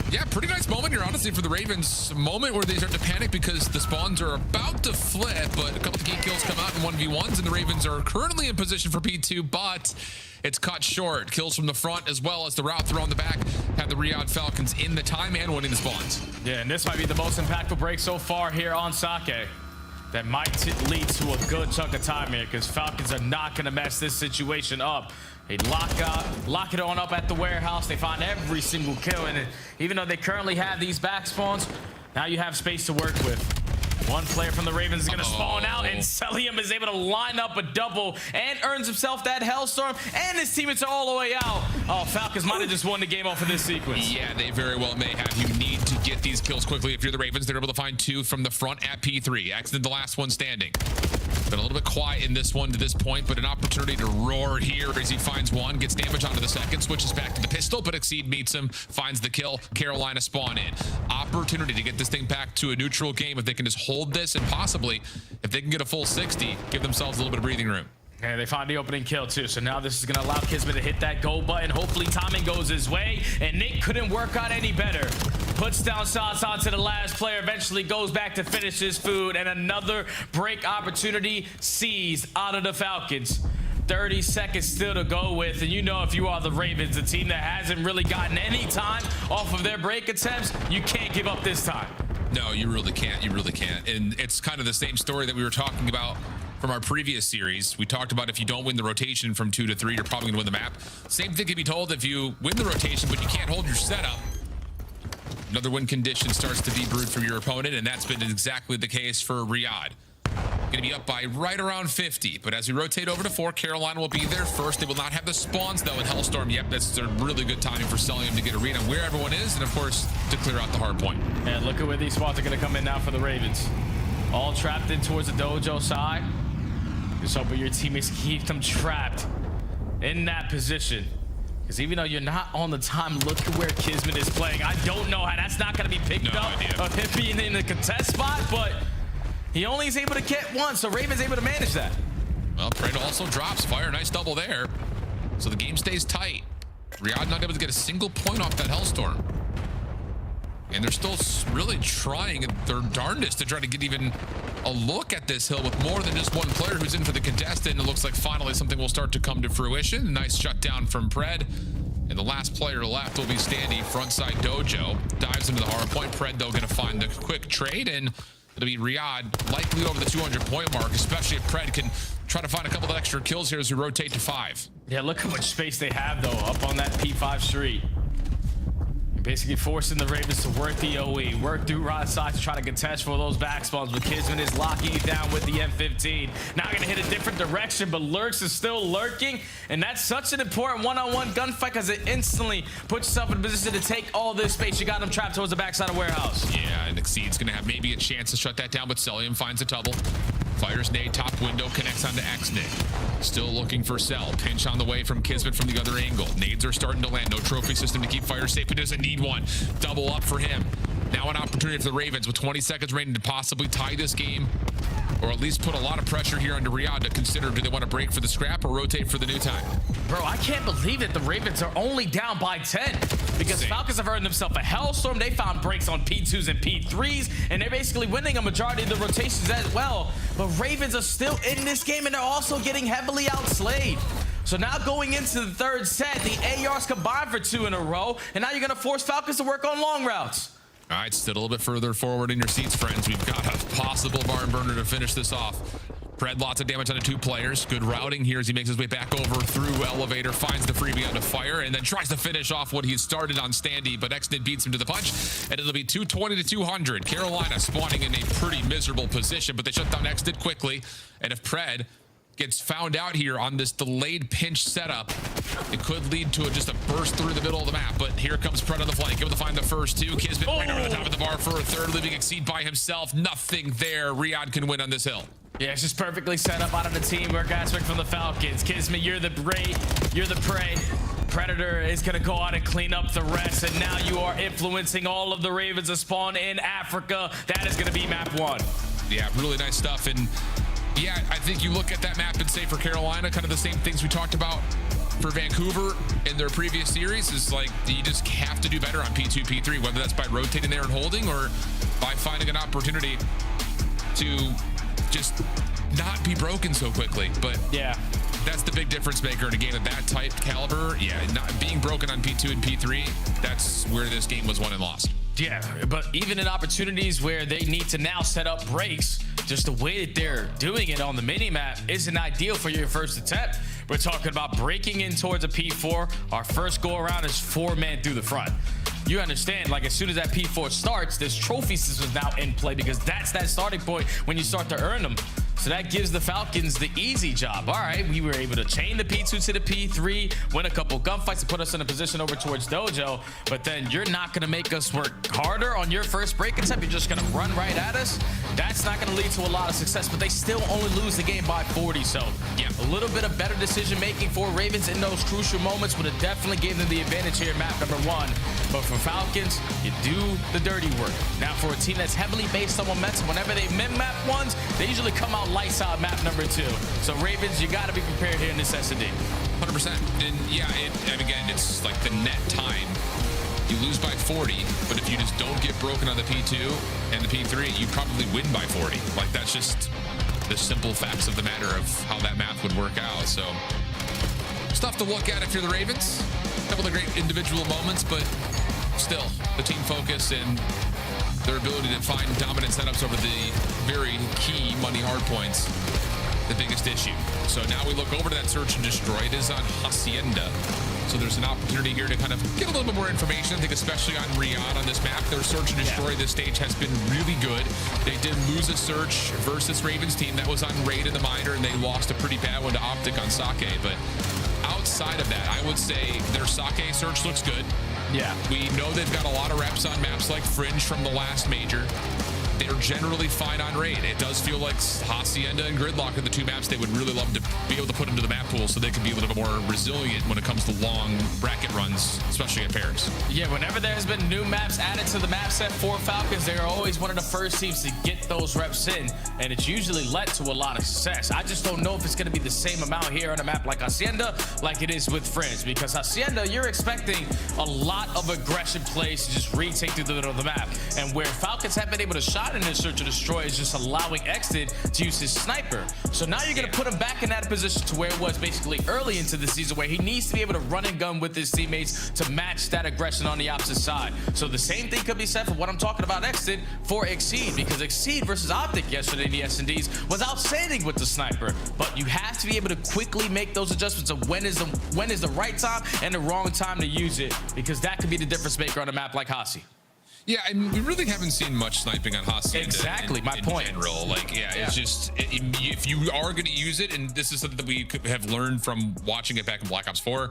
Yeah, pretty nice moment here, honestly, for the Ravens. A moment where they start to panic because the spawns are about to flip, but a couple of key kills come out in 1v1s, and the Ravens are currently in position for P2, but it's cut short. Kills from the front as well as the route throw on the back have the Riyadh Falcons in the time and winning the spawns. Yeah, and this might be the most impactful break so far here on Sake. That might lead to a good chunk of time here because Falcons are not going to mess this situation up. They lock it on up at the warehouse. They find every single kill in it. Even though they currently have these back spawns, now you have space to work with. One player from the Ravens is going to spawn out, and Celium is able to line up a double and earns himself that Hellstorm, and his teammates are all the way out. Oh, Falcons might have just won the game off of this sequence. Yeah, they very well may have. You need to get these kills quickly. If you're the Ravens, they're able to find 2 from the front at P3. Exited the last one standing. Been a little bit quiet in this one to this point, but an opportunity to roar here as he finds one, gets damage onto the second, switches back to the pistol, but Exceed meets him, finds the kill. Carolina spawn in. Opportunity to get this thing back to a neutral game if they can just hold this, and possibly, if they can get a full 60, give themselves a little bit of breathing room. And they find the opening kill too. So now this is going to allow Kismet to hit that go button. Hopefully timing goes his way. And Nick couldn't work out any better. Puts down shots onto the last player. Eventually goes back to finish his food. And another break opportunity seized out of the Falcons. 30 seconds still to go with. And you know, if you are the Ravens, a team that hasn't really gotten any time off of their break attempts, you can't give up this time. No, you really can't. You really can't. And it's kind of the same story that we were talking about from our previous series. We talked about if you don't win the rotation from 2 to 3, you're probably going to win the map. Same thing can be told if you win the rotation, but you can't hold your setup. Another win condition starts to be brewed for your opponent, and that's been exactly the case for Riyadh. Going to be up by right around 50, but as we rotate over to 4, Carolina will be there first. They will not have the spawns, though, in Hellstorm. Yep, that's a really good timing for Celium to get a read on where everyone is, and, of course, to clear out the hard point. And look at where these spawns are going to come in now for the Ravens. All trapped in towards the dojo side. Just hoping your teammates keep them trapped in that position. Because even though you're not on the time, look at where Kismet is playing. I don't know how that's not going to be picked up of him being in the contest spot, but he only is able to get one, so Raven's able to manage that. Well, Preda also drops fire. Nice double there. So the game stays tight. Riyadh not able to get a single point off that Hellstorm. And they're still really trying their darndest to try to get even a look at this hill with more than just one player who's in for the contestant. It looks like finally something will start to come to fruition. Nice shutdown from Pred. And the last player left will be Standy, frontside dojo. Dives into the hard point. Pred, though, going to find the quick trade. And it'll be Riyadh likely over the 200-point mark, especially if Pred can try to find a couple of extra kills here as we rotate to 5. Yeah, look how much space they have, though, up on that P5 street. Basically forcing the Ravens to work the OE, work through right side to try to contest for those back spawns, but Kismet is locking it down with the M15. Now gonna hit a different direction, but Lurks is still lurking, and that's such an important one-on-one gunfight because it instantly puts yourself in a position to take all this space. You got him trapped towards the backside of warehouse. Yeah, and Exceed's gonna have maybe a chance to shut that down, but Celium finds a double. Fires nade, top window, connects onto X-Nick. Still looking for Cell. Pinch on the way from Kismet from the other angle. Nades are starting to land. No trophy system to keep fire safe. He doesn't need one. Double up for him. Now an opportunity for the Ravens with 20 seconds remaining to possibly tie this game, or at least put a lot of pressure here onto Riyadh to consider, do they want to break for the scrap or rotate for the new time? Bro, I can't believe that the Ravens are only down by 10 because Falcons have earned themselves a Hellstorm. They found breaks on P2s and P3s, and they're basically winning a majority of the rotations as well. But Ravens are still in this game, and they're also getting heavily outslayed. So now going into the third set, the ARs combined for 2 in a row, and now you're going to force Falcons to work on long routes. All right, sit a little bit further forward in your seats, friends. We've got a possible barn burner to finish this off. Pred, lots of damage on the 2 players. Good routing here as he makes his way back over through elevator, finds the freebie onto fire, and then tries to finish off what he started on Standy, but Xnid beats him to the punch, and it'll be 220 to 200. Carolina spawning in a pretty miserable position, but they shut down Xnid quickly, and if Pred gets found out here on this delayed pinch setup, it could lead to just a burst through the middle of the map. But here comes Pred on the flank, able to find the first 2. Kismet right over the top of the bar for a third, leaving Exceed by himself. Nothing there. Riyadh can win on this hill. Yeah, it's just perfectly set up out of the teamwork aspect from the Falcons. Kismet, you're the prey. Predator is going to go out and clean up the rest, and now you are influencing all of the Ravens to spawn in Africa. That is going to be map 1. Yeah, really nice stuff. And yeah, I think you look at that map and say for Carolina, kind of the same things we talked about for Vancouver in their previous series is like you just have to do better on P2, P3, whether that's by rotating there and holding or by finding an opportunity to just not be broken so quickly. But yeah, that's the big difference maker in a game of that type caliber. Yeah, not being broken on P2 and P3, that's where this game was won and lost. Yeah, but even in opportunities where they need to now set up breaks, just the way that they're doing it on the mini-map isn't ideal for your first attempt. We're talking about breaking in towards a P4. Our first go around is 4-man through the front. You understand, like as soon as that P4 starts, this trophy system is now in play because that's that starting point when you start to earn them. So that gives the Falcons the easy job. All right, we were able to chain the P2 to the P3, win a couple gunfights to put us in a position over towards Dojo, but then you're not going to make us work harder on your first break attempt. You're just going to run right at us. That's not going to lead to a lot of success, but they still only lose the game by 40. So yeah, a little bit of better decision making for Ravens in those crucial moments would have definitely given them the advantage here in map number 1. But for Falcons, you do the dirty work. Now for a team that's heavily based on momentum, whenever they min-map ones, they usually come out lights out map number 2. So Ravens, you got to be prepared here in this S&D. 100%. And yeah, and again, it's like the net time. You lose by 40, but if you just don't get broken on the P2 and the P3, you probably win by 40. Like that's just the simple facts of the matter of how that math would work out. So stuff to look at if you're the Ravens. A couple of great individual moments, but still the team focus and their ability to find dominant setups over the very key money hard points, the biggest issue. So now we look over to that search and destroy. It is on Hacienda. So there's an opportunity here to kind of get a little bit more information. I think especially on Riyadh on this map, their search and destroy this stage has been really good. They did lose a search versus Ravens team that was on raid in the minor, and they lost a pretty bad one to Optic on Sake. But outside of that, I would say their Sake search looks good. Yeah. We know they've got a lot of reps on maps like Fringe from the last major. They're generally fine on raid. It does feel like Hacienda and Gridlock are the two maps they would really love to be able to put into the map pool so they can be a little bit more resilient when it comes to long bracket runs, especially at pairs. Yeah, whenever there's been new maps added to the map set for Falcons, they're always one of the first teams to get those reps in, and it's usually led to a lot of success. I just don't know if it's going to be the same amount here on a map like Hacienda like it is with Fringe, because Hacienda, you're expecting a lot of aggression plays to just retake through the middle of the map, and where Falcons have been able to shot in this search and destroy is just allowing Exted to use his sniper. So now you're going to put him back in that position to where it was basically early into the season, where he needs to be able to run and gun with his teammates to match that aggression on the opposite side. So the same thing could be said for what I'm talking about Exted for Exceed, because Exceed versus Optic yesterday in the S&Ds was outstanding with the sniper, but you have to be able to quickly make those adjustments of when is the right time and the wrong time to use it, because that could be the difference maker on a map like Hasi. Yeah, and we really haven't seen much sniping on Hacienda. Exactly, my point. In general, like, yeah, it's just if you are going to use it, and this is something that we have learned from watching it back in Black Ops 4,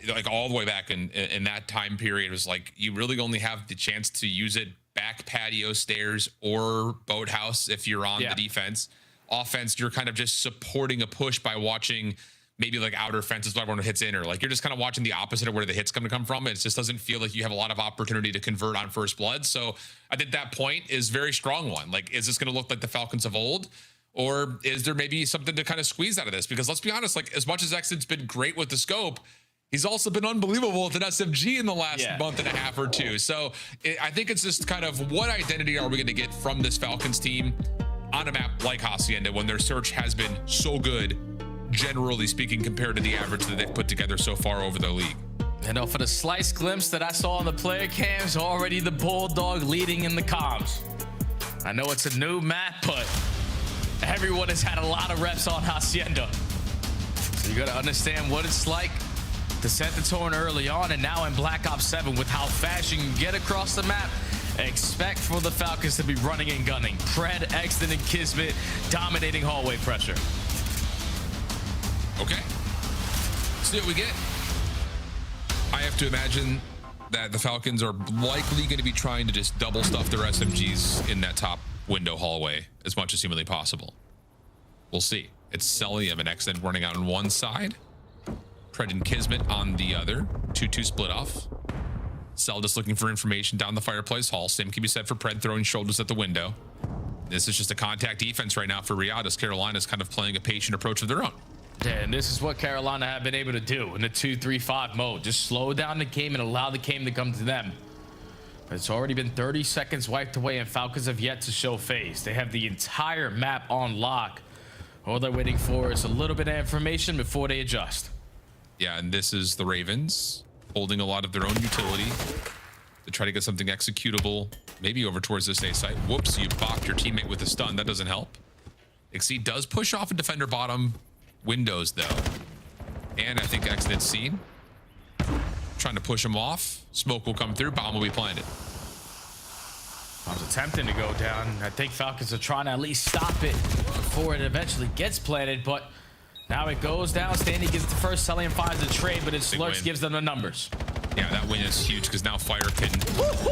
like all the way back in that time period, was like you really only have the chance to use it back patio stairs or boathouse if you're on the defense. Offense, you're kind of just supporting a push by watching maybe like outer fences where everyone hits in, or like you're just kind of watching the opposite of where the hit's going to come from. It just doesn't feel like you have a lot of opportunity to convert on first blood. So I think that point is a very strong one. Like, is this going to look like the Falcons of old, or is there maybe something to kind of squeeze out of this? Because let's be honest, like as much as Exit's been great with the scope, he's also been unbelievable with an SMG in the last month and a half or two. So I think it's just kind of what identity are we going to get from this Falcons team on a map like Hacienda when their search has been so good, generally speaking, compared to the average that they've put together so far over the league. And for the slice glimpse that I saw on the player cams, already the Bulldog leading in the comms. I know it's a new map, but everyone has had a lot of reps on Hacienda. So you got to understand what it's like to set the tone early on, and now in Black Ops 7 with how fast you can get across the map. Expect for the Falcons to be running and gunning. Pred, Exton, and Kismet dominating hallway pressure. Okay, see what we get. I have to imagine that the Falcons are likely going to be trying to just double stuff their SMGs in that top window hallway as much as humanly possible. We'll see. It's Celium and Exton running out on one side. Pred and Kismet on the other. 2-2 split off. Cell just looking for information down the fireplace hall. Same can be said for Pred throwing shoulders at the window. This is just a contact defense right now for Riyadh, as Carolina's kind of playing a patient approach of their own. Yeah, and this is what Carolina have been able to do in the 2-3-5 mode. Just slow down the game and allow the game to come to them. It's already been 30 seconds wiped away, and Falcons have yet to show face. They have the entire map on lock. All they're waiting for is a little bit of information before they adjust. Yeah, and this is the Ravens holding a lot of their own utility to try to get something executable, maybe over towards this A site. Whoops, you balked your teammate with a stun. That doesn't help. Exceed does push off a defender bottom windows, though. And I think Exit's seen. Trying to push him off. Smoke will come through. Bomb will be planted. I was attempting to go down. I think Falcons are trying to at least stop it before it eventually gets planted, but now it goes down. Standy gets the first. Celium finds the trade, but its Lurks gives them the numbers. Yeah, that win is huge because now Fire can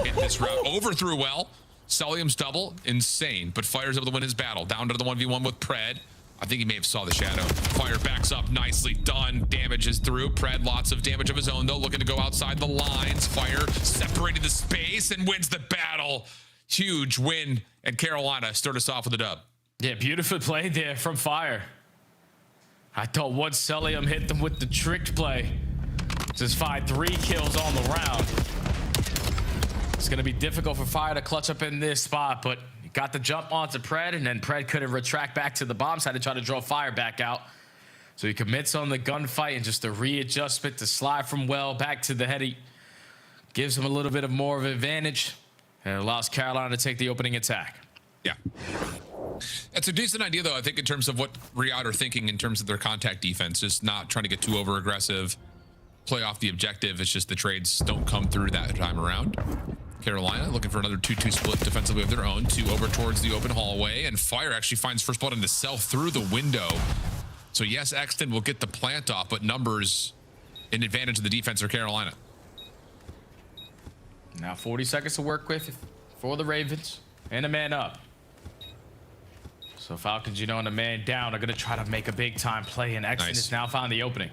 hit this route. Overthrew well. Celium's double. Insane. But Fire's able to win his battle. Down to the 1v1 with Pred. I think he may have saw the shadow. Fire backs up. Nicely done. Damage is through. Pred, lots of damage of his own, though. Looking to go outside the lines. Fire separated the space and wins the battle. Huge win. And Carolina start us off with a dub. Yeah, beautifully played there from Fire. I thought once Celium hit them with the tricked play, just find 3 kills on the round. It's going to be difficult for Fire to clutch up in this spot, but he got the jump onto Pred, and then Pred couldn't retract back to the bomb side to try to draw Fire back out. So he commits on the gunfight, and just a readjustment to slide from well back to the heady gives him a little bit of more of an advantage, and allows Carolina to take the opening attack. Yeah. That's a decent idea, though, I think, in terms of what Riyadh are thinking in terms of their contact defense. Just not trying to get too over-aggressive, play off the objective. It's just the trades don't come through that time around. Carolina looking for another 2-2 split defensively of their own. 2 over towards the open hallway, and Fire actually finds first blood on the Cell through the window. So, yes, Exton will get the plant off, but numbers in advantage of the defense for Carolina. Now 40 seconds to work with for the Ravens, and a man up. So Falcons, you know, and a man down are going to try to make a big-time play, and Exton has now found the opening.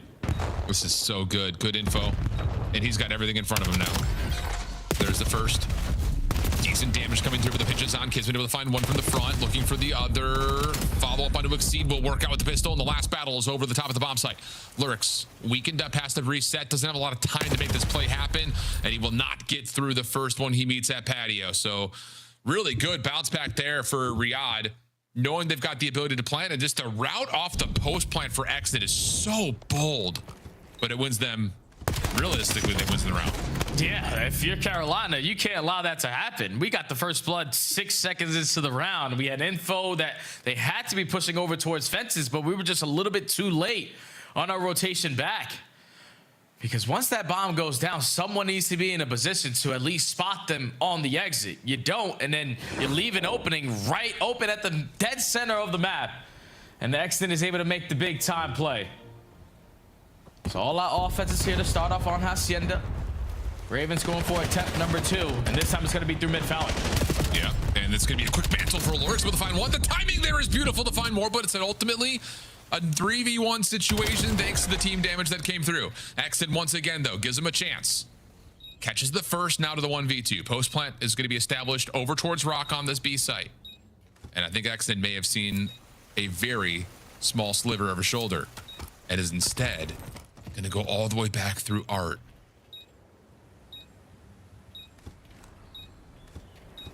This is so good. Good info. And he's got everything in front of him now. There's the first. Decent damage coming through with the pitches on. Kid's been able to find one from the front. Looking for the other. Follow-up onto Exceed will work out with the pistol, and the last battle is over the top of the bomb site. Lurks weakened up past the reset. Doesn't have a lot of time to make this play happen, and he will not get through the first one he meets at patio. So really good bounce back there for Riyadh, knowing they've got the ability to plant, and just a route off the post plant for Exit is so bold, but it wins them. Realistically, they wins the round. Yeah, if you're Carolina, you can't allow that to happen. We got the first blood 6 seconds into the round. We had info that they had to be pushing over towards fences, but we were just a little bit too late on our rotation back. Because once that bomb goes down, someone needs to be in a position to at least spot them on the exit. You don't, and then you leave an opening right open at the dead center of the map. And the Exton is able to make the big time play. So all our offense is here to start off on Hacienda. Ravens going for attempt number 2, and this time it's going to be through mid-Falcon. Yeah, and it's going to be a quick mantle for Lurks. Able to find one. The timing there is beautiful to find more, but it's ultimately a 3v1 situation thanks to the team damage that came through. Exton once again, though, gives him a chance. Catches the first, now to the 1v2. Post plant is going to be established over towards Rock on this B site. And I think Exton may have seen a very small sliver of a shoulder and is instead going to go all the way back through Art.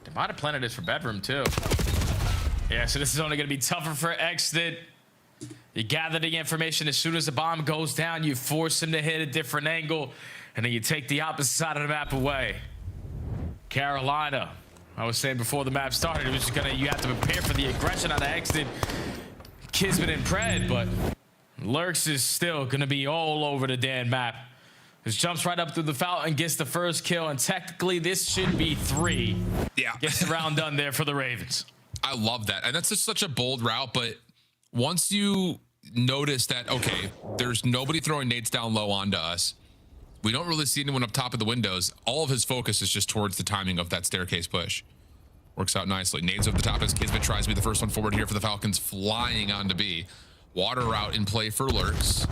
They might have planted this for bedroom, too. Yeah, so this is only going to be tougher for Exton. You gather the information. As soon as the bomb goes down, you force him to hit a different angle, and then you take the opposite side of the map away. Carolina, I was saying before the map started, it was just you have to prepare for the aggression out of Exton, Kismet, and Pred, but Lurks is still going to be all over the damn map. Just jumps right up through the fountain, gets the first kill, and technically this should be 3. Yeah. Gets the round done there for the Ravens. I love that. And that's just such a bold route, but once you notice that, okay, there's nobody throwing nades down low onto us, we don't really see anyone up top of the windows, all of his focus is just towards the timing of that staircase push. Works out nicely. Nades over the top as Kismet tries to be the first one forward here for the Falcons, flying onto B. Water route in play for Lurks.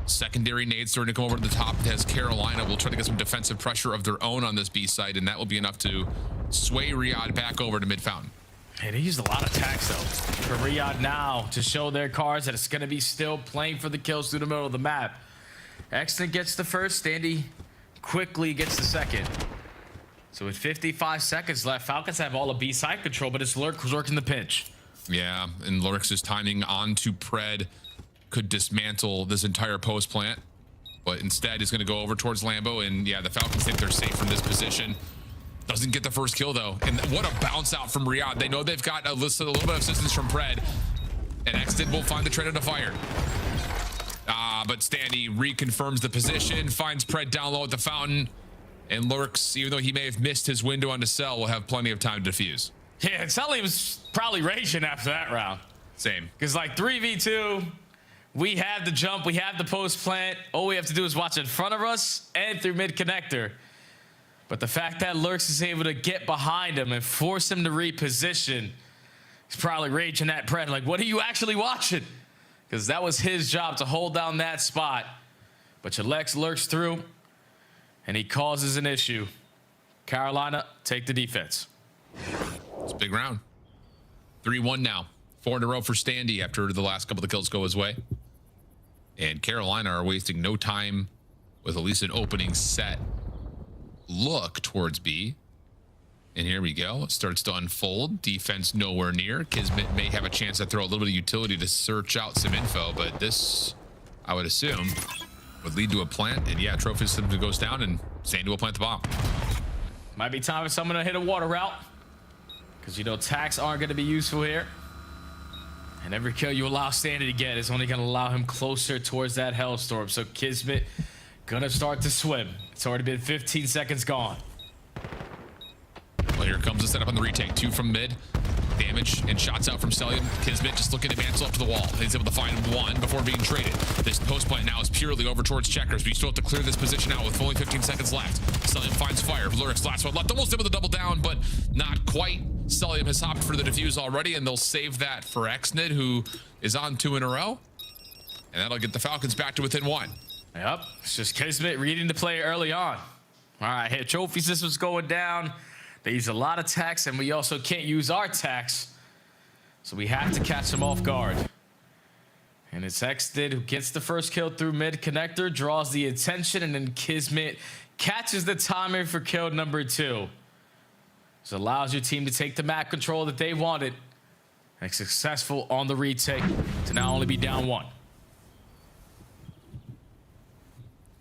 Secondary nades starting to come over to the top as Carolina will try to get some defensive pressure of their own on this B site, and that will be enough to sway Riyadh back over to mid fountain. Hey, they used a lot of tax though for Riyadh now to show their cards that it's going to be still playing for the kills through the middle of the map. Exton gets the first, Standy quickly gets the second. So with 55 seconds left, Falcons have all of B side control, but it's Lurk who's working the pinch. Yeah, and Lurk's timing onto Pred could dismantle this entire post plant, but instead he's going to go over towards Lambo, and yeah, the Falcons think they're safe from this position. Doesn't get the first kill though, and what a bounce out from Riyadh. They know they've got a little bit of assistance from Pred, and Exton will find the trade to fire. But Standy reconfirms the position, finds Pred down low at the fountain, and Lurks, even though he may have missed his window onto Cell, will have plenty of time to defuse. Yeah, and Sully was probably raging after that round. Same. Because like 3v2, we have the jump, we have the post plant. All we have to do is watch in front of us and through mid connector. But the fact that Lurks is able to get behind him and force him to reposition, he's probably raging at Pred like, what are you actually watching? Because that was his job to hold down that spot. But Chilex lurks through, and he causes an issue. Carolina take the defense. It's a big round. 3-1 now. 4 in a row for Standy after the last couple of kills go his way. And Carolina are wasting no time with at least an opening set look towards B. And here we go. It starts to unfold. Defense nowhere near. Kismet may have a chance to throw a little bit of utility to search out some info, but this, I would assume, would lead to a plant. And yeah, Trophy System goes down and Sandy will plant the bomb. Might be time for someone to hit a water route, because you know tax aren't going to be useful here. And every kill you allow Sandy to get is only going to allow him closer towards that Hellstorm. So Kismet gonna start to swim. It's already been 15 seconds gone. Well, here comes the setup on the retake. 2 from mid. Damage and shots out from Stellium. Kismet just looking to mantle up to the wall. He's able to find 1 before being traded. This post plant now is purely over towards checkers, but you still have to clear this position out with only 15 seconds left. Stellium finds fire. Lurk's last one left. Almost able to double down, but not quite. Stellium has hopped for the defuse already, and they'll save that for Xnid, who is on 2 in a row. And that'll get the Falcons back to within 1. Yep, it's just Kismet reading the play early on. All right, here, trophy system's going down. They use a lot of tax, and we also can't use our tax. So we have to catch them off guard. And it's Xdid who gets the first kill through mid connector, draws the attention, and then Kismet catches the timer for kill number 2. This allows your team to take the map control that they wanted. And successful on the retake to now only be down 1.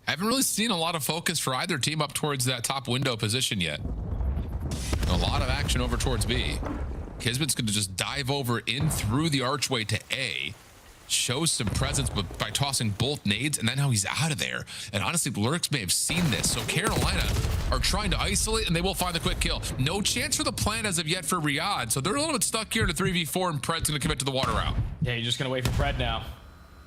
I haven't really seen a lot of focus for either team up towards that top window position yet. A lot of action over towards B. Kismet's going to just dive over in through the archway to A. Shows some presence by tossing both nades, and then now he's out of there. And honestly, Lurks may have seen this. So Carolina are trying to isolate, and they will find the quick kill. No chance for the plan as of yet for Riyadh. So they're a little bit stuck here in a 3v4, and Pred's going to commit to the water route. Yeah, you're just going to wait for Pred now.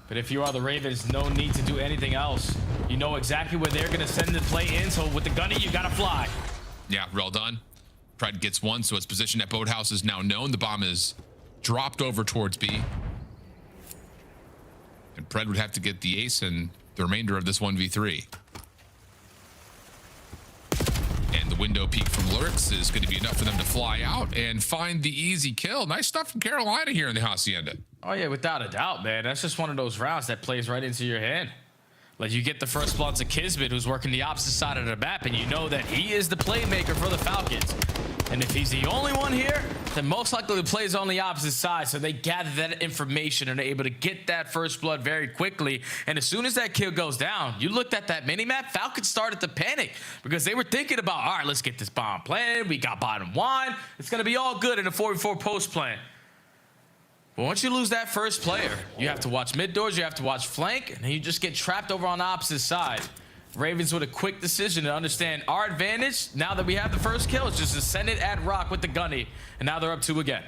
But if you are the Ravens, no need to do anything else. You know exactly where they're going to send the play in, so with the gunny, you got to fly. Yeah, well done. Pred gets 1, so its position at Boathouse is now known. The bomb is dropped over towards B. And Pred would have to get the ace and the remainder of this 1v3. And the window peek from Lurks is going to be enough for them to fly out and find the easy kill. Nice stuff from Carolina here in the Hacienda. Oh, yeah, without a doubt, man. That's just one of those rounds that plays right into your hand. Like, you get the first blood to Kismet, who's working the opposite side of the map, and you know that he is the playmaker for the Falcons. And if he's the only one here, then most likely the play is on the opposite side. So they gather that information and are able to get that first blood very quickly. And as soon as that kill goes down, you looked at that mini-map, Falcons started to panic because they were thinking about, all right, let's get this bomb planted. We got bottom 1. It's going to be all good in a 4v4 post plan. But once you lose that first player, you have to watch mid doors, you have to watch flank, and then you just get trapped over on the opposite side. Ravens with a quick decision to understand our advantage now that we have the first kill is just to send it at Rock with the gunny, and now they're up 2 again.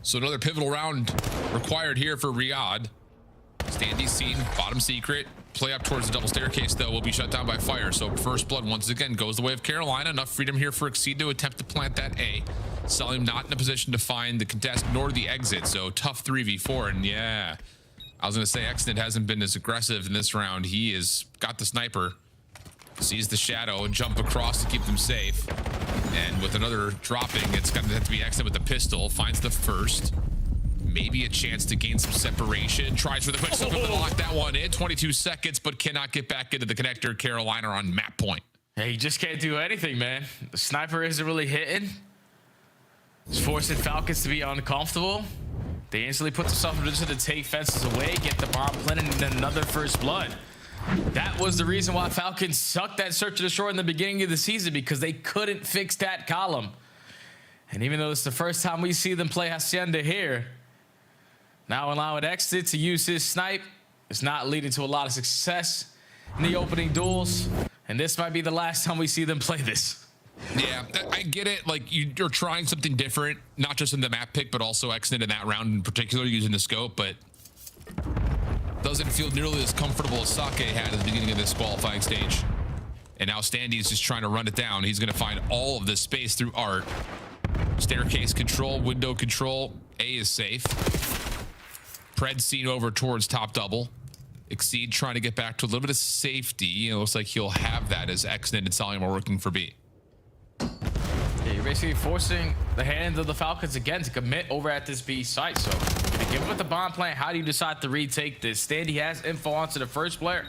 So another pivotal round required here for Riyadh. Standy seen, bottom secret. Play up towards the double staircase, though, will be shut down by fire. So first blood once again goes the way of Carolina. Enough freedom here for Exceed to attempt to plant that A. Stellium not in a position to find the contest nor the exit. So tough 3v4. And yeah, I was going to say Exnid hasn't been as aggressive in this round. He has got the sniper, sees the shadow, and jump across to keep them safe. And with another dropping, it's going to have to be Exnid with the pistol. Finds the first. Maybe a chance to gain some separation. Tries for the quick silver to lock that one in. 22 seconds, but cannot get back into the connector. Carolina on map point. Hey, you just can't do anything, man. The sniper isn't really hitting. It's forcing Falcons to be uncomfortable. They instantly put themselves in position to take fences away, get the bomb planted, and then another first blood. That was the reason why Falcons sucked that search and destroy in the beginning of the season, because they couldn't fix that column. And even though it's the first time we see them play Hacienda here, now allowing Exit to use his snipe, it's not leading to a lot of success in the opening duels. And this might be the last time we see them play this. Yeah, I get it. Like, you're trying something different, not just in the map pick, but also Exit in that round in particular using the scope, but doesn't feel nearly as comfortable as Sake had at the beginning of this qualifying stage. And now Standy's just trying to run it down. He's going to find all of this space through art. Staircase control, window control. A is safe. Pred seen over towards top double. Exceed trying to get back to a little bit of safety. It looks like he'll have that as Exnid and Salim are working for B. Yeah, you're basically forcing the hands of the Falcons again to commit over at this B site. So if you give him with the bomb plan, how do you decide to retake this? Standy has info onto the first player.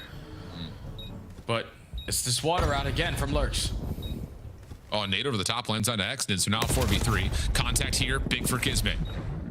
But it's this water out again from Lurks. Oh, Nate over the top lands on Exnid, so now 4v3. Contact here, big for Kismet.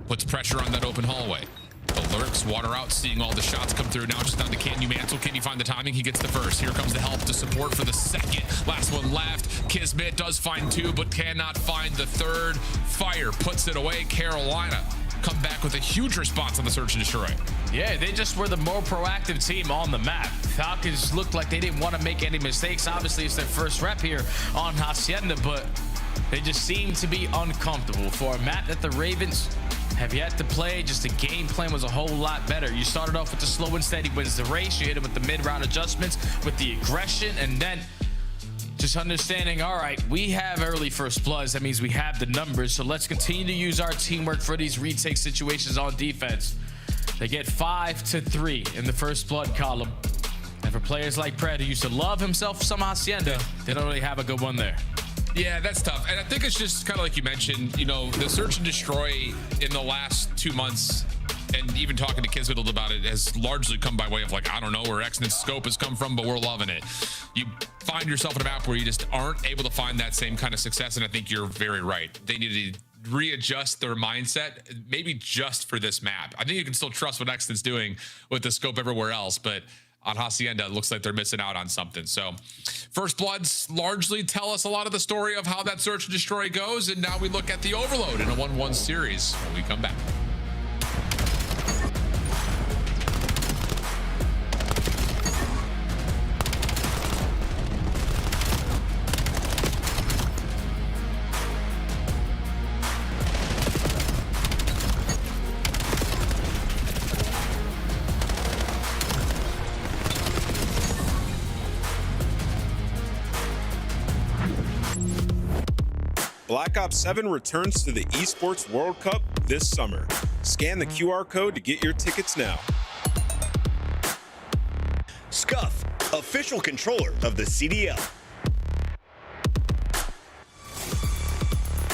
Puts pressure on that open hallway. The Lurks, water out, seeing all the shots come through. Now just down to can you mantle? Can you find the timing? He gets the first. Here comes the help to support for the second. Last one left. Kismet does find two, but cannot find the third. Fire puts it away. Carolina come back with a huge response on the search and destroy. Yeah, they just were the more proactive team on the map. Falcons looked like they didn't want to make any mistakes. Obviously, it's their first rep here on Hacienda, but they just seem to be uncomfortable. For a map that the Ravens have yet to play, just the game plan was a whole lot better. You started off with the slow and steady wins the race. You hit him with the mid-round adjustments, with the aggression, and then just understanding, all right, we have early first bloods. That means we have the numbers, so let's continue to use our teamwork for these retake situations on defense. They get 5-3 in the first blood column. And for players like Pred, who used to love himself some Hacienda, they don't really have a good one there. Yeah, that's tough. And I think it's just kind of like you mentioned, you know, the search and destroy in the last 2 months, and even talking to Kismet about it, has largely come by way of like, I don't know where Exnid's scope has come from, but we're loving it. You find yourself in a map where you just aren't able to find that same kind of success, and I think you're very right. They need to readjust their mindset, maybe just for this map. I think you can still trust what Exnid's doing with the scope everywhere else, but on Hacienda, it looks like they're missing out on something. So first bloods largely tell us a lot of the story of how that search and destroy goes. And now we look at the overload in a 1-1 series when we come back. Black Ops 7 returns to the Esports World Cup this summer. Scan the QR code to get your tickets now. Scuff, official controller of the CDL.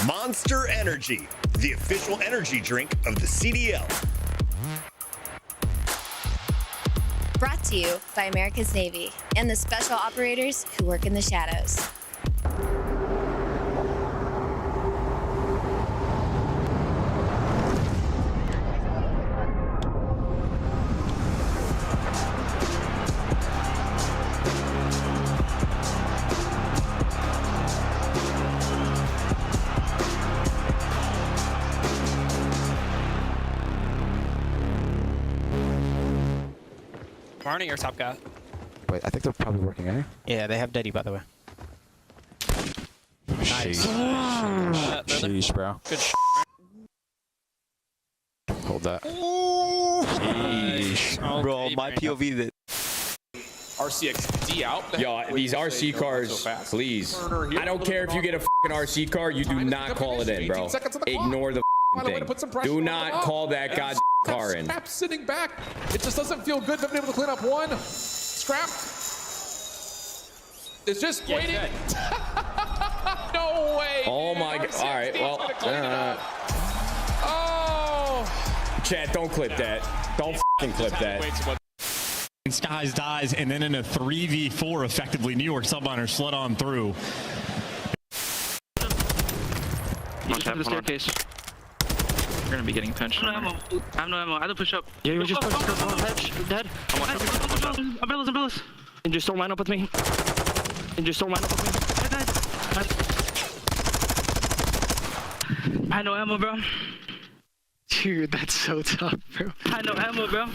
Monster Energy, the official energy drink of the CDL. Brought to you by America's Navy and the special operators who work in the shadows. Marnie or top guy? Wait, I think they're probably working, eh? Yeah, they have Deddy, by the way. Nice. Sheesh, bro. Good Hold that. Sheesh. Bro, my POV that. RCXD out. Yo, these RC cars, please. I don't care if you get a fucking RC car, you do not call it in, bro. Ignore the thing. Do not call that goddamn car in. Scrap sitting back. It just doesn't feel good. They've been able to clean up one. Scrap is just waiting. No way. Oh my god. All right. Well. Oh. Chad, don't clip that. Don't fucking clip that. Skies dies, and then in a 3v4, effectively, New York Subliner slid on through. Watch out for the staircase. We're gonna be getting pinched. I have no ammo. I have to push up. Yeah, you just push. Dead. Umbrellas. And just don't line up with me. I have no ammo, bro. Dude, that's so tough, bro. I have no ammo, bro.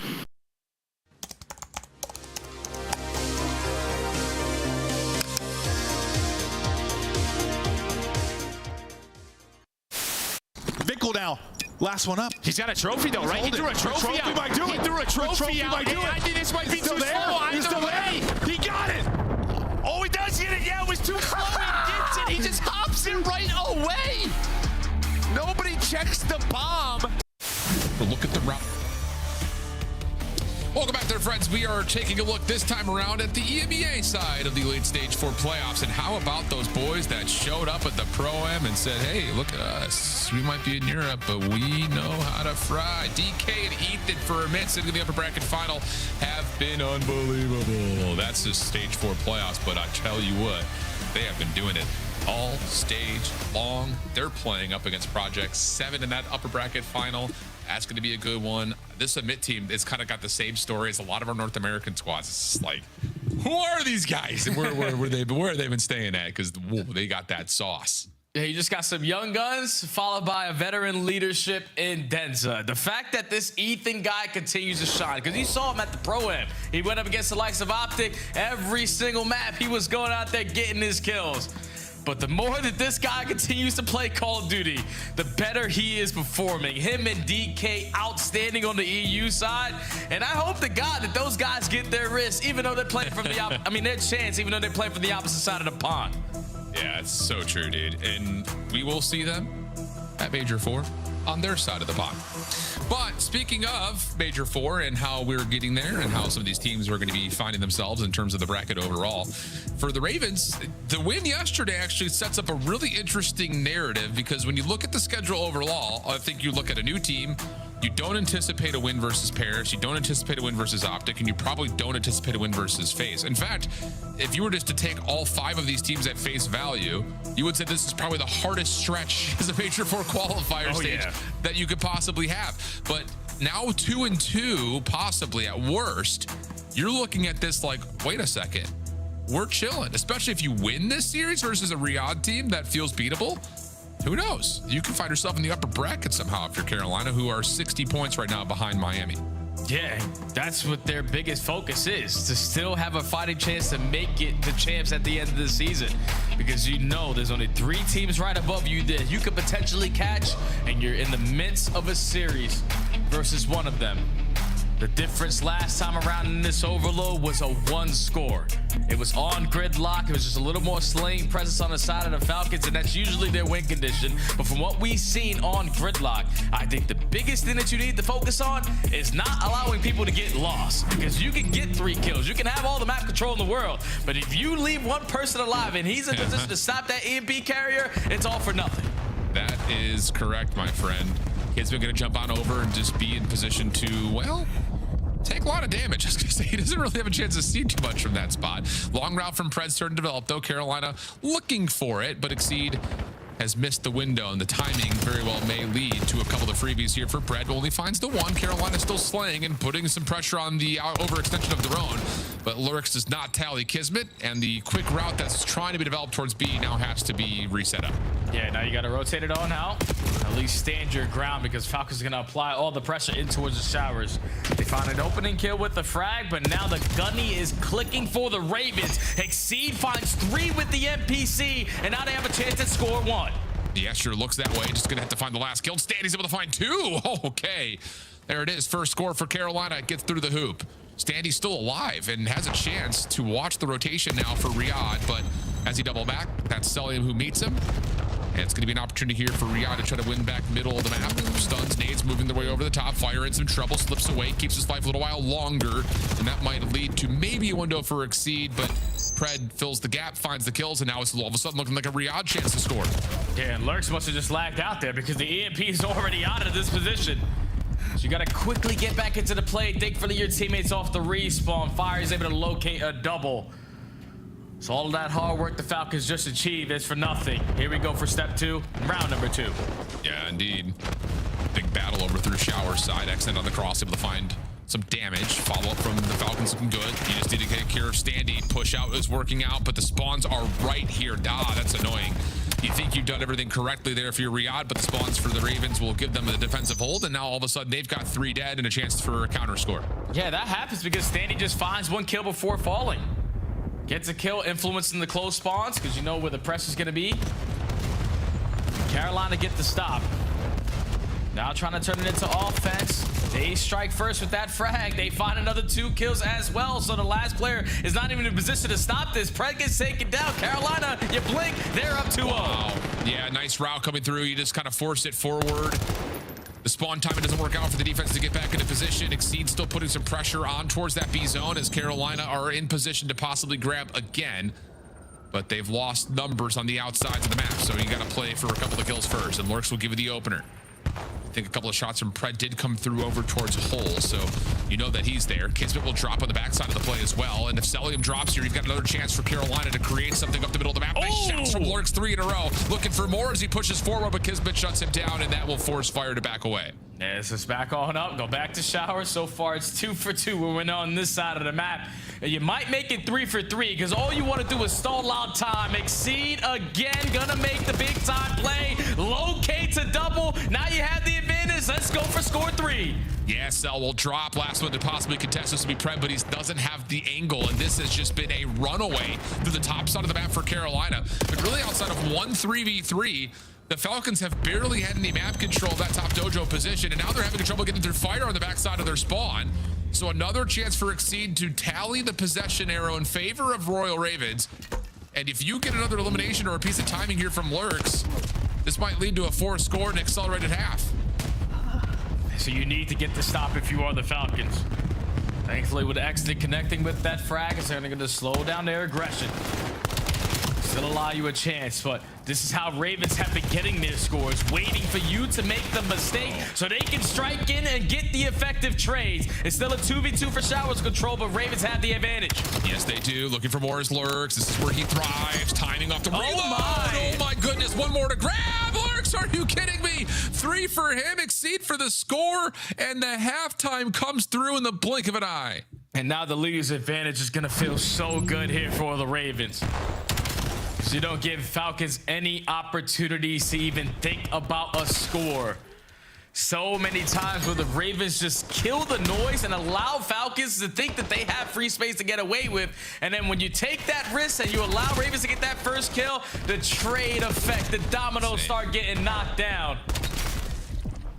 Vickle now. Last one up. He's got a trophy though, right? He threw a trophy out. Might do it. He threw a trophy out. Might do it. I think this might be too slow. Either way, he got it. Oh, he does get it. Yeah, it was too slow. He gets it. He just hops it right away. Nobody checks the bomb. But look at the route. Welcome back there, friends. We are taking a look this time around at the EMEA side of the late stage 4 playoffs. And how about those boys that showed up at the Pro-Am and said, hey, look at us. We might be in Europe, but we know how to fry. DK and Ethan for a minute sitting in the upper bracket final have been unbelievable. That's the stage 4 playoffs, but I tell you what, they have been doing it all stage long. They're playing up against Project 7 in that upper bracket final. That's going to be a good one. This Submit team has kind of got the same story as a lot of our North American squads. It's like, who are these guys? And where have they been staying at? Because they got that sauce. Yeah, you just got some young guns followed by a veteran leadership in Denza. The fact that this Ethan guy continues to shine, because you saw him at the Pro-Am. He went up against the likes of Optic. Every single map, he was going out there getting his kills. But the more that this guy continues to play Call of Duty, the better he is performing. Him and DK outstanding on the EU side. And I hope to God that those guys get their wrist, even though they're playing from the their chance, even though they're playing from the opposite side of the pond. Yeah, it's so true, dude. And we will see them at Major 4 on their side of the pond. But speaking of Major 4 and how we're getting there and how some of these teams are going to be finding themselves in terms of the bracket overall, for the Ravens, the win yesterday actually sets up a really interesting narrative, because when you look at the schedule overall, I think you look at a new team, you don't anticipate a win versus Paris, you don't anticipate a win versus Optic, and you probably don't anticipate a win versus FaZe. In fact, if you were just to take all 5 of these teams at face value, you would say this is probably the hardest stretch as a Major 4 qualifier stage that you could possibly have. But now 2-2, possibly at worst, you're looking at this like, wait a second, we're chilling, especially if you win this series versus a Riyadh team that feels beatable. Who knows? You can find yourself in the upper bracket somehow if you're Carolina, who are 60 points right now behind Miami. Yeah, that's what their biggest focus is, to still have a fighting chance to make it the champs at the end of the season. Because you know there's only 3 teams right above you that you could potentially catch, and you're in the midst of a series versus one of them. The difference last time around in this overload was a 1 score. It was on gridlock. It was just a little more slaying presence on the side of the Falcons, and that's usually their win condition. But from what we've seen on gridlock, I think the biggest thing that you need to focus on is not allowing people to get lost, because you can get 3 kills. You can have all the map control in the world, but if you leave one person alive and he's in position to stop that EMP carrier, it's all for nothing. That is correct, my friend. Kid's been going to jump on over and just be in position to, well, take a lot of damage. I was going to say, he doesn't really have a chance to see too much from that spot. Long route from Pred's turn to develop, though. Carolina looking for it, but Exceed has missed the window, and the timing very well may lead to a couple of freebies here for Pred. Only finds the 1. Carolina still slaying and putting some pressure on the overextension of their own, but Lurix does not tally Kismet, and the quick route that's trying to be developed towards B now has to be reset up. Yeah, now you got to rotate it on out. At least stand your ground, because Falcons going to apply all the pressure in towards the showers. They found an opening kill with the frag, but now the gunny is clicking for the Ravens. Exceed finds 3 with the MPC, and now they have a chance to score 1. Yeah, sure looks that way. Just going to have to find the last kill. Standy's able to find 2. Okay, there it is. First score for Carolina. Gets through the hoop. Standy's still alive and has a chance to watch the rotation now for Riyadh, but as he double back, that's Selim who meets him. And it's going to be an opportunity here for Riyadh to try to win back middle of the map. Stuns, nades, moving their way over the top. Fire in some trouble, slips away, keeps his life a little while longer. And that might lead to maybe a window for Exceed, but Pred fills the gap, finds the kills, and now it's all of a sudden looking like a Riyadh chance to score. Yeah, and Lurks must have just lagged out there because the EMP is already out of this position. So you got to quickly get back into the play. Thankfully, your teammates off the respawn. Fire is able to locate a double. So all of that hard work the Falcons just achieved is for nothing. Here we go for step 2, round number 2. Yeah, indeed. Big battle over through Shower side. Extend on the cross, able to find some damage. Follow up from the Falcons looking good. You just need to get care of Standy. Push out is working out, but the spawns are right here. That's annoying. You think you've done everything correctly there for your Riyadh, but the spawns for the Ravens will give them a defensive hold, and now all of a sudden they've got 3 dead and a chance for a counter score. Yeah, that happens because Standy just finds 1 kill before falling. Gets a kill, influencing the close spawns because you know where the press is going to be. Carolina get the stop. Now trying to turn it into offense. They strike first with that frag. They find another 2 kills as well. So the last player is not even in a position to stop this. Pred gets taken down. Carolina, you blink, they're up 2-0. Wow. Yeah, nice route coming through. You just kind of force it forward. The spawn time, it doesn't work out for the defense to get back into position. Exceed still putting some pressure on towards that B zone as Carolina are in position to possibly grab again. But they've lost numbers on the outsides of the map, so you got to play for a couple of kills first. And Lurks will give you the opener. I think a couple of shots from Pred did come through over towards Hole, so you know that he's there. Kismet will drop on the backside of the play as well, and if Celium drops here, you've got another chance for Carolina to create something up the middle of the map. Nice shots from Lurks, 3 in a row. Looking for more as he pushes forward, but Kismet shuts him down, and that will force Fire to back away. Yeah, this is back on up. Go back to Shower. So far, it's 2 for 2 when we're on this side of the map. And you might make it 3 for 3 because all you want to do is stall out time. Exceed again. Gonna make the big time play. Locates a double. Now you have the advantage. Let's go for score 3. Yeah, Cell will drop. Last one to possibly contest this will be Pred, but he doesn't have the angle. And this has just been a runaway through the top side of the map for Carolina. But really outside of 1 3v3, the Falcons have barely had any map control of that top dojo position, and now they're having trouble getting through Fire on the backside of their spawn. So another chance for Exceed to tally the possession arrow in favor of Royal Ravens. And if you get another elimination or a piece of timing here from Lurks, this might lead to a 4 score and accelerated half. So you need to get the stop if you are the Falcons. Thankfully, with Exit connecting with that frag, it's going to slow down their aggression. Still allow you a chance, but this is how Ravens have been getting their scores, waiting for you to make the mistake so they can strike in and get the effective trades. It's still a 2v2 for Shower's control, but Ravens have the advantage. Yes, they do. Looking for more as Lurks. This is where he thrives. Timing off the reload. Oh my goodness. 1 more to grab. Lurks, are you kidding me? 3 for him. Exceed for the score, and the halftime comes through in the blink of an eye. And now the leader's advantage is going to feel so good here for the Ravens. So you don't give Falcons any opportunities to even think about a score. So many times where the Ravens just kill the noise and allow Falcons to think that they have free space to get away with. And then when you take that risk and you allow Ravens to get that first kill, the trade effect, the dominoes start getting knocked down.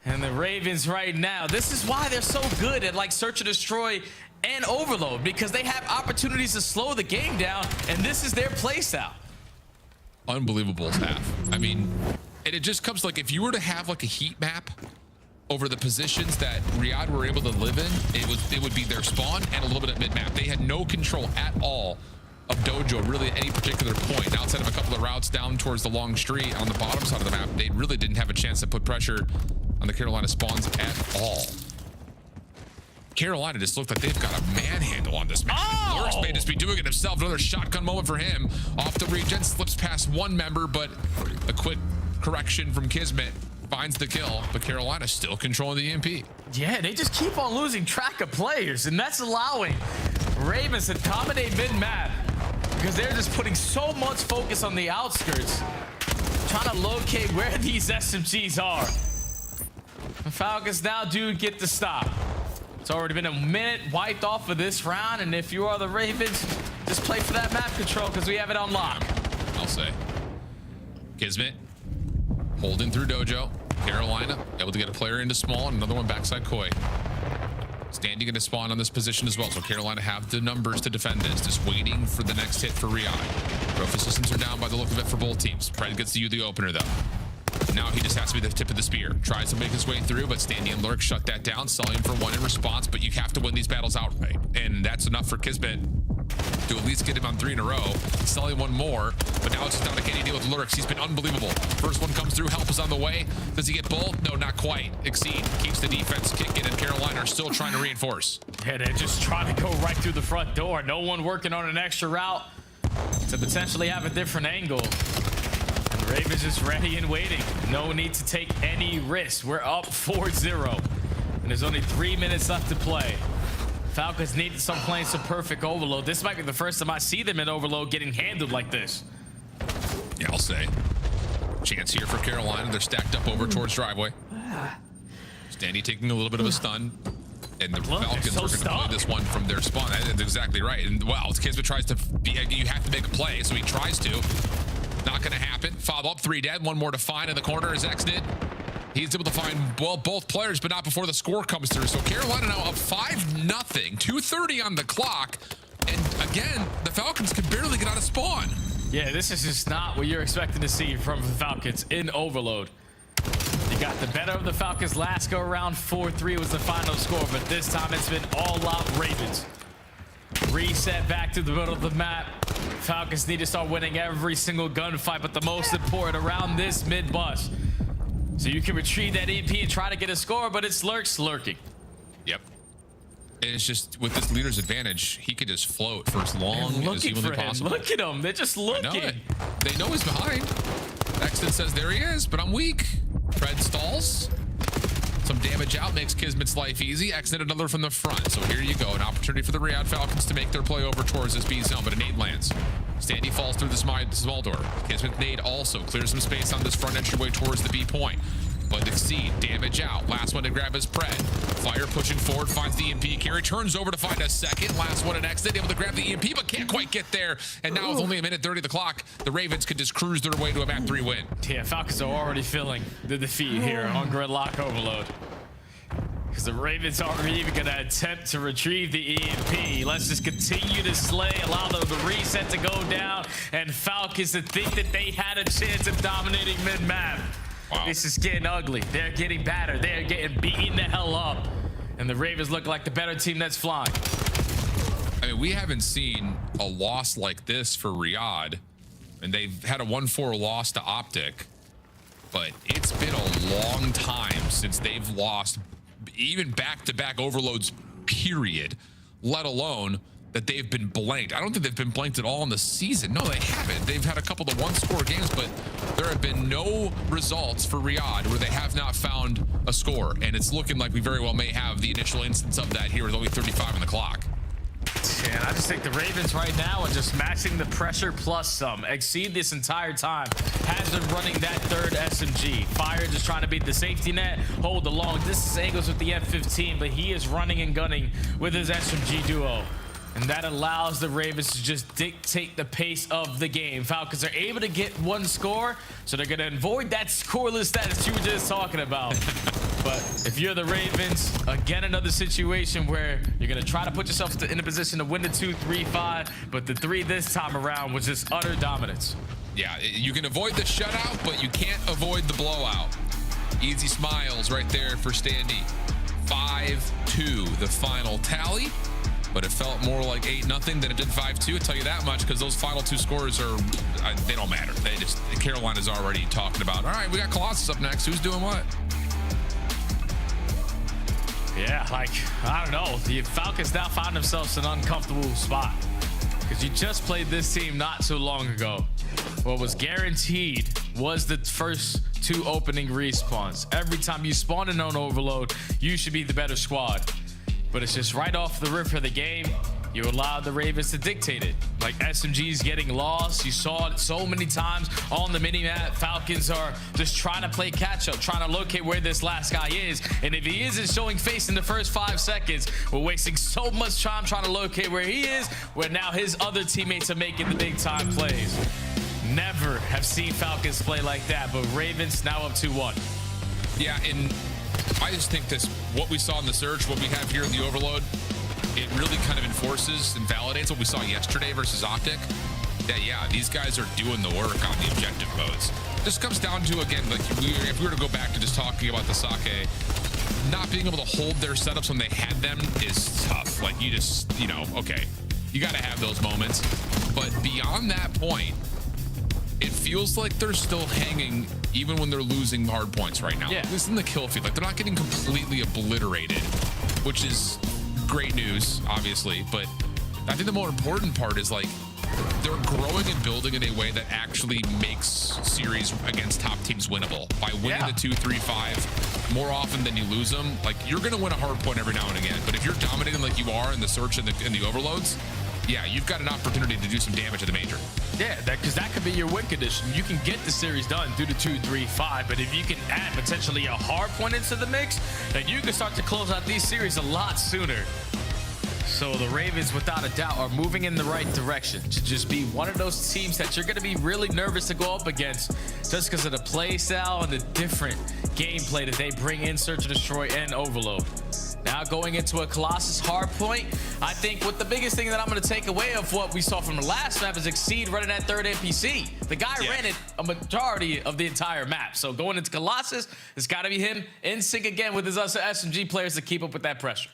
And the Ravens right now, this is why they're so good at like search and destroy and overload, because they have opportunities to slow the game down, and this is their play style. Unbelievable half. I mean, and it just comes like if you were to have like a heat map over the positions that Riyadh were able to live in, it would be their spawn and a little bit of mid map. They had no control at all of dojo really at any particular point outside of a couple of routes down towards the long street on the bottom side of the map. They really didn't have a chance to put pressure on the Carolina spawns at all. Carolina just looked like they've got a manhandle on this man. Lurks may just be doing it himself. Another shotgun moment for him. Off the regen, slips past 1 member, but a quick correction from Kismet finds the kill. But Carolina's still controlling the EMP. Yeah, they just keep on losing track of players, and that's allowing Ravens to dominate mid-map because they're just putting so much focus on the outskirts, trying to locate where these SMGs are. The Falcons now do get the stop. It's already been a minute wiped off of this round, and if you are the Ravens, just play for that map control because we have it on lock. I'll say. Kismet holding through dojo. Carolina able to get a player into small and another one backside Koi. Standing in a spawn on this position as well. So Carolina have the numbers to defend this. Just waiting for the next hit for Riyadh. Trophy systems are down by the look of it for both teams. Pred gets to you the opener though. Now he just has to be the tip of the spear. Tries to make his way through, but Standy and Lurk shut that down. Selling for one in response, but you have to win these battles outright. And that's enough for Kismet to at least get him on 3 in a row. Selling one more, but now it's just down to can he deal with Lurks. He's been unbelievable. First one comes through, help is on the way. Does he get both? No, not quite. Exceed keeps the defense kicking, and Carolina are still trying to reinforce. Yeah, they're just trying to go right through the front door. No one working on an extra route to potentially have a different angle. And Ravens just ready and waiting. No need to take any risks. We're up 4-0, and there's only 3 minutes left to play. Falcons need to start playing some perfect overload. This might be the first time I see them in overload getting handled like this. Yeah, I'll say. Chance here for Carolina. They're stacked up over towards driveway. Standy taking a little bit of a stun. And the Falcons are going to play this one from their spawn. That's exactly right. And wow, Kismet tries to be, you have to make a play, so he tries to. Not going to happen. Follow up, 3 dead. One more to find in the corner as X did. He's able to find, well, both players, but not before the score comes through. So Carolina now up 5-0, 2:30 on the clock. And again, the Falcons can barely get out of spawn. Yeah, this is just not what you're expecting to see from the Falcons in overload. You got the better of the Falcons last go around. 4-3 was the final score, but this time it's been all out Ravens. Reset back to the middle of the map. Falcons need to start winning every single gunfight, but the most important around this mid-bus. So you can retrieve that EMP and try to get a score, but it's Lurks lurking. Yep. And it's just with this leader's advantage, he could just float for as long as humanly possible. Look at him. They're just looking. They know he's behind. Exton says, there he is, but I'm weak. Fred stalls. Some damage out makes Kismet's life easy. Exit another from the front. So here you go. An opportunity for the Riyadh Falcons to make their play over towards this B zone, but a nade lands. Standy falls through the small door. Kismet nade also clears some space on this front entryway towards the B point. But Exceed, damage out. Last one to grab his Pred. Fire pushing forward, finds the EMP carry, turns over to find a second. Last one an exit, able to grab the EMP, but can't quite get there. And now with only 1:30 the clock, the Ravens could just cruise their way to a map 3 win. Yeah, Falcons are already feeling the defeat here on Gridlock Overload. Because the Ravens aren't even going to attempt to retrieve the EMP. Let's just continue to slay, allow the reset to go down, and Falcons to think that they had a chance of dominating mid-map. Wow. This is getting ugly. They're getting battered. They're getting beaten the hell up. And the Ravens look like the better team that's flying. I mean, we haven't seen a loss like this for Riyadh. And they've had a 1-4 loss to Optic. But it's been a long time since they've lost even back-to-back overloads, period, let alone that they've been blanked. I don't think they've been blanked at all in the season. No, they haven't. They've had a couple of 1-score games, but there have been no results for Riyadh where they have not found a score. And it's looking like we very well may have the initial instance of that here with only 35 on the clock. And I just think the Ravens right now are just matching the pressure plus some. Exceed this entire time has been running that third SMG. Fire just trying to beat the safety net, hold the long distance angles with the F-15, but he is running and gunning with his SMG duo. And that allows the Ravens to just dictate the pace of the game. Falcons are able to get 1 score, so they're going to avoid that scoreless status you were just talking about. But if you're the Ravens, again, another situation where you're going to try to put yourself in a position to win the 2-3-5, but the 3 this time around was just utter dominance. Yeah, you can avoid the shutout, but you can't avoid the blowout. Easy smiles right there for Standy. 5-2, the final tally. But it felt more like 8-0 than it did 5-2. I'll tell you that much, because those final 2 scores are, they don't matter. They just, Carolina's already talking about, all right, we got Colossus up next. Who's doing what? Yeah, like, I don't know. The Falcons now find themselves in an uncomfortable spot. Because you just played this team not so long ago. What was guaranteed was the first 2 opening respawns. Every time you spawn in on overload, you should be the better squad. But it's just right off the rip of the game, you allowed the Ravens to dictate it. Like SMGs getting lost. You saw it so many times on the minimap. Falcons are just trying to play catch up, trying to locate where this last guy is. And if he isn't showing face in the first 5 seconds, we're wasting so much time trying to locate where he is, where now his other teammates are making the big time plays. Never have seen Falcons play like that, but Ravens now up 2-1. Yeah, and I just think what we saw in the Surge, what we have here in the Overload, it really kind of enforces and validates what we saw yesterday versus Optic. That, yeah, these guys are doing the work on the objective modes. This comes down to, again, like if we were to go back to just talking about the Sake, not being able to hold their setups when they had them is tough. Like, you just, okay, you got to have those moments. But beyond that point, it feels like they're still hanging even when they're losing hard points right now. Yeah. This is in the kill feed. Like, they're not getting completely obliterated, which is great news, obviously. But I think the more important part is, like, they're growing and building in a way that actually makes series against top teams winnable. By winning the 2, 3, 5 more often than you lose them, like, you're going to win a hard point every now and again. But if you're dominating like you are in the Search and the Overloads, yeah, you've got an opportunity to do some damage at the major. Yeah, because that could be your win condition. You can get the series done through the 2, 3, 5, but if you can add potentially a hard point into the mix, then you can start to close out these series a lot sooner. So the Ravens, without a doubt, are moving in the right direction to just be one of those teams that you're going to be really nervous to go up against just because of the play style and the different gameplay that they bring in Search and Destroy and Overload. Now going into a Colossus hardpoint, I think what the biggest thing that I'm going to take away of what we saw from the last map is Exceed running that third NPC. The guy ran it a majority of the entire map. So going into Colossus, it's got to be him in sync again with his SMG players to keep up with that pressure.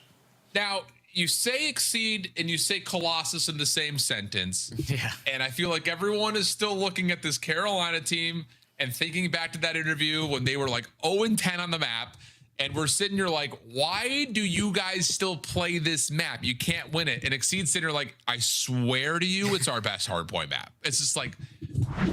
Now, you say Exceed and you say Colossus in the same sentence. Yeah. And I feel like everyone is still looking at this Carolina team and thinking back to that interview when they were like 0-10 on the map. And we're sitting here like, why do you guys still play this map? You can't win it. And Exceed's sitting here like, I swear to you, it's our best hardpoint map. It's just like,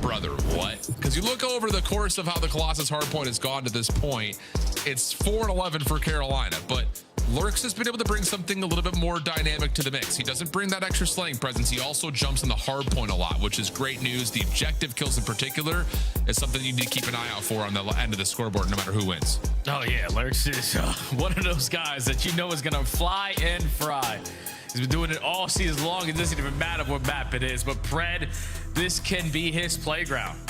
brother, what? Because you look over the course of how the Colossus hardpoint has gone to this point, it's 4-11 for Carolina. But Lurks has been able to bring something a little bit more dynamic to the mix. He doesn't bring that extra slaying presence. He also jumps in the hard point a lot, which is great news. The objective kills in particular is something you need to keep an eye out for on the end of the scoreboard, no matter who wins. Oh yeah, Lurks is one of those guys that you know is gonna fly and fry. He's been doing it all season long. It doesn't even matter what map it is. But Pred, this can be his playground.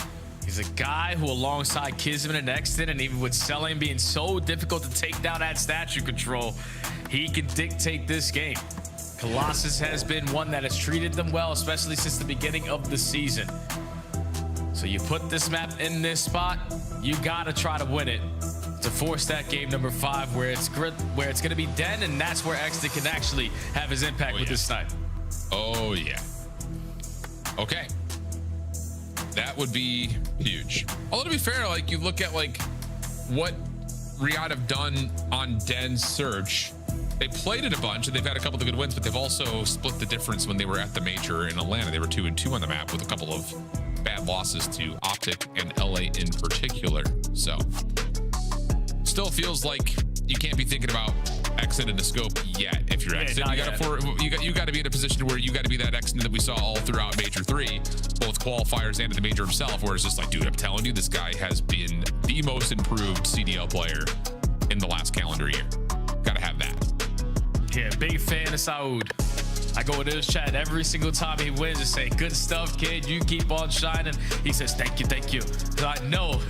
He's a guy who, alongside Kismet and Exton, and even with Selling being so difficult to take down at statue control, he can dictate this game. Colossus has been one that has treated them well, especially since the beginning of the season. So you put this map in this spot, you gotta try to win it to force that game number 5 where it's gonna be Den, and that's where Exton can actually have his impact with his snipe. Oh yeah. Okay. That would be huge. Although to be fair, like you look at like what Riyadh have done on Den's Search, they played it a bunch and they've had a couple of good wins, but they've also split the difference when they were at the major in Atlanta. They were 2-2 on the map with a couple of bad losses to Optic and LA in particular. So still feels like you can't be thinking about Exit in the scope yet. If you're Exit, you got to be in a position where you got to be that Exit that we saw all throughout Major 3, both qualifiers and in the Major himself, where it's just like, dude, I'm telling you, this guy has been the most improved CDL player in the last calendar year. Got to have that. Yeah, big fan of Saud. I go into his chat every single time he wins and say, good stuff, kid. You keep on shining. He says, thank you, thank you. Because I know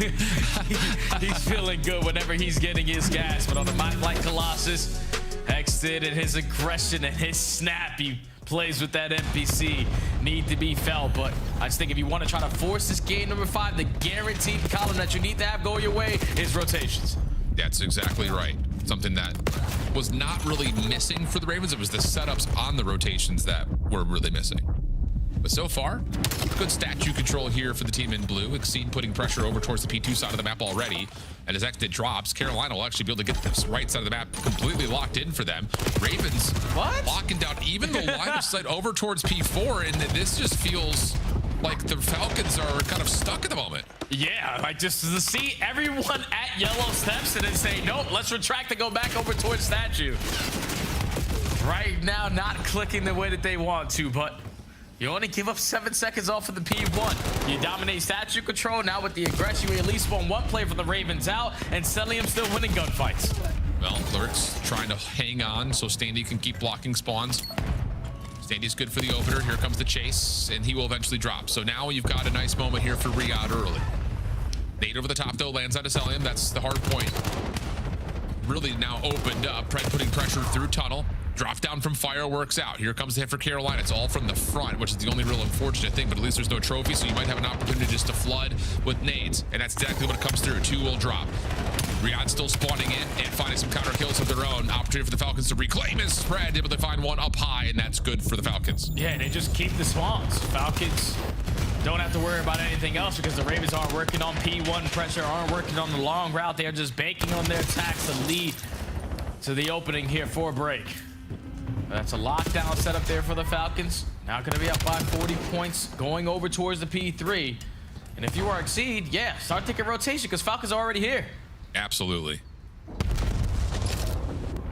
he's feeling good whenever he's getting his gas. But on a map like Colossus, Exton and his aggression and his snap, he plays with that NPC, need to be felt. But I just think if you want to try to force this game number 5, the guaranteed column that you need to have go your way is rotations. That's exactly right. Something that was not really missing for the Ravens. It was the setups on the rotations that were really missing. But so far, good statue control here for the team in blue. Exceed putting pressure over towards the P2 side of the map already. And as Exit drops, Carolina will actually be able to get this right side of the map completely locked in for them. Ravens locking down even the line of sight over towards P4. And this just feels like the Falcons are kind of stuck at the moment. Yeah, like just to see everyone at yellow steps and then say, nope, let's retract and go back over towards statue. Right now, not clicking the way that they want to, but you only give up 7 seconds off of the P1. You dominate statue control. Now with the aggression, you at least won one play from the Ravens out, and Celium still winning gunfights. Well, Lurks trying to hang on so Standy can keep blocking spawns. Standy's good for the opener. Here comes the chase, and he will eventually drop. So now you've got a nice moment here for Riyadh early. Nade over the top, though, lands on Celium. That's the hard point. really now opened up. Pred putting pressure through tunnel. Drop down from fireworks out. Here comes the hit for Carolina. It's all from the front, which is the only real unfortunate thing, but at least there's no trophy, so you might have an opportunity just to flood with nades, and that's exactly what comes through. 2 will drop. Riyadh still spawning in and finding some counter kills of their own. Opportunity for the Falcons to reclaim his spread, able to find one up high, and that's good for the Falcons. Yeah, they just keep the spawns. Falcons don't have to worry about anything else because the Ravens aren't working on P1 pressure, aren't working on the long route. They're just banking on their attacks to lead to the opening here for a break. That's a lockdown setup there for the Falcons. Now going to be up by 40 points, going over towards the P3. And if you are Exceed, yeah, start taking rotation because Falcons are already here. Absolutely.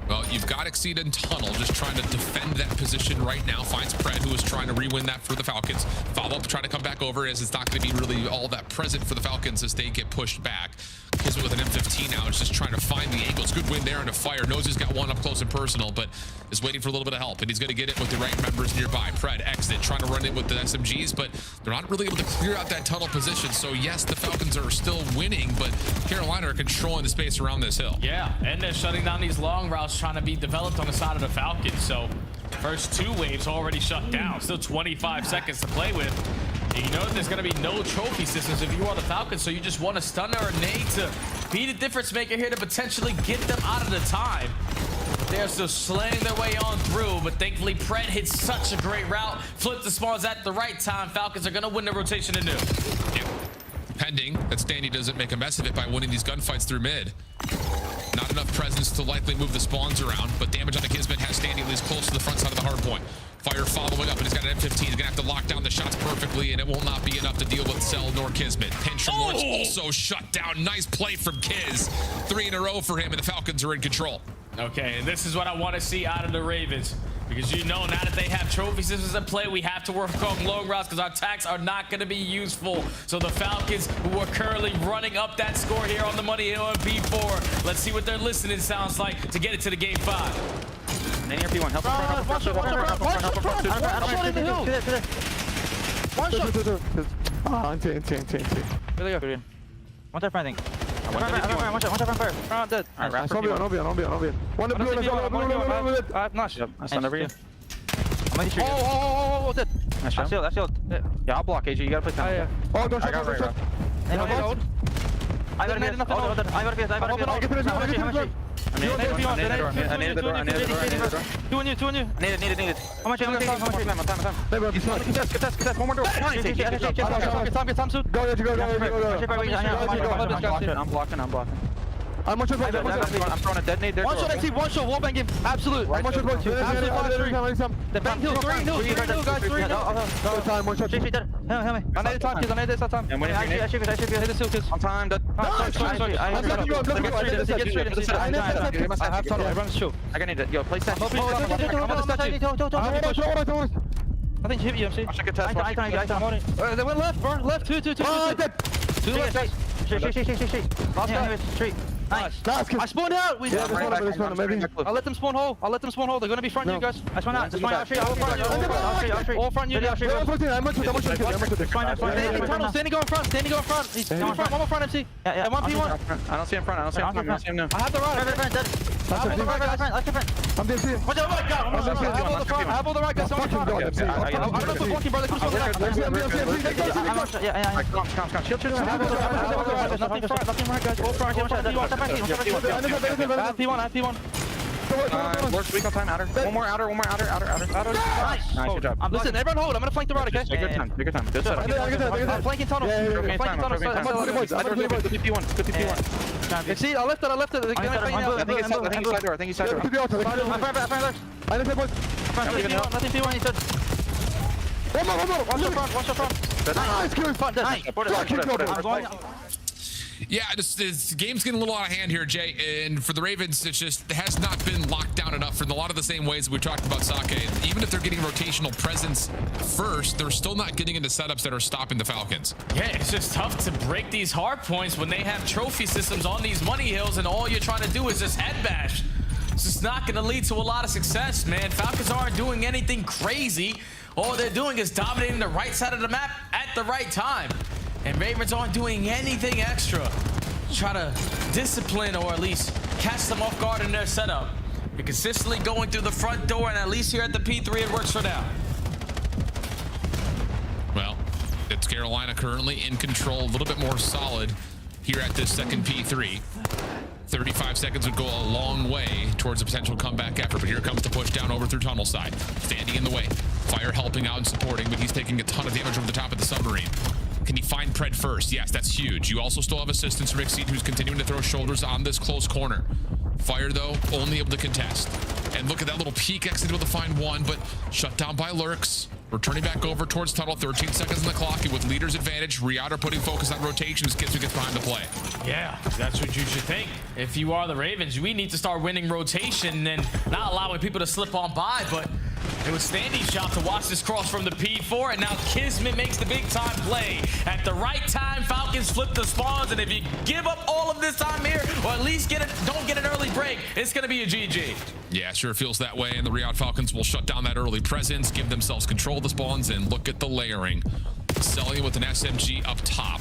Well, you've got Exceed in tunnel, just trying to defend that position right now. Finds Pred, who is trying to re-win that for the Falcons. Follow up, trying to come back over, as it's not going to be really all that present for the Falcons as they get pushed back. Kismet with an M15 now, is just trying to find the angles. Good win there into fire. Knows he's got one up close and personal, but is waiting for a little bit of help, and he's going to get it with the right members nearby. Pred, exit, trying to run it with the SMGs, but they're not really able to clear out that tunnel position. So yes, the Falcons are still winning, but Carolina are controlling the space around this hill. Yeah, and they're shutting down these long routes trying to be developed on the side of the Falcons. So first 2 waves already shut down. Still 25 seconds to play with. And you know there's going to be no trophy systems if you are the Falcons, so you just want a stunner or a nade to be the difference maker here to potentially get them out of the time. They're still slaying their way on through, but thankfully Pred hits such a great route. Flip the spawns at the right time. Falcons are going to win the rotation anew. Yeah. Pending that Standy doesn't make a mess of it by winning these gunfights through mid. Not enough presence to likely move the spawns around, but damage on the Kismet has Standy at least close to the front side of the hard point. Fire following up, and he's got an M15. He's gonna have to lock down the shots perfectly, and it will not be enough to deal with Cell nor Kismet. Pinch from Lawrence also shut down. Nice play from Kiz. 3 in a row for him, and the Falcons are in control. Okay, and this is what I want to see out of the Ravens. Because you know, now that they have trophy systems in play, we have to work on long routes because our attacks are not going to be useful. So the Falcons, who are currently running up that score here on the Money Hill and P4, let's see what their listening sounds like to get it to the game 5. Any P1, help him front, help One shot, front thing. One shot front. Front dead. Alright, no bien. One blue, nice. I stand over you. Oh, dead. Nice shot. That's shield. Yeah, I'll block AJ. You gotta play down. Oh, don't shot. I got nothing. I needed the door. Two on you. Needed. How much? Time. One more door. Time soon. Go. I'm blocking. I'm throwing a detonate there. One shot, I see. One shot. Wallbang game. Absolute. One shot. The bang hill. 3 guys. 3 time. One shot. Help me. I need the time. And when I should hit the seal kids. On time. I have tunnel. Everyone's chill. I need it. Yo, play set. I'm on the statue. Nothing hit you, MC. I should get test. I they went left, bro. Left. 2 left. Street. Last guy. Street. Nice. I spawned out. I'll let them spawn hole. They're gonna be front you guys. I spawned out. All front you. Standing go in front. He's in front. One more front, MC. And one P1. I don't see him front. I don't see him now. I have the right. I'm busy. Watch out, I have all the right guys. I don't know if we're walking, brother. Come nothing right, guys. All front. I have P1. Works weak on time, outer. One more outer. Nice. Good job. Listen, everyone hold. I'm gonna flank the right, okay? Take your time. Good job. Flanking tunnel. Good P1. See, I left it. I think he's side door. Nothing P1, he said. One shot front. Nice. Yeah, this game's getting a little out of hand here, Jay. And for the Ravens, it has not been locked down enough for a lot of the same ways we talked about Sake. Even if they're getting rotational presence first, they're still not getting into setups that are stopping the Falcons. Yeah, it's just tough to break these hard points when they have trophy systems on these money hills and all you're trying to do is just head bash. It's just not going to lead to a lot of success, man. Falcons aren't doing anything crazy. All they're doing is dominating the right side of the map at the right time. And Ravens aren't doing anything extra to try to discipline or at least catch them off guard in their setup. You're consistently going through the front door, and at least here at the P3, it works for now. Well, it's Carolina currently in control, a little bit more solid here at this second P3. 35 seconds would go a long way towards a potential comeback effort, but here comes the push down over through tunnel side. Standing in the way. Fire helping out and supporting, but he's taking a ton of damage over the top of the submarine. Can he find Pred first? Yes, that's huge. You also still have assistance from Exceed, who's continuing to throw shoulders on this close corner. Fire, though, only able to contest. And look at that little peek exit, able to find one, but shut down by Lurks. Returning back over towards tunnel, 13 seconds on the clock, and with leader's advantage, Riyadh are putting focus on rotations. Kitsu gets behind the play. Yeah, that's what you should think. If you are the Ravens, we need to start winning rotation and not allowing people to slip on by, but it was Standy's job to watch this cross from the P4, and now Kismet makes the big time play. At the right time, Falcons flip the spawns, and if you give up all of this time here, or at least don't get an early break, it's gonna be a GG. Yeah, sure feels that way, and the Riyadh Falcons will shut down that early presence, give themselves control of the spawns, and look at the layering. Selling with an SMG up top.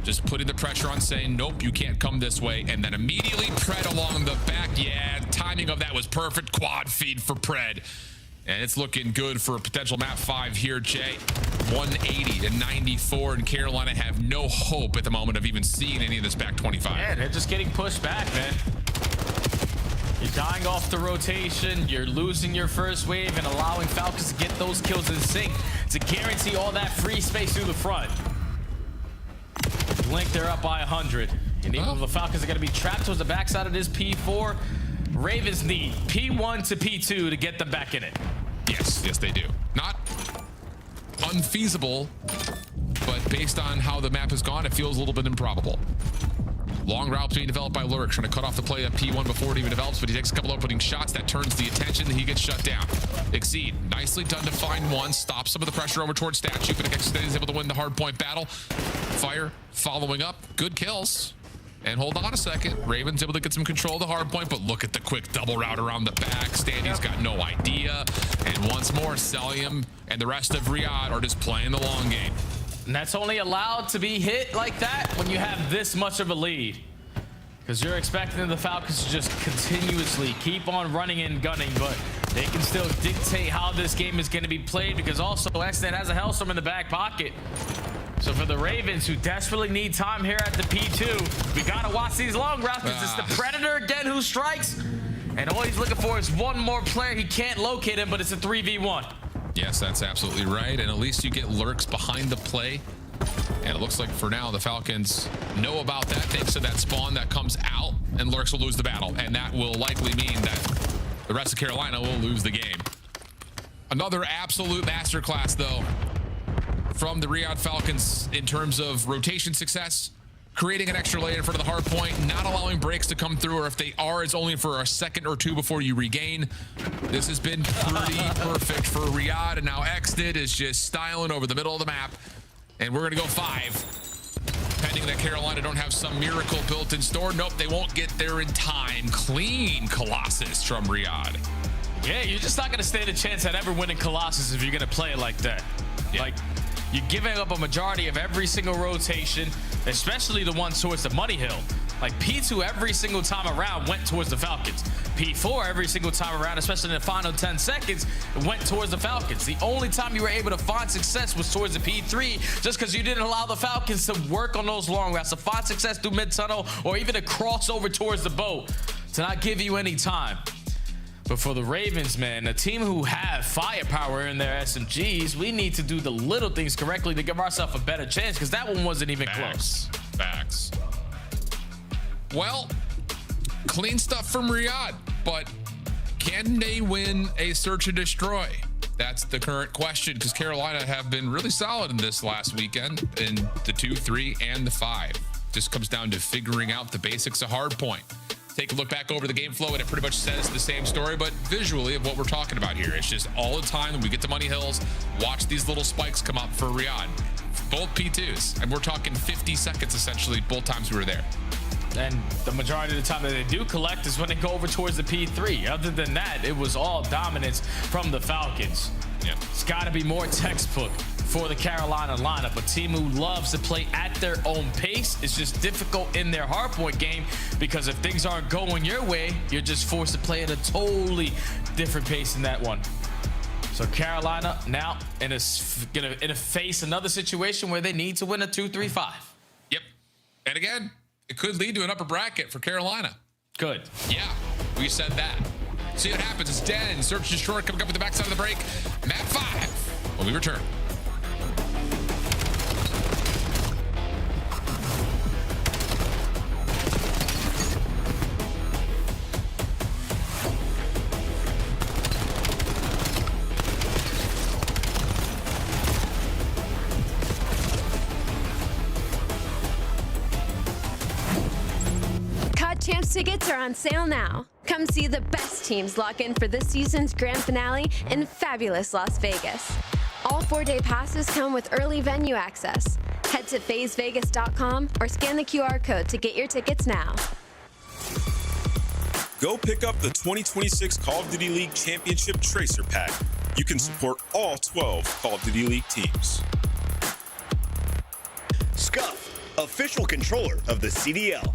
Just putting the pressure on, saying, nope, you can't come this way, and then immediately Pred along the back. Yeah, timing of that was perfect. Quad feed for Pred. And it's looking good for a potential map 5 here, Jay. 180 to 94, and Carolina have no hope at the moment of even seeing any of this back 25. Yeah, they're just getting pushed back, man. You're dying off the rotation, you're losing your first wave, and allowing Falcons to get those kills in sync to guarantee all that free space through the front. Blink, they're up by 100. And even though the Falcons are going to be trapped towards the backside of this P4, Ravens need P1 to P2 to get them back in it. Yes, they do. Not unfeasible, but based on how the map has gone, it feels a little bit improbable. Long route being developed by Lurk, trying to cut off the play at P1 before it even develops, but he takes a couple opening shots. That turns the attention. He gets shut down. Exceed. Nicely done to find one. Stop some of the pressure over towards Statue, but Exceed is able to win the hard point battle. Fire following up. Good kills. And hold on a second. Ravens able to get some control of the hard point, but look at the quick double route around the back. Standy's got no idea. And once more, Selium and the rest of Riyadh are just playing the long game. And that's only allowed to be hit like that when you have this much of a lead. Because you're expecting the Falcons to just continuously keep on running and gunning, but they can still dictate how this game is going to be played, because also Exnet has a Hellstorm in the back pocket. So for the Ravens, who desperately need time here at the P2, we got to watch these long routes, because it's the Predator again who strikes. And all he's looking for is one more player. He can't locate him, but it's a 3v1. Yes, that's absolutely right. And at least you get Lurks behind the play. And it looks like for now, the Falcons know about that thanks to that spawn that comes out, and Lurks will lose the battle. And that will likely mean that the rest of Carolina will lose the game. Another absolute masterclass, though, from the Riyadh Falcons in terms of rotation success, creating an extra layer in front of the hard point, not allowing breaks to come through, or if they are, it's only for a second or two before you regain. This has been pretty perfect for Riyadh, and now Exnid is just styling over the middle of the map, and we're gonna go 5. Pending that Carolina don't have some miracle built in store. Nope, they won't get there in time. Clean Colossus from Riyadh. Yeah, you're just not gonna stand a chance at ever winning Colossus if you're gonna play it like that. Yeah. Like, you're giving up a majority of every single rotation, especially the ones towards the money hill. Like P2 every single time around went towards the Falcons. P4 every single time around, especially in the final 10 seconds, went towards the Falcons. The only time you were able to find success was towards the P3, just because you didn't allow the Falcons to work on those long routes, to find success through mid-tunnel, or even to cross over towards the boat, to not give you any time. But for the Ravens, man, a team who have firepower in their SMGs, we need to do the little things correctly to give ourselves a better chance, because that one wasn't even close. Facts. Well, clean stuff from Riyadh, but can they win a search and destroy? That's the current question, because Carolina have been really solid in this last weekend in the 2, 3, and the 5. Just comes down to figuring out the basics of hardpoint. Take a look back over the game flow, and it pretty much says the same story, but visually of what we're talking about here. It's just all the time when we get to Money Hills, watch these little spikes come up for Riyadh. Both P2s, and we're talking 50 seconds essentially both times we were there. And the majority of the time that they do collect is when they go over towards the P3. Other than that, it was all dominance from the Falcons. Yeah. It's got to be more textbook for the Carolina lineup, a team who loves to play at their own pace. It's just difficult in their hardpoint game because if things aren't going your way, you're just forced to play at a totally different pace in that one. So Carolina now gonna face another situation where they need to win a 2-3-5. Yep. And again, it could lead to an upper bracket for Carolina. Good. Yeah, we said that. See what happens. It's Den. Search and Destroy coming up with the backside of the break. Map 5 when we return. Champs tickets are on sale now. Come see the best teams lock in for this season's grand finale in fabulous Las Vegas. All 4-day passes come with early venue access. Head to phasevegas.com or scan the QR code to get your tickets now. Go pick up the 2026 Call of Duty League Championship Tracer Pack. You can support all 12 Call of Duty League teams. Scuff, official controller of the CDL.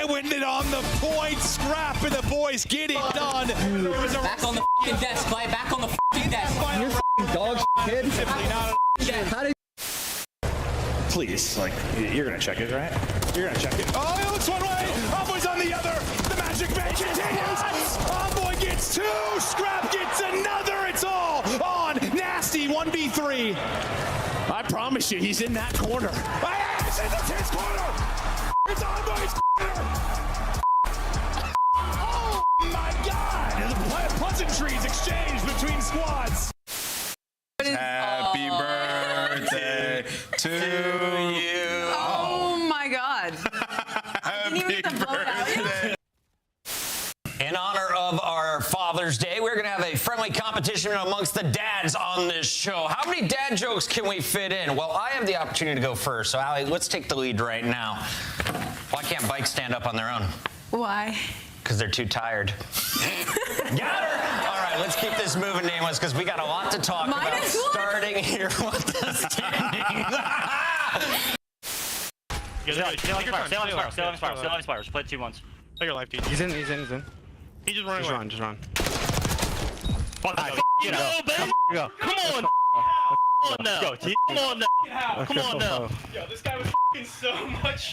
Winded on the point, scrap, and the boys get it done. Back on the fucking desk, play back on the fucking desk. You're fucking dog kid. How did Please, like, you're gonna check it, right? You're gonna check it. Oh, it looks one way. Homeboy's on the other. The magic man continues. Homeboy gets 2. Scrap gets another. It's all on Nasty 1v3. I promise you, he's in that corner. It's his corner. It's Homeboy's corner. Oh my God! The pleasantries exchanged between squads. Happy birthday to you. Oh my God. Happy birthday. In honor of our Father's Day, we're going to have a friendly competition amongst the dads on this show. How many dad jokes can we fit in? Well, I have the opportunity to go first. So, Allie, let's take the lead right now. Why can't bikes stand up on their own? Why? Because they're too tired. Got her! All right, let's keep this moving, Nameless, because we got a lot to talk about starting here with the standings. Stay on Inspires. Play 2-1s. Take your life, dude. He's in. He's just running away. Just run. Fuck you know, baby. Go. Come on. Come on now. Come on now. Come on now. Yo, this guy was f***ing so much.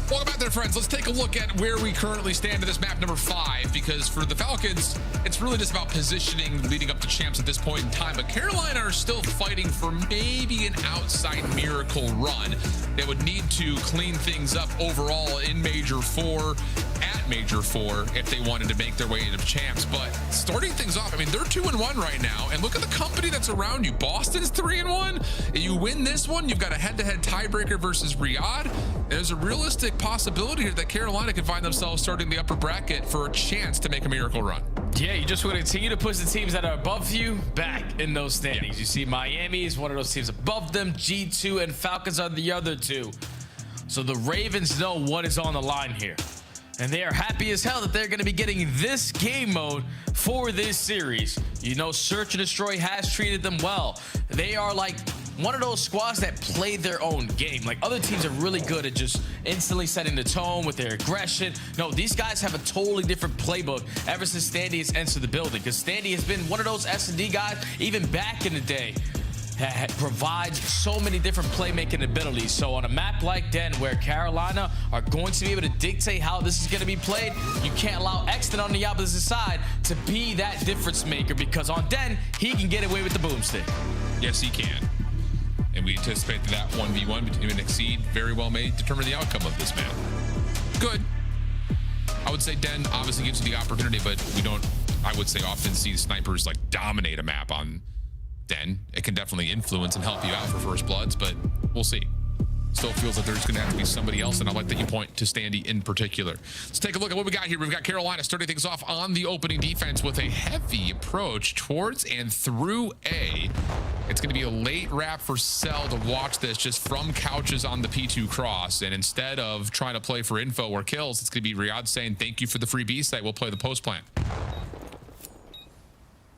Welcome back there, friends. Let's take a look at where we currently stand in this map number 5, because for the Falcons, it's really just about positioning leading up to champs at this point in time. But Carolina are still fighting for maybe an outside miracle run. They would need to clean things up overall in Major 4, at Major 4, if they wanted to make their way into champs. But starting things off, I mean, they're 2-1 right now. And look at the company that's around you. Boston's 3-1. You win this one, you've got a head-to-head tiebreaker versus Riyadh. There's a realistic possibility here that Carolina could find themselves starting the upper bracket for a chance to make a miracle run. Yeah, you just want to continue to push the teams that are above you back in those standings. You see Miami is one of those teams above them. G2 and Falcons are the other two. So the Ravens know what is on the line here. And they are happy as hell that they're going to be getting this game mode for this series. You know, Search and Destroy has treated them well. They are like one of those squads that play their own game. Like, other teams are really good at just instantly setting the tone with their aggression. No, these guys have a totally different playbook ever since Standy has entered the building, because Standy has been one of those S&D guys, even back in the day, that provides so many different playmaking abilities. So on a map like Den, where Carolina are going to be able to dictate how this is going to be played, you can't allow Exton on the opposite side to be that difference maker, because on Den, he can get away with the boomstick. Yes, he can. And we anticipate that 1v1 between him and Exceed very well may determine the outcome of this map. Good. I would say Den obviously gives you the opportunity, but we don't, I would say, often see snipers like dominate a map on Den. It can definitely influence and help you out for first bloods, but we'll see. Still feels like there's going to have to be somebody else, and I like that you point to Standy in particular. Let's take a look at what we got here. We've got Carolina starting things off on the opening defense with a heavy approach towards and through A. It's going to be a late wrap for Cell to watch this just from couches on the P2 cross, and instead of trying to play for info or kills, it's going to be Riyadh saying, thank you for the free B site. We'll play the post plant.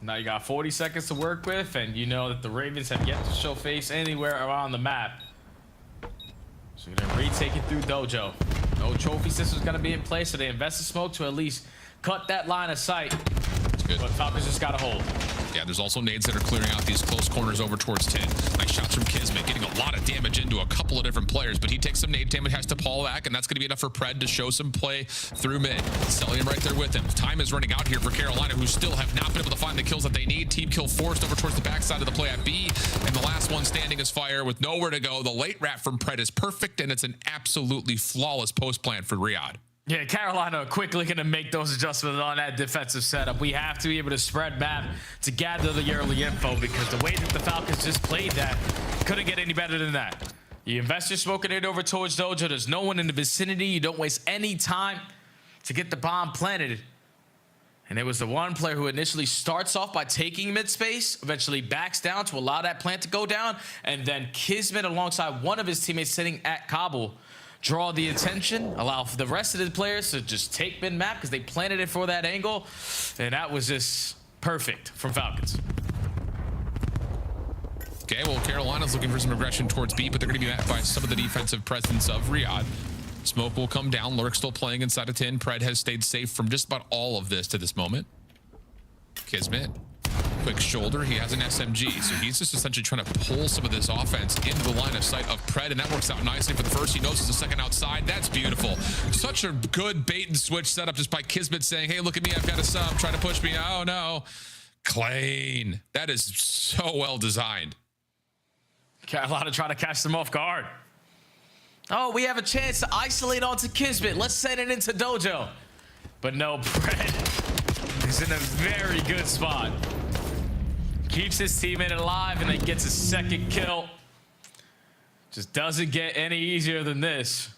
Now you got 40 seconds to work with, and you know that the Ravens have yet to show face anywhere around the map. So you're gonna retake it through Dojo. No trophy system's gonna be in place, so they invest in smoke to at least cut that line of sight. That's good. But Falcons just gotta hold. Yeah, there's also nades that are clearing out these close corners over towards 10. Nice shots from Kismet, getting a lot of damage into a couple of different players, but he takes some nade damage, has to pull back, and that's going to be enough for Pred to show some play through mid. Selling him right there with him. Time is running out here for Carolina, who still have not been able to find the kills that they need. Team kill forced over towards the backside of the play at B, and the last one standing is Fire with nowhere to go. The late wrap from Pred is perfect, and it's an absolutely flawless post plant for Riyadh. Yeah, Carolina are quickly going to make those adjustments on that defensive setup. We have to be able to spread map to gather the early info, because the way that the Falcons just played that, couldn't get any better than that. You invest your smoking it over towards Dojo. There's no one in the vicinity. You don't waste any time to get the bomb planted. And it was the one player who initially starts off by taking mid space, eventually backs down to allow that plant to go down, and then Kismet alongside one of his teammates sitting at Kabul draw the attention, allow for the rest of the players to just take mid-map because they planted it for that angle, and that was just perfect from Falcons. Okay, well, Carolina's looking for some aggression towards B, but they're going to be met by some of the defensive presence of Riyadh. Smoke will come down. Lurk still playing inside of 10. Pred has stayed safe from just about all of this to this moment. Kismet, quick shoulder. He has an SMG, so he's just essentially trying to pull some of this offense into the line of sight of Pred, and that works out nicely for the first. He knows there's a second outside. That's beautiful. Such a good bait and switch setup just by Kismet saying, hey, look at me, I've got a sub, trying to push me. Oh, no. Clean. That is so well designed. Carolina trying to catch them off guard. Oh, we have a chance to isolate onto Kismet. Let's send it into Dojo. But no, Pred is in a very good spot. Keeps his teammate alive, and then gets a second kill. Just doesn't get any easier than this.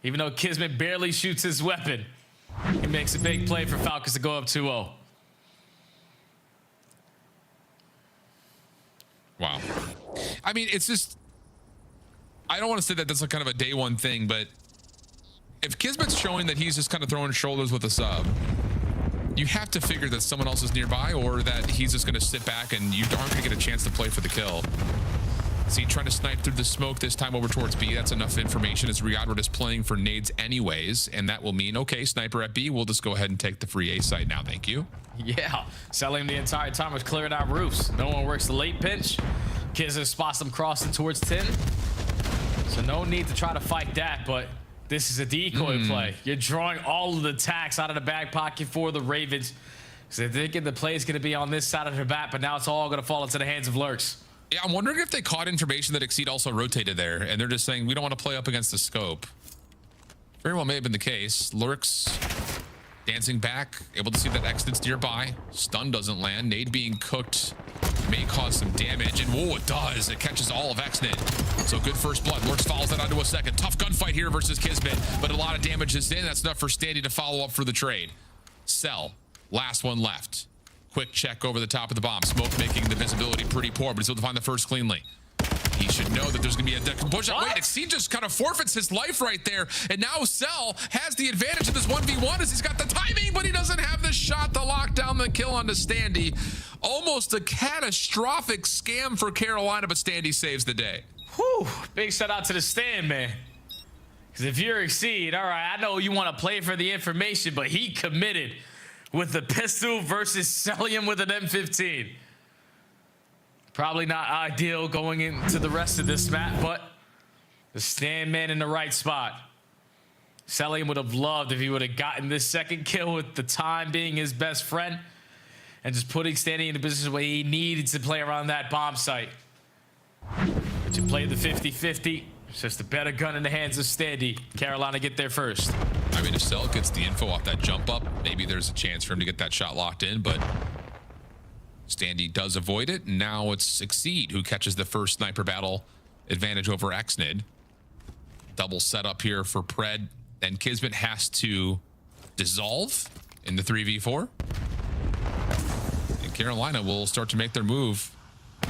Even though Kismet barely shoots his weapon, he makes a big play for Falcons to go up 2-0. Wow. I mean, it's just, I don't want to say that that's a kind of a day one thing, but if Kismet's showing that he's just kind of throwing shoulders with a sub, you have to figure that someone else is nearby, or that he's just going to sit back and you aren't going to get a chance to play for the kill. See, trying to snipe through the smoke this time over towards B. That's enough information, as Riyadh were just playing for nades anyways, and that will mean, okay, sniper at B, we'll just go ahead and take the free A site now. Thank you. Yeah, selling the entire time was clearing out roofs. No one works the late pinch. Kismet spots them crossing towards 10. So no need to try to fight that, but this is a decoy play. You're drawing all of the attacks out of the back pocket for the Ravens. So they're thinking the play is going to be on this side of the bat, but now it's all going to fall into the hands of Lurks. Yeah, I'm wondering if they caught information that Exceed also rotated there, and they're just saying, we don't want to play up against the scope. Very well may have been the case. Lurks dancing back, able to see that Exit's nearby. Stun doesn't land. Nade being cooked may cause some damage, and whoa, it does. It catches all of Exnit. So good first blood. Lurks follows that onto a second. Tough gunfight here versus Kismet, but a lot of damage is in. That's enough for Standy to follow up for the trade. Cell, last one left. Quick check over the top of the bomb. Smoke making the visibility pretty poor, but he's able to find the first cleanly. He should know that there's going to be a decomposition. Wait, Exceed just kind of forfeits his life right there. And now Cell has the advantage of this 1v1 as he's got the timing, but he doesn't have the shot to lock knock down the kill onto Standy. Almost a catastrophic scam for Carolina, but Standy saves the day. Whew, big shout out to the stand, man. Because if you're Exceed, all right, I know you want to play for the information, but he committed with the pistol versus Celium with an M15. Probably not ideal going into the rest of this map, but the stand man in the right spot. Celium would have loved if he would have gotten this second kill with the time being his best friend and just putting Standy in a position where he needed to play around that bomb site. But you play the 50-50. It's just a better gun in the hands of Standy. Carolina get there first. I mean, if Cell gets the info off that jump up, maybe there's a chance for him to get that shot locked in, but Standy does avoid it. And now it's Exceed who catches the first sniper battle advantage over Xnid. Double setup here for Pred, and Kismet has to dissolve in the 3v4. And Carolina will start to make their move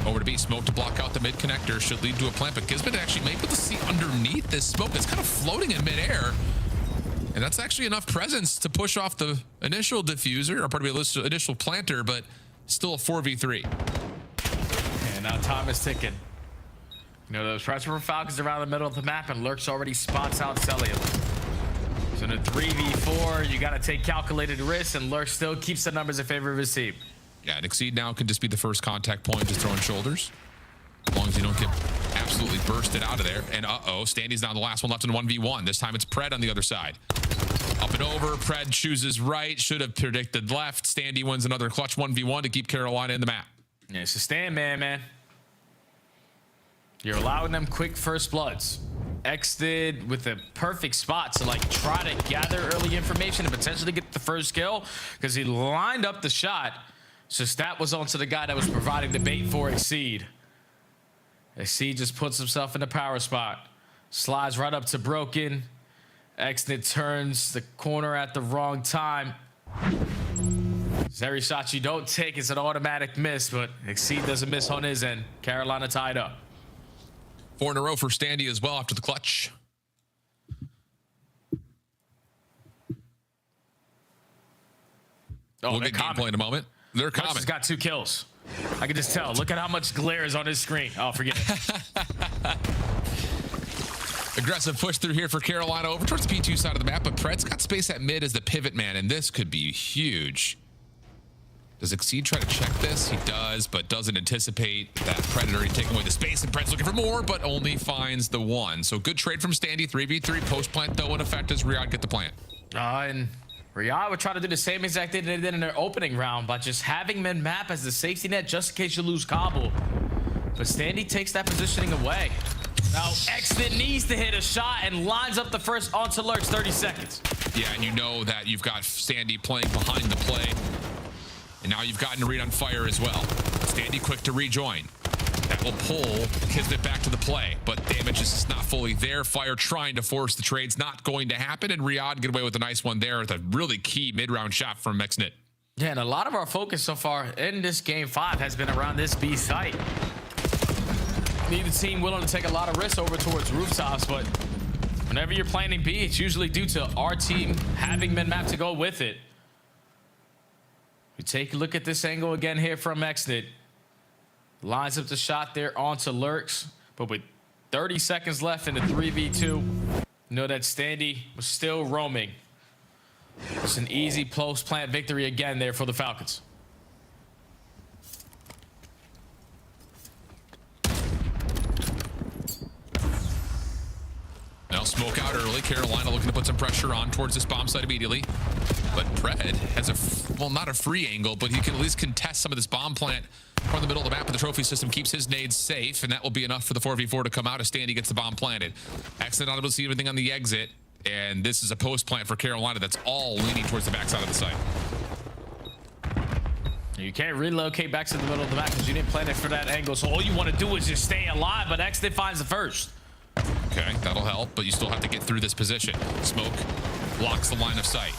over to B. Smoke to block out the mid connector should lead to a plant, but Kismet actually may be able to see underneath this smoke. It's kind of floating in midair, and that's actually enough presence to push off the initial diffuser, or part of the initial planter, but still a 4v3. And now time is ticking. You know, those pressure from Falcons around the middle of the map, and Lurks already spots out Celium. So in a 3v4, you got to take calculated risks, and Lurks still keeps the numbers in favor of his team. Yeah, and Exceed now could just be the first contact point, just throwing shoulders. As long as you don't get absolutely bursted out of there. And Standy's now the last one left in 1v1. This time it's Pred on the other side. Up and over, Pred chooses right, should have predicted left. Standy wins another clutch 1v1 to keep Carolina in the map. Yeah, it's a stand man. You're allowing them quick first bloods. Xnid with a perfect spot to like try to gather early information and potentially get the first kill because he lined up the shot. So that was onto the guy that was providing the bait for Exceed. Exceed just puts himself in the power spot. Slides right up to Broken. Xnid turns the corner at the wrong time. Every shot you don't take is an automatic miss, but Exceed doesn't miss on his end. Carolina tied up. 4 in a row for Standy as well after the clutch. We'll get gameplay in a moment. They're coming. He's got 2 kills. I can just tell. Look at how much glare is on his screen. Oh, forget it. Aggressive push through here for Carolina over towards the P2 side of the map, but Pred's got space at mid as the pivot man, and this could be huge. Does Exceed try to check this? He does, but doesn't anticipate that Predator taking away the space, and Pred's looking for more, but only finds the 1. So good trade from Standy. 3v3 post plant, though, in effect as Riyadh get the plant. And Riyadh would try to do the same exact thing they did in their opening round by just having mid-map as the safety net just in case you lose Kabul. But Standy takes that positioning away. Now, Xnid needs to hit a shot and lines up the first onto Lurks, 30 seconds. Yeah, and you know that you've got Standy playing behind the play. And now you've gotten to read on fire as well. Standy quick to rejoin. That will pull Kismet back to the play, but damage is just not fully there. Fire trying to force the trades, not going to happen, and Riyadh get away with a nice one there with a really key mid-round shot from Xnid. Yeah, and a lot of our focus so far in this game 5 has been around this B site. Neither team willing to take a lot of risks over towards rooftops, but whenever you're planning B, it's usually due to our team having mid-map to go with it. We take a look at this angle again here from Xnid. Lines up the shot there onto Lurks, but with 30 seconds left in the 3v2, you know that Standy was still roaming. It's an easy post-plant victory again there for the Falcons. Now smoke out early. Carolina looking to put some pressure on towards this bomb site immediately. But Pred has well, not a free angle, but he can at least contest some of this bomb plant from the middle of the map, but the trophy system keeps his nades safe, and that will be enough for the 4v4 to come out as Standy gets the bomb planted. Xnid not able to see anything on the exit, and this is a post plant for Carolina that's all leaning towards the backside of the site. You can't relocate back to the middle of the map because you didn't plan it for that angle, so all you want to do is just stay alive, but Xnid finds the first. Okay, that'll help, but you still have to get through this position. Smoke blocks the line of sight.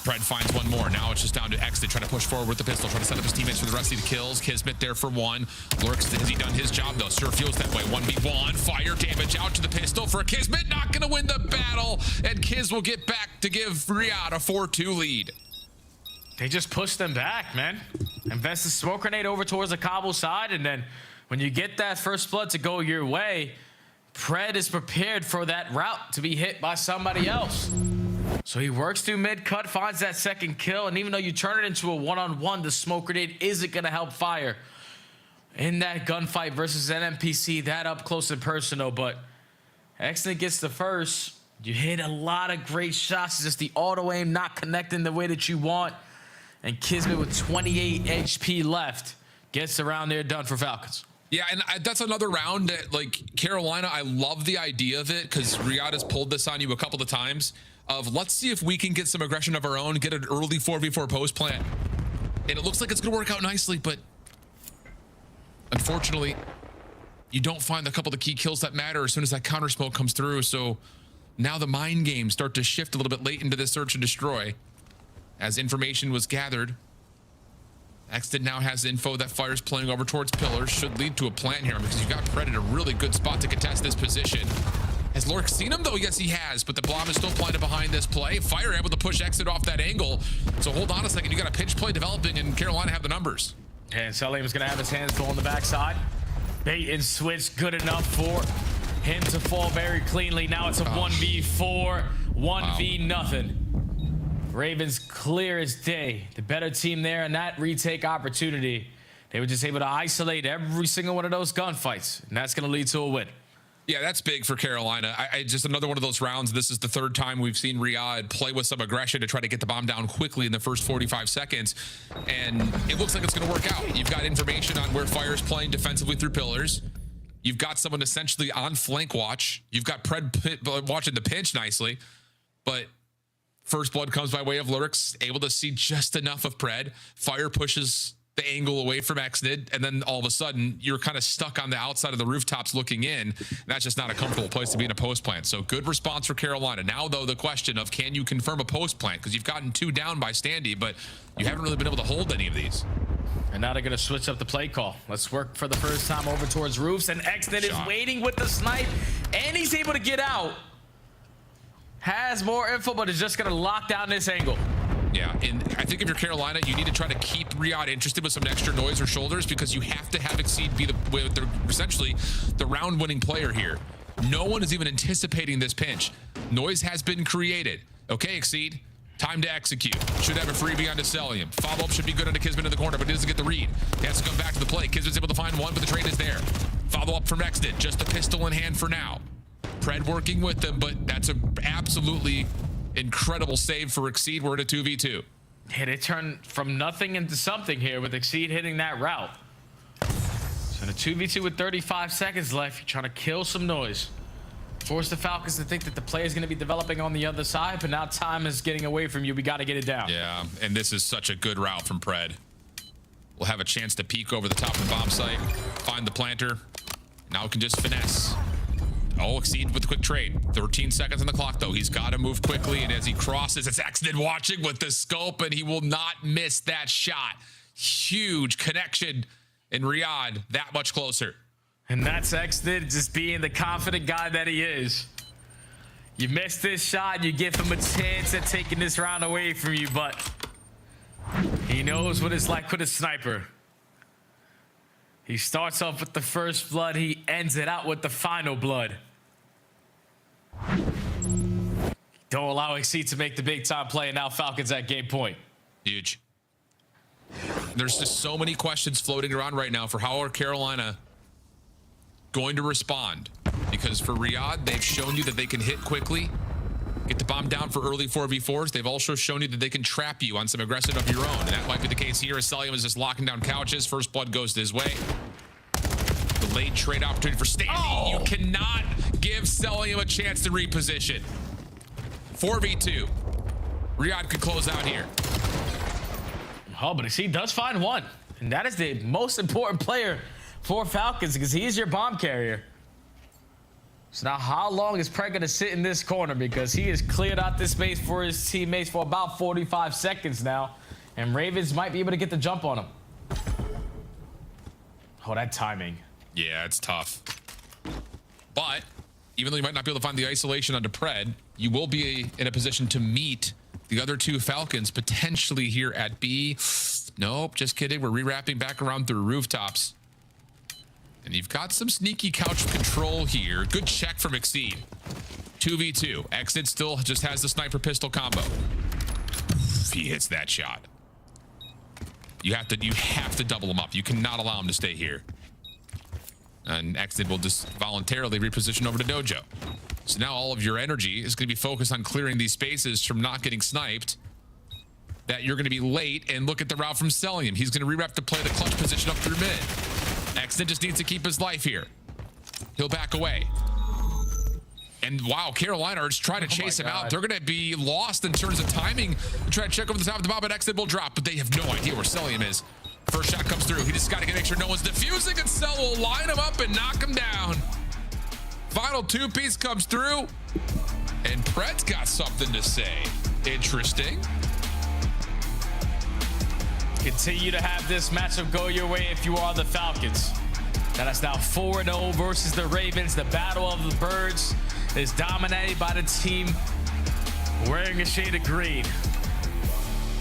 Pred finds one more. Now it's just down to Xnid trying to push forward with the pistol, trying to set up his teammates for the rest of the kills. Kismet there for 1. Lurks, has he done his job though? Sure feels that way. 1v1. Fire damage out to the pistol for Kismet. Not going to win the battle, and Kiz will get back to give Riyadh a 4-2 lead. They just push them back, man. Invest the smoke grenade over towards the Cobble side, and then when you get that first blood to go your way, Pred is prepared for that route to be hit by somebody else. So he works through mid-cut, finds that second kill, and even though you turn it into a one-on-one, the smoke grenade isn't going to help Fire in that gunfight versus an NPC that up close and personal. But Exton gets the first. You hit a lot of great shots. It's just the auto-aim not connecting the way that you want. And Kismet with 28 HP left gets the round there done for Falcons. Yeah, and that's another round that, like, Carolina, I love the idea of it because Riyadh has pulled this on you a couple of times of let's see if we can get some aggression of our own, get an early 4v4 post plant. And it looks like it's going to work out nicely, but unfortunately, you don't find a couple of the key kills that matter as soon as that counter smoke comes through. So now the mind games start to shift a little bit late into this search and destroy. As information was gathered, Exton now has info that Fire's playing over towards pillars. Should lead to a plant here because you've got Pred in a really good spot to contest this position. Has Lork seen him though? Yes, he has, but the bomb is still planted behind this play. Fire able to push Exit off that angle. So hold on a second. You got a pinch play developing and Carolina have the numbers. And Selim's gonna have his hands full on the backside. Bait and switch good enough for him to fall very cleanly. Now it's a 1v4, 1v nothing. Ravens clear as day. The better team there and that retake opportunity. They were just able to isolate every single one of those gunfights, and that's going to lead to a win. Yeah, that's big for Carolina. I just another one of those rounds. This is the third time we've seen Riyadh play with some aggression to try to get the bomb down quickly in the first 45 seconds. And it looks like it's going to work out. You've got information on where Fire's playing defensively through pillars. You've got someone essentially on flank watch. You've got Pred watching the pinch nicely. But first blood comes by way of Lurks, able to see just enough of Pred. Fire pushes the angle away from Exnid, and then all of a sudden you're kind of stuck on the outside of the rooftops looking in. That's just not a comfortable place to be in a post plant. So good response for Carolina. Now though, the question of can you confirm a post plant, because you've gotten 2 down by Standy, but you haven't really been able to hold any of these. And now they're going to switch up the play call. Let's work for the first time over towards roofs, and Exnid is waiting with the snipe, and he's able to get out. Has more info, but is just going to lock down this angle. Yeah, and I think if you're Carolina, you need to try to keep Riyadh interested with some extra noise or shoulders because you have to have Exceed be essentially the round-winning player here. No one is even anticipating this pinch. Noise has been created. Okay, Exceed, time to execute. Should have a freebie onto Celium. Follow-up should be good onto Kismet in the corner, but he doesn't get the read. He has to come back to the play. Kismet's able to find one, but the trade is there. Follow-up from Exit, just a pistol in hand for now. Pred working with them, but that's an absolutely incredible save for Exceed. We're at a 2v2. Yeah, they turn from nothing into something here with Exceed hitting that route. So the 2v2 with 35 seconds left. You're trying to kill some noise. Force the Falcons to think that the play is going to be developing on the other side, but now time is getting away from you. We got to get it down. Yeah, and this is such a good route from Pred. We'll have a chance to peek over the top of the bomb site, find the planter. Now we can just finesse. Oh, Exceed with a quick trade. 13 seconds on the clock, though. He's got to move quickly, and as he crosses, it's Exnid watching with the scope, and he will not miss that shot. Huge connection in Riyadh, that much closer. And that's Exnid just being the confident guy that he is. You miss this shot, you give him a chance at taking this round away from you, but he knows what it's like with a sniper. He starts off with the first blood, he ends it out with the final blood. Don't allow Exceed to make the big time play, and now Falcons at game point. Huge. There's just so many questions floating around right now for how are Carolina going to respond, because for Riyadh, they've shown you that they can hit quickly, get the bomb down for early 4v4s. They've also shown you that they can trap you on some aggressive of your own, and that might be the case here as Celium is just locking down couches. First blood goes his way. The late trade opportunity for Standy. Oh. You cannot give Celium a chance to reposition. 4v2. Riyadh could close out here. Oh, but he does find one, and that is the most important player for Falcons because he's your bomb carrier. So now how long is Pred going to sit in this corner, because he has cleared out this space for his teammates for about 45 seconds now, and Ravens might be able to get the jump on him. Oh, that timing. Yeah, it's tough. But even though you might not be able to find the isolation onto Pred, you will be in a position to meet the other two Falcons potentially here at B. Nope, just kidding. We're rewrapping back around through rooftops. And you've got some sneaky couch control here. Good check from Exceed. 2v2. Exit still just has the sniper pistol combo. He hits that shot. You have to double him up. You cannot allow him to stay here. And Exit will just voluntarily reposition over to Dojo. So now all of your energy is going to be focused on clearing these spaces from not getting sniped. That you're going to be late, and look at the route from Celium. He's going to re-rep to play the clutch position up through mid. Exit just needs to keep his life here. He'll back away. And wow, Carolina are just trying to chase him out. They're going to be lost in terms of timing. Try to check over the top of the bomb, but Exit will drop, but they have no idea where Celium is. First shot comes through. He just got to make sure no one's defusing, and Cell will line him up and knock him down. Final two-piece comes through, and Pret's got something to say. Interesting. Continue to have this matchup go your way if you are the Falcons. That is now 4-0 versus the Ravens. The battle of the birds is dominated by the team wearing a shade of green.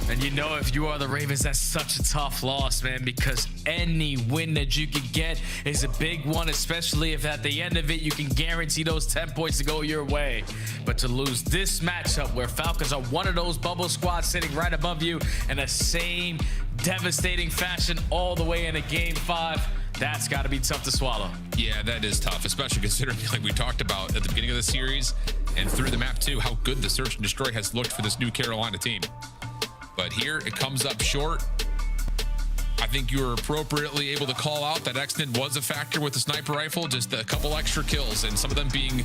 And you know, if you are the Ravens, that's such a tough loss, man, because any win that you can get is a big one, especially if at the end of it, you can guarantee those 10 points to go your way. But to lose this matchup where Falcons are one of those bubble squads sitting right above you in the same devastating fashion all the way into game 5, that's got to be tough to swallow. Yeah, that is tough, especially considering, like we talked about at the beginning of the series and through the map too, how good the search and destroy has looked for this new Carolina team. But here it comes up short. I think you were appropriately able to call out that Exton was a factor with the sniper rifle, just a couple extra kills, and some of them being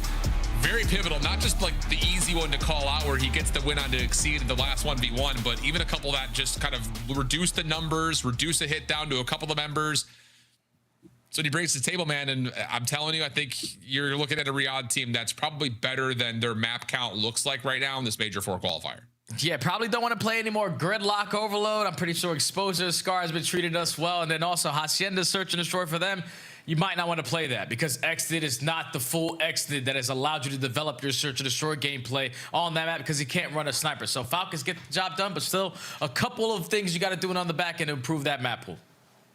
very pivotal, not just like the easy one to call out where he gets the win on to Exceed in the last 1v1, but even a couple that just kind of reduce the numbers, reduce a hit down to a couple of members. So he brings to the table, man, and I'm telling you, I think you're looking at a Riyadh team that's probably better than their map count looks like right now in this Major 4 qualifier. Yeah, probably don't want to play any more Gridlock Overload. I'm pretty sure Exposure Scar has been treating us well. And then also Hacienda Search and Destroy for them. You might not want to play that because Exit is not the full Exit that has allowed you to develop your Search and Destroy gameplay on that map because he can't run a sniper. So Falcons get the job done, but still a couple of things you got to do on the back end to improve that map pool.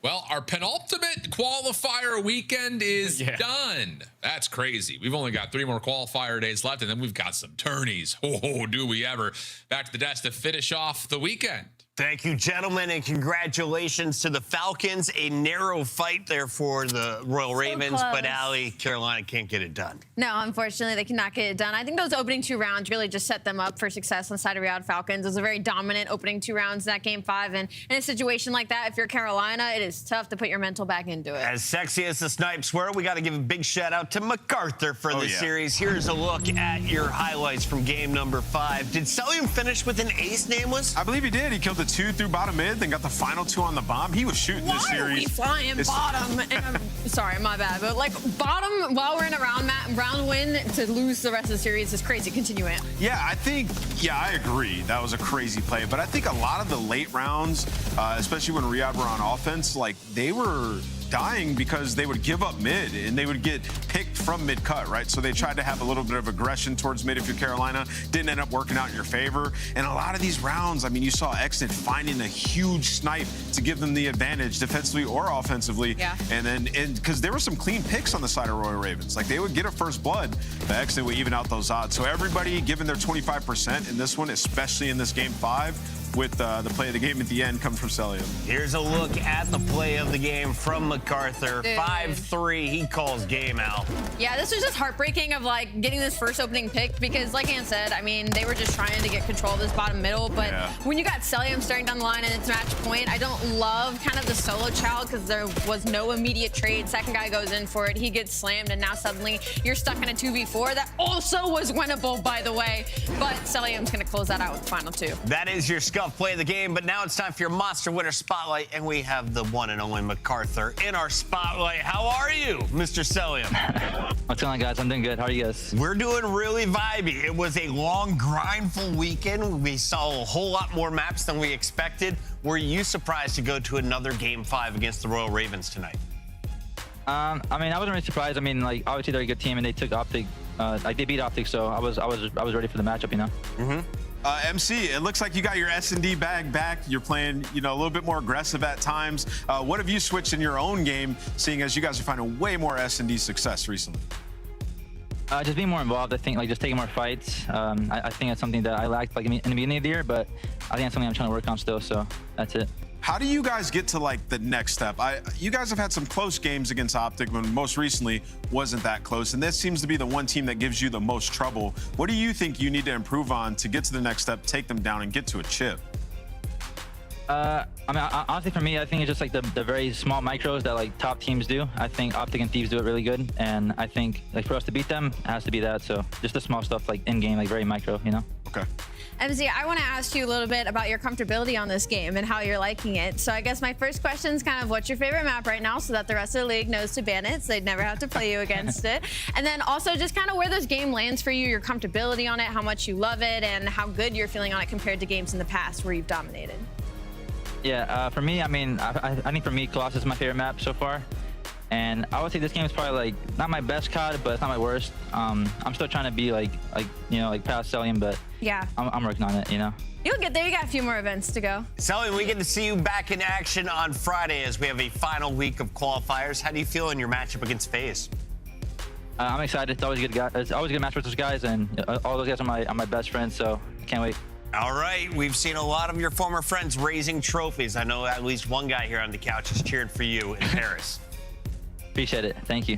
Well, our penultimate qualifier weekend is done. That's crazy. We've only got 3 more qualifier days left, and then we've got some tourneys. Oh, do we ever. Back to the desk to finish off the weekend. Thank you, gentlemen, and congratulations to the Falcons. A narrow fight there for the Royal Ravens, but Allie, Carolina can't get it done. No, unfortunately, they cannot get it done. I think those opening 2 rounds really just set them up for success on the side of Riyadh Falcons. It was a very dominant opening 2 rounds in that game 5, and in a situation like that, if you're Carolina, it is tough to put your mental back into it. As sexy as the snipes were, we got to give a big shout out to MacArthur for this series. Here's a look at your highlights from game number 5. Did Celium finish with an ace, Nameless? I believe he did. He killed the 2 through bottom mid, then got the final 2 on the bomb. He was shooting this series. Why are we flying bottom? And sorry, my bad, but like bottom while we're in a round win to lose the rest of the series is crazy. Continue it. Yeah, I agree. That was a crazy play, but I think a lot of the late rounds, especially when Riyadh were on offense, like they were dying because they would give up mid and they would get picked from mid cut, right? So they tried to have a little bit of aggression towards mid if you're Carolina. Didn't end up working out in your favor. And a lot of these rounds, I mean, you saw Exit finding a huge snipe to give them the advantage defensively or offensively. Yeah. And because there were some clean picks on the side of Royal Ravens. Like they would get a first blood, but Exit would even out those odds. So everybody giving their 25% in this one, especially in this game 5. With the play of the game at the end comes from Celium. Here's a look at the play of the game from MacArthur. 5-3, he calls game out. Yeah, this was just heartbreaking of like getting this first opening pick because like Ann said, I mean, they were just trying to get control of this bottom middle, but when you got Celium starting down the line and it's match point, I don't love kind of the solo child because there was no immediate trade. Second guy goes in for it, he gets slammed, and now suddenly you're stuck in a 2v4. That also was winnable, by the way, but Celium's gonna close that out with the final 2. That is your Scuff play of the game, but now it's time for your Monster Winner Spotlight, and we have the one and only MacArthur in our spotlight. How are you, Mr. Celium? What's going on, guys? I'm doing good. How are you guys? We're doing really vibey. It was a long, grindful weekend. We saw a whole lot more maps than we expected. Were you surprised to go to another game 5 against the Royal Ravens tonight? I mean, I wasn't really surprised. I mean, like obviously they're a good team and they took Optic. Like they beat Optic, so I was ready for the matchup, you know. MC, it looks like you got your S&D bag back. You're playing, a little bit more aggressive at times. What have you switched in your own game, seeing as you guys are finding way more S&D success recently? Just being more involved. I think just taking more fights. I think that's something that I lacked in the beginning of the year, but I think that's something I'm trying to work on still. So that's it. How do you guys get to the next step? You guys have had some close games against Optic, but most recently wasn't that close. And this seems to be the one team that gives you the most trouble. What do you think you need to improve on to get to the next step, take them down, and get to a chip? Honestly, for me, I think it's just the very small micros that top teams do. I think Optic and Thieves do it really good, and I think for us to beat them, it has to be that. So just the small stuff in game, very micro, Okay. MZ, I want to ask you a little bit about your comfortability on this game and how you're liking it. So I guess my first question is kind of what's your favorite map right now, so that the rest of the league knows to ban it, so they'd never have to play you against it. And then also just kind of where this game lands for you, your comfortability on it, how much you love it, and how good you're feeling on it compared to games in the past where you've dominated. Yeah, for me, I think for me, Colossus is my favorite map so far. And I would say this game is probably not my best COD, but it's not my worst. I'm still trying to be past Cellium, but yeah, I'm working on it. You'll get there. You got a few more events to go. Cellium, we get to see you back in action on Friday as we have a final week of qualifiers. How do you feel in your matchup against FaZe? I'm excited. It's always a good match with those guys, and all those guys are my best friends. So I can't wait. All right, we've seen a lot of your former friends raising trophies. I know at least one guy here on the couch is cheering for you in Paris. Appreciate it. Thank you.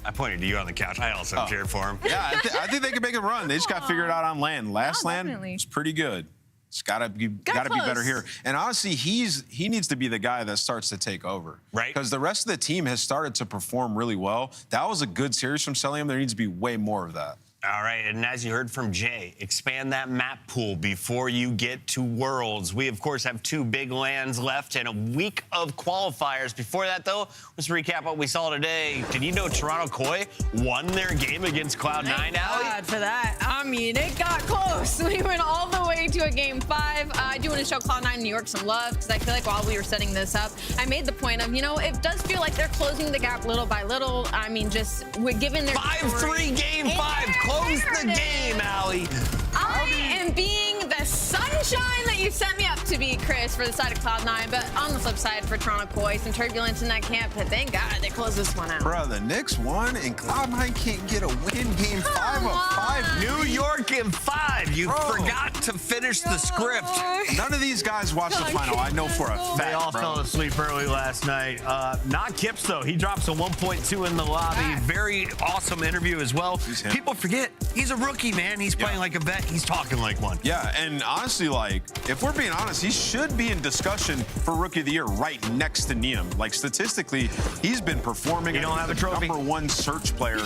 I pointed to you on the couch. I also cheered for him. Yeah, I think they can make a run. They just got figured out on land. Last land was pretty good. It's gotta be better here. And honestly, he needs to be the guy that starts to take over. Right. Because the rest of the team has started to perform really well. That was a good series from Cellium. There needs to be way more of that. All right, and as you heard from Jay, expand that map pool before you get to Worlds. We, of course, have 2 big lands left and a week of qualifiers. Before that, though, let's recap what we saw today. Did you know Toronto Koi won their game against Cloud9, Thank Allie? God for that. I mean, it got close. We went all the way to a game 5. I do want to show Cloud9 New York some love, because I feel like while we were setting this up, I made the point of, it does feel like they're closing the gap little by little. I mean, we're giving their 5-3 game 5. Close the game, Allie. I am being the sunshine that you set me up to be, Chris, for the side of Cloud9. But on the flip side, for Toronto Koi, some turbulence in that camp. But thank God they closed this one out. Bro, the Knicks won, and Cloud9 can't get a win. Game 5 of 5. New York in 5. You forgot to finish the script. None of these guys watched the final. I know for a fact. They all fell asleep early last night. Not Kips, though. He drops a 1.2 in the lobby. Very awesome interview as well. People forget he's a rookie, man. He's playing like a vet. He's talking like one. Yeah, and honestly, if we're being honest, he should be in discussion for Rookie of the Year right next to Neum. Statistically, he's been performing. You don't have a trophy. #1 search player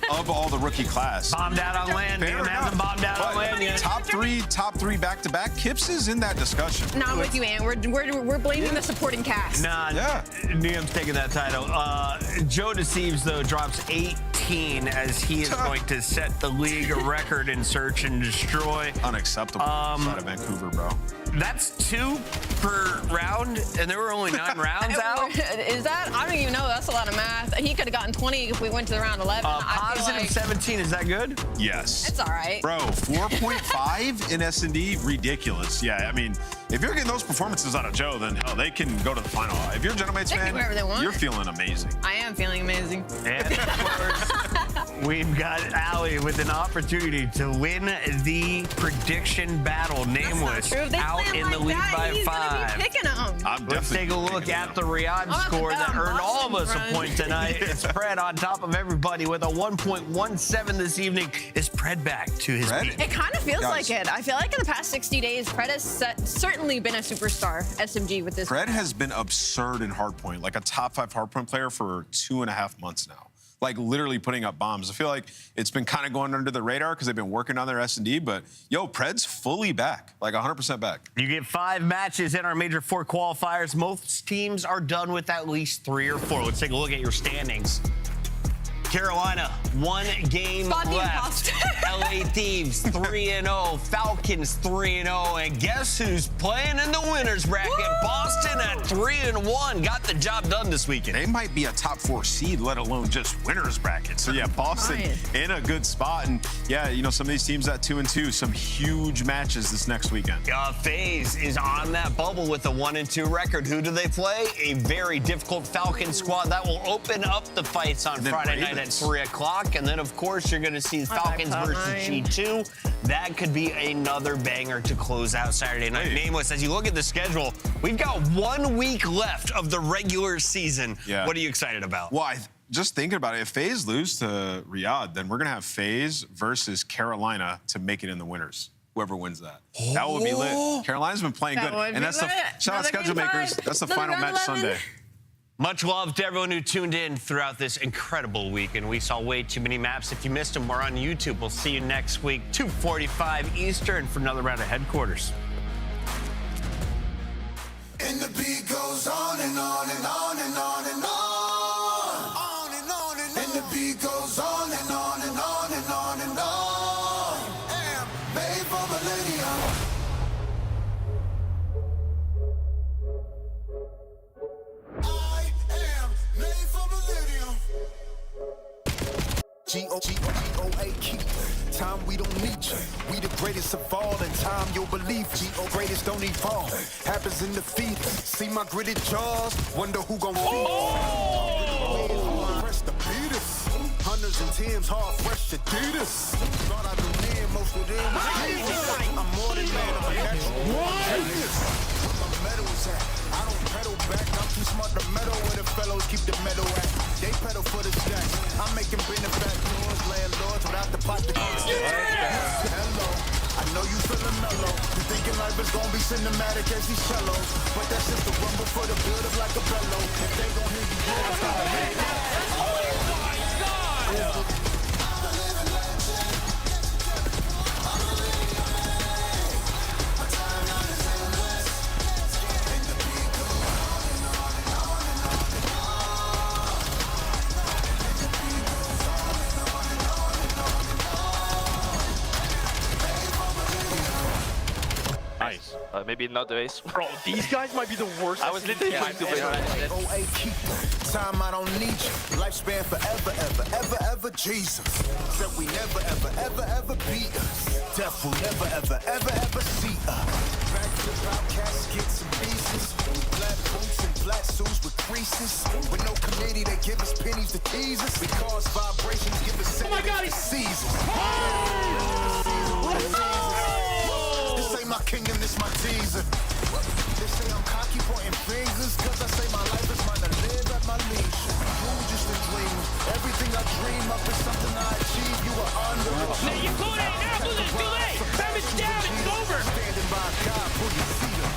of all the rookie class. Bombed out on land. Neum hasn't bombed out on land yet. Top three back-to-back. Kips is in that discussion. Not with you, Ant. We're blaming the supporting cast. Nah, Neum's taking that title. Joe Deceives, though, drops 18 as he is going to set the league record in search and destroy. Unacceptable outside of Vancouver, bro. That's 2 per round, and there were only 9 rounds out. Is that? I don't even know. That's a lot of math. He could have gotten 20 if we went to the round 11. Positive 17. Is that good? Yes. It's all right. Bro, 4.5 in S&D, ridiculous. Yeah, I mean, if you're getting those performances out of Joe, then hell, they can go to the final. If you're a Gentlemates fan, you're feeling amazing. I am feeling amazing. And of course, we've got Allie with an opportunity to win the prediction battle. Nameless out in the lead by 5. Let's take a look at the Riyadh score that earned all of us a point tonight. It's Pred on top of everybody with a 1.17 this evening. Is Pred back to his peak? It kind of feels like it. I feel like in the past 60 days, Pred has certainly been a superstar SMG with this. Pred has been absurd in hardpoint, like a top 5 hardpoint player for 2.5 months now. Literally putting up bombs. I feel like it's been kind of going under the radar because they've been working on their S&D, but Pred's fully back, 100% back. You get 5 matches in our Major 4 qualifiers. Most teams are done with at least 3 or 4. Let's take a look at your standings. Carolina, 1 game left. lost. LA Thieves 3-0, Falcons 3-0, and guess who's playing in the winners bracket? Woo! Boston at 3-1 got the job done this weekend. They might be a top 4 seed, let alone just winners bracket. So yeah, Boston in a good spot, and yeah, you know, some of these teams at 2-2, some huge matches this next weekend. FaZe is on that bubble with a 1-2 record. Who do they play? A very difficult Falcon squad that will open up the fights on Friday night at 3 o'clock, and then of course you're going to see Falcons versus G2. That could be another banger to close out Saturday night. Nameless, as you look at the schedule, we've got 1 week left of the regular season. Yeah. What are you excited about? Well, just thinking about it, if FaZe lose to Riyadh, then we're going to have FaZe versus Carolina to make it in the winners. Whoever wins that. That will be lit. Carolina's been playing good. And that's the shout out schedule makers. That's the final match Sunday. Much love to everyone who tuned in throughout this incredible week, and we saw way too many maps. If you missed them, we're on YouTube. We'll see you next week, 2:45 Eastern, for another round of Headquarters. And the beat goes on and on and on and on and on. On and on and on. And the beat goes on and on and on and on and on. Made for millennium. G-O-A keep time, we don't need you. We the greatest of all, in time you'll believe G-O greatest don't evolve. Happens in the feet. See my gritted jaws, wonder who gon' feed. Fresh the beaters. Hundreds and tens, hard fresh Adidas. Thought I knew men, most of them was Jesus. I'm more than man, I'm a natural genius. Where my medal is at, I don't pedal back. I'm too smart to meddle where the fellows keep the medal at. They pedal for the stacks. I'm making benefactors, landlords without the pot to Hello, I know you feeling mellow. You thinking life is gonna be cinematic as these cellos, but that's just a rumble for the build up like a bellow. If they gon' hear you, oh my God! Nice. Maybe not the ace. Bro, these guys might be the worst. I was literally going to win. Time I don't need you. Lifespan forever, ever, Jesus. Said we never, ever beat us. Death will never, ever see us. Back to about caskets and pieces. Black boots and black suits with creases. With no committee, they give us pennies to tease us. We cause vibrations, give us oh my God, he's seasons. This ain't my kingdom, this my teaser. They say I'm cocky, pointing fingers, cause I say my life is mine to live at my leisure. You just a dream. Everything I dream up is something I achieve. You are under. Now you too late, now too late. Damage down, it's over. Standing by God, pull your feet up.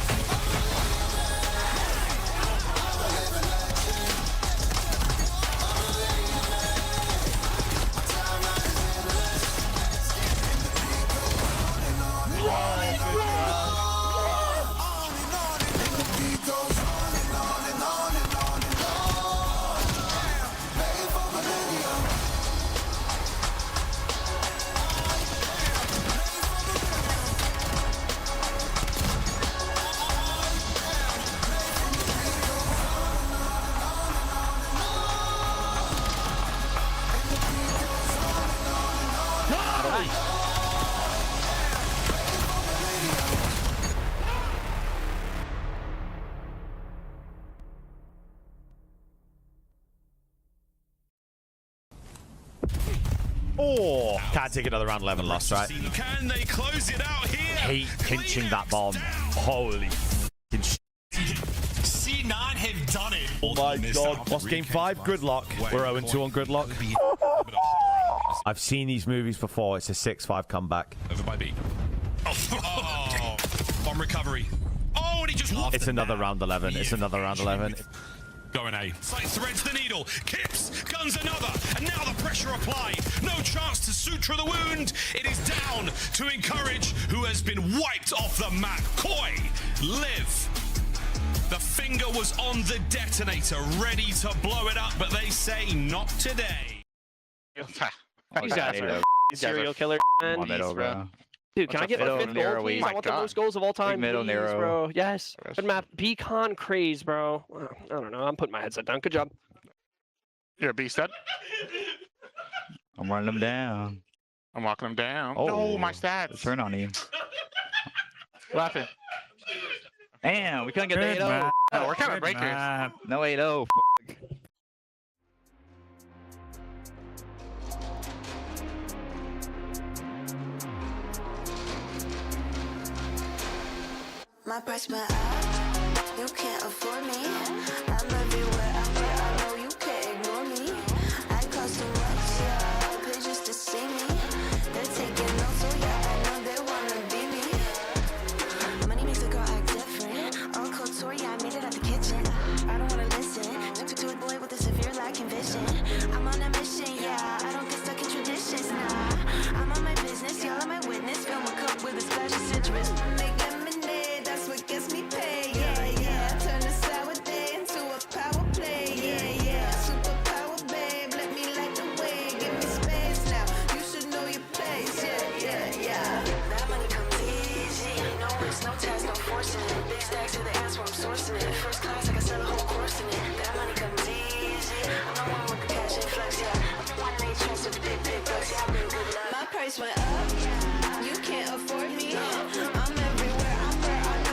Oh, can't take another round 11 loss, right? Can they close it out here? Hate pinching that bomb. Holy C9 have done it. Oh my God. Lost game 5, good luck. We're 0-2 on good luck. I've seen these movies before. It's a 6-5 comeback. Over by B. Oh, on recovery. Oh, and he just lost. It's another round 11. It's another round 11. Going A. Sight threads the needle. Kips, guns another. And now the pressure applied. No chance to suture the wound. It is down to Encourage, who has been wiped off the map. Koi, live. The finger was on the detonator, ready to blow it up, but they say not today. He's out of serial killer, man. On middle, bro. Dude, can I get my 5th goal, please? I want the most goals of all time, middle, please, narrow. bro. Yes. Good map. Beacon craze, bro. I don't know. I'm putting my headset down. Good job. You're a beast, Dad. I'm running them down. I'm walking him down. Oh, no, my stats. Turn on him. Laughing. Damn, we couldn't get the 8-0. No, we're kind of breakers. No 8-0. My price went up, you can't afford me. I'm everywhere, I know you can't ignore me. I cost too much, yeah, pay just to see me. They're taking notes, so yeah, I know they wanna be me. Money makes a girl act different. All couture, yeah, I made it out the kitchen. I don't wanna listen. Took to a boy with a severe lack of vision. I'm on a